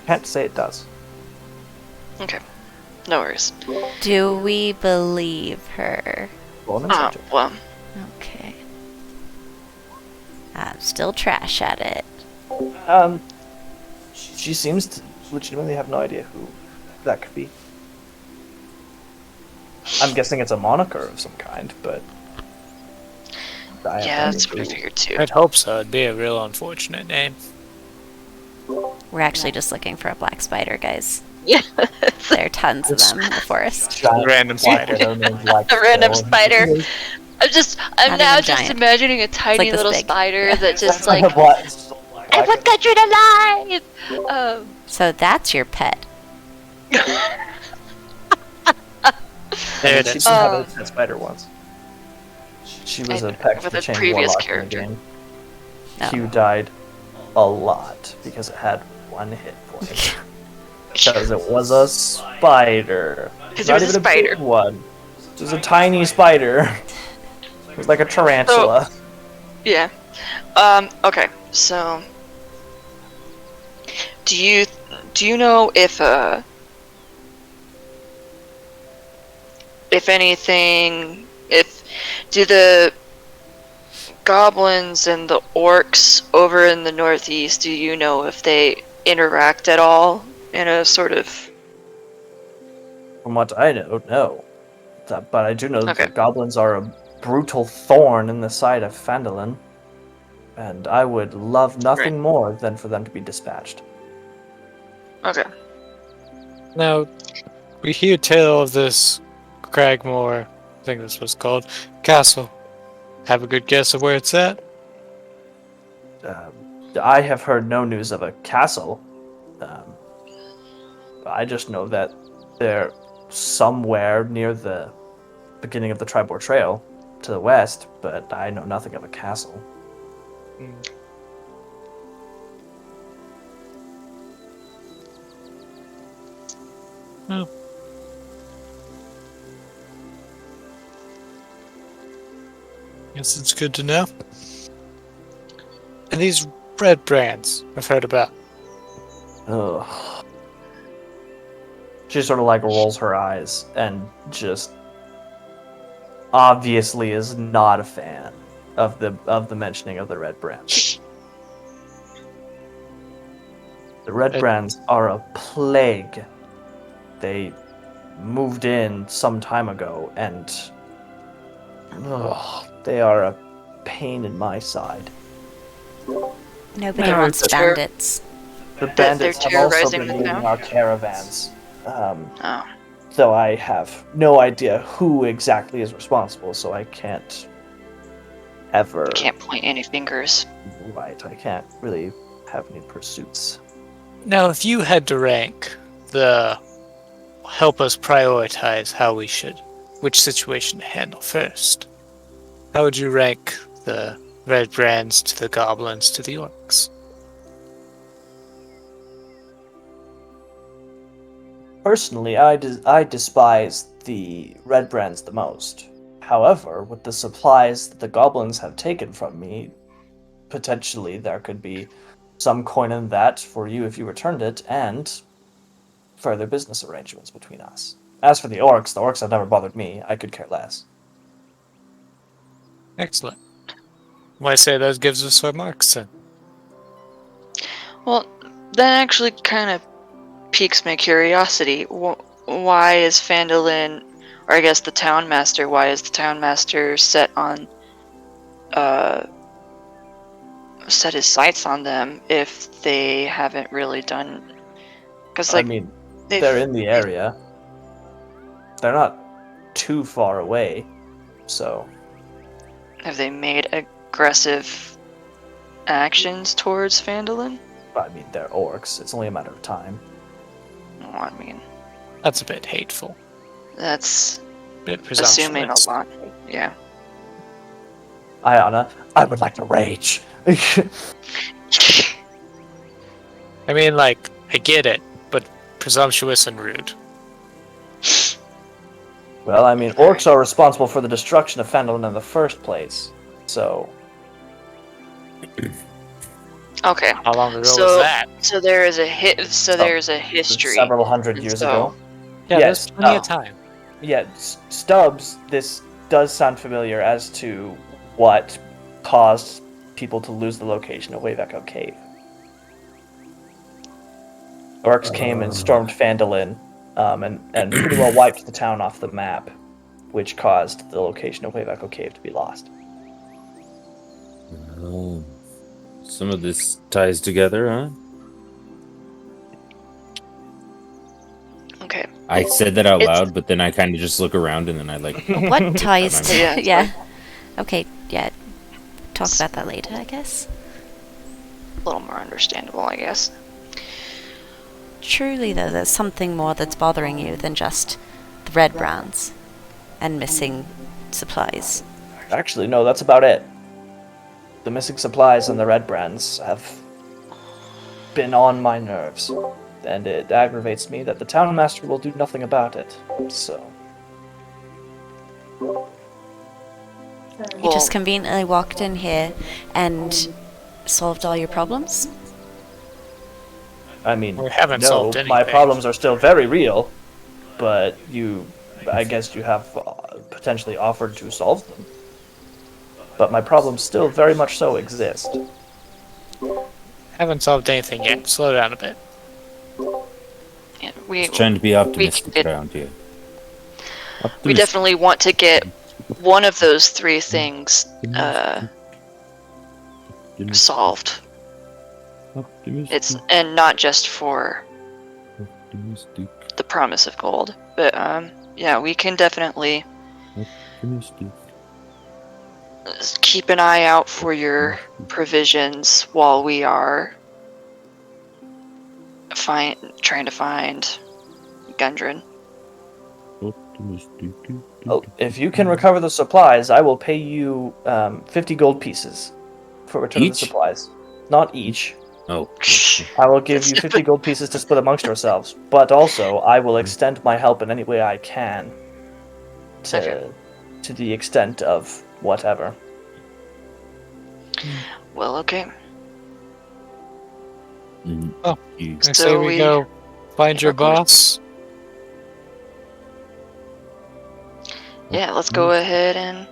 S10: Can't say it does.
S2: Okay, no worries.
S3: Do we believe her?
S10: Roll an insight check.
S2: Well,
S3: Okay. I'm still trash at it.
S10: She seems to legitimately have no idea who that could be. I'm guessing it's a moniker of some kind, but
S2: yeah, that's what I figured too.
S6: I'd hope so. It'd be a real unfortunate name.
S3: We're actually just looking for a black spider, guys.
S2: Yeah,
S3: There are tons of them in the forest.
S10: Giant
S6: Random spider.
S2: a random spider. I'm
S3: Not
S2: now
S3: even
S2: just
S3: giant.
S2: imagining a tiny
S3: like this
S2: little
S3: big.
S2: spider that just
S10: like
S2: like, I want Gudrun alive.
S3: So that's your pet.
S6: There it
S10: She
S6: is.
S10: didn't have a pet spider once. She was
S2: I
S10: a
S2: know,
S10: peck
S2: with
S10: for
S2: a
S10: chain
S2: previous
S10: warlock
S2: character.
S10: in the game.
S3: Oh.
S10: Q died a lot because it had one hit point. Because it was a spider.
S2: Because it
S10: Not
S2: was a
S10: even
S2: spider.
S10: big one. It was a tiny spider. It was like a tarantula.
S2: Yeah. Okay. So, do you know if anything, do the goblins and the orcs over in the northeast, do you know if they interact at all in a sort of?
S10: From what I know, no. But I do know that
S2: Okay.
S10: the goblins are a brutal thorn in the side of Phandalin. And I would love nothing more than for them to be dispatched.
S2: Okay.
S6: Now, we hear tale of this Cragmore, I think this was called, castle. Have a good guess of where it's at?
S10: I have heard no news of a castle. I just know that they're somewhere near the beginning of the Tribor Trail to the west, but I know nothing of a castle.
S6: Oh. Guess it's good to know. And these red brands I've heard about.
S10: Ugh. She sort of like rolls her eyes and just obviously is not a fan of the mentioning of the red brands. The red brands are a plague. They moved in some time ago, and they are a pain in my side.
S3: Nobody
S2: No,
S3: wants
S2: it's true.
S3: bandits.
S10: The
S2: They're
S10: bandits have also
S2: terrorizing
S10: been
S2: the
S10: leading
S2: town?
S10: our caravans.
S2: Oh.
S10: Though I have no idea who exactly is responsible, so I can't ever.
S2: Can't point any fingers.
S10: Right, I can't really have any pursuits.
S6: Now, if you had to rank help us prioritize which situation to handle first, how would you rank the red brands to the goblins to the orcs?
S10: Personally, I despise the red brands the most. However, with the supplies that the goblins have taken from me, potentially there could be some coin in that for you if you returned it, and further business arrangements between us. As for the orcs have never bothered me. I could care less.
S6: Excellent. Well, I say that gives us our marks then.
S2: Well, that actually kind of piques my curiosity. Why is Phandalin, or I guess the town master, why is the town master set his sights on them if they haven't really done? Because
S10: I mean, they're in the area. They're not too far away, so
S2: have they made aggressive actions towards Phandalin?
S10: I mean, they're orcs. It's only a matter of time.
S2: Oh, I mean,
S6: That's a bit hateful.
S2: that's
S6: A bit
S2: assuming a
S6: presumptuous.
S2: lot. Yeah.
S10: Ayana, I would like to rage.
S6: I mean, like, I get it, but presumptuous and rude.
S10: Well, I mean, orcs are responsible for the destruction of Phandalin in the first place, so
S2: Okay.
S6: How long ago was
S2: So-
S6: that?
S2: So there is a there's a history.
S10: several hundred
S2: And
S10: years
S2: so-
S10: ago.
S6: Yeah,
S10: Yes,
S6: there's plenty
S10: oh.
S6: of time.
S10: Yeah, Stubbs, this does sound familiar as to what caused people to lose the location of Wayvecko Cave. Orcs came and stormed Phandalin, and pretty well wiped the town off the map, which caused the location of Wayvecko Cave to be lost.
S9: Oh, some of this ties together, huh?
S2: Okay.
S9: I said that out
S2: It's-
S9: loud, but then I kind of just look around and then I like.
S3: What ties to...
S2: Yeah,
S3: Yeah. Okay, yeah. Talk about that later, I guess.
S2: A little more understandable, I guess.
S3: Truly, though, there's something more that's bothering you than just the red brands and missing supplies.
S10: Actually, no, that's about it. The missing supplies and the red brands have been on my nerves, and it aggravates me that the town master will do nothing about it. So,
S3: You just conveniently walked in here and solved all your problems?
S10: I mean,
S6: We haven't
S10: no,
S6: solved
S10: my
S6: anything.
S10: problems are still very real, but I guess you have potentially offered to solve them. But my problems still very much so exist.
S6: Haven't solved anything yet. Slow down a bit.
S2: Yeah, we
S9: Trying to be optimistic
S2: it-
S9: around here.
S2: we definitely want to get one of those three things solved. It's and not just for the promise of gold, but yeah, we can definitely keep an eye out for your provisions while we are trying to find Gundren.
S10: Oh, if you can recover the supplies, I will pay you 50 gold pieces for return of the
S9: Each?
S10: supplies. Not each.
S9: Oh,
S10: I will give you 50 gold pieces to split amongst ourselves, but also I will extend my help in any way I can
S2: Okay.
S10: to the extent of whatever.
S2: Well, okay.
S6: Oh,
S9: you-
S6: I
S2: So
S6: say we
S2: we-
S6: go find your
S2: Of course.
S6: boss.
S2: Yeah, let's go ahead and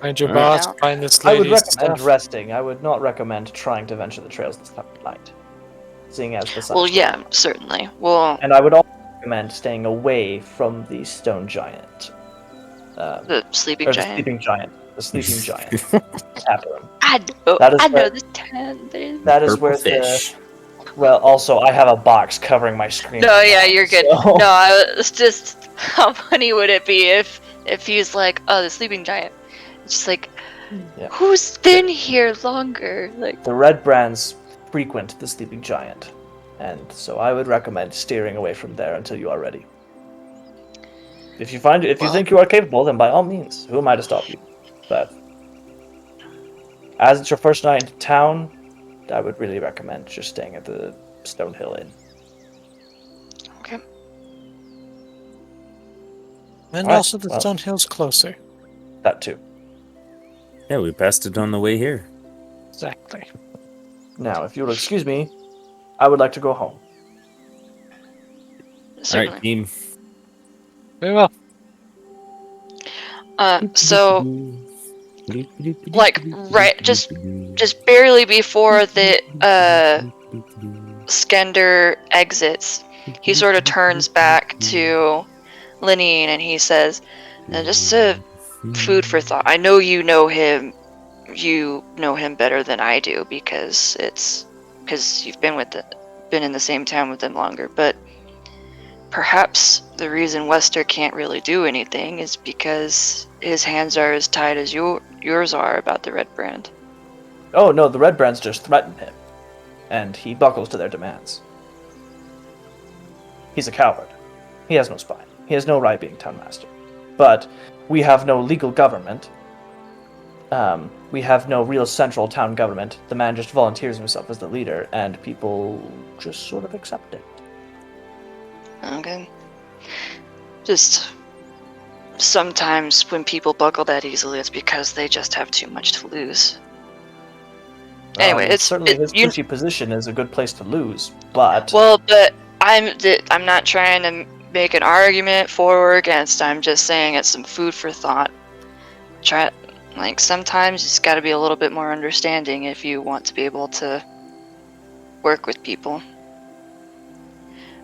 S6: Find your
S9: Alright.
S6: boss. Find this
S10: I would
S6: lady's
S10: recommend
S6: stuff.
S10: resting. I would not recommend trying to venture the trails this time of night, seeing as the sun.
S2: well, yeah, certainly. Well,
S10: And I would also recommend staying away from the stone giant.
S2: the sleeping
S10: Or the
S2: giant.
S10: sleeping giant. The sleeping giant. After him.
S2: I know.
S10: That is
S2: I know
S10: where-
S2: this town.
S10: That is
S9: Purple
S10: where
S9: fish.
S10: Well, also, I have a box covering my screen.
S2: No,
S10: right
S2: yeah,
S10: now,
S2: you're good.
S10: so-
S2: No, I was just how funny would it be if he's like, oh, the sleeping giant. It's just like, Who's been here longer? Like,
S10: The Red Brands frequent the Sleeping Giant, and so I would recommend steering away from there until you are ready. If you think you are capable, then by all means, who am I to stop you? But as it's your first night in town, I would really recommend just staying at the Stonehill Inn.
S2: okay.
S6: And
S10: Alright,
S6: also the
S10: well.
S6: Stonehill's closer.
S10: That too.
S9: Yeah, we passed it on the way here.
S6: Exactly.
S10: Now, if you will excuse me, I would like to go home.
S2: Certainly.
S9: All right, team.
S6: Very well.
S2: So, like, right, just barely before the Skender exits, he sort of turns back to Linine and he says, just food for thought. I know you know him better than I do because you've been in the same town with him longer, but perhaps the reason Wester can't really do anything is because his hands are as tied as yours are about the Red Brand.
S10: Oh no, the Red Brands just threaten him, and he buckles to their demands. He's a coward. He has no spine. He has no right being town master. But we have no legal government. We have no real central town government. The man just volunteers himself as the leader, and people just sort of accept it.
S2: Okay. Just sometimes when people buckle that easily, it's because they just have too much to lose. Anyway, it's
S10: certainly his cushy position is a good place to lose, but
S2: but I'm not trying to make an argument for or against. I'm just saying it's some food for thought. Sometimes it's got to be a little bit more understanding if you want to be able to work with people.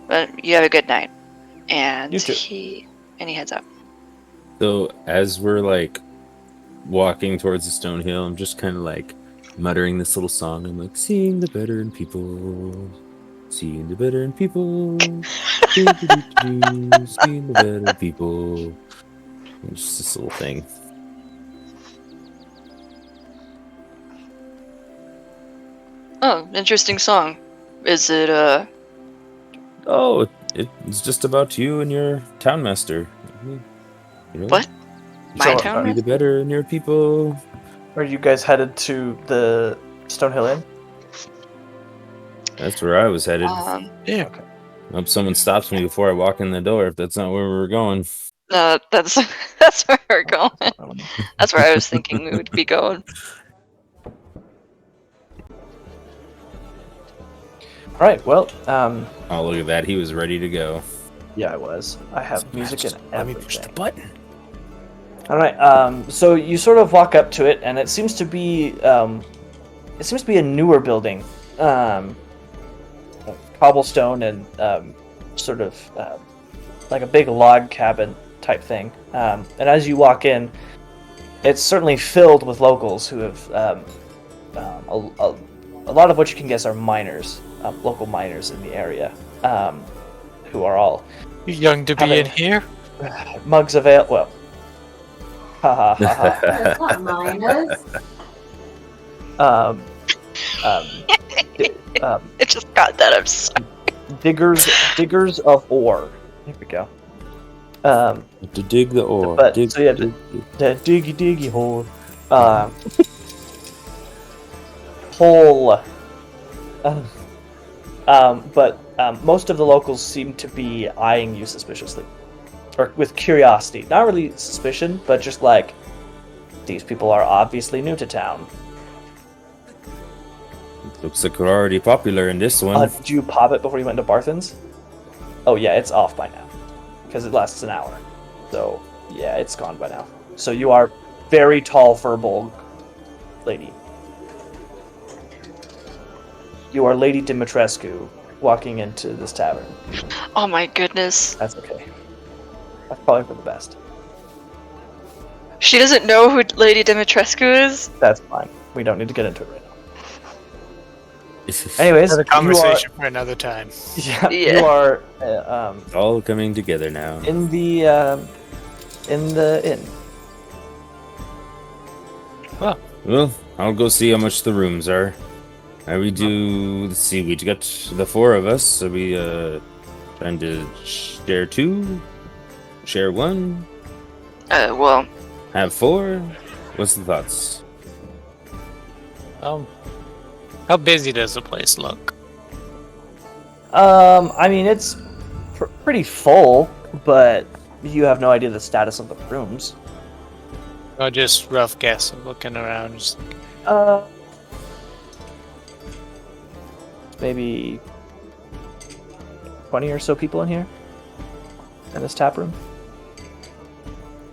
S2: But you have a good night. And
S10: You too.
S2: he heads out.
S9: So as we're like walking towards the stone hill, I'm just kind of like muttering this little song. I'm like, seeing the better in people, seeing the better in people, seeing the better in people. It's just this little thing.
S2: Oh, interesting song. Is it
S9: Oh, it's just about you and your townmaster. You know,
S2: what? My
S10: So,
S2: town?
S9: be the better in your people.
S10: are you guys headed to the Stonehill Inn?
S9: That's where I was headed.
S6: Yeah.
S9: Hope someone stops me before I walk in the door if that's not where we were going.
S2: That's that's where we're going. That's where I was thinking we would be going.
S10: Alright, well,
S9: Oh, look at that. He was ready to go.
S10: yeah, I was. I have music and
S6: Let me push the
S10: everything.
S6: button.
S10: Alright, so you sort of walk up to it, and it seems to be a newer building. Cobblestone and sort of like a big log cabin type thing. And as you walk in, it's certainly filled with locals who have a lot of what you can guess are miners, local miners in the area, who are all
S6: You young to be
S10: Having-
S6: in here?
S10: mugs of ale. Well, ha ha ha ha.
S8: That's not minus.
S2: I just got that. I'm sorry.
S10: Diggers of ore. Here we go.
S9: To dig the ore.
S10: But
S9: dig,
S10: so yeah,
S9: dig,
S10: the diggy hole. Hole. But most of the locals seem to be eyeing you suspiciously, or with curiosity. Not really suspicion, but just like these people are obviously new to town.
S9: Looks like we're already popular in this one.
S10: Did you pop it before you went to Barthen's? Oh yeah, it's off by now, because it lasts an hour. So yeah, it's gone by now. So you are very tall, furball lady. You are Lady Dimitrescu walking into this tavern.
S2: Oh my goodness.
S10: That's okay. That's probably for the best.
S2: She doesn't know who Lady Dimitrescu is?
S10: That's fine. We don't need to get into it right now. Anyways,
S6: Another
S10: you are,
S6: conversation for another time.
S10: yeah,
S2: Yeah.
S10: you are
S9: It's all coming together now.
S10: in the inn.
S9: Well, I'll go see how much the rooms are. Are we do? Let's see. We got the four of us. Are we trying to share two? Share one?
S2: Well,
S9: Have four? What's the thoughts?
S6: How busy does the place look?
S10: I mean, it's pretty full, but you have no idea the status of the rooms.
S6: Or just rough guess of looking around. Just
S10: Maybe 20 or so people in here in this tap room.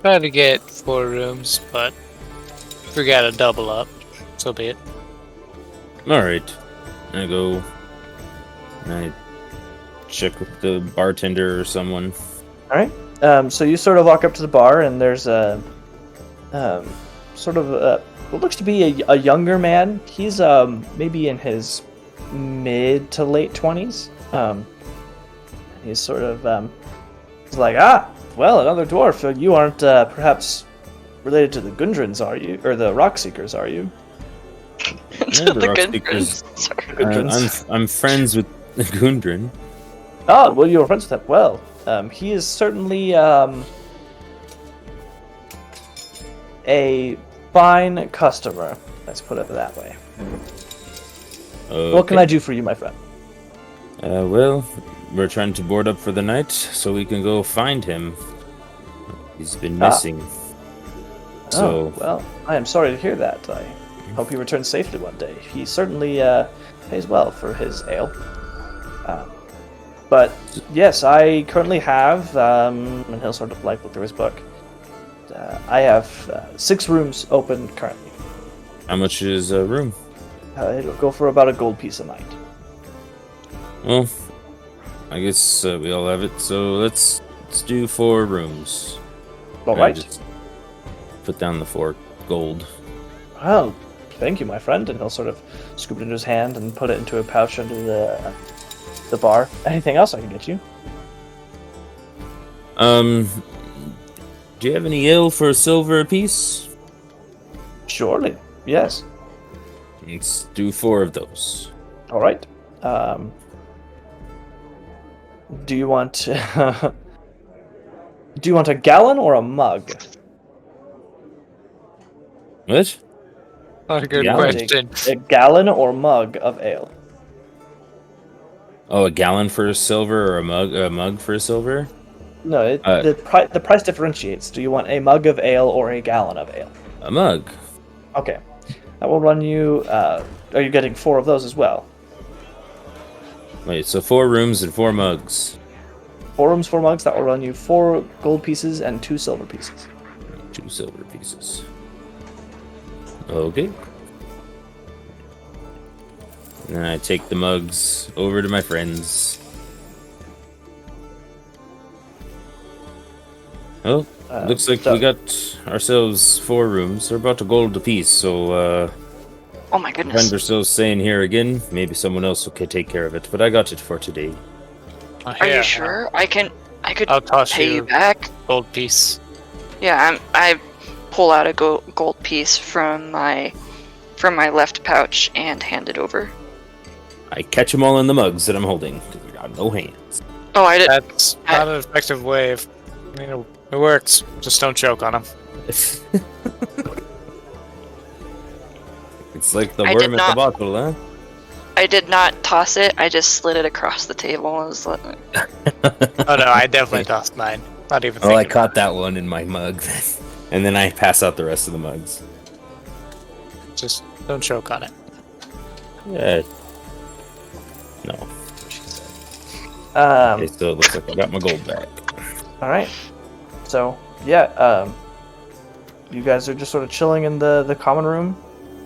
S6: try to get 4 rooms, but if we gotta double up, so be it.
S9: Alright. I go. I check with the bartender or someone.
S10: All right. So you sort of walk up to the bar, and there's a sort of what looks to be a younger man. He's maybe in his mid to late 20s. He's sort of he's like, well, another dwarf. You aren't perhaps related to the Gundrins, are you? Or the Rock Seekers, are you?
S2: the Gundrins.
S10: Gundrins.
S9: I'm friends with the Gundren.
S10: Oh, well, you were friends with him. Well, he is certainly a fine customer. Let's put it that way. What can I do for you, my friend?
S9: Well, we're trying to board up for the night so we can go find him. He's been missing. So,
S10: well, I am sorry to hear that. I hope he returns safely one day. He certainly pays well for his ale. But yes, I currently have, and he'll sort of like look through his book. I have 6 rooms open currently.
S9: how much is a room?
S10: It'll go for about a gold piece a night.
S9: Well, I guess we all have it. So let's do 4 rooms.
S10: All
S9: And
S10: right.
S9: just put down the 4 gold.
S10: Well, thank you, my friend. And he'll sort of scoop it into his hand and put it into a pouch under the bar. Anything else I can get you?
S9: Do you have any ale for a silver apiece?
S10: Surely, yes.
S9: Let's do 4 of those.
S10: All right. Do you want do you want a gallon or a mug?
S9: What?
S6: Not a good
S9: Yeah.
S6: question.
S10: A gallon or mug of ale?
S9: Oh, a gallon for a silver or a mug for a silver?
S10: No,
S9: Uh,
S10: the price differentiates. Do you want a mug of ale or a gallon of ale?
S9: A mug.
S10: Okay, that will run you. Are you getting 4 of those as well?
S9: Wait, so 4 rooms and 4 mugs.
S10: 4 rooms, 4 mugs. That will run you 4 gold pieces and 2 silver pieces.
S9: 2 silver pieces. Okay. And then I take the mugs over to my friends. Oh, looks like we got ourselves 4 rooms. They're about a gold apiece, so
S2: Oh my goodness.
S9: friends are still staying here again. Maybe someone else can take care of it, but I got it for today.
S2: Are you sure? I could
S6: I'll toss
S2: pay
S6: you
S2: you back.
S6: gold piece.
S2: Yeah, I pull out a gold piece from my left pouch and hand it over.
S9: I catch them all in the mugs that I'm holding. 'Cause I got no hands.
S2: Oh, I did.
S6: That's not an effective way of. I mean, it works. Just don't choke on them.
S9: It's like the
S2: I
S9: worm
S2: did
S9: at the
S2: not-
S9: bottle, huh?
S2: I did not toss it. I just slid it across the table and was like,
S6: Oh no, I definitely tossed mine. Not even.
S9: Oh, I
S6: thinking
S9: caught that one in my mug. And then I pass out the rest of the mugs.
S6: Just don't choke on it.
S9: Yeah. No. Okay, so it looks like I got my gold back.
S10: All right. So yeah, you guys are just sort of chilling in the common room,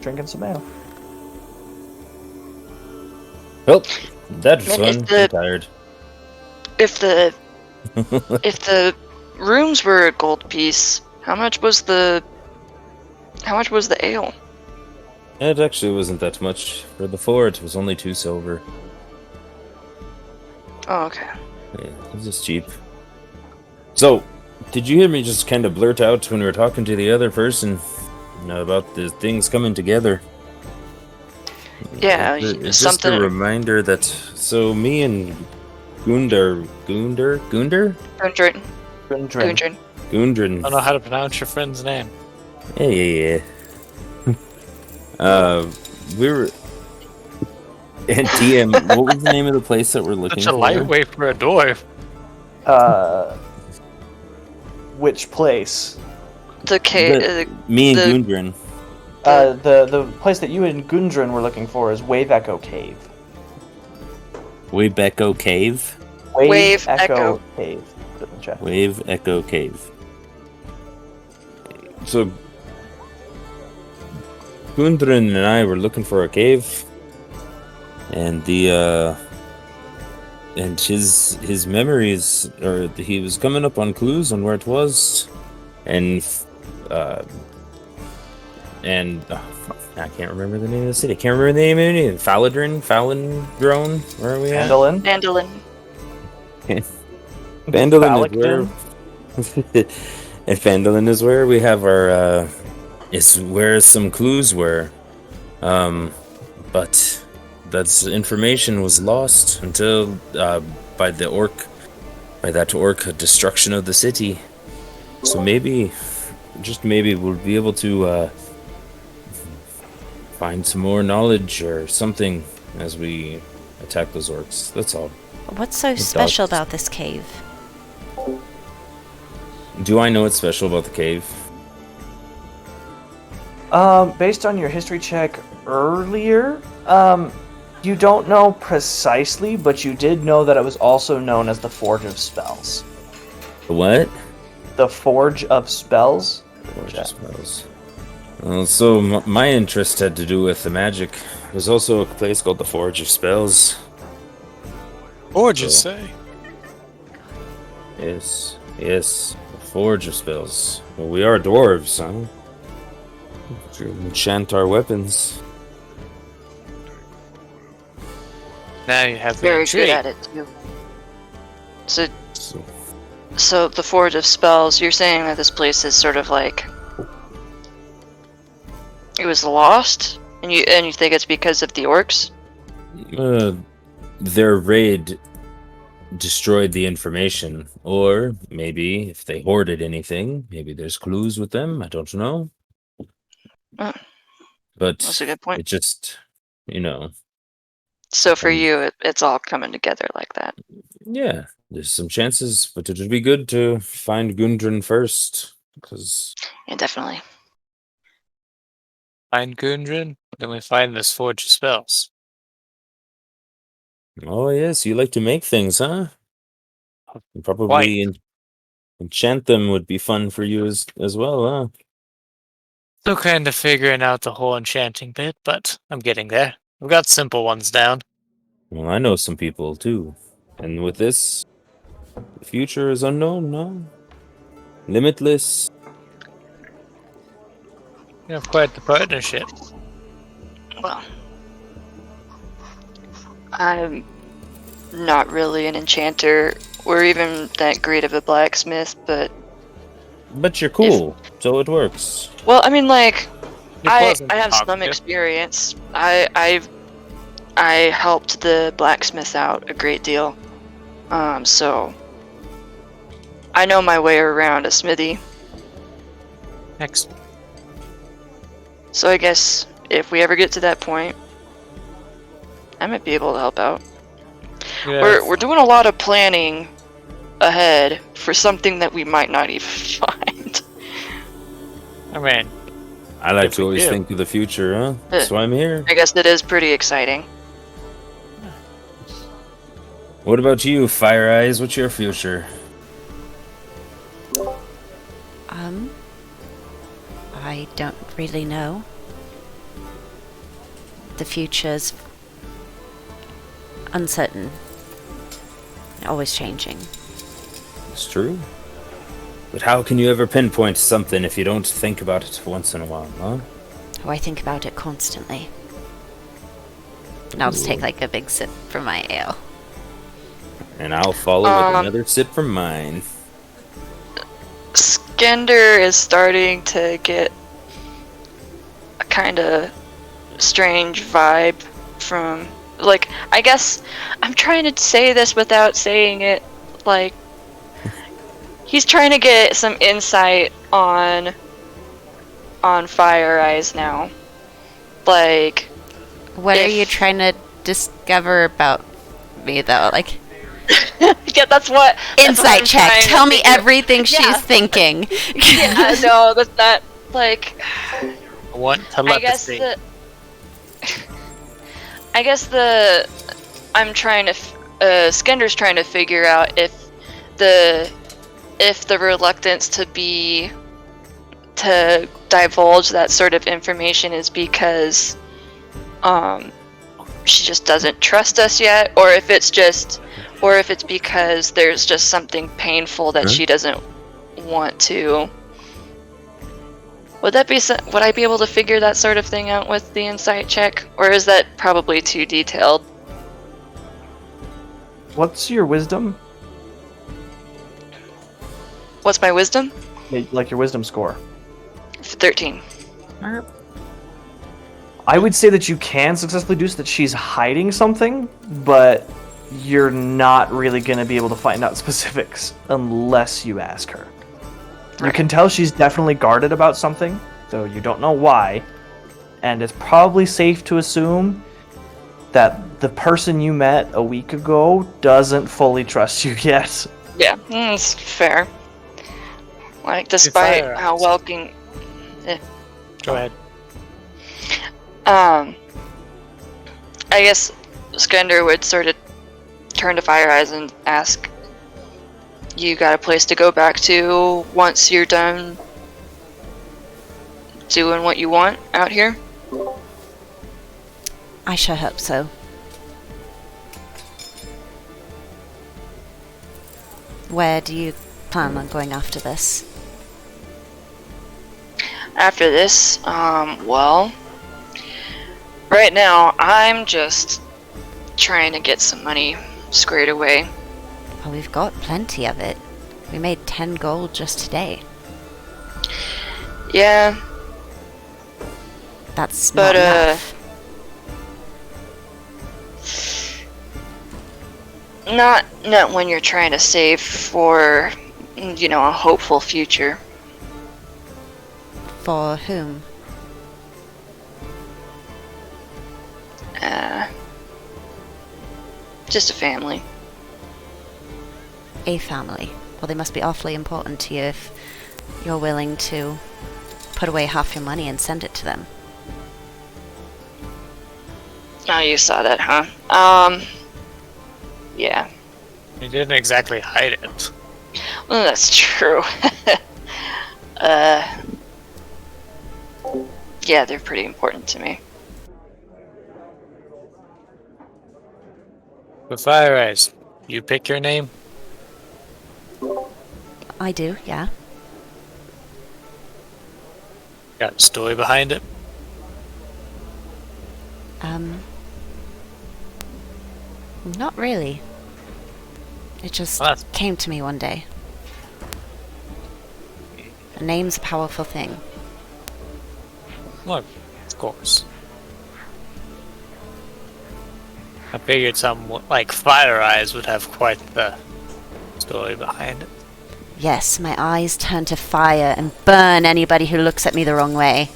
S10: drinking some ale.
S9: Well, that was
S2: Man,
S9: fun.
S2: if the-
S9: I'm tired.
S2: if the rooms were a gold piece, how much was the ale?
S9: It actually wasn't that much. For the 4, it was only 2 silver.
S2: Oh, okay.
S9: Yeah, it was just cheap. So, did you hear me just kind of blurt out when we were talking to the other person? about the things coming together.
S2: Yeah,
S9: It's just
S2: something.
S9: a reminder that so me and Gundar,
S2: Gundren.
S10: Gundren.
S2: Gundren.
S6: I don't know
S9: Gundren.
S6: how to pronounce your friend's name.
S9: Yeah. We were. And DM, what was the name of the place that we're looking
S6: Such a
S9: for?
S6: lightweight for a dwarf.
S10: Which place?
S2: The cave.
S9: Me and
S2: the-
S9: Gundren.
S10: The place that you and Gundren were looking for is Wave Echo Cave.
S9: Wave Echo Cave.
S2: Wave Echo.
S10: Cave. Double check.
S9: Wave Echo Cave. So Gundren and I were looking for a cave, and and his memories, or he was coming up on clues on where it was, and I can't remember the name of the city. I can't remember the name of it. Phandalin, where are we at?
S10: Phandalin.
S2: Phandalin.
S9: Phandalin is where and Phandalin is where we have our is where some clues were. But that information was lost until by that orc destruction of the city. So maybe, just maybe, we'll be able to find some more knowledge or something as we attack those orcs. That's all.
S3: What's so special about this cave?
S9: Do I know what's special about the cave?
S10: Based on your history check earlier, you don't know precisely, but you did know that it was also known as the Forge of Spells.
S9: The what?
S10: The Forge of Spells?
S9: Forge of Spells. Well, so my interest had to do with the magic. There's also a place called the Forge of Spells.
S6: Forge, you say?
S9: Yes, the Forge of Spells. Well, we are dwarves, huh? To enchant our weapons.
S6: Now you have
S2: Very
S6: the
S2: good
S6: intrigue.
S2: at it too. So,
S9: So,
S2: so the Forge of Spells. You're saying that this place is sort of like it was lost, and you think it's because of the orcs?
S9: their raid destroyed the information, or maybe if they hoarded anything, maybe there's clues with them. I don't know.
S2: Oh,
S9: But
S2: that's a good point.
S9: it just,
S2: So for you, it's all coming together like that.
S9: yeah, there's some chances, but it would be good to find Gundren first, because
S2: Yeah, definitely.
S6: Find Gundren, then we find this Forge of Spells.
S9: oh yes, you like to make things, huh? Probably
S6: Quite.
S9: enchant them would be fun for you as well, huh?
S6: Still kind of figuring out the whole enchanting bit, but I'm getting there. I've got simple ones down.
S9: Well, I know some people too, and with this, the future is unknown, no? Limitless.
S6: You have quite the partnership.
S2: Well, I'm not really an enchanter or even that great of a blacksmith, but
S9: But you're cool, so it works.
S2: well, I mean, like,
S6: You're
S2: I
S6: pleasant to
S2: have
S6: talk
S2: some
S6: to.
S2: experience. I helped the blacksmith out a great deal, so I know my way around a smithy.
S6: Next.
S2: So I guess if we ever get to that point, I might be able to help out.
S6: Yeah.
S2: We're doing a lot of planning ahead for something that we might not even find.
S6: I mean,
S9: I like
S6: If
S9: to
S6: we
S9: always
S6: do.
S9: think of the future, huh? That's why I'm here.
S2: I guess it is pretty exciting.
S9: What about you, Fire Eyes? What's your future?
S3: I don't really know. The future's uncertain. Always changing.
S9: It's true. But how can you ever pinpoint something if you don't think about it once in a while, huh?
S3: Oh, I think about it constantly. And I'll just take like a big sip from my ale.
S9: And I'll follow with another sip from mine.
S2: Skender is starting to get kind of strange vibe from, like, I guess I'm trying to say this without saying it, like, he's trying to get some insight on Fire Eyes now. Like,
S3: What are you trying to discover about me, though? Like,
S2: yeah, that's what
S3: insight
S2: I'm
S3: check.
S2: trying to
S3: Tell me
S2: figure-
S3: everything she's
S2: Yeah.
S3: thinking.
S2: Yeah, no, that's not, like,
S6: I want
S2: I guess
S6: telepathy.
S2: I'm trying to, Skender's trying to figure out if the reluctance to divulge that sort of information is because, she just doesn't trust us yet, or if it's because there's just something painful that she doesn't want to. Would I be able to figure that sort of thing out with the insight check, or is that probably too detailed?
S10: What's your wisdom?
S2: What's my wisdom?
S10: Like your wisdom score?
S2: 13.
S10: I would say that you can successfully deduce that she's hiding something, but you're not really going to be able to find out specifics unless you ask her. You can tell she's definitely guarded about something, though you don't know why, and it's probably safe to assume that the person you met a week ago doesn't fully trust you yet.
S2: Yeah, it's fair. Like, despite
S6: Fire
S2: how
S6: Eyes.
S2: welcoming...
S6: Go ahead.
S2: I guess Skender would sort of turn to Fire Eyes and ask, you got a place to go back to once you're done doing what you want out here?
S3: I sure hope so. Where do you plan on going after this?
S2: After this, well, right now I'm just trying to get some money squared away.
S3: Well, we've got plenty of it. We made 10 gold just today.
S2: Yeah,
S3: That's
S2: but,
S3: not enough.
S2: not when you're trying to save for, a hopeful future.
S3: For whom?
S2: Just a family.
S3: A family. Well, they must be awfully important to you if you're willing to put away half your money and send it to them.
S2: Oh, you saw that, huh? Yeah.
S6: You didn't exactly hide it.
S2: Well, that's true. Yeah, they're pretty important to me.
S6: With Fire Eyes, you pick your name.
S3: I do, yeah.
S6: Got a story behind it.
S3: Not really. It just
S6: Well, that's-
S3: came to me one day. A name's a powerful thing.
S6: Well, of course. I figured something like Fire Eyes would have quite the story behind it.
S3: Yes, my eyes turn to fire and burn anybody who looks at me the wrong way.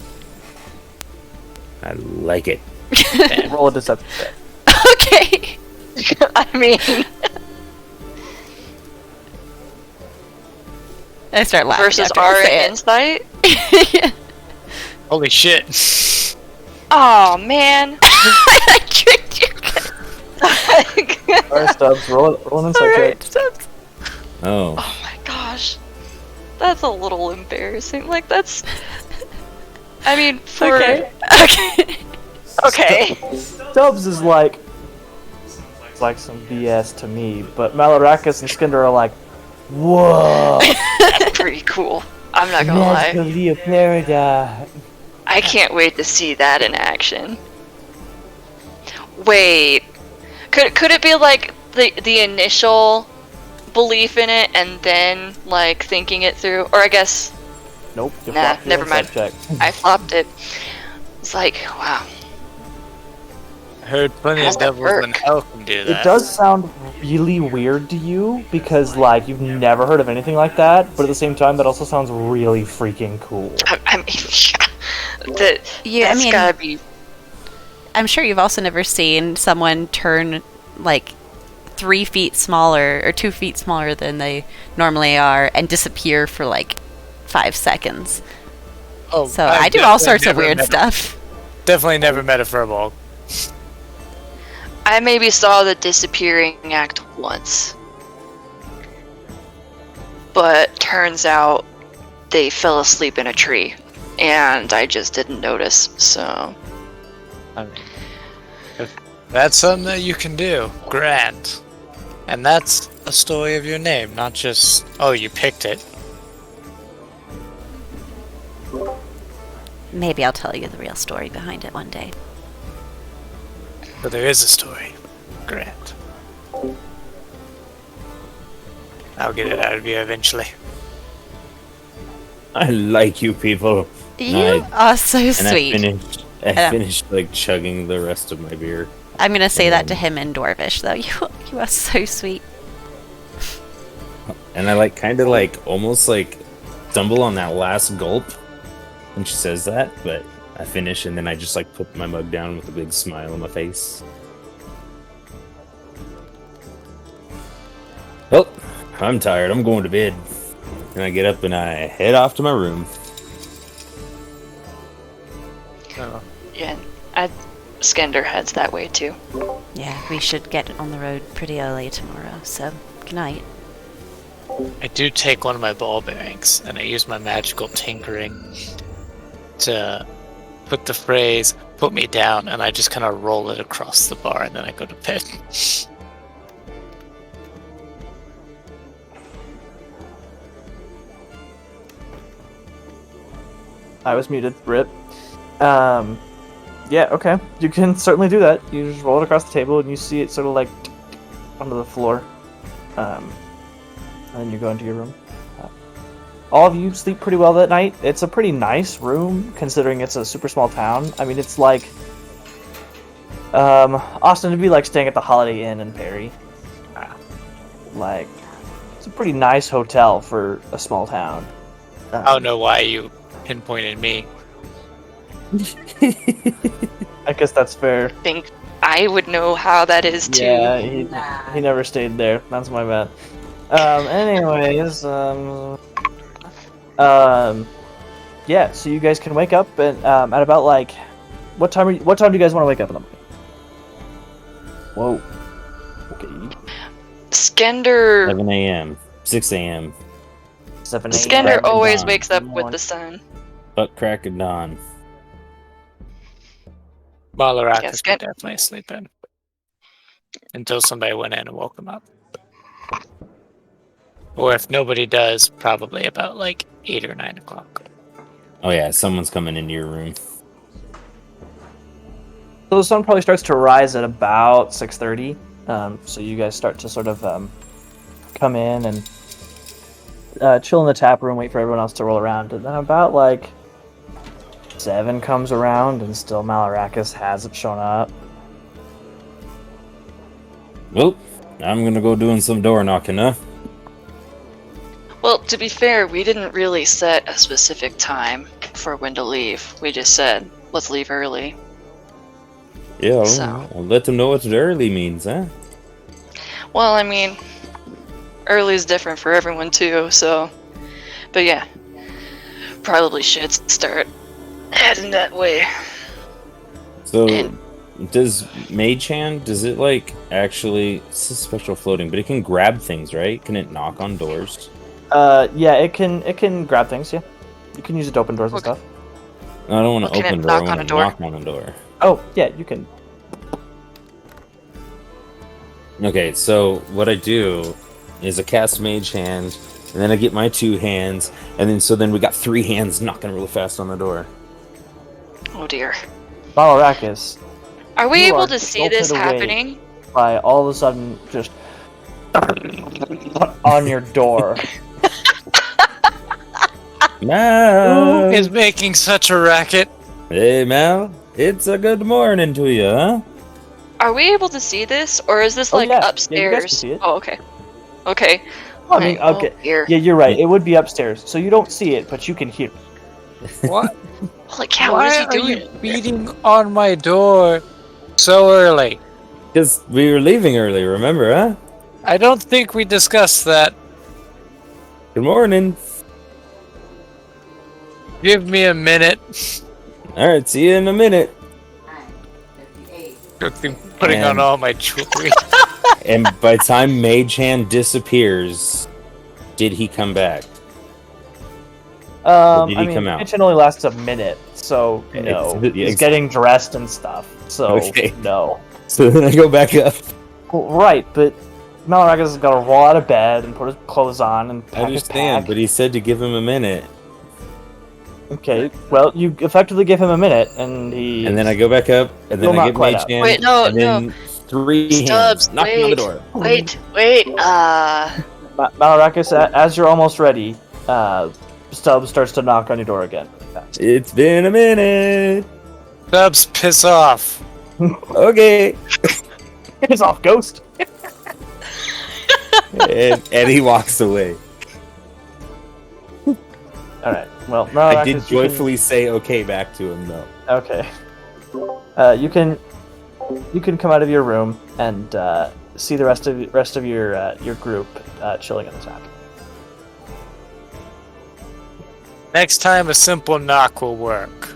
S9: I like it.
S10: Roll a deception check.
S3: Okay.
S2: I mean,
S3: I start laughing.
S2: versus
S3: after I
S2: our
S3: say it.
S2: insight.
S6: Holy shit.
S2: Oh man.
S3: I tricked you.
S10: Alright, Stubbs, roll an insight check.
S9: Oh.
S2: Oh my gosh. That's a little embarrassing. Like, that's... I mean, for...
S3: Okay.
S2: Okay.
S10: Stubbs is like... It's like some BS to me, but Malarakis and Skinder are like, whoa!
S2: That's pretty cool. I'm not gonna lie.
S10: Nazgûl paradise.
S2: I can't wait to see that in action. Wait. Could it be like the initial belief in it and then like thinking it through? Or I guess
S10: Nope. you
S2: Nah,
S10: flopped your
S2: never
S10: insight
S2: mind.
S10: Check.
S2: I flopped it. It's like, wow.
S6: I heard plenty
S2: How's
S6: of
S2: that
S6: devils in
S2: work?
S6: hell can do that.
S10: It does sound really weird to you because, like, you've never heard of anything like that, but at the same time, that also sounds really freaking cool.
S2: I mean,
S3: Yeah, I
S2: that's
S3: mean-
S2: gotta be.
S3: I'm sure you've also never seen someone turn like 3 feet smaller or 2 feet smaller than they normally are and disappear for like 5 seconds.
S6: Oh,
S3: So
S6: I've
S3: I do all
S6: definitely
S3: sorts of
S6: never
S3: weird
S6: met a-
S3: stuff.
S6: Definitely never met a furball.
S2: I maybe saw the disappearing act once, but turns out they fell asleep in a tree, and I just didn't notice. So
S6: I mean, if that's something that you can do, grand. And that's a story of your name, not just, oh, you picked it.
S3: Maybe I'll tell you the real story behind it one day.
S6: But there is a story. Grand. I'll get it out of you eventually.
S9: I like you people.
S3: You
S9: I-
S3: are so
S9: And
S3: sweet.
S9: I finished like chugging the rest of my beer.
S3: I'm gonna say that to
S9: Um,
S3: him in Dwarvish though. You are so sweet.
S9: And I like kind of like almost like stumble on that last gulp when she says that, but I finish and then I just like put my mug down with a big smile on my face. Well, I'm tired. I'm going to bed. And I get up and I head off to my room.
S6: Oh.
S2: yeah, Skender heads that way too.
S3: Yeah, we should get on the road pretty early tomorrow. So good night.
S6: I do take one of my ball bearings and I use my magical tinkering to put the phrase "put me down" and I just kind of roll it across the bar and then I go to bed.
S10: I was muted. Rip. Yeah, okay. You can certainly do that. You just roll it across the table and you see it sort of like onto the floor. And then you go into your room. All of you sleep pretty well that night. It's a pretty nice room considering it's a super small town. I mean, it's like Austin would be like staying at the Holiday Inn in Perry. Like, it's a pretty nice hotel for a small town.
S6: I don't know why you pinpointed me.
S10: I guess that's fair.
S2: Think I would know how that is too.
S10: Yeah, he never stayed there. That's my bad. Anyways, yeah. So you guys can wake up and at about like, what time do you guys want to wake up in the morning? Whoa. Okay.
S2: Skender
S9: 7 a.m., 6 a.m.,
S10: 7 a.m.
S2: Skender
S9: Crack of
S2: always
S9: dawn.
S2: wakes up with the sun.
S9: butt crack of dawn.
S6: Malarakas
S2: Yes,
S6: could
S2: good.
S6: definitely sleep in. Until somebody went in and woke him up. Or if nobody does, probably about like 8 or 9 o'clock.
S9: Oh yeah, someone's coming into your room.
S10: So the sun probably starts to rise at about 6:30. So you guys start to sort of come in and chill in the tap room, wait for everyone else to roll around, and then about like 7 comes around, and still Malarakis hasn't shown up.
S9: Well, I'm gonna go doing some door knocking, huh?
S2: Well, to be fair, we didn't really set a specific time for when to leave. We just said, let's leave early.
S9: Yeah, I'll,
S2: So-
S9: I'll let them know what early means, huh?
S2: Well, I mean, early is different for everyone too, so. But yeah, probably should start heading that way.
S9: So,
S2: And-
S9: does Mage Hand, does it like actually, it's a special floating, but it can grab things, right? Can it knock on doors?
S10: Yeah, it can grab things. Yeah, you can use it to open doors and
S2: Okay.
S10: stuff.
S9: No, I don't want
S2: Well,
S9: to
S2: can it
S9: open door, I
S2: knock on
S9: want
S2: a
S9: to
S2: door?
S9: knock on a door.
S10: Oh yeah, you can.
S9: Okay, so what I do is I cast Mage Hand, and then I get my 2 hands, and then we got 3 hands knocking really fast on the door.
S2: Oh dear.
S10: Malarakis,
S2: Are we
S10: You
S2: able
S10: are
S2: to see this
S10: jolted away.
S2: happening?
S10: by all of a sudden just on your door.
S9: No!
S6: Who is making such a racket?
S9: Hey, Mal. It's a good morning to you, huh?
S2: Are we able to see this, or is this
S10: Oh,
S2: like
S10: yeah. Yeah, you
S2: upstairs?
S10: guys can see it.
S2: Oh, okay. Okay.
S10: I mean,
S2: Alright, well,
S10: okay.
S2: here.
S10: Yeah, you're right. It would be upstairs, so you don't see it, but you can hear it.
S6: What?
S2: Holy cow, what is
S6: Why
S2: he
S6: are
S2: doing?
S6: you beating on my door so early?
S9: Because we were leaving early, remember, huh?
S6: I don't think we discussed that.
S9: Good morning.
S6: Give me a minute.
S9: Alright, see you in a minute.
S6: Quickly putting on
S9: And-
S6: all my jewelry.
S9: And by the time Mage Hand disappears, did he come back? Or did he
S10: I mean,
S9: come out?
S10: the kitchen only lasts a minute, so no.
S9: Yeah,
S10: He's getting dressed and stuff, so
S9: Okay.
S10: no.
S9: So then I go back up.
S10: Well, right, but Malarakas has got to roll out of bed and put his clothes on and
S9: I
S10: pack his
S9: understand,
S10: pack.
S9: but he said to give him a minute.
S10: Okay, well, you effectively give him a minute, and he...
S9: And then I go back up, and then
S10: Still
S9: I
S10: not
S9: get
S10: quite
S9: Mage
S10: up.
S9: Hand,
S2: Wait, no,
S9: and then 3
S2: Stubbs,
S9: hands knocking on the door.
S2: wait.
S10: Malarakas, as you're almost ready, Stubbs starts to knock on your door again.
S9: It's been a minute.
S6: Dubs, piss off.
S9: Okay.
S10: Piss off, ghost!
S9: and he walks away.
S10: Alright, well,
S9: I
S10: Malarakas,
S9: did
S10: you can-
S9: joyfully say okay back to him, though.
S10: Okay. You can come out of your room and see the rest of your group chilling in the tap.
S6: Next time, a simple knock will work.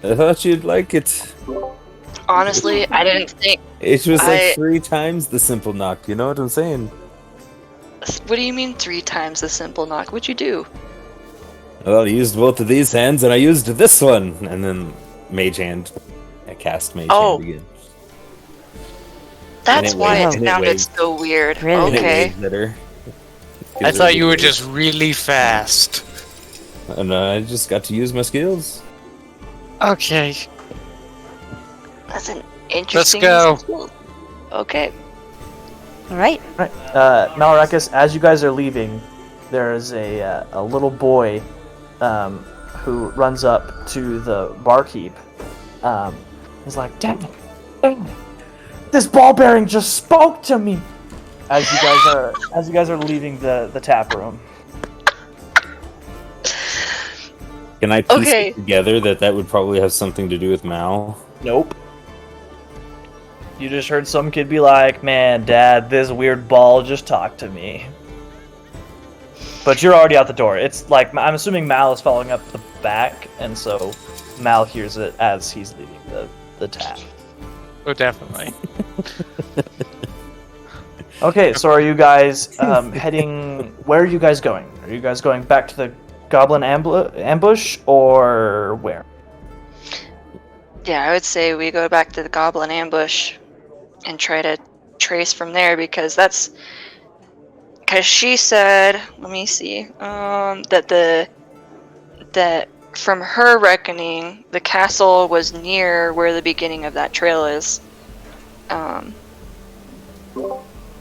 S9: I thought you'd like it.
S2: Honestly, I didn't think.
S9: It was like
S2: I-
S9: 3 times the simple knock, you know what I'm saying?
S2: What do you mean 3 times the simple knock? What'd you do?
S9: Well, I used both of these hands, and I used this one. And then Mage Hand. I cast Mage
S2: Oh.
S9: Hand again.
S2: That's
S9: it
S2: why
S9: waves,
S2: it
S9: and it
S2: sounded
S9: waves.
S2: so weird.
S3: Really?
S9: And it
S2: Okay.
S9: waves at her.
S6: I thought you were just really fast.
S9: And I just got to use my skills.
S6: Okay.
S2: That's an interesting.
S6: go.
S2: Okay.
S3: All right.
S10: Right. Malarakas, as you guys are leaving, there's a little boy who runs up to the barkeep. He's like, "Dang it, this ball bearing just spoke to me." As you guys are leaving the tap room.
S9: Can I piece
S2: Okay.
S9: it together that would probably have something to do with Mal?
S10: Nope. You just heard some kid be like, "Man, Dad, this weird ball just talked to me." But you're already out the door. It's like, I'm assuming Mal is following up the back, and so Mal hears it as he's leaving the tap.
S6: Oh, definitely.
S10: Okay, so are you guys heading... Where are you guys going? Are you guys going back to the goblin ambush, or where?
S2: Yeah, I would say we go back to the goblin ambush and try to trace from there, because she said, let me see, that from her reckoning, the castle was near where the beginning of that trail is.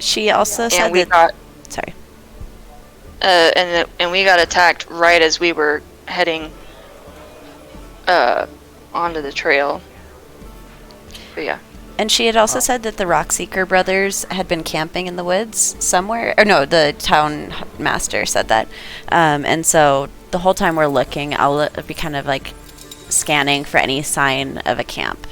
S3: She also said
S2: And we
S3: that.
S2: got
S3: Sorry.
S2: and we got attacked right as we were heading onto the trail. But yeah.
S3: And she had also said that the Rockseeker brothers had been camping in the woods somewhere. Or no, the town master said that. And so the whole time we're looking, I'll be kind of like scanning for any sign of a camp.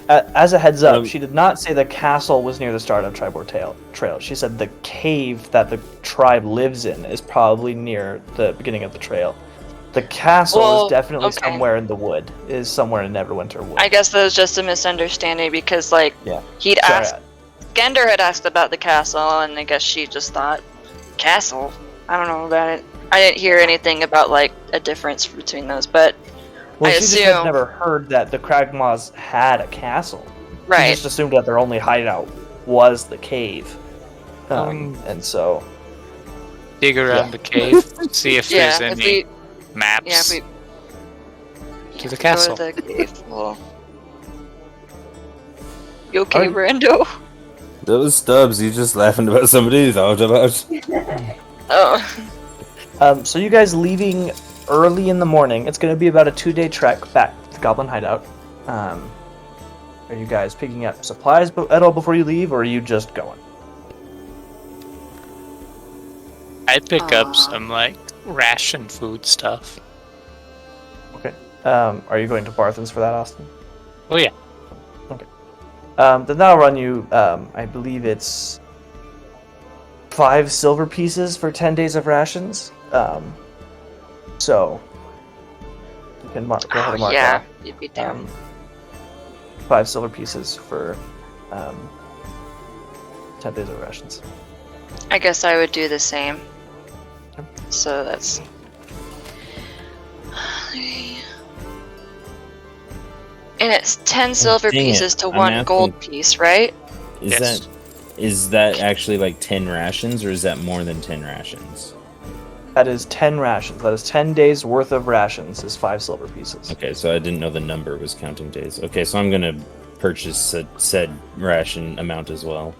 S10: As a heads up, she did not say the castle was near the start of Tribor Trail. She said the cave that the tribe lives in is probably near the beginning of the trail. The castle is definitely
S2: okay.
S10: somewhere in the wood. Is somewhere in Neverwinter Wood.
S2: I guess that was just a misunderstanding, because like
S10: Yeah.
S2: he'd
S10: Sorry,
S2: asked, Gender had asked about the castle, and I guess she just thought, castle? I don't know about it. I didn't hear anything about like a difference between those, but
S10: Well,
S2: I
S10: she just had
S2: assume-
S10: never heard that the Cragmaws had a castle. She
S2: right.
S10: just assumed that their only hideout was the cave. And so...
S6: Dig around the cave, see if
S2: Yeah,
S6: there's
S2: if
S6: any
S2: we
S6: maps
S2: yeah, if we
S6: to the
S2: go
S6: castle.
S2: to the cave, You okay,
S10: Alright.
S2: Brando?
S9: That was Stubbs. He's just laughing about somebody he thought about.
S2: Oh.
S10: So you guys leaving early in the morning. It's going to be about a 2-day trek back to the Goblin Hideout. Are you guys picking up supplies at all before you leave, or are you just going?
S6: I'd pick up
S2: Aw.
S6: some like ration food stuff.
S10: Okay. Are you going to Barthen's for that, Austin?
S6: Oh yeah.
S10: Okay. Then that'll run you, I believe it's 5 silver pieces for 10 days of rations. So you can go ahead and mark
S2: yeah,
S10: off,
S2: you'd be down.
S10: 5 silver pieces for 10 days of rations.
S2: I guess I would do the same.
S10: Okay.
S2: So that's. And it's 10 silver
S9: dang it.
S2: pieces to
S9: I'm
S2: 1
S9: asking-
S2: gold piece, right?
S9: Is
S6: Yes.
S9: that actually like 10 rations, or is that more than 10 rations?
S10: That is 10 rations. That is 10 days worth of rations is 5 silver pieces.
S9: Okay, so I didn't know the number was counting days. Okay, so I'm gonna purchase said ration amount as well.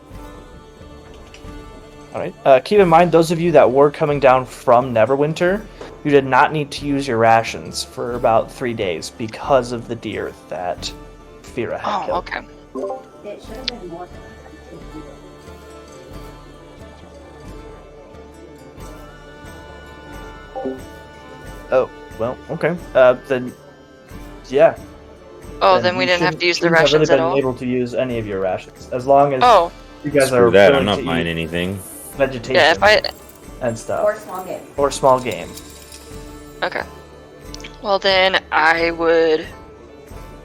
S10: All right. Keep in mind, those of you that were coming down from Neverwinter, you did not need to use your rations for about 3 days because of the deer that Fira had
S2: Oh,
S10: killed.
S2: okay.
S8: It should have been more.
S10: Oh, well, okay. Then, yeah.
S2: Oh, then we didn't have to use the
S10: shouldn't have
S2: rations at
S10: really been
S2: all?
S10: able to use any of your rations, as long as
S2: Oh,
S10: you guys
S9: Screw
S10: are
S9: that,
S10: willing
S9: I'm not
S10: to
S9: buying
S10: eat
S9: anything.
S10: vegetation
S2: yeah, if I.
S10: and stuff,
S8: Or small game.
S10: or small game.
S2: Okay. Well, then I would.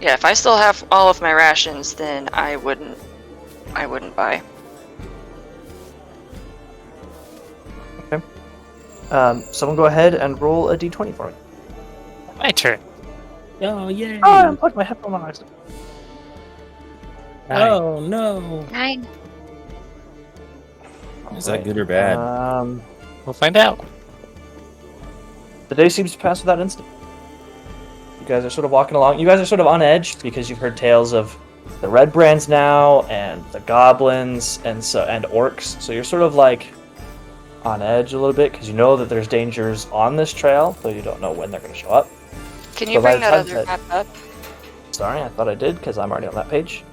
S2: Yeah, if I still have all of my rations, then I wouldn't buy.
S10: Someone go ahead and roll a d20 for me.
S6: My turn.
S9: Oh, yay!
S10: Oh, I unplugged my headphone on accident.
S9: Oh, no!
S2: 9.
S9: Is that good or bad?
S6: We'll find out.
S10: The day seems to pass without incident. You guys are sort of walking along. You guys are sort of on edge because you've heard tales of the red brands now and the goblins and orcs. So you're sort of like on edge a little bit because you know that there's dangers on this trail, though you don't know when they're going to show up.
S2: Can you
S10: So by
S2: bring
S10: the
S2: that
S10: time
S2: other map up?
S10: Sorry, I thought I did because I'm already on that page.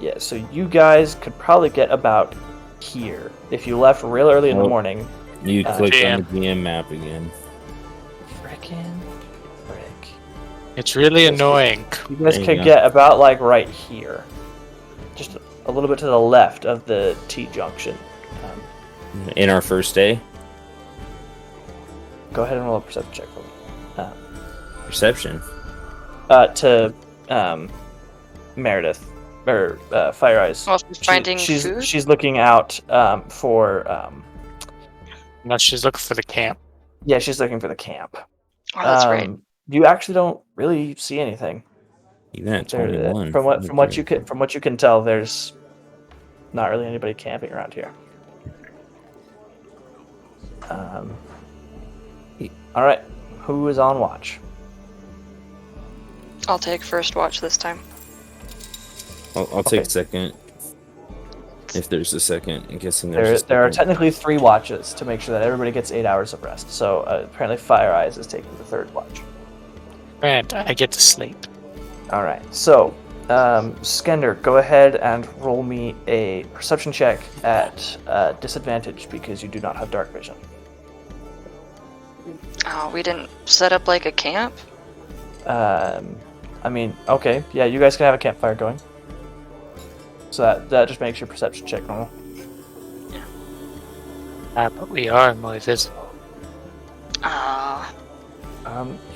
S10: Yeah, so you guys could probably get about here if you left real early in the
S9: Nope.
S10: morning.
S9: You clicked on the
S6: GM.
S9: GM map again.
S10: Frickin' frick.
S6: It's really annoying.
S10: You guys
S9: There you
S10: could
S9: go.
S10: get about like right here, just a little bit to the left of the T junction.
S9: In our first day?
S10: Go ahead and roll a perception check for me.
S9: Perception.
S10: To Meredith or Fire Eyes.
S2: Oh, she's finding food?
S10: She's looking out for
S6: No, she's looking for the camp.
S10: yeah, she's looking for the camp.
S2: Oh, that's right.
S10: You actually don't really see anything.
S9: Even at
S10: There-
S9: 21.
S10: from what you can tell, there's not really anybody camping around here. All right, who is on watch?
S2: I'll take first watch this time.
S9: I'll take second. If there's a second. I'm guessing there's
S10: There are technically 3 watches to make sure that everybody gets 8 hours of rest. So apparently, Fire Eyes is taking the 3rd watch.
S6: And I get to sleep.
S10: All right, so Skender, go ahead and roll me a perception check at disadvantage because you do not have dark vision.
S2: Oh, we didn't set up like a camp?
S10: I mean, okay, yeah, you guys can have a campfire going. So that just makes your perception check normal.
S6: But we are more visible.
S2: Ah.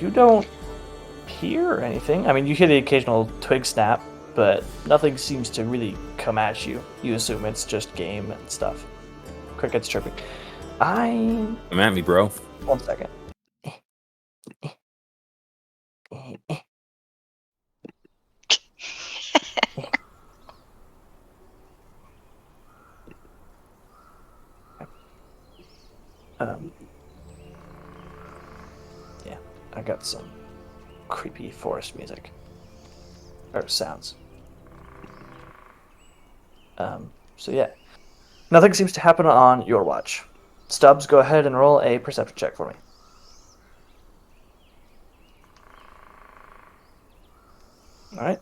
S10: You don't hear anything. I mean, you hear the occasional twig snap, but nothing seems to really come at you. You assume it's just game and stuff. Crickets chirping.
S9: Come at me, bro.
S10: 1 second. Yeah, I got some creepy forest music. Or sounds. So yeah. Nothing seems to happen on your watch. Stubbs, go ahead and roll a perception check for me. All right.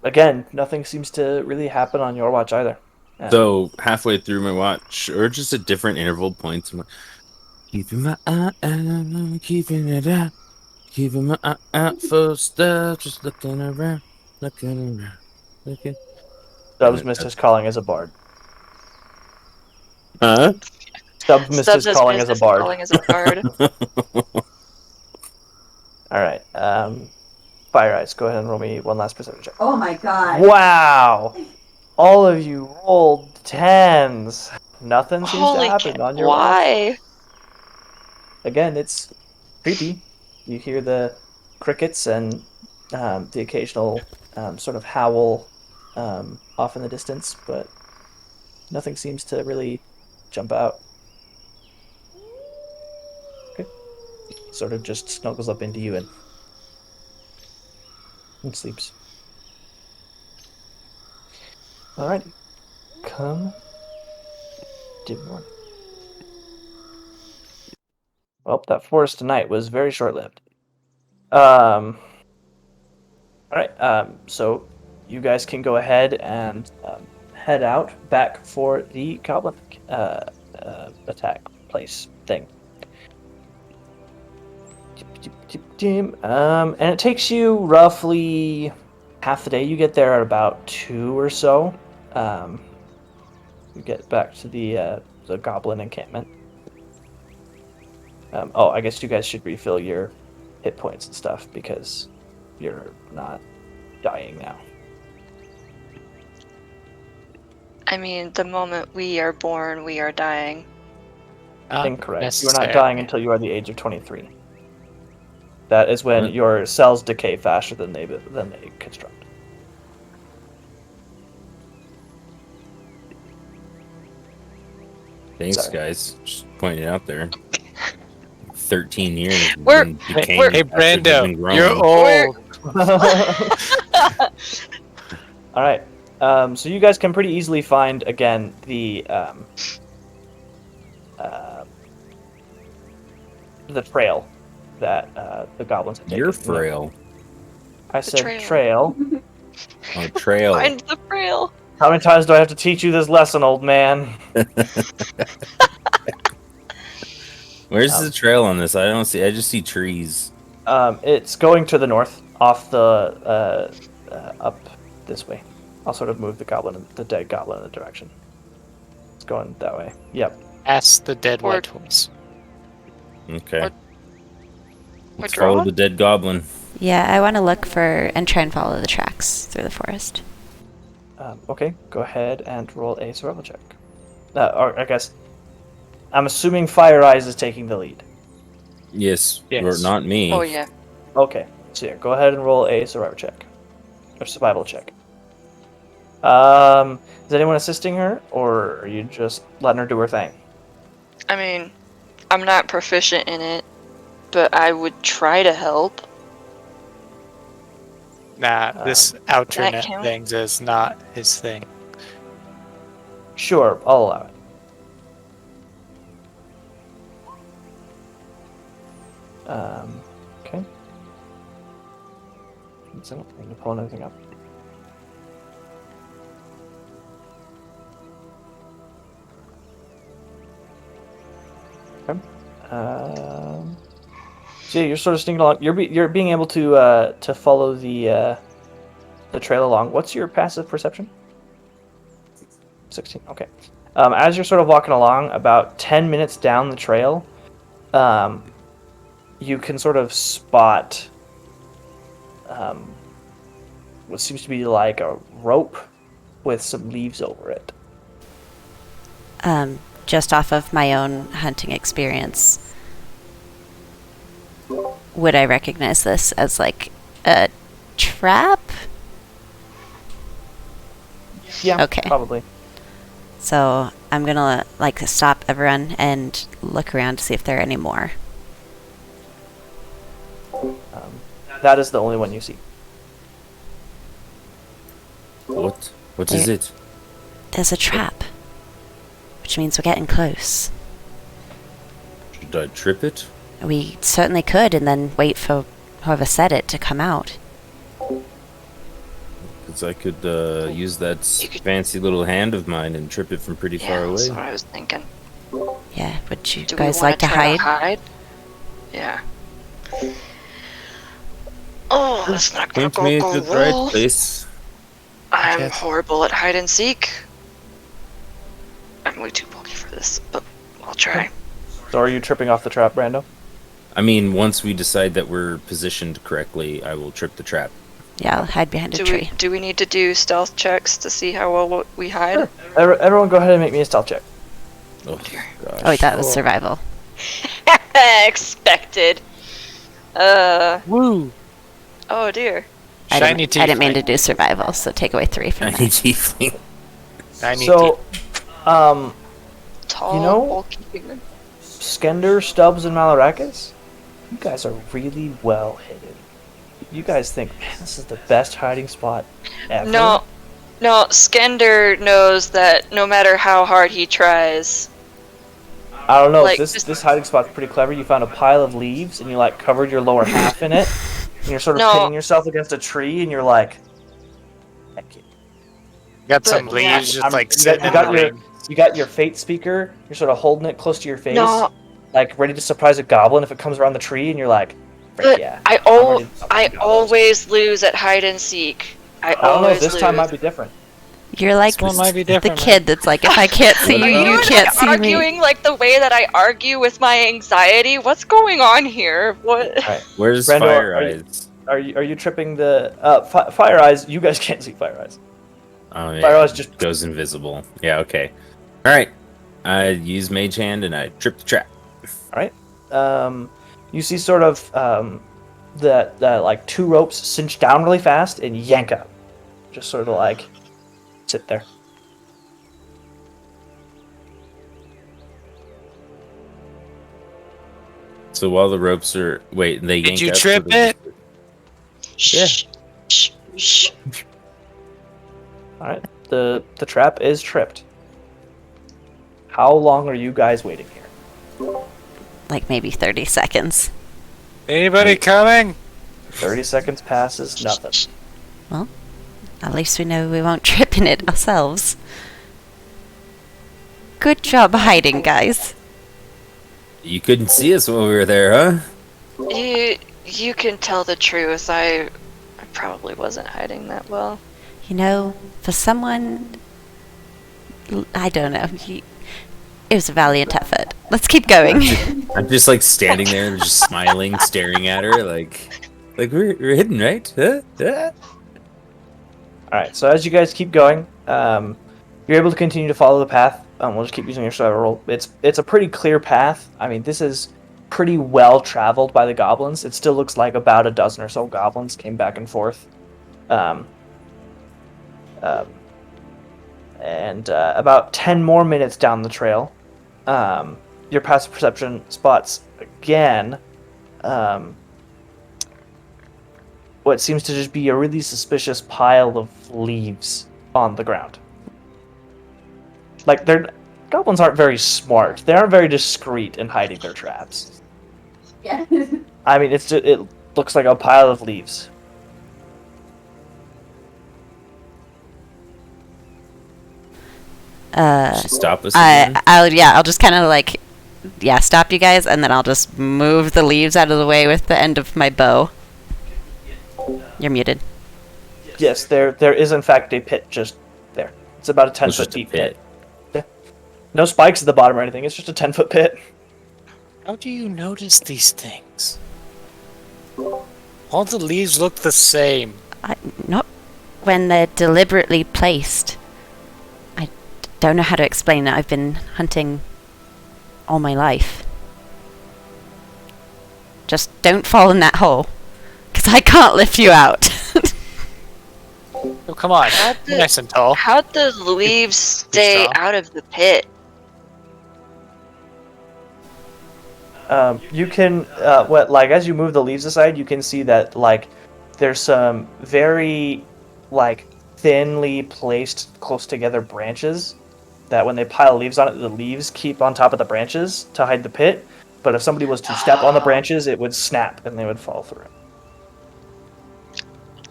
S10: Again, nothing seems to really happen on your watch either.
S9: So halfway through my watch, or just at different interval points, I'm like, keeping my eye out, keeping it out, keeping my eye out for stuff, just looking around, looking.
S10: Stubbs missed his calling as a bard.
S9: Huh?
S10: Stubbs missed his
S2: Stubbs has
S10: calling
S2: missed
S10: as a
S2: his
S10: bard.
S2: calling as a bard.
S10: All right. Fire Eyes, go ahead and roll me one last perception check.
S8: Oh my god.
S10: Wow! All of you rolled 10s. Nothing seems to
S2: Holy
S10: happen
S2: cow!
S10: on your watch.
S2: Why?
S10: Again, it's creepy. You hear the crickets and the occasional sort of howl off in the distance, but nothing seems to really jump out. Okay. Sort of just snuggles up into you and sleeps. Alrighty. Come. Dim morning. Well, that forest tonight was very short-lived. All right. So you guys can go ahead and head out back for the goblin attack place thing. And it takes you roughly half the day. You get there at about 2 or so. You get back to the goblin encampment. I guess you guys should refill your hit points and stuff because you're not dying now.
S2: I mean, the moment we are born, we are dying.
S10: Incorrect. You are not dying until you are the age of 23. That is when your cells decay faster than they construct.
S9: Thanks,
S10: Sorry.
S9: guys. Just pointing it out there. 13 years.
S2: We're-
S6: Hey, Brando, you're old.
S10: All right. So you guys can pretty easily find again the trail that the goblins have taken.
S9: You're frail.
S10: I said
S2: trail.
S10: trail.
S9: Oh, trail.
S2: Find the trail.
S10: How many times do I have to teach you this lesson, old man?
S9: Where's the trail on this? I don't see. I just see trees.
S10: It's going to the north, off the up this way. I'll sort of move the dead goblin in the direction. It's going that way. Yep.
S6: Ask the dead
S2: Or-
S6: white horse.
S9: Okay.
S2: Or
S9: Let's
S2: draw?
S9: follow the dead goblin.
S3: Yeah, I want to look for and try and follow the tracks through the forest.
S10: Okay, go ahead and roll a survival check. Or I guess I'm assuming Fire Eyes is taking the lead.
S9: Yes,
S6: Yes.
S9: or not me.
S2: Oh yeah.
S10: Okay, so yeah, go ahead and roll a survival check or survival check. Is anyone assisting her, or are you just letting her do her thing?
S2: I mean, I'm not proficient in it, but I would try to help.
S6: Nah, this outer
S2: that
S6: net
S2: count?
S6: things is not his thing.
S10: Sure, I'll allow it. Okay. So I don't need to pull anything up. Okay. So yeah, you're sort of sneaking along. You're being able to follow the trail along. What's your passive perception? 16. Okay. As you're sort of walking along, about 10 minutes down the trail, you can sort of spot what seems to be like a rope with some leaves over it.
S3: Just off of my own hunting experience, would I recognize this as like a trap?
S10: Yeah,
S3: Okay.
S10: probably.
S3: So I'm gonna like stop everyone and look around to see if there are any more.
S10: That is the only one you see.
S9: What? What is it?
S3: There's a trap. Which means we're getting close.
S9: Should I trip it?
S3: We certainly could, and then wait for whoever said it to come out.
S9: Because I could use that
S2: You could-
S9: fancy little hand of mine and trip it from pretty
S2: Yeah,
S9: far
S2: that's
S9: away.
S2: what I was thinking.
S3: Yeah, would you
S2: Do
S3: guys
S2: we wanna
S3: like to
S2: try
S3: hide?
S2: Yeah. Oh, that's not gonna
S9: Point me
S2: go
S9: to the right
S2: well.
S9: place.
S2: I'm
S6: Yes.
S2: horrible at hide and seek. I'm way too bulky for this, but I'll try.
S10: So are you tripping off the trap, Brando?
S9: I mean, once we decide that we're positioned correctly, I will trip the trap.
S3: Yeah, I'll hide behind a tree.
S2: Do we need to do stealth checks to see how well we hide?
S10: Sure. Everyone go ahead and make me a stealth check.
S9: Oh,
S2: dear.
S9: gosh.
S3: Oh, wait, that was
S10: Cool.
S3: survival.
S2: Expected.
S6: Woo!
S2: Oh dear.
S6: Shiny
S3: I didn't mean to
S6: tiefling.
S3: do survival, so take away 3 from
S9: Shiny
S3: that.
S9: tiefling.
S6: Shiny
S10: So,
S2: Tall,
S10: You know-
S2: bulky human.
S10: Skender, Stubbs, and Malarakis, you guys are really well hidden. You guys think, man, this is the best hiding spot ever?
S2: No, Skender knows that no matter how hard he tries,
S10: I don't know.
S2: like,
S10: this
S2: just-
S10: this hiding spot's pretty clever. You found a pile of leaves and you like covered your lower half in it. And you're sort of
S2: No.
S10: pinning yourself against a tree, and you're like, heck yeah.
S6: Got some
S2: But-
S6: leaves just
S10: I'm-
S6: like
S10: you
S6: sitting
S10: got, you
S6: in
S10: got
S6: the
S10: your
S6: ring.
S10: you got your fate speaker. You're sort of holding it close to your face,
S2: no,
S10: like ready to surprise a goblin if it comes around the tree, and you're like, frick
S2: but
S10: yeah.
S2: I
S10: I'm ready to surprise
S2: I
S10: a goblin.
S2: always lose at hide and seek. I
S10: I don't know.
S2: always
S10: This
S2: lose.
S10: time might be different.
S3: You're like
S6: This one might be
S3: the
S6: different, man.
S3: kid that's like, if I can't see you,
S2: Are
S3: you
S2: you
S3: can't
S2: like
S3: see me.
S2: arguing like the way that I argue with my anxiety? What's going on here? What?
S10: All right.
S9: Where's
S10: Brando,
S9: Fire
S10: are you-
S9: Eyes?
S10: Are you tripping the Fire Eyes? You guys can't see Fire Eyes.
S9: Oh, yeah.
S10: Fire Eyes just
S9: goes invisible. Yeah, okay. Alright. I use Mage Hand and I trip the trap.
S10: you see sort of the like 2 ropes cinch down really fast and yank up, just sort of like sit there.
S9: So while the ropes are... Wait, they yank
S6: Did you
S9: up, so
S6: trip
S9: they're
S6: it?
S2: Shh, shh, shh.
S10: All right, the trap is tripped. How long are you guys waiting here?
S3: Like maybe 30 seconds.
S6: Anybody coming?
S10: 30 seconds passes, nothing.
S3: At least we know we won't trip in it ourselves. Good job hiding, guys.
S9: You couldn't see us while we were there, huh?
S2: You can tell the truth. I probably wasn't hiding that well.
S3: You know, for someone... I don't know. It was a valiant effort. Let's keep going.
S9: I'm just like standing there, just smiling, staring at her, like we're hidden, right? Huh? Huh?
S10: All right, so as you guys keep going, you're able to continue to follow the path. We'll just keep using your survival roll. It's a pretty clear path. I mean, this is pretty well traveled by the goblins. It still looks like about a dozen or so goblins came back and forth. And about 10 more minutes down the trail, your passive perception spots again what seems to just be a really suspicious pile of leaves on the ground. Like, goblins aren't very smart. They aren't very discreet in hiding their traps.
S8: Yeah.
S10: I mean, it looks like a pile of leaves.
S9: Stop us again.
S3: I'll just kind of like, stop you guys, and then I'll just move the leaves out of the way with the end of my bow. You're muted.
S10: Yes, there is in fact a pit just there. It's about a 10
S9: It's
S10: foot
S9: just a
S10: deep
S9: pit.
S10: pit. Yeah. No spikes at the bottom or anything. It's just a 10-foot pit.
S6: How do you notice these things? All the leaves look the same.
S3: Not when they're deliberately placed. I don't know how to explain it. I've been hunting all my life. Just don't fall in that hole, because I can't lift you out.
S6: Oh, come on.
S2: How'd
S6: You're
S2: the-
S6: nice and tall.
S2: How'd the leaves stay
S6: strong.
S2: out of the pit?
S10: You can, as you move the leaves aside, you can see that, there's some very, thinly placed, close together branches that when they pile leaves on it, the leaves keep on top of the branches to hide the pit. But if somebody was to step on the branches, it would snap and they would fall through.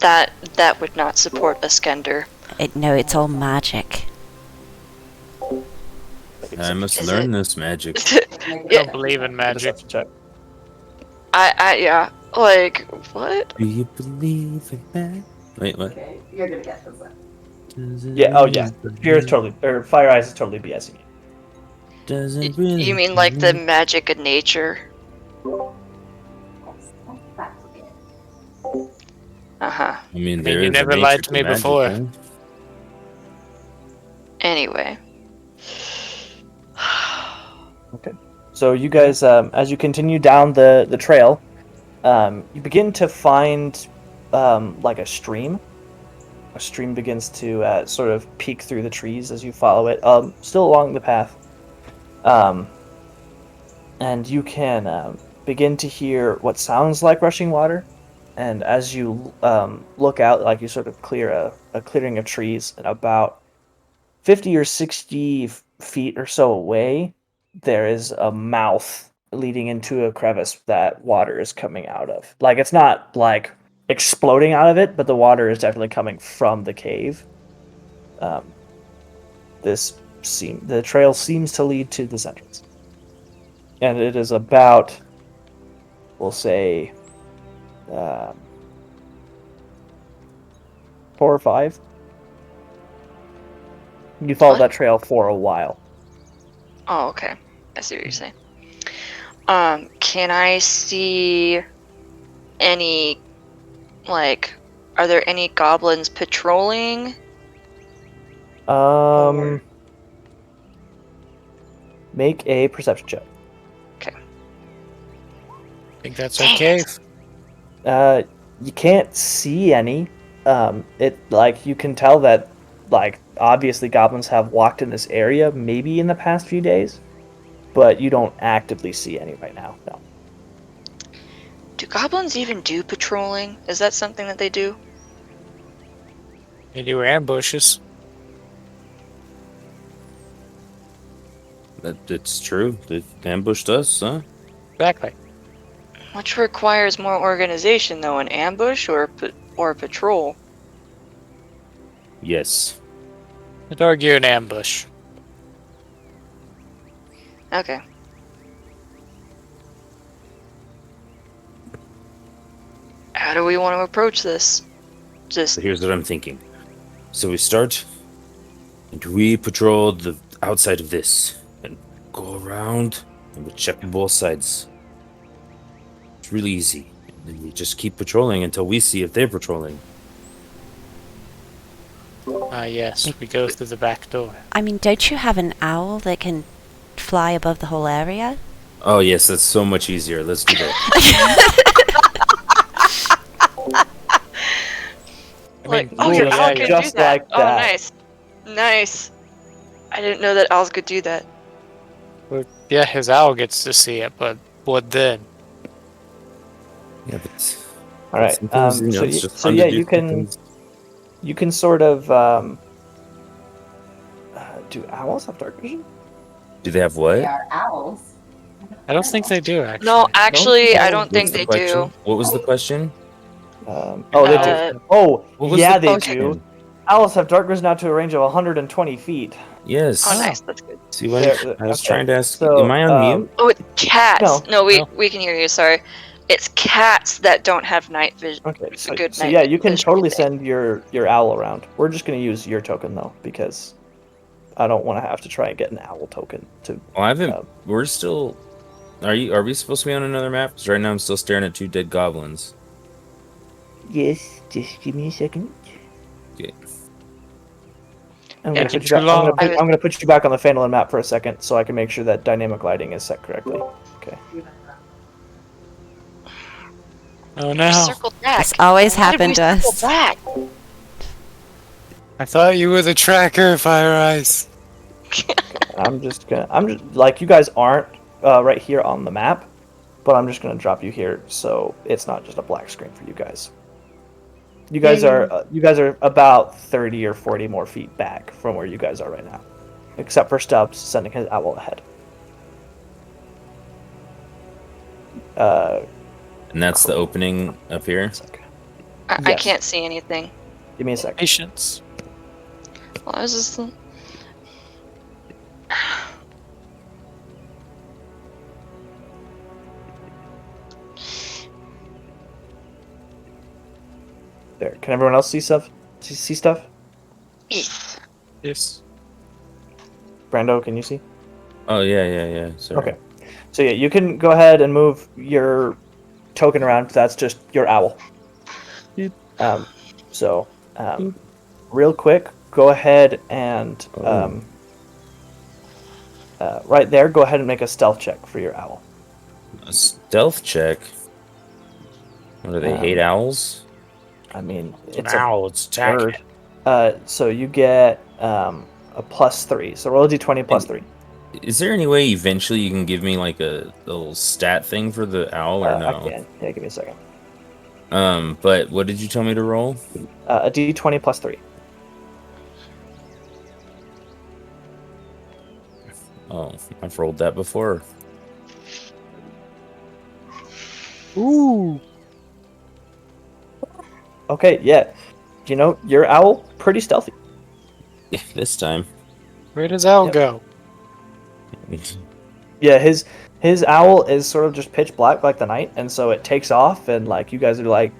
S2: That would not support a Skender.
S3: No, it's all magic.
S9: I must
S2: Is
S9: learn
S2: it-
S9: this magic.
S6: I don't believe in magic.
S10: Check.
S2: Yeah. Like, what?
S9: Do you believe in magic? Wait, what?
S8: Okay, you're gonna get this one.
S10: Yeah. Oh yeah. Fear is totally, or Fire Eyes is totally BSing you.
S9: Doesn't really
S2: You mean like the magic of nature?
S8: That's it.
S2: Uh-huh.
S9: I mean,
S6: you
S9: there is a
S6: never
S9: nature
S6: lied to me
S9: magic,
S6: before.
S9: huh?
S2: Anyway.
S10: So you guys, as you continue down the trail, you begin to find like a stream. A stream begins to sort of peek through the trees as you follow it, still along the path. And you can begin to hear what sounds like rushing water. And as you look out, like you sort of clear a clearing of trees, and about 50 or 60 feet or so away, there is a mouth leading into a crevice that water is coming out of. Like, it's not like exploding out of it, but the water is definitely coming from the cave. The trail seems to lead to this entrance. And it is about, we'll say, 4 or 5. You followed
S2: What?
S10: that trail for a while.
S2: Oh, okay. I see what you're saying. Can I see any, like, are there any goblins patrolling?
S10: Make a perception check.
S6: I think that's
S2: Dang
S6: our cave.
S10: You can't see any. You can tell that, like, obviously goblins have walked in this area maybe in the past few days, but you don't actively see any right now. No.
S2: Do goblins even do patrolling? Is that something that they do?
S6: They do ambushes.
S9: It's true. They ambushed us, huh?
S6: Exactly.
S2: Which requires more organization, though, an ambush or patrol?
S9: Yes.
S6: I'd argue an ambush.
S2: Okay. How do we want to approach this? Just
S9: So here's what I'm thinking. So we start, and we patrol the outside of this, and go around, and we check both sides. It's really easy. And then we just keep patrolling until we see if they're patrolling.
S6: Yes, we go through the back door.
S3: I mean, don't you have an owl that can fly above the whole area?
S9: Oh yes, that's so much easier. Let's do that.
S6: I
S2: like,
S6: mean,
S2: oh, your
S10: cool,
S2: owl
S10: yeah,
S2: can
S10: just
S2: do that.
S10: like
S2: Oh,
S10: that.
S2: nice. I didn't know that owls could do that.
S6: well, yeah, his owl gets to see it, but what then?
S9: Yeah, but
S10: All right.
S9: sometimes,
S10: So,
S9: it's just
S10: so
S9: fun
S10: yeah,
S9: to do
S10: you can
S9: things.
S10: sort of. Do owls have dark vision?
S9: Do they have
S8: They
S9: what?
S8: are owls.
S6: I don't think they do, actually.
S2: No, actually, I
S10: No?
S2: don't
S9: What's
S2: think
S9: the
S2: they
S9: question?
S2: do.
S9: What was the question?
S10: They
S2: Uh,
S10: do. Oh,
S9: What was
S10: yeah,
S9: the
S10: they
S9: question?
S10: do. Owls have dark vision out to a range of 120 feet.
S9: Yes.
S2: Oh, nice. That's good.
S9: See what I was
S10: Okay,
S9: trying to ask.
S10: so,
S9: Am I on mute?
S2: Oh, it's cats.
S10: No.
S2: No, we can hear you. Sorry. It's cats that don't have night vision.
S10: Okay, so,
S2: good
S10: so
S2: night
S10: yeah, you can
S2: vision,
S10: totally
S2: I think.
S10: send your owl around. We're just gonna use your token though, because I don't want to have to try and get an owl token to.
S9: Oh, I haven't.
S10: uh,
S9: We're still. Are we supposed to be on another map? Because right now I'm still staring at 2 dead goblins.
S10: Yes, just give me a second.
S9: Okay.
S10: I'm
S6: Yeah,
S10: gonna, put
S6: keep
S10: you back,
S6: too long.
S10: I'm gonna put you back on the Phandalin map for a second, so I can make sure that dynamic lighting is set correctly. Okay.
S6: Oh no.
S2: Circle back.
S3: This always
S2: Why did we
S3: happened to
S2: circle
S3: us.
S2: back?
S6: I thought you were the tracker, Fire Eyes.
S10: I'm just like, you guys aren't right here on the map, but I'm just gonna drop you here so it's not just a black screen for you guys. You guys are about 30 or 40 more feet back from where you guys are right now, except for Stubbs sending his owl ahead.
S9: And that's the opening up here.
S2: I
S10: Yes.
S2: can't see anything.
S10: Give me a second.
S6: Patience.
S2: Why is this?
S10: There. Can everyone else see stuff? See stuff?
S6: Yes.
S10: Brando, can you see?
S9: Oh yeah. Sorry.
S10: Okay. So yeah, you can go ahead and move your token around. That's just your owl.
S6: Yep.
S10: Real quick, go ahead and right there, go ahead and make a stealth check for your owl.
S9: A stealth check. What do they hate owls?
S10: I mean,
S6: It's
S10: it's
S6: an
S10: a
S6: owl. It's attacking.
S10: bird. So you get a +3. So roll a d20 +3.
S9: Is there any way eventually you can give me like a little stat thing for the owl or no?
S10: I can. Yeah, give me a second.
S9: But what did you tell me to roll?
S10: A d20 +3.
S9: Oh, I've rolled that before.
S6: Ooh.
S10: Okay, yeah. You know, your owl, pretty stealthy.
S9: Yeah, this time.
S6: Where does Owl
S10: Yep.
S6: go?
S10: Yeah, his owl is sort of just pitch black like the night, and so it takes off, and like you guys are like,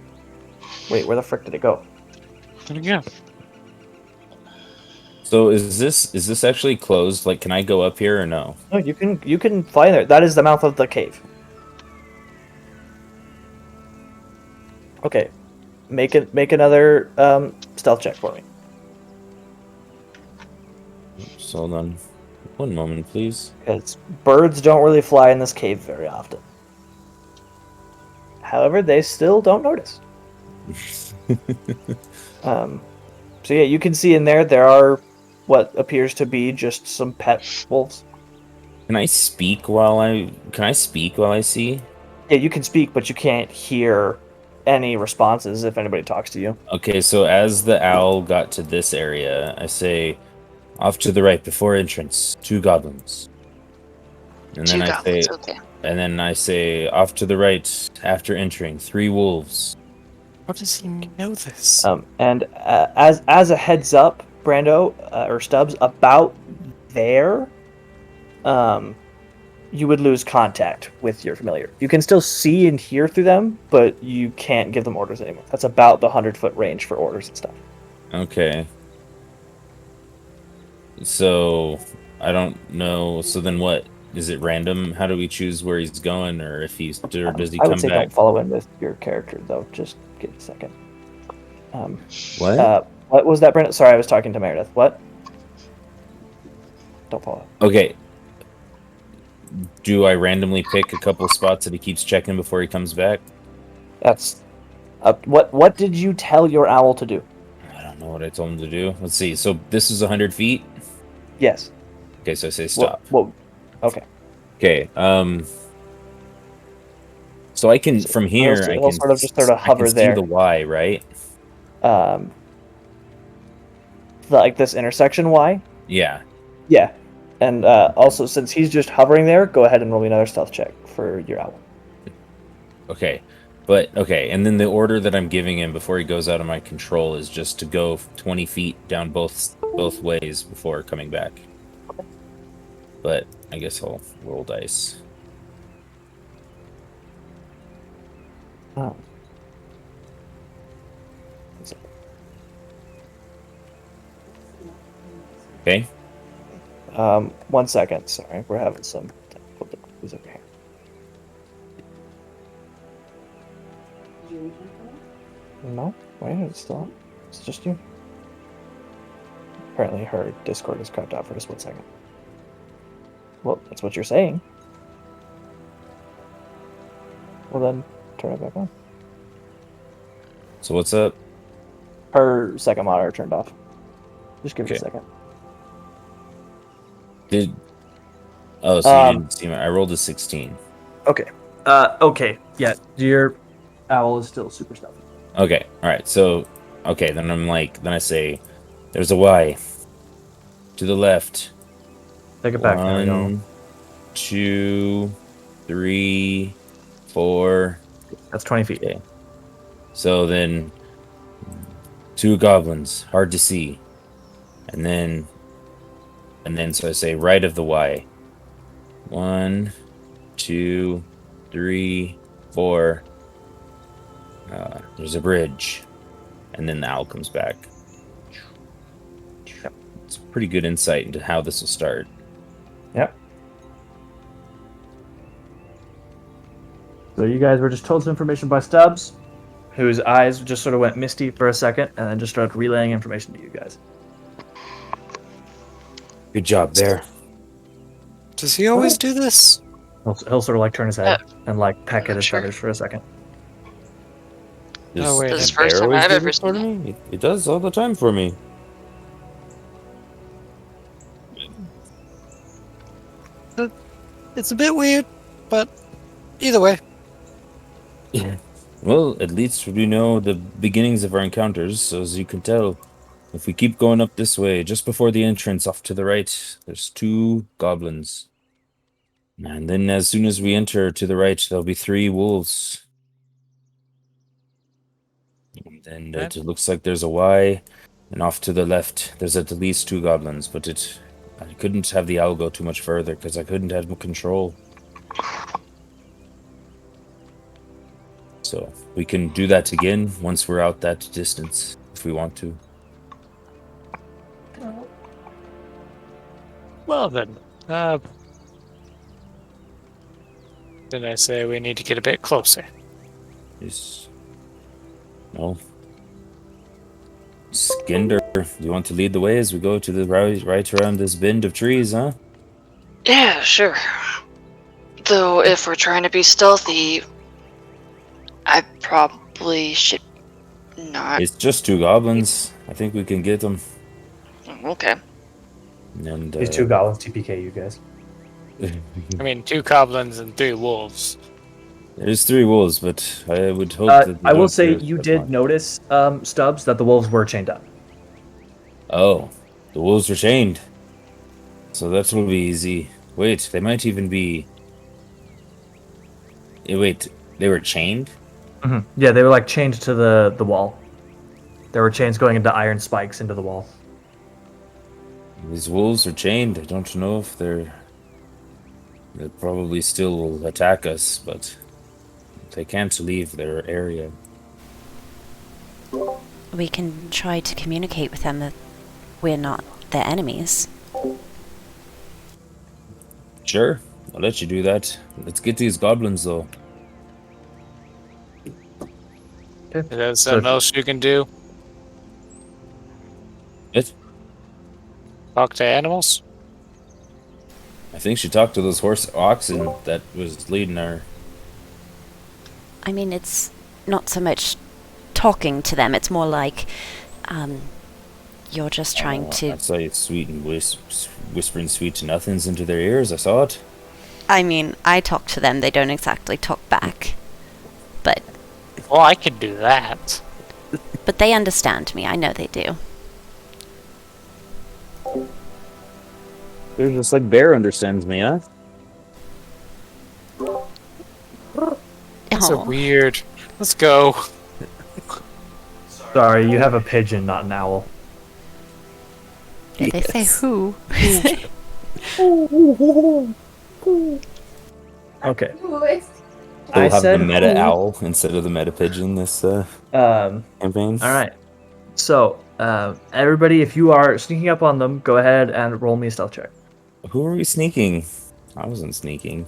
S10: wait, where the frick did it go?
S6: There we go.
S9: So is this actually closed? Like, can I go up here or no?
S10: No, you can fly in there. That is the mouth of the cave. Okay, make another stealth check for me.
S9: So hold on, one moment, please.
S10: Because birds don't really fly in this cave very often. However, they still don't notice. So yeah, you can see in there are what appears to be just some pet wolves.
S9: Can I speak while I see?
S10: Yeah, you can speak, but you can't hear any responses if anybody talks to you.
S9: Okay, so as the owl got to this area, I say, off to the right before entrance, 2 goblins. And then I say, off to the right after entering, 3 wolves.
S6: How does he know this?
S10: And as a heads up, Brando or Stubbs, about there, you would lose contact with your familiar. You can still see and hear through them, but you can't give them orders anymore. That's about the 100-foot range for orders and stuff.
S9: Okay. So, I don't know. So then what? Is it random? How do we choose where he's going, or if does he
S10: I
S9: come
S10: would say
S9: back?
S10: don't follow in with your character, though. Just give it a second.
S9: What?
S10: What was that, Brandon? Sorry, I was talking to Meredith. What? Don't follow.
S9: Okay. Do I randomly pick a couple spots that he keeps checking before he comes back?
S10: That's what did you tell your owl to do?
S9: I don't know what I told him to do. Let's see. So this is 100 feet?
S10: Yes.
S9: Okay, so I say stop.
S10: Whoa. Okay.
S9: Okay, so I can, from here, I
S10: He'll
S9: can
S10: sort of just sort of
S9: I
S10: hover
S9: can see
S10: there.
S9: the Y, right?
S10: Like this intersection Y?
S9: Yeah.
S10: Yeah. And also, since he's just hovering there, go ahead and roll me another stealth check for your owl.
S9: Okay. And then the order that I'm giving him before he goes out of my control is just to go 20 feet down both ways before coming back. But I guess I'll roll dice.
S10: Oh.
S9: Okay.
S10: 1 second. Sorry, we're having some technical difficulties over here. No, wait, it's still on. It's just you. Apparently, her Discord is crapped out for just 1 second. Well, that's what you're saying. Well, then turn it back on.
S9: So what's up?
S10: Her second monitor turned off. Just give it a second.
S9: So you didn't see my... I rolled a 16.
S10: Okay. Okay. Yeah, your owl is still super stealthy.
S9: Okay, alright, so
S5: Okay, then then I say, there's a Y. To the left.
S1: Take it back now, y'all.
S5: 1, 2, 3, 4.
S1: That's 20 feet.
S5: Okay. So then 2 goblins, hard to see. And then so I say right of the Y. 1, 2, 3, 4. There's a bridge. And then the owl comes back.
S1: Yep.
S5: It's pretty good insight into how this will start.
S1: Yep. So you guys were just told some information by Stubbs, whose eyes just sort of went misty for a second, and then just started relaying information to you guys.
S5: Good job there.
S6: Does he always do this?
S1: He'll sort of like turn his head and like peck at his
S2: Sure.
S1: feathers for a second.
S6: Oh, wait.
S2: This is
S5: Does
S2: the first
S5: Bear
S2: time
S5: always
S2: I've
S5: do
S2: ever
S5: this for
S2: seen
S5: me? It does all the time for me.
S6: It's a bit weird, but either way.
S5: Well, at least we know the beginnings of our encounters, so as you can tell, if we keep going up this way, just before the entrance off to the right, there's 2 goblins. And then as soon as we enter to the right, there'll be 3 wolves. And then it looks like there's a Y, and off to the left, there's at least 2 goblins, but I couldn't have the owl go too much further, because I couldn't have control. So we can do that again once we're out that distance, if we want to.
S6: Well then, then I say we need to get a bit closer.
S5: Yes. No. Skinder, do you want to lead the way as we go to the right around this bend of trees, huh?
S2: Yeah, sure. Though if we're trying to be stealthy, I probably should not.
S5: It's just 2 goblins. I think we can get them.
S2: Okay.
S5: And
S1: These 2 goblins TPK you guys.
S6: I mean, 2 goblins and 3 wolves.
S5: There's 3 wolves, but I would hope that they
S1: I will
S5: don't
S1: say
S5: get
S1: you
S5: that
S1: did
S5: much.
S1: notice, Stubbs, that the wolves were chained up.
S5: Oh, the wolves are chained. So that will be easy. Wait, they might even be... Wait, they were chained?
S1: Mm-hmm. Yeah, they were like chained to the wall. There were chains going into iron spikes into the wall.
S5: These wolves are chained. I don't know if they probably still will attack us, but they can't leave their area.
S3: We can try to communicate with them that we're not their enemies.
S5: Sure, I'll let you do that. Let's get these goblins, though.
S6: Is there something else you can do?
S5: It?
S6: Talk to animals?
S5: I think she talked to those oxen that was leading her.
S3: I mean, it's not so much talking to them, it's more like you're just trying
S5: I
S3: to...
S5: saw you sweet and whispering sweet to nothings into their ears. I saw it.
S3: I mean, I talk to them, they don't exactly talk back. But
S6: Well, I can do that.
S3: they understand me, I know they do.
S5: They're just like Bear understands me, huh?
S6: That's so
S3: Aw.
S6: weird. Let's go.
S1: Sorry, you have a pigeon, not an owl.
S3: Did they say who?
S1: Okay.
S8: Voice.
S1: I
S5: We'll have
S1: said
S5: the meta
S1: who.
S5: owl instead of the meta pigeon this campaign.
S1: All right. So, everybody, if you are sneaking up on them, go ahead and roll me a stealth check.
S5: Who are we sneaking? I wasn't sneaking.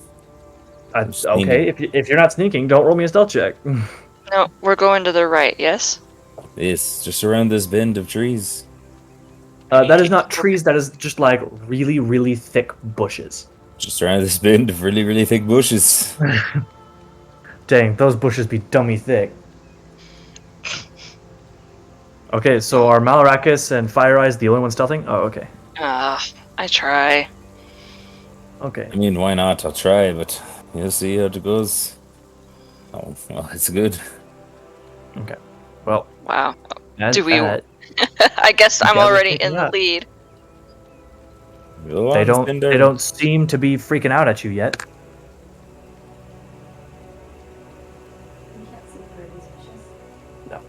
S1: Okay, if you're not sneaking, don't roll me a stealth check.
S2: No, we're going to the right, yes?
S5: It's just around this bend of trees.
S1: That is not trees, that is just like really, really thick bushes.
S5: Just around this bend of really, really thick bushes.
S1: Dang, those bushes be dummy thick. Okay, so are Malarakis and Fire Eyes the only ones stealthing? Oh, okay.
S2: I try.
S1: Okay.
S5: I mean, why not? I'll try, but you'll see how it goes. Oh, well, it's good.
S1: Okay. Well,
S2: Wow.
S1: And,
S2: Do we? I guess I'm
S1: yeah,
S2: already
S1: freaking
S2: in the
S1: out.
S2: lead.
S9: Go
S1: They
S9: on,
S1: don't.
S9: Cinder.
S1: They don't seem to be freaking out at you yet.
S8: You can't see through these bushes.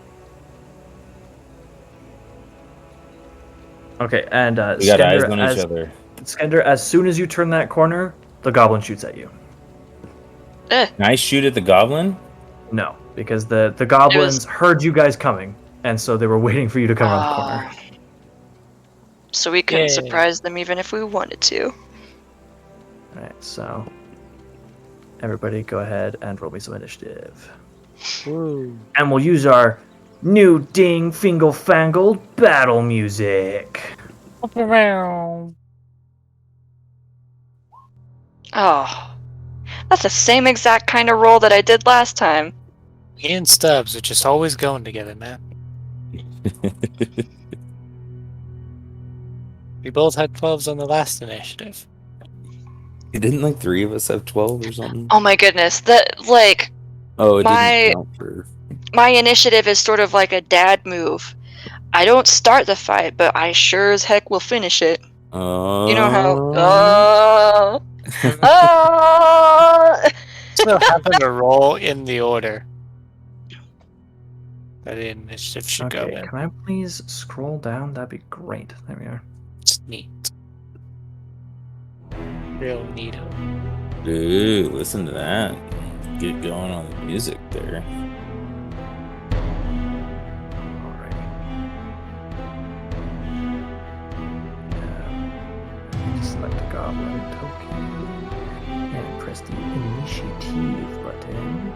S1: Okay, and
S9: We got eyes
S1: Skender,
S9: on each other.
S1: Skender, as soon as you turn that corner, the goblin shoots at you.
S2: Eh,
S9: Can I shoot at the goblin?
S1: No, because the goblins heard you guys coming, and so they were waiting for you to come around the corner.
S2: so we couldn't
S6: Yay.
S2: surprise them even if we wanted to.
S1: All right, so everybody, go ahead and roll me some initiative,
S6: Woo.
S1: and we'll use our new ding fingle fangled battle music.
S2: Oh, that's the same exact kind of roll that I did last time.
S6: Me and Stubbs are just always going together, man. We both had 12s on the last initiative.
S9: Didn't like 3 of us have 12 or something?
S2: Oh my goodness, that like
S9: Oh, it
S2: my-
S9: didn't count for.
S2: my initiative is sort of like a dad move. I don't start the fight, but I sure as heck will finish it. You know how?
S6: So having a roll in the order that the initiative should go
S1: Okay,
S6: in.
S1: can I please scroll down? That'd be great. There we are.
S6: It's neat. Real neat.
S9: Ooh, listen to that. Get going on the music there.
S1: Alrighty. Select a goblin token and press the initiative button.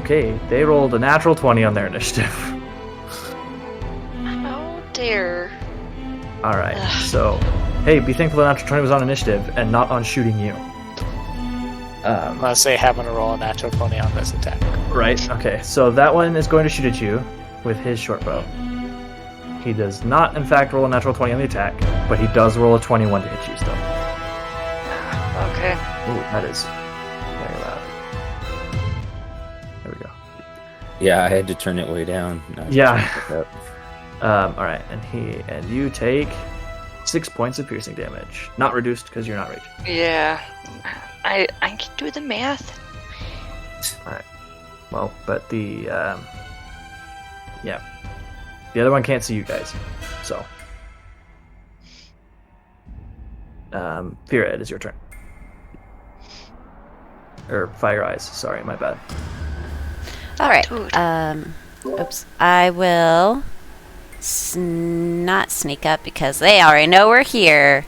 S1: Okay, they rolled a natural 20 on their initiative.
S2: Oh dear.
S1: Alright, so hey, be thankful the natural 20 was on initiative and not on shooting you.
S6: Unless they happen to roll a natural 20 on this attack.
S1: Right, okay, so that one is going to shoot at you with his short bow. He does not, in fact, roll a natural 20 on the attack, but he does roll a 21 to hit you still.
S2: Okay.
S1: Ooh, that is very loud. There we go.
S9: Yeah, I had to turn it way down. No,
S1: Yeah.
S9: Yep.
S1: All right, and you take 6 points of piercing damage, not reduced because you're not raging.
S2: Yeah. I can do the math.
S1: Well, but the the other one can't see you guys, so Fear Ed is your turn. Or Fire Eyes. Sorry, my bad.
S3: All right.
S2: Dude.
S3: Oops. I will not sneak up because they already know we're here.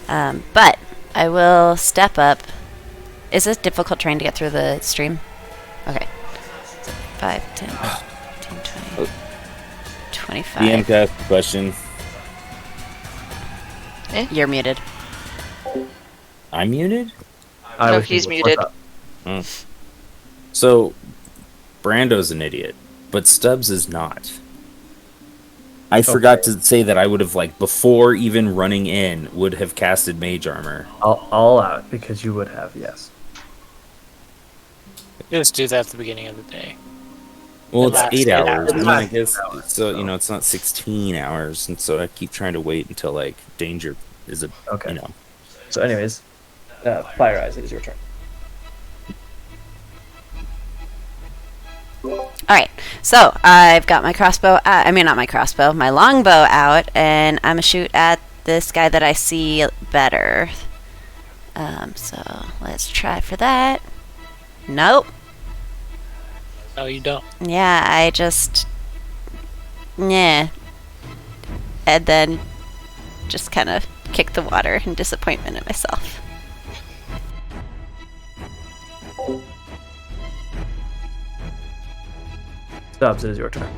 S3: But I will step up. Is this difficult trying to get through the stream? Okay. So 5, 10, 15, 20, 25.
S9: DM to ask a question.
S3: You're muted.
S9: I'm muted?
S2: No, he's muted.
S9: So, Brando's an idiot, but Stubbs is not. I forgot to say that I would have, like, before even running in, would have casted Mage Armor.
S1: All out, because you would have, yes.
S6: Just do that at the beginning of the day.
S9: Well,
S6: It
S9: it's
S6: lasts
S9: 8
S6: 8
S9: hours. I mean, I
S6: hours.
S9: guess, so, you know, it's not 16 hours, and so I keep trying to wait until, like, danger is
S1: Okay.
S9: you know.
S1: So, anyways, Fire Eyes, it is your turn.
S3: Alright, so I've got my crossbow, not my crossbow, my longbow out, and I'm gonna shoot at this guy that I see better. So let's try for that. Nope.
S6: No, you don't.
S3: Yeah, I just... Yeah. And then just kind of kick the water in disappointment at myself.
S1: Stubbs, it is your turn.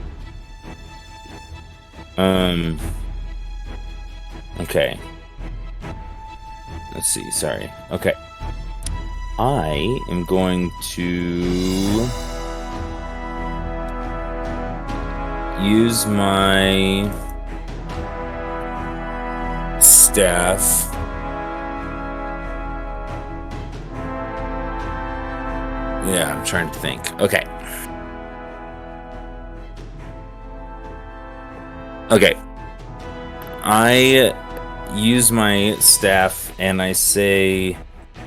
S9: Okay. Let's see, sorry. Okay. I am going to use my staff. Yeah, I'm trying to think. Okay. Okay. I use my staff and I say,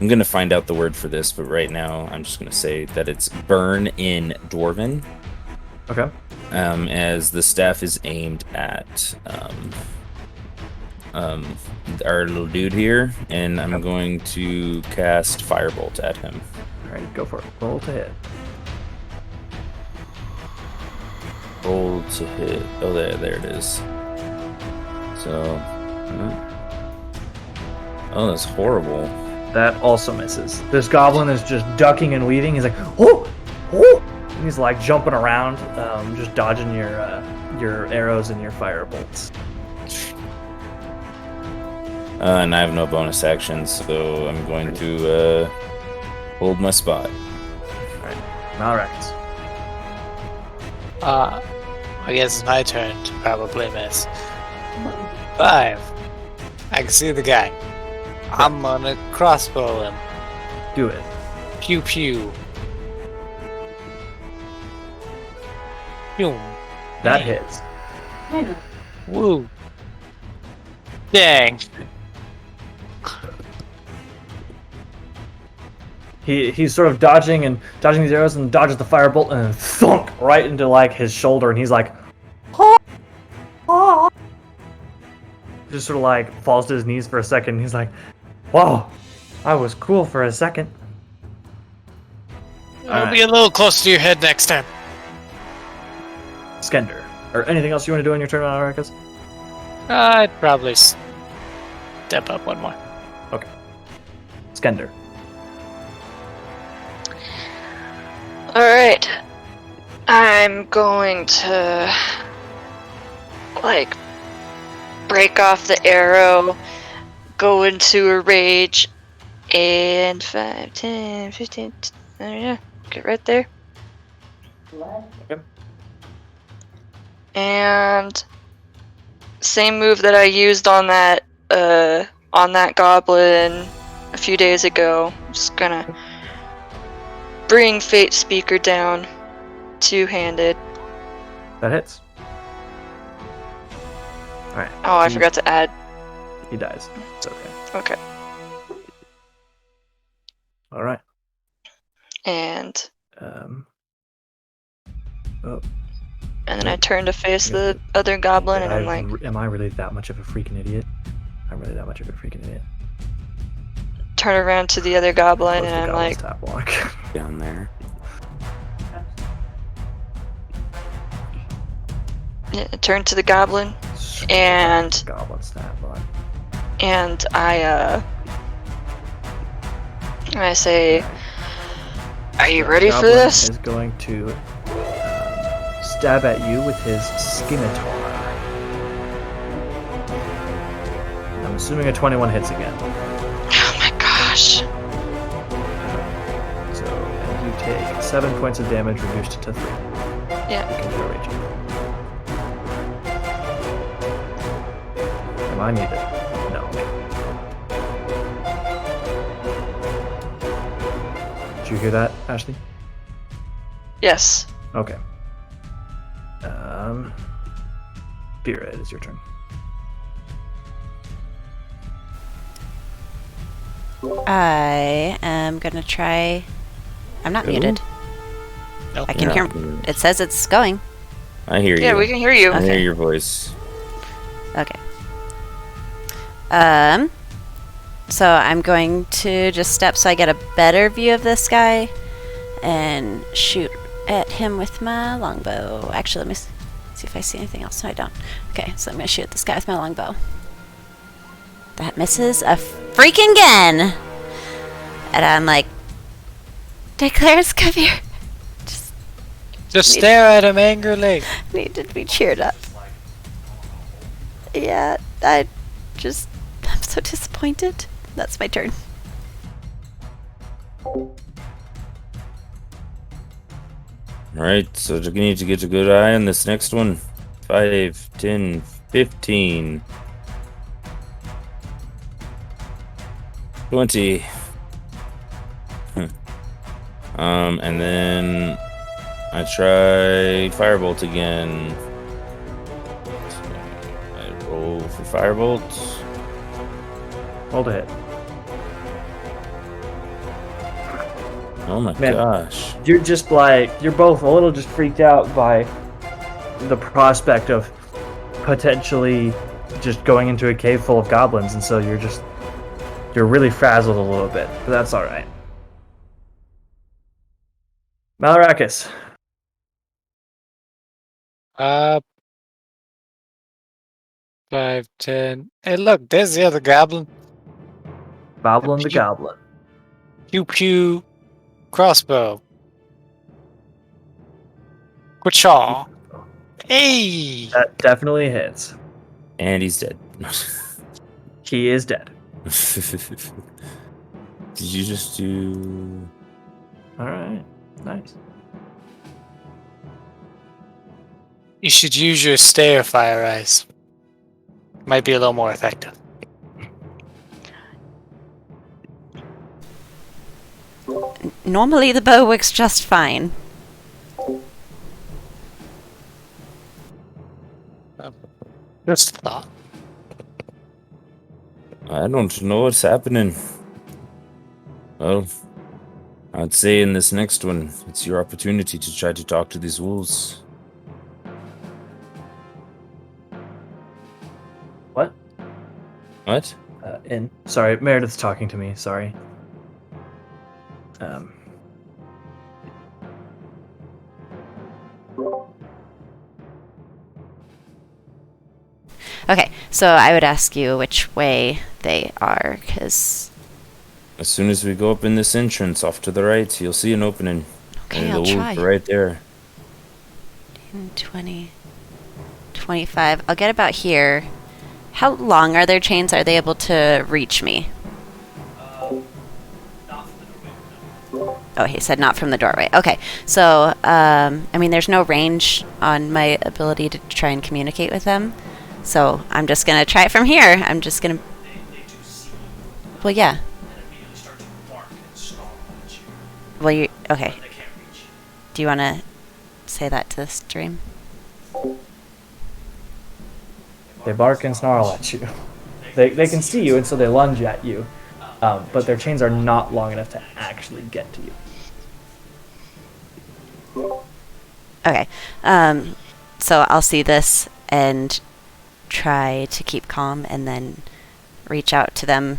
S9: I'm going to find out the word for this, but right now I'm just going to say that it's burn in Dwarven.
S1: Okay.
S9: As the staff is aimed at our little dude here, and I'm going to cast Firebolt at him.
S1: All right, go for it. Roll to hit.
S9: Roll to hit. Oh, there it is. So, oh, that's horrible.
S1: That also misses. This goblin is just ducking and weaving. He's like, oh, oh! And he's like jumping around, just dodging your arrows and your fire bolts.
S9: And I have no bonus actions, so I'm going to hold my spot.
S1: All right, Malrax.
S6: I guess it's my turn to probably miss. 5. I can see the guy. I'm gonna crossbow him.
S1: Do it.
S6: Pew pew. Pew.
S1: That hits.
S6: Woo. Dang.
S1: He's sort of dodging these arrows and dodges the firebolt and then thunk right into like his shoulder, and he's like, ah, ah. Just sort of like falls to his knees for a second. And he's like, wow, I was cool for a second.
S6: I'll be a little closer to your head next time.
S1: Skender, or anything else you want to do on your turn, Marcus?
S6: I'd probably step up one more.
S1: Okay. Skender.
S2: Alright. I'm going to like break off the arrow, go into a rage, and 5, 10, 15, yeah, get right there.
S1: Okay.
S2: And same move that I used on that goblin a few days ago. I'm just gonna bring Fate Speaker down, two-handed.
S1: That hits. Alright.
S2: Oh, I forgot to add.
S1: He dies. It's okay.
S2: Okay.
S1: Alright.
S2: And
S1: Oh.
S2: and then I turn to face the other goblin, and I'm like,
S1: am I really that much of a freaking idiot? I'm really that much of a freaking idiot.
S2: turn around to the other goblin,
S1: Close the
S2: and I'm
S1: goblin's
S2: like,
S1: tap block.
S9: Down there.
S2: yeah, turn to the goblin, and
S1: Goblin's tap block.
S2: and I say, are you ready for
S1: Goblin
S2: this?
S1: is going to stab at you with his scimitar. I'm assuming a 21 hits again.
S2: Oh my gosh.
S1: So and you take 7 points of damage reduced to 3.
S2: Yeah.
S1: You can throw raging. Am I muted? No. Did you hear that, Ashley?
S2: Yes.
S1: Okay. Beerhead, it is your turn.
S3: I am gonna try. I'm not
S9: Ooh.
S3: muted.
S6: Nope.
S3: I can
S9: Yeah.
S3: hear. It says it's going.
S9: I hear you.
S2: Yeah, we can hear you.
S9: I hear
S3: Okay.
S9: your voice.
S3: Okay. So I'm going to just step so I get a better view of this guy and shoot at him with my longbow. Actually, let me see if I see anything else. No, I don't. Okay, so I'm going to shoot this guy with my longbow. That misses a freaking again. And I'm like, Declares, come here.
S6: Just stare at him angrily.
S3: Needed to be cheered up. Yeah, I'm so disappointed. That's my turn.
S9: Alright, so you need to get a good eye on this next one. 5, 10, 15. 20. And then I try Firebolt again.
S5: for firebolt.
S1: Roll to hit.
S5: Oh my
S1: Man.
S5: gosh.
S1: You're just like, you're both a little just freaked out by the prospect of potentially just going into a cave full of goblins, and so you're really frazzled a little bit, but that's alright. Malarakis.
S6: 5, 10. Hey, look, there's the other goblin.
S1: Goblin the Goblin.
S6: Pew pew crossbow. Quachaw. Hey!
S1: That definitely hits.
S5: And he's dead.
S1: He is dead.
S5: Did you just do...
S1: Alright, nice.
S6: You should use your Stare Fire Eyes. Might be a little more effective.
S3: Normally the bow works just fine.
S6: Just a thought.
S5: I don't know what's happening. Well, I'd say in this next one, it's your opportunity to try to talk to these wolves.
S1: What?
S5: What?
S1: Sorry, Meredith's talking to me, sorry.
S3: Okay, so I would ask you which way they are, because...
S5: As soon as we go up in this entrance, off to the right, you'll see an opening.
S3: Okay,
S5: and
S3: I'll
S5: the
S3: try.
S5: wolves are right there.
S3: 10, 20, 25. I'll get about here. How long are their chains? Are they able to reach me? Oh, he said not from the doorway. Okay, so, I mean, there's no range on my ability to try and communicate with them. So I'm just going to try it from here. I'm just going to... Well, yeah. Well, you... Okay. Do you want to say that to the stream?
S1: They bark and snarl at you. They can see you, and so they lunge at you. But their chains are not long enough to actually get to you.
S3: Okay. So I'll see this and try to keep calm and then reach out to them,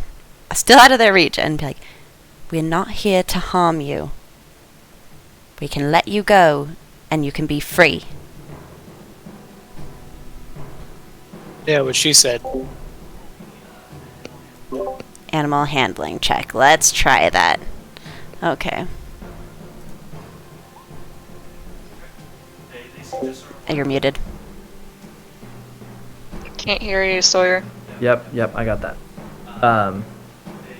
S3: still out of their reach, and be like, we're not here to harm you. We can let you go and you can be free.
S6: Yeah, what she said.
S3: Animal handling check. Let's try that. Okay. You're muted.
S2: Can't hear you, Sawyer.
S1: Yep, I got that.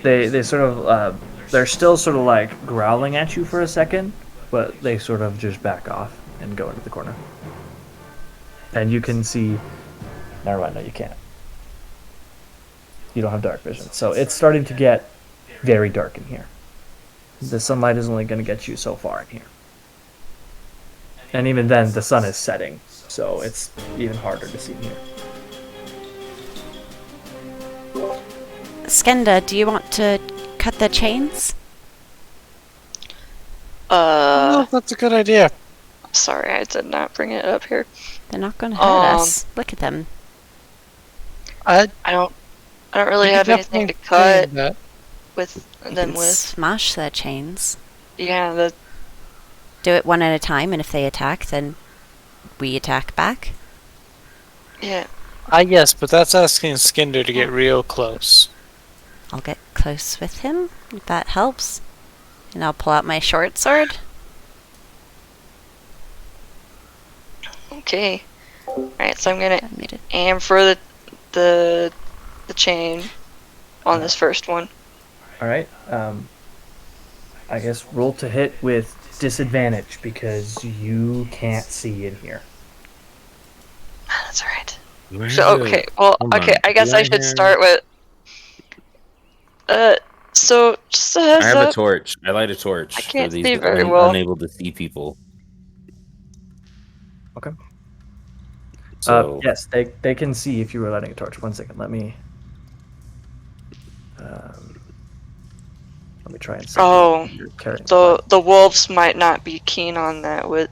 S1: They sort of, they're still sort of like growling at you for a second, but they sort of just back off and go into the corner. And you can see, never mind, no you can't. You don't have dark vision. So it's starting to get very dark in here. The sunlight is only going to get you so far in here. And even then, the sun is setting, so it's even harder to see in here.
S3: Skenda, do you want to cut the chains?
S6: Oh, that's a good idea.
S2: Sorry, I did not bring it up here.
S3: They're not going to hurt us. Look at them.
S2: I don't really
S6: You
S2: have
S6: could
S2: anything to
S6: definitely
S2: cut
S6: do that.
S2: with
S3: You
S2: them
S3: can
S2: with.
S3: smash their chains.
S2: Yeah,
S3: Do it one at a time, and if they attack, then we attack back.
S2: yeah.
S6: Yes, but that's asking Skinder to get real close.
S3: I'll get close with him, if that helps. And I'll pull out my short sword.
S2: Okay. Alright, so I'm gonna
S3: I'm muted.
S2: aim for the chain on this first one.
S1: Alright, I guess roll to hit with disadvantage because you can't see in here.
S2: That's alright.
S9: Where's
S2: So
S9: the-
S2: okay, well
S9: hold
S2: okay,
S9: on.
S2: I guess
S9: Do
S2: I should
S9: have-
S2: start with so just a heads
S5: I have
S2: up.
S5: a torch. I light a torch
S2: I can't
S5: for these
S2: see very well.
S5: unable to see people.
S9: So
S10: Yes, they can see if you were lighting a torch. 1 second, let me try and see.
S2: Oh,
S10: You're carrying the light.
S2: the wolves might not be keen on that. Will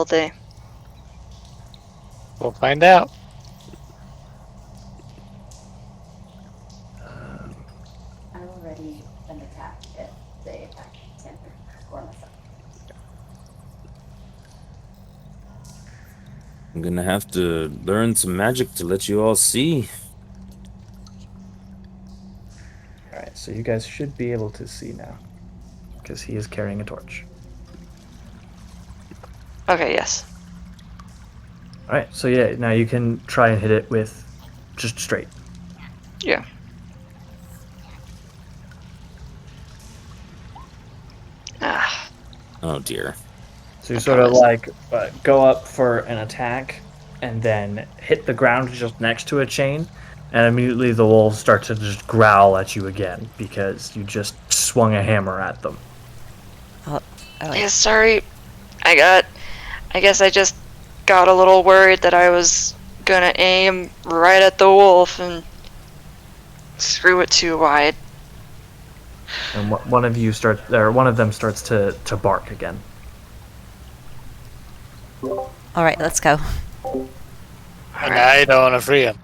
S2: they?
S6: We'll find out.
S8: I'm already an attack if they attack Xander or myself.
S9: I'm gonna have to learn some magic to let you all see.
S10: All right, so you guys should be able to see now, because he is carrying a torch.
S2: Okay, yes.
S10: All right, so yeah, now you can try and hit it with just straight.
S2: Yeah. Ah,
S9: Oh dear.
S10: So you sort of like go up for an attack and then hit the ground just next to a chain, and immediately the wolves start to just growl at you again because you just swung a hammer at them.
S2: yeah, sorry. I guess I just got a little worried that I was gonna aim right at the wolf and screw it too wide.
S10: And one of them starts to bark again.
S3: All right, let's go.
S6: And I don't want to free him.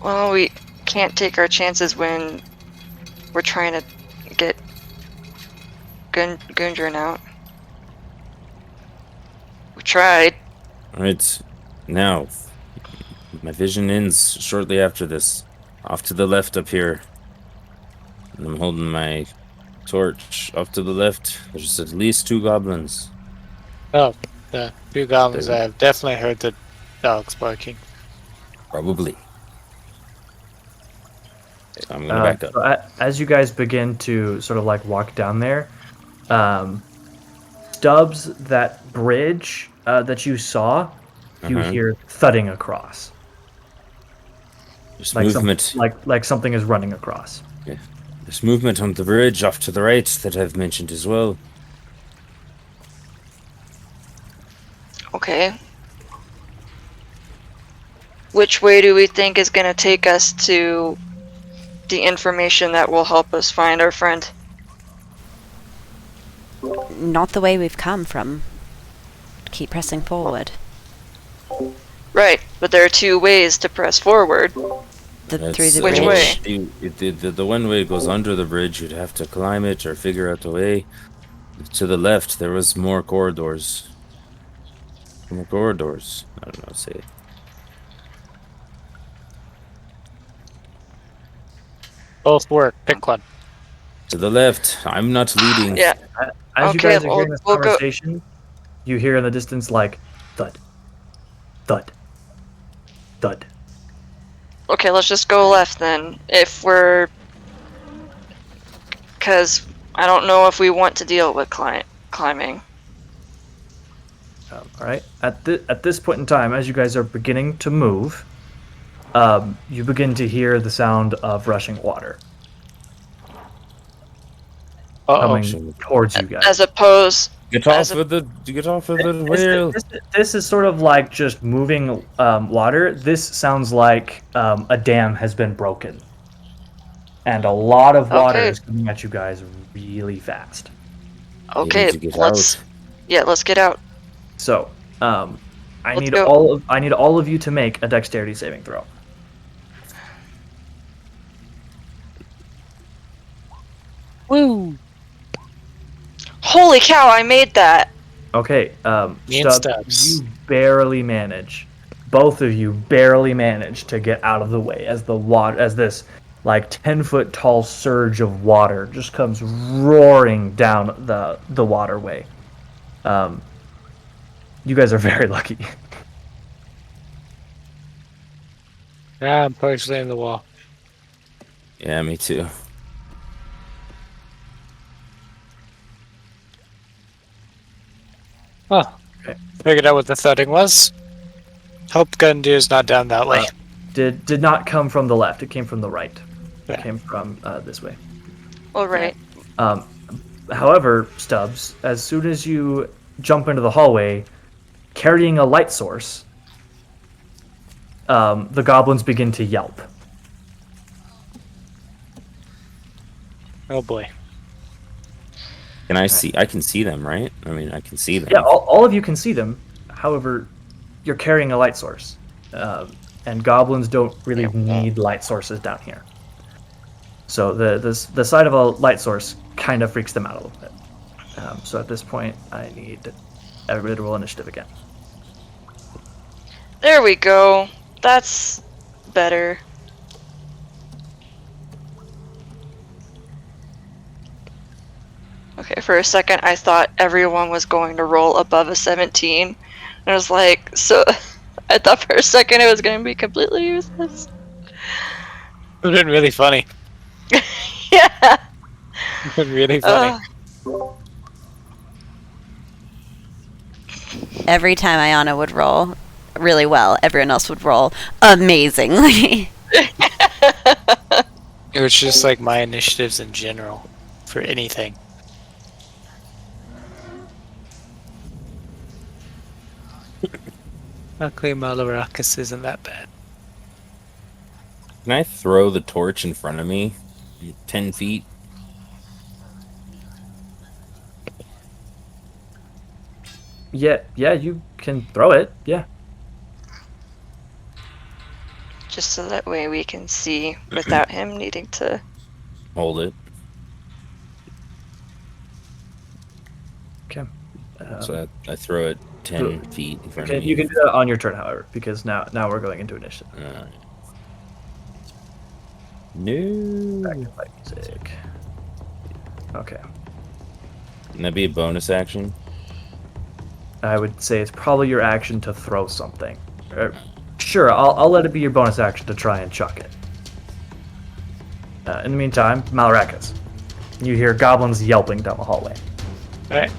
S2: Well, we can't take our chances when we're trying to get Gundren out. We tried.
S9: Alright. Now, my vision ends shortly after this. Off to the left up here. And I'm holding my torch. Off to the left, there's at least 2 goblins.
S6: Oh, the few goblins. I've definitely heard the dogs barking.
S9: Probably. So I'm gonna back up.
S10: So as you guys begin to sort of like walk down there, Stubbs, that bridge that you saw, you hear thudding across.
S9: There's
S10: Like
S9: movement.
S10: like something is running across.
S9: Yeah. There's movement on the bridge off to the right that I've mentioned as well.
S2: Okay. Which way do we think is gonna take us to the information that will help us find our friend?
S3: Not the way we've come from. Keep pressing forward.
S2: Right, but there are 2 ways to press forward.
S3: Through the
S2: Which
S3: bridge.
S2: way?
S9: The one way goes under the bridge. You'd have to climb it or figure out the way. To the left, there was more corridors. More corridors. I don't know. Say.
S6: Both work. Pick one.
S9: To the left. I'm not leading.
S2: Yeah.
S10: As you
S2: Okay,
S10: guys are hearing this
S2: we'll go-
S10: conversation, you hear in the distance like thud, thud, thud.
S2: Okay, let's just go left then. If we're... Because I don't know if we want to deal with climbing.
S10: All right. At this point in time, as you guys are beginning to move, you begin to hear the sound of rushing water coming towards you guys.
S2: As opposed...
S9: Get off of the rail.
S10: This is sort of like just moving water. This sounds like a dam has been broken, and a lot of water is coming at you guys really fast.
S2: Okay, let's get out.
S10: So, I
S2: Let's
S10: need
S2: go.
S10: all of you to make a dexterity saving throw.
S6: Woo!
S2: Holy cow, I made that!
S10: Okay,
S6: Me and
S10: Stubbs,
S6: Stubbs.
S10: you barely manage. Both of you barely manage to get out of the way as this like 10-foot tall surge of water just comes roaring down the waterway. You guys are very lucky.
S6: Yeah, I'm partially in the wall.
S9: Yeah, me too.
S6: Oh,
S10: Okay.
S6: figured out what the thudding was. Hope Gundir's not down that way.
S10: Did not come from the left. It came from the right. It
S6: Yeah.
S10: came from this way.
S2: Alright.
S10: However, Stubbs, as soon as you jump into the hallway,
S1: carrying a light source, the goblins begin to yelp.
S6: Oh boy.
S9: Can I see? I can see them, right? I mean, I can see them.
S1: Yeah, all of you can see them. However, you're carrying a light source, and goblins don't really need light sources down here. So the sight of a light source kind of freaks them out a little bit. So at this point, I need everybody to roll initiative again.
S2: There we go. That's better. Okay, for a second I thought everyone was going to roll above a 17. And I was like, so I thought for a second it was going to be completely useless.
S6: It would have been really funny.
S2: Yeah.
S6: It would have been really funny.
S3: Every time Ayana would roll really well, everyone else would roll amazingly.
S6: It was just like my initiatives in general for anything. Luckily, Malarakas isn't that bad.
S9: Can I throw the torch in front of me? 10 feet?
S1: Yeah, you can throw it. Yeah.
S2: Just so that way we can see without him needing to.
S9: Hold it.
S1: Okay.
S9: So I throw it 10 feet in front of me.
S1: You can do that on your turn, however, because now we're going into initiative.
S9: No.
S1: Back to fight music. Okay.
S9: Can that be a bonus action?
S1: I would say it's probably your action to throw something. Sure, I'll let it be your bonus action to try and chuck it. In the meantime, Malarakas. You hear goblins yelping down the hallway.
S6: Alright.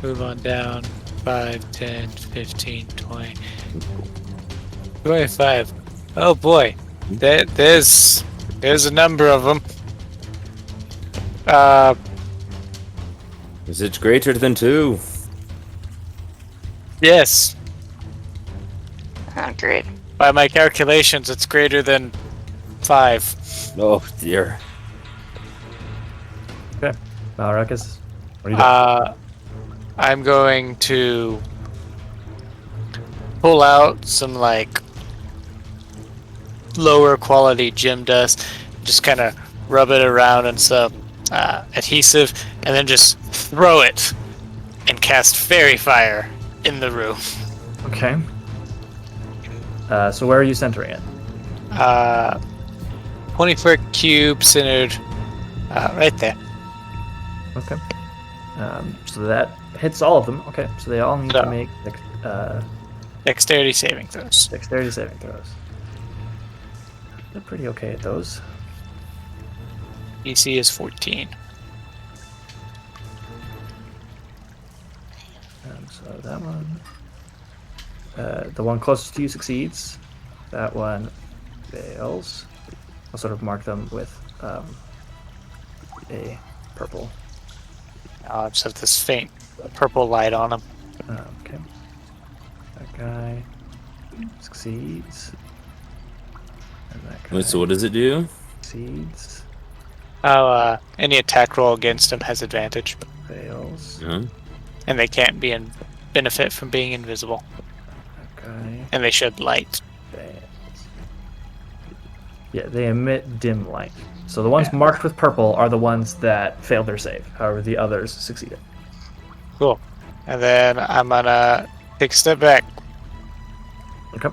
S6: Move on down. 5, 10, 15, 20. 25. Oh boy. There's a number of them.
S9: Is it greater than 2?
S6: Yes.
S2: Oh, great.
S6: By my calculations, it's greater than 5.
S9: Oh dear.
S1: Okay. Malarakas, what are you doing?
S6: I'm going to pull out some like lower quality gem dust, just kind of rub it around in some adhesive, and then just throw it and cast fairy fire in the room.
S1: Okay. So where are you centering it?
S6: 20-foot cube centered right there.
S1: Okay. So that hits all of them. Okay. So they all need to make
S6: Dexterity saving throws.
S1: dexterity saving throws. They're pretty okay at those.
S6: DC is 14.
S1: So that one, the one closest to you succeeds. That one fails. I'll sort of mark them with a purple.
S6: I'll just have this faint purple light on them.
S1: Okay. That guy succeeds. And that guy
S9: Wait, so what does it do?
S1: succeeds.
S6: Any attack roll against them has advantage,
S1: Fails.
S6: and they can't be in benefit from being invisible,
S1: That guy
S6: and they shed light.
S1: fails. Yeah, they emit dim light. So the ones marked with purple are the ones that failed their save. However, the others succeeded.
S6: Cool. And then I'm gonna take a step back,
S1: Okay.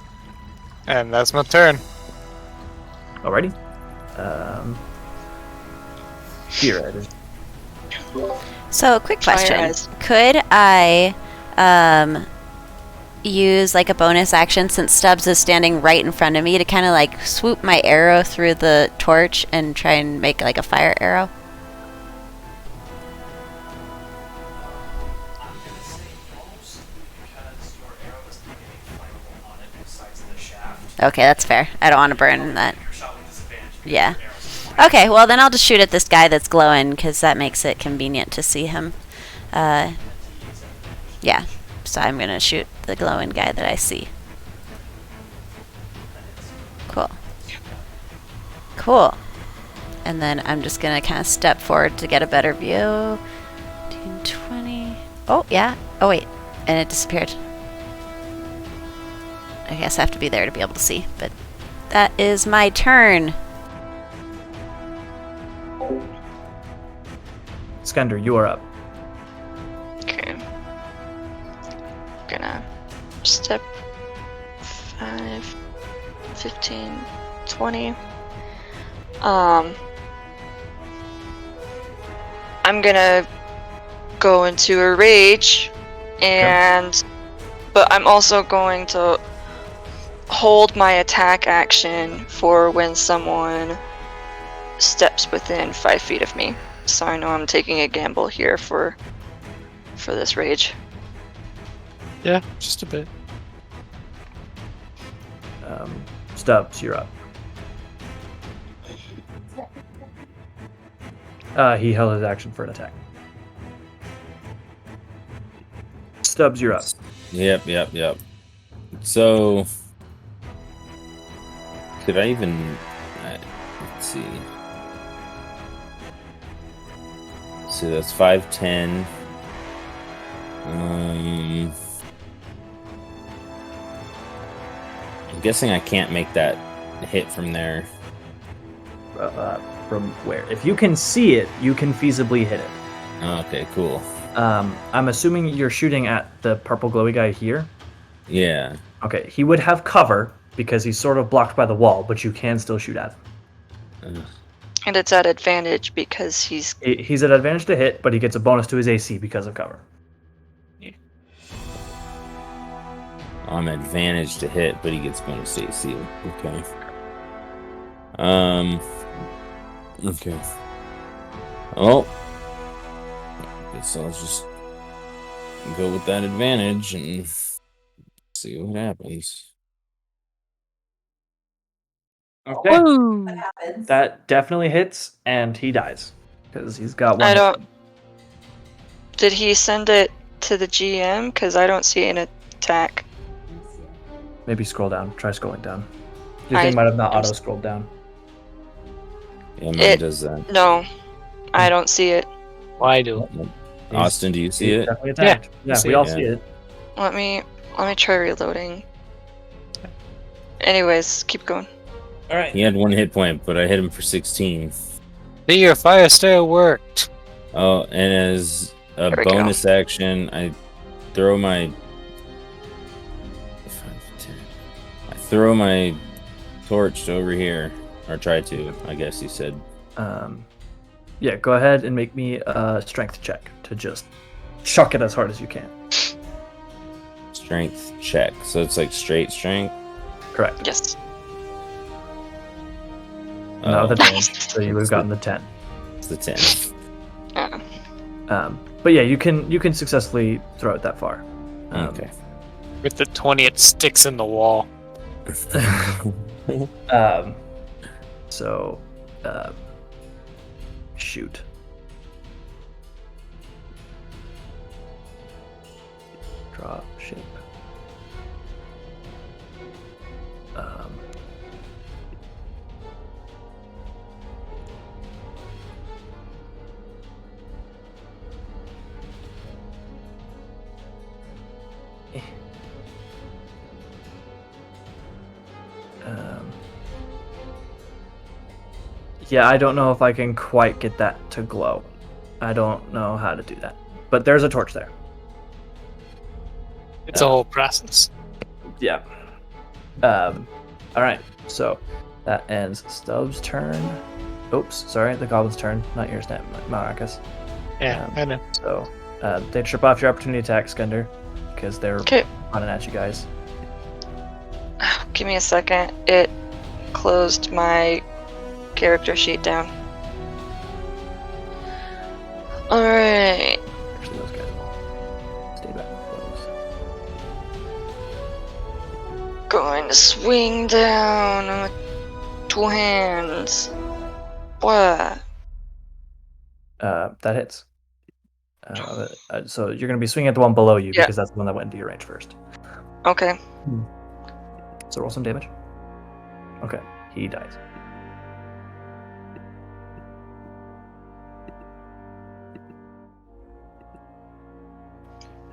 S6: and that's my turn.
S1: Alrighty. Here.
S3: So, quick
S2: Try your
S3: question.
S2: eyes.
S3: Could I use like a bonus action, since Stubbs is standing right in front of me, to kind of like swoop my arrow through the torch and try and make like a fire arrow? Okay, that's fair. I don't want to burn that. Yeah. Okay, well then I'll just shoot at this guy that's glowing, because that makes it convenient to see him. Yeah. So I'm gonna shoot the glowing guy that I see. Cool. Cool. And then I'm just gonna kind of step forward to get a better view. 15, 20. Oh, yeah. Oh, wait. And it disappeared. I guess I have to be there to be able to see. But that is my turn.
S1: Skender, you are up.
S2: Okay. Gonna step 5, 15, 20. I'm gonna go into a rage, and but I'm also going to hold my attack action for when someone steps within 5 feet of me. So I know I'm taking a gamble here for this rage.
S6: Yeah, just a bit.
S1: Stubbs, you're up. He held his action for an attack. Stubbs, you're up.
S9: Yep. So, could I even? Let's see. So that's 5'10". I'm guessing I can't make that hit from there.
S1: From where? If you can see it, you can feasibly hit it.
S9: Okay, cool.
S1: I'm assuming you're shooting at the purple glowy guy here.
S9: Yeah.
S1: Okay, he would have cover because he's sort of blocked by the wall, but you can still shoot at him.
S2: And it's at advantage because he's
S1: He's at advantage to hit, but he gets a bonus to his AC because of cover.
S9: I'm advantage to hit, but he gets bonus AC. Okay. Okay. Oh. Guess I'll just go with that advantage and see what happens.
S1: Okay.
S8: What happens?
S1: That definitely hits, and he dies because he's got one.
S2: I don't. Did he send it to the GM? Because I don't see an attack.
S1: Maybe scroll down. Try scrolling down. Your thing might have not auto scrolled down.
S9: Yeah, mine
S2: It-
S9: does that.
S2: No, I don't see it.
S6: Why do?
S9: Austin, do you see
S1: He's
S9: it?
S1: definitely attacked. Yeah,
S6: see
S1: we
S6: it.
S1: all
S9: Yeah.
S1: see it.
S2: Let me try reloading. Anyways, keep going.
S1: All right.
S9: He had 1 hit point, but I hit him for 16.
S6: See, your fire style worked.
S9: Oh, and as a
S2: There we go.
S9: bonus action, I throw my. I throw my torch over here, or try to. I guess he said.
S1: Yeah, go ahead and make me a strength check to just chuck it as hard as you can.
S9: Strength check. So it's like straight strength.
S1: Correct.
S2: Yes.
S1: No,
S9: Oh,
S1: the 10. So you would have gotten the 10.
S9: it's the 10.
S1: But yeah, you can successfully throw it that far.
S9: Okay.
S6: With the 20, it sticks in the wall.
S1: So, shoot. Drop shape. Yeah, I don't know if I can quite get that to glow. I don't know how to do that. But there's a torch there.
S6: It's a whole process.
S1: Yeah. All right. So that ends Stubbs' turn. Oops, sorry, the goblin's turn, not yours, Maracus.
S6: Yeah, I know.
S1: So they trip off your opportunity attack, Skender, because they're
S2: Okay.
S1: running at you guys.
S2: Give me a second. It closed my character sheet down. Alright.
S1: Actually, those guys will stay back with those.
S2: Going to swing down with 2 hands. What?
S1: That hits.
S10: So you're going to be swinging at the one below you
S2: Yeah.
S10: because that's the one that went into your range first.
S2: Okay.
S10: So roll some damage. Okay, he dies.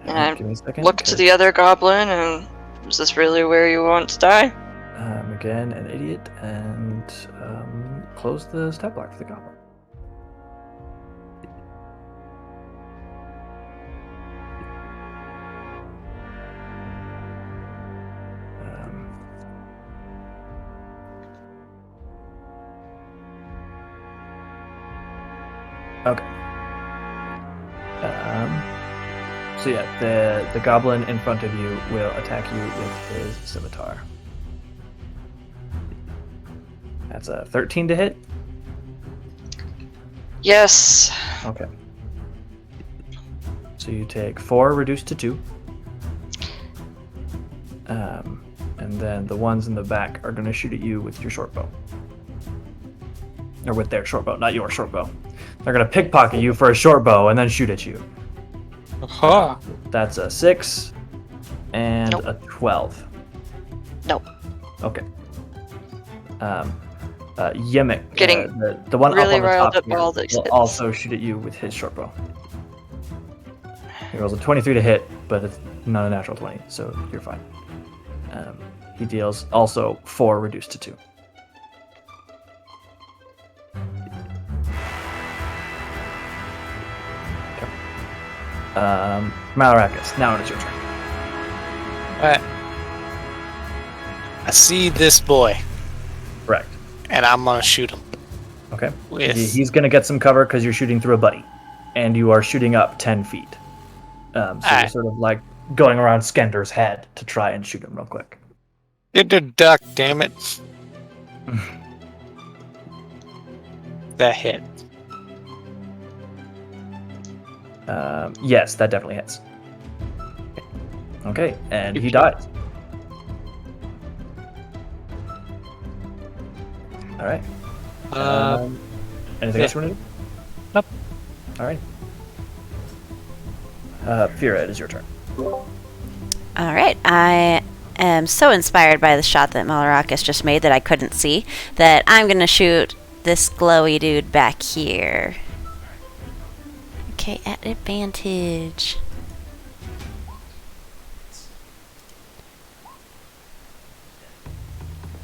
S2: And I
S10: Give me a second.
S2: look to the other goblin, and is this really where you want to die?
S10: Again, an idiot, and close the stat block for the goblin. Okay. So yeah, the goblin in front of you will attack you with his scimitar. That's a 13 to hit.
S2: Yes.
S10: Okay. So you take 4 reduced to 2. And then the ones in the back are going to shoot at you with your short bow. Or with their short bow, not your short bow. They're going to pickpocket you for a short bow and then shoot at you.
S6: Aha.
S10: That's a 6 and
S2: Nope.
S10: a 12.
S2: Nope.
S10: Okay. Yemek,
S2: Getting
S10: the one
S2: really
S10: up on the
S2: riled
S10: top
S2: up
S10: here,
S2: by all the
S10: will
S2: hits.
S10: also shoot at you with his short bow. He rolls a 23 to hit, but it's not a natural 20, so you're fine. He deals also 4 reduced to 2. Malarakis, now it is your turn.
S6: Alright. I see this boy,
S10: Correct.
S6: and I'm gonna shoot him.
S10: Okay.
S6: With
S10: He's going to get some cover because you're shooting through a buddy, and you are shooting up 10 feet. So you're
S6: Alright.
S10: sort of like going around Skender's head to try and shoot him real quick.
S6: Get the duck, damn it. That hit.
S10: Yes, that definitely hits. Okay, and he dies. All right. Anything else you want to do?
S6: Nope.
S10: All right. Fira, it is your turn.
S3: All right, I am so inspired by the shot that Malarakis just made that I couldn't see that I'm going to shoot this glowy dude back here. Okay, at advantage.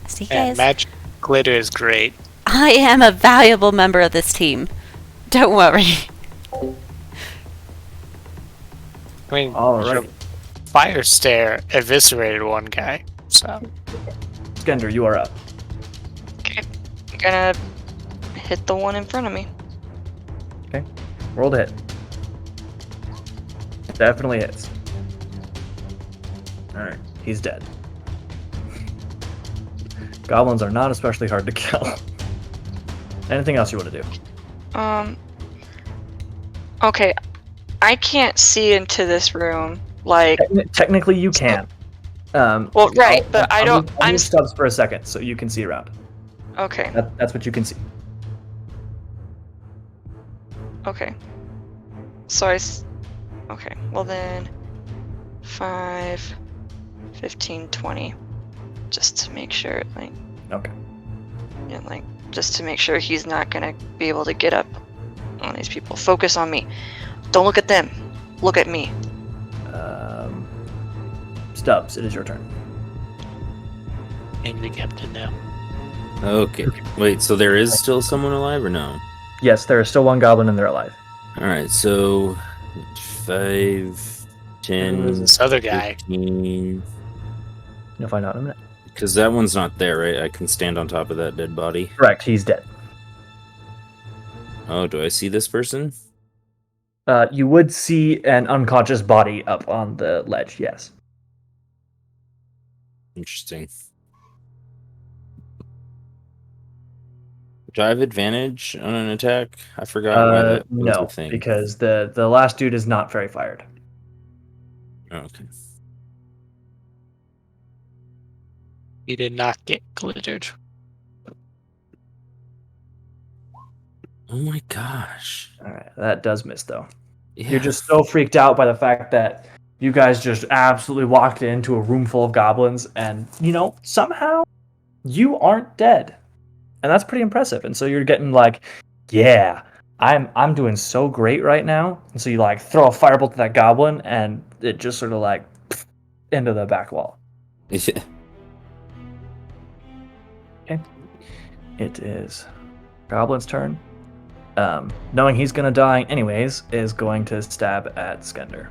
S3: See,
S6: And
S3: guys,
S6: magic glitter is great.
S3: I am a valuable member of this team. Don't worry.
S6: I mean,
S10: All
S6: your
S10: right.
S6: fire stare eviscerated one guy, so.
S10: Skender, you are up.
S2: Okay. I'm gonna hit the one in front of me.
S10: Okay. Roll to hit. Definitely hits. All right. He's dead. Goblins are not especially hard to kill. Anything else you want to do?
S2: Okay. I can't see into this room. Like,
S10: Technically, you can.
S2: well, right, but I don't.
S10: I'll
S2: I'm
S10: move Stubbs for a second, so you can see around.
S2: okay.
S10: That's what you can see.
S2: Okay. So okay. Well then, 5, 15, 20. Just to make sure, like,
S10: Okay.
S2: yeah, like, just to make sure he's not gonna be able to get up on these people. Focus on me. Don't look at them. Look at me.
S10: Stubbs, it is your turn.
S6: Name the captain now.
S9: Okay. Wait, so there is still someone alive or no?
S10: Yes, there is still one goblin and they're alive.
S9: Alright, so 5, 10,
S6: Who's this other guy?
S9: 15.
S10: You'll find out in a minute.
S9: Because that one's not there, right? I can stand on top of that dead body.
S10: Correct, he's dead.
S9: Oh, do I see this person?
S10: You would see an unconscious body up on the ledge, yes.
S9: Interesting. Do I have advantage on an attack? I forgot why that was
S10: No,
S9: a thing.
S10: because the last dude is not very fired.
S9: Oh, okay.
S6: He did not get glittered.
S9: Oh my gosh.
S10: All right, that does miss though. You're just so freaked out by the fact that you guys just absolutely walked into a room full of goblins, and somehow you aren't dead, and that's pretty impressive. And so you're getting like, yeah, I'm doing so great right now. And so you like throw a firebolt at that goblin, and it just sort of like into the back wall.
S9: Yeah.
S10: Okay, it is Goblin's turn. Knowing he's gonna die anyways, is going to stab at Skender.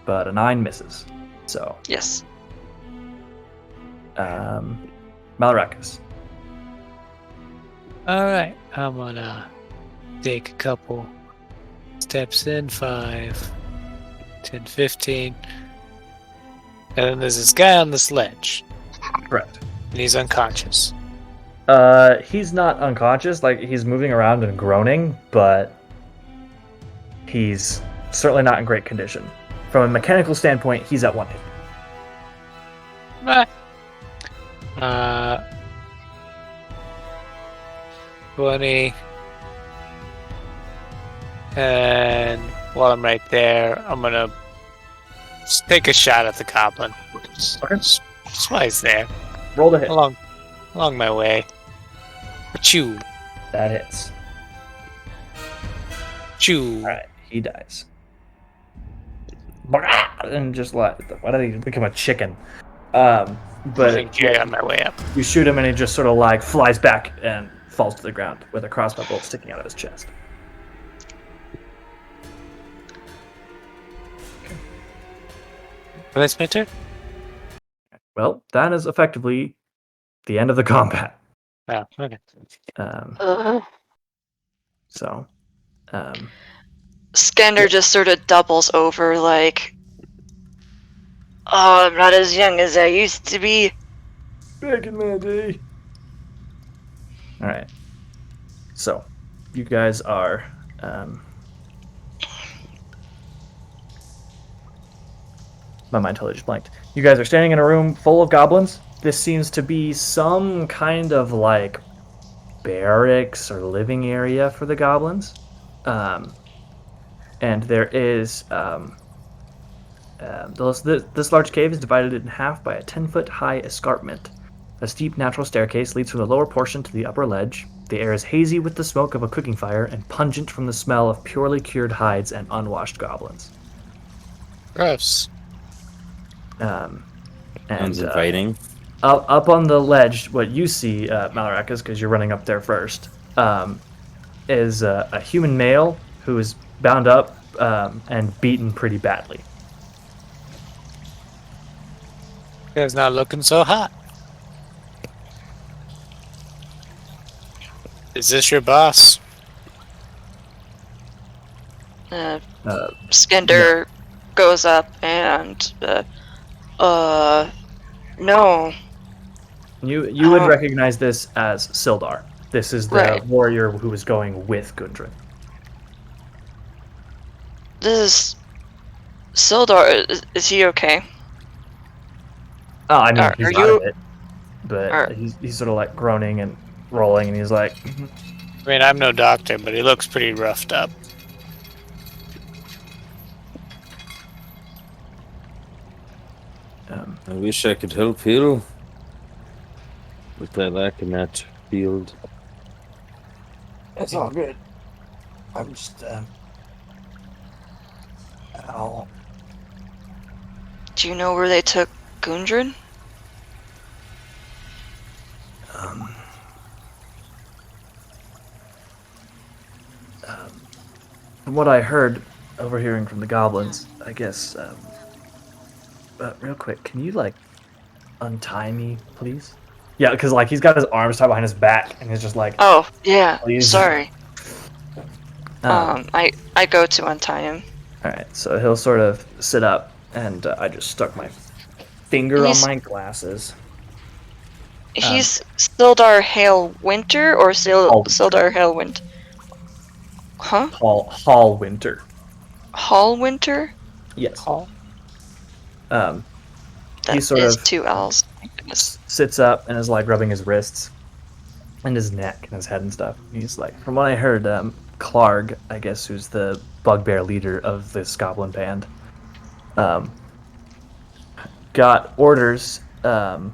S10: But a 9 misses. So,
S2: Yes.
S10: Malarakas.
S6: Alright, I'm gonna take a couple steps in, 5, 10, 15. And then there's this guy on this ledge,
S10: Correct.
S6: and he's unconscious.
S10: He's not unconscious, like he's moving around and groaning, but he's certainly not in great condition. From a mechanical standpoint, he's at 1 hit.
S6: Ah. 20. And while I'm right there, I'm gonna just take a shot at the goblin. Just while he's there.
S10: Roll the hit.
S6: Along my way. Achoo.
S10: That hits.
S6: Achoo.
S10: Alright, he dies. And just like, why did he become a chicken? But
S6: Get on my way up.
S10: you shoot him and he just sort of like flies back and falls to the ground with a crossbow bolt sticking out of his chest.
S6: Well, that's my turn.
S10: Well, that is effectively the end of the combat.
S6: Oh, okay.
S10: So,
S2: Skender just sort of doubles over, like, oh, I'm not as young as I used to be.
S10: back in my day. All right. So, you guys are. My mind totally just blanked. You guys are standing in a room full of goblins. This seems to be some kind of like barracks or living area for the goblins. And there is this large cave is divided in half by a 10-foot high escarpment. A steep natural staircase leads from the lower portion to the upper ledge. The air is hazy with the smoke of a cooking fire and pungent from the smell of purely cured hides and unwashed goblins.
S6: Gross.
S10: And
S9: Sounds inviting.
S10: up on the ledge, what you see, Malarakas, because you're running up there first, is a human male who is bound up and beaten pretty badly.
S6: Guy's not looking so hot. Is this your boss?
S2: Skender goes up and, no.
S10: You would recognize this as Sildar. This is the
S2: Right.
S10: warrior who was going with Gundren.
S2: This is Sildar. Is he okay?
S10: Oh, I mean,
S2: Are
S10: he's out
S2: you-
S10: of it, but
S2: are-
S10: he's sort of like groaning and rolling, and he's like,
S6: I mean, I'm no doctor, but he looks pretty roughed up.
S9: I wish I could help heal. With I lack in that field.
S10: "It's all good. I'm just ow."
S2: Do you know where they took Gundren?
S10: From what I heard, overhearing from the goblins, I guess. But real quick, can you like untie me, please? Yeah, because like he's got his arms tied behind his back, and he's just like,
S2: Oh, yeah.
S10: Please.
S2: Sorry.
S10: um,
S2: I go to untie him.
S10: All right, so he'll sort of sit up, and I just stuck my finger on
S2: He's-
S10: my glasses.
S2: He's Sildar Hale Winter or
S10: Hallwinter.
S2: Sildar Hale Winter? Huh?
S10: Hall Winter.
S2: Hall Winter?
S10: Yes.
S6: Hall?
S10: Um,
S2: That
S10: He sort
S2: is
S10: of-
S2: 2 L's. Thank goodness.
S10: sits up and is like rubbing his wrists.
S1: and his neck and his head and stuff. He's like, from what I heard, Clarg, I guess, who's the bugbear leader of this goblin band, um, got orders to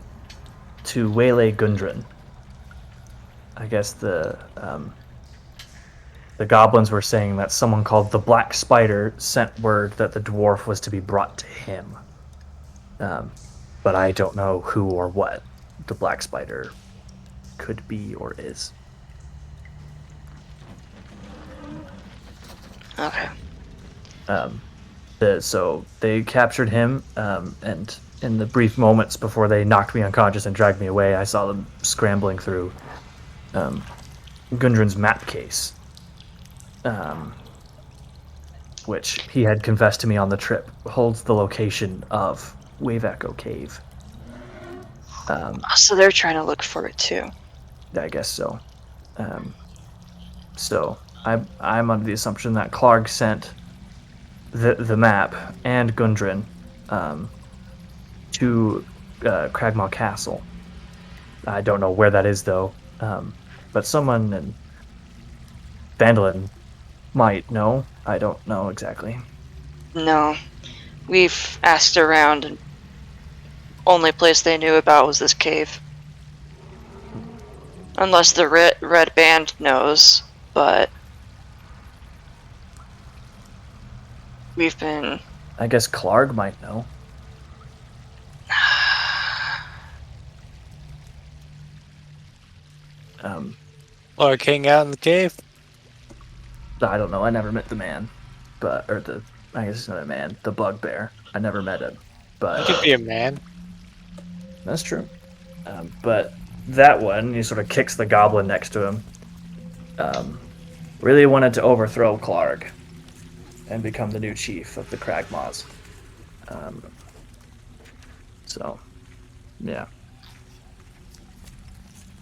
S1: waylay Gundren. I guess the goblins were saying that someone called the Black Spider sent word that the dwarf was to be brought to him. But I don't know who or what the Black Spider could be or is.
S2: Okay.
S1: So they captured him, and in the brief moments before they knocked me unconscious and dragged me away, I saw them scrambling through Gundren's map case, which he had confessed to me on the trip holds the location of Wave Echo Cave.
S2: So they're trying to look for it too.
S1: I guess so. So I'm under the assumption that Clark sent the map and Gundren to Cragmaw Castle. I don't know where that is though, but someone in Phandalin might know. I don't know exactly.
S2: No. We've asked around, and only place they knew about was this cave. Unless the red band knows, but we've been...
S1: I guess Clark might know.
S6: Or hang out in the cave.
S1: I don't know. I never met the man, I guess he's not a man. The bugbear. I never met him, but
S6: He could be a man.
S1: that's true. But that one, he sort of kicks the goblin next to him. Really wanted to overthrow Clark and become the new chief of the Cragmaws. So, yeah.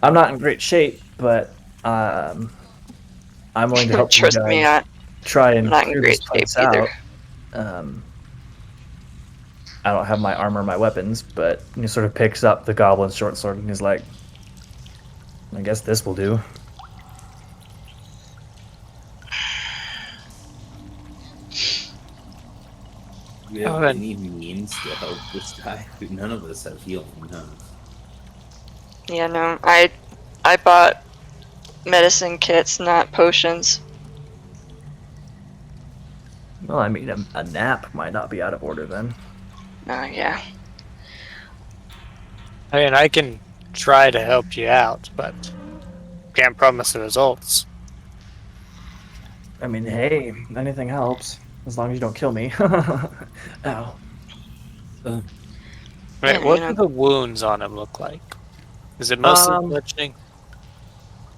S1: I'm not in great shape, but I'm willing to help you
S2: Trust
S1: guys
S2: me, I'm
S1: try and
S2: not in
S1: clear
S2: great
S1: this place
S2: shape either.
S1: out. I don't have my armor, my weapons, but he sort of picks up the goblin's short sword and he's like, I guess this will do.
S9: Do we have
S6: Oh, then-
S9: any means to help this guy? None of us have healing, huh?
S2: Yeah, no, I bought medicine kits, not potions.
S1: Well, I mean, a nap might not be out of order then.
S2: Yeah.
S6: I mean, I can try to help you out, but can't promise the results.
S1: I mean, hey, anything helps. As long as you don't kill me. Ow.
S6: Right,
S2: Yeah,
S6: what
S2: you know.
S6: do the wounds on him look like? Is it mostly bludgeoning?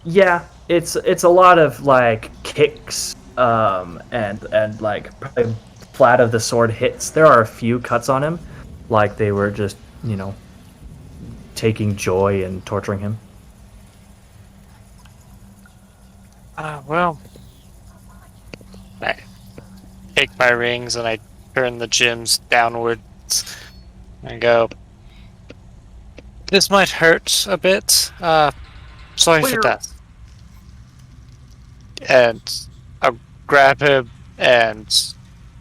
S1: Yeah, it's a lot of like kicks, and like probably flat of the sword hits. There are a few cuts on him, like they were just, taking joy in torturing him.
S6: Well, I take my rings and I turn the gems downwards and go, this might hurt a bit. Sorry for that. And I grab him and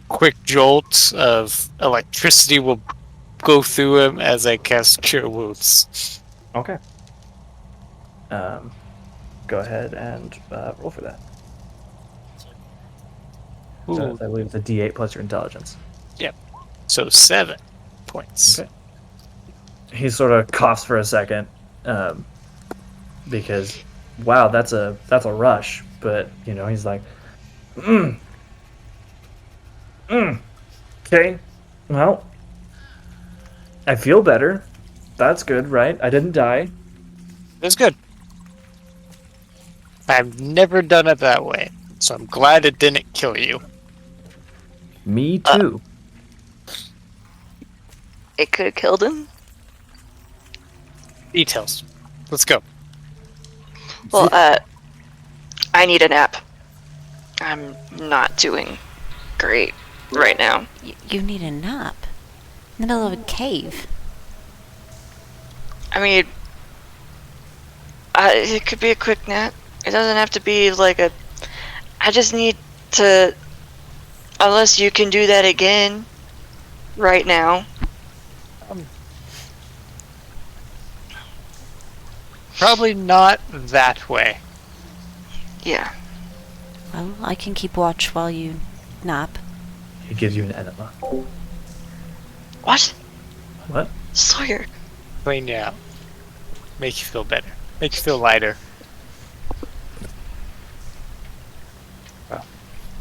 S6: quick jolt of electricity will go through him as I cast Cure Wounds.
S1: Okay. Go ahead and roll for that. So I believe it's a D8 plus your intelligence.
S6: Yep. So 7 points.
S1: Okay. He sort of coughs for a second, because, wow, that's a rush. But he's like, okay, well, I feel better. That's good, right? I didn't die.
S6: It's good. I've never done it that way, so I'm glad it didn't kill you.
S1: Me too.
S2: It could have killed him.
S6: Details. Let's go.
S2: Well, I need a nap. I'm not doing great right now.
S3: You need a nap in the middle of a cave.
S2: I mean, It could be a quick nap. It doesn't have to be like a. I just need to. Unless you can do that again, right now.
S6: Probably not that way.
S2: Yeah.
S3: Well, I can keep watch while you nap.
S1: He gives you an enema.
S2: What?
S1: What?
S2: Sawyer.
S6: Clean you out. Make you feel better. Make you feel lighter.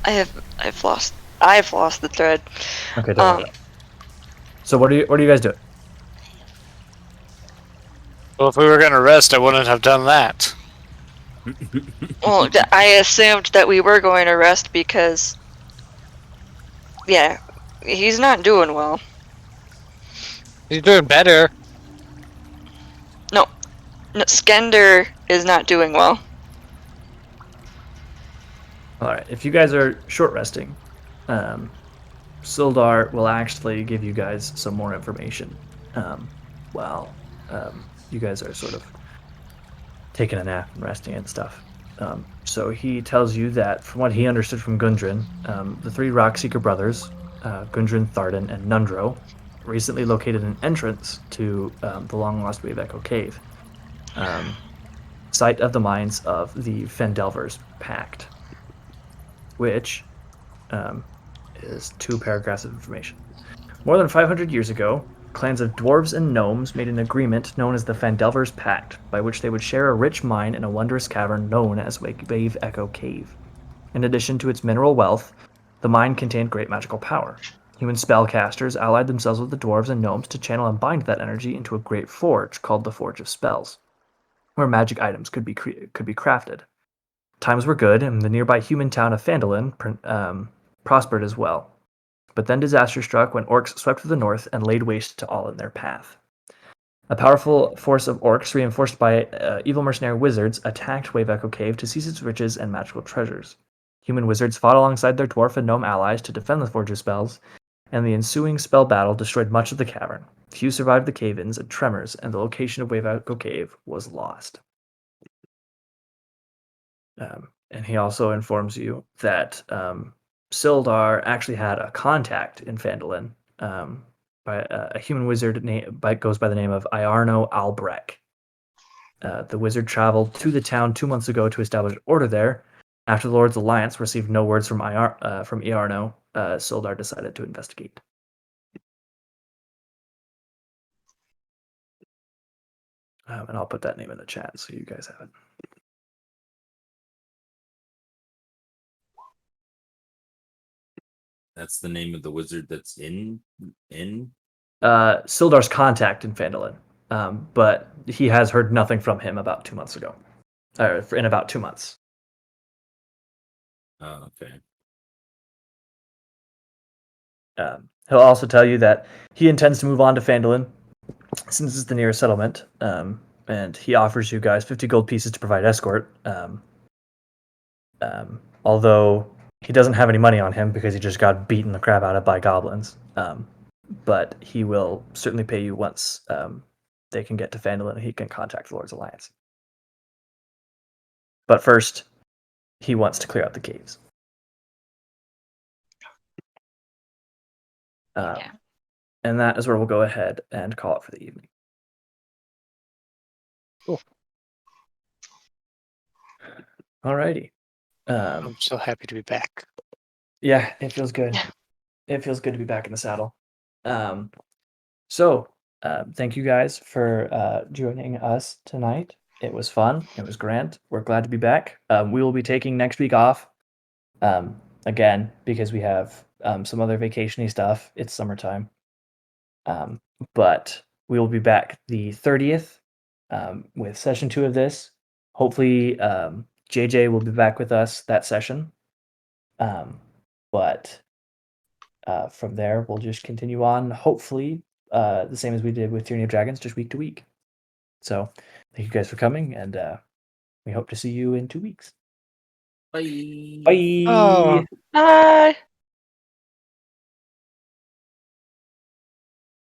S2: I've lost the thread.
S1: Okay, don't worry about it. So what are you guys doing?
S6: Well, if we were gonna rest, I wouldn't have done that.
S2: Well, I assumed that we were going to rest because, yeah, he's not doing well.
S6: He's doing better.
S2: No, Skender is not doing well.
S1: All right, if you guys are short resting, Sildar will actually give you guys some more information while you guys are sort of taking a nap and resting and stuff. So he tells you that, from what he understood from Gundren, the three Rockseeker brothers, Gundren, Thardan, and Nundro, recently located an entrance to the long-lost Wave Echo Cave, site of the mines of the Phandelver's Pact, which is 2 paragraphs of information. More than 500 years ago, clans of dwarves and gnomes made an agreement known as the Phandelver's Pact, by which they would share a rich mine in a wondrous cavern known as Wave Echo Cave. In addition to its mineral wealth, the mine contained great magical power. Human spellcasters allied themselves with the dwarves and gnomes to channel and bind that energy into a great forge called the Forge of Spells, where magic items could be crafted. Times were good, and the nearby human town of Phandalin prospered as well. But then disaster struck when orcs swept to the north and laid waste to all in their path. A powerful force of orcs, reinforced by evil mercenary wizards, attacked Wave Echo Cave to seize its riches and magical treasures. Human wizards fought alongside their dwarf and gnome allies to defend the Forge of Spells, and the ensuing spell battle destroyed much of the cavern. Few survived the cave-ins and tremors, and the location of Wave Echo Cave was lost. And he also informs you that Sildar actually had a contact in Phandalin by a human wizard goes by the name of Iarno Albrecht. The wizard traveled to the town 2 months ago to establish order there. After the Lord's Alliance received no words from Iarno, Sildar decided to investigate. And I'll put that name in the chat so you guys have it.
S9: That's the name of the wizard that's in.
S1: Sildar's contact in Phandalin, but he has heard nothing from him about 2 months ago, or in about 2 months.
S9: Oh, okay.
S1: He'll also tell you that he intends to move on to Phandalin, since it's the nearest settlement, and he offers you guys 50 gold pieces to provide escort, although he doesn't have any money on him because he just got beaten the crap out of by goblins. But he will certainly pay you once they can get to Phandalin and he can contact the Lord's Alliance. But first, he wants to clear out the caves.
S2: Yeah.
S1: And that is where we'll go ahead and call it for the evening.
S6: Cool.
S1: Alrighty.
S6: I'm so happy to be back.
S1: Yeah, it feels good. It feels good to be back in the saddle. So, thank you guys for joining us tonight. It was fun. It was grand. We're glad to be back. We will be taking next week off again because we have some other vacation-y stuff. It's summertime. But we will be back the 30th with session 2 of this. Hopefully, JJ will be back with us that session. But from there, we'll just continue on, hopefully, the same as we did with Tyranny of Dragons, just week to week. So, thank you guys for coming, and we hope to see you in 2 weeks.
S9: Bye.
S1: Bye!
S6: Oh.
S2: Bye.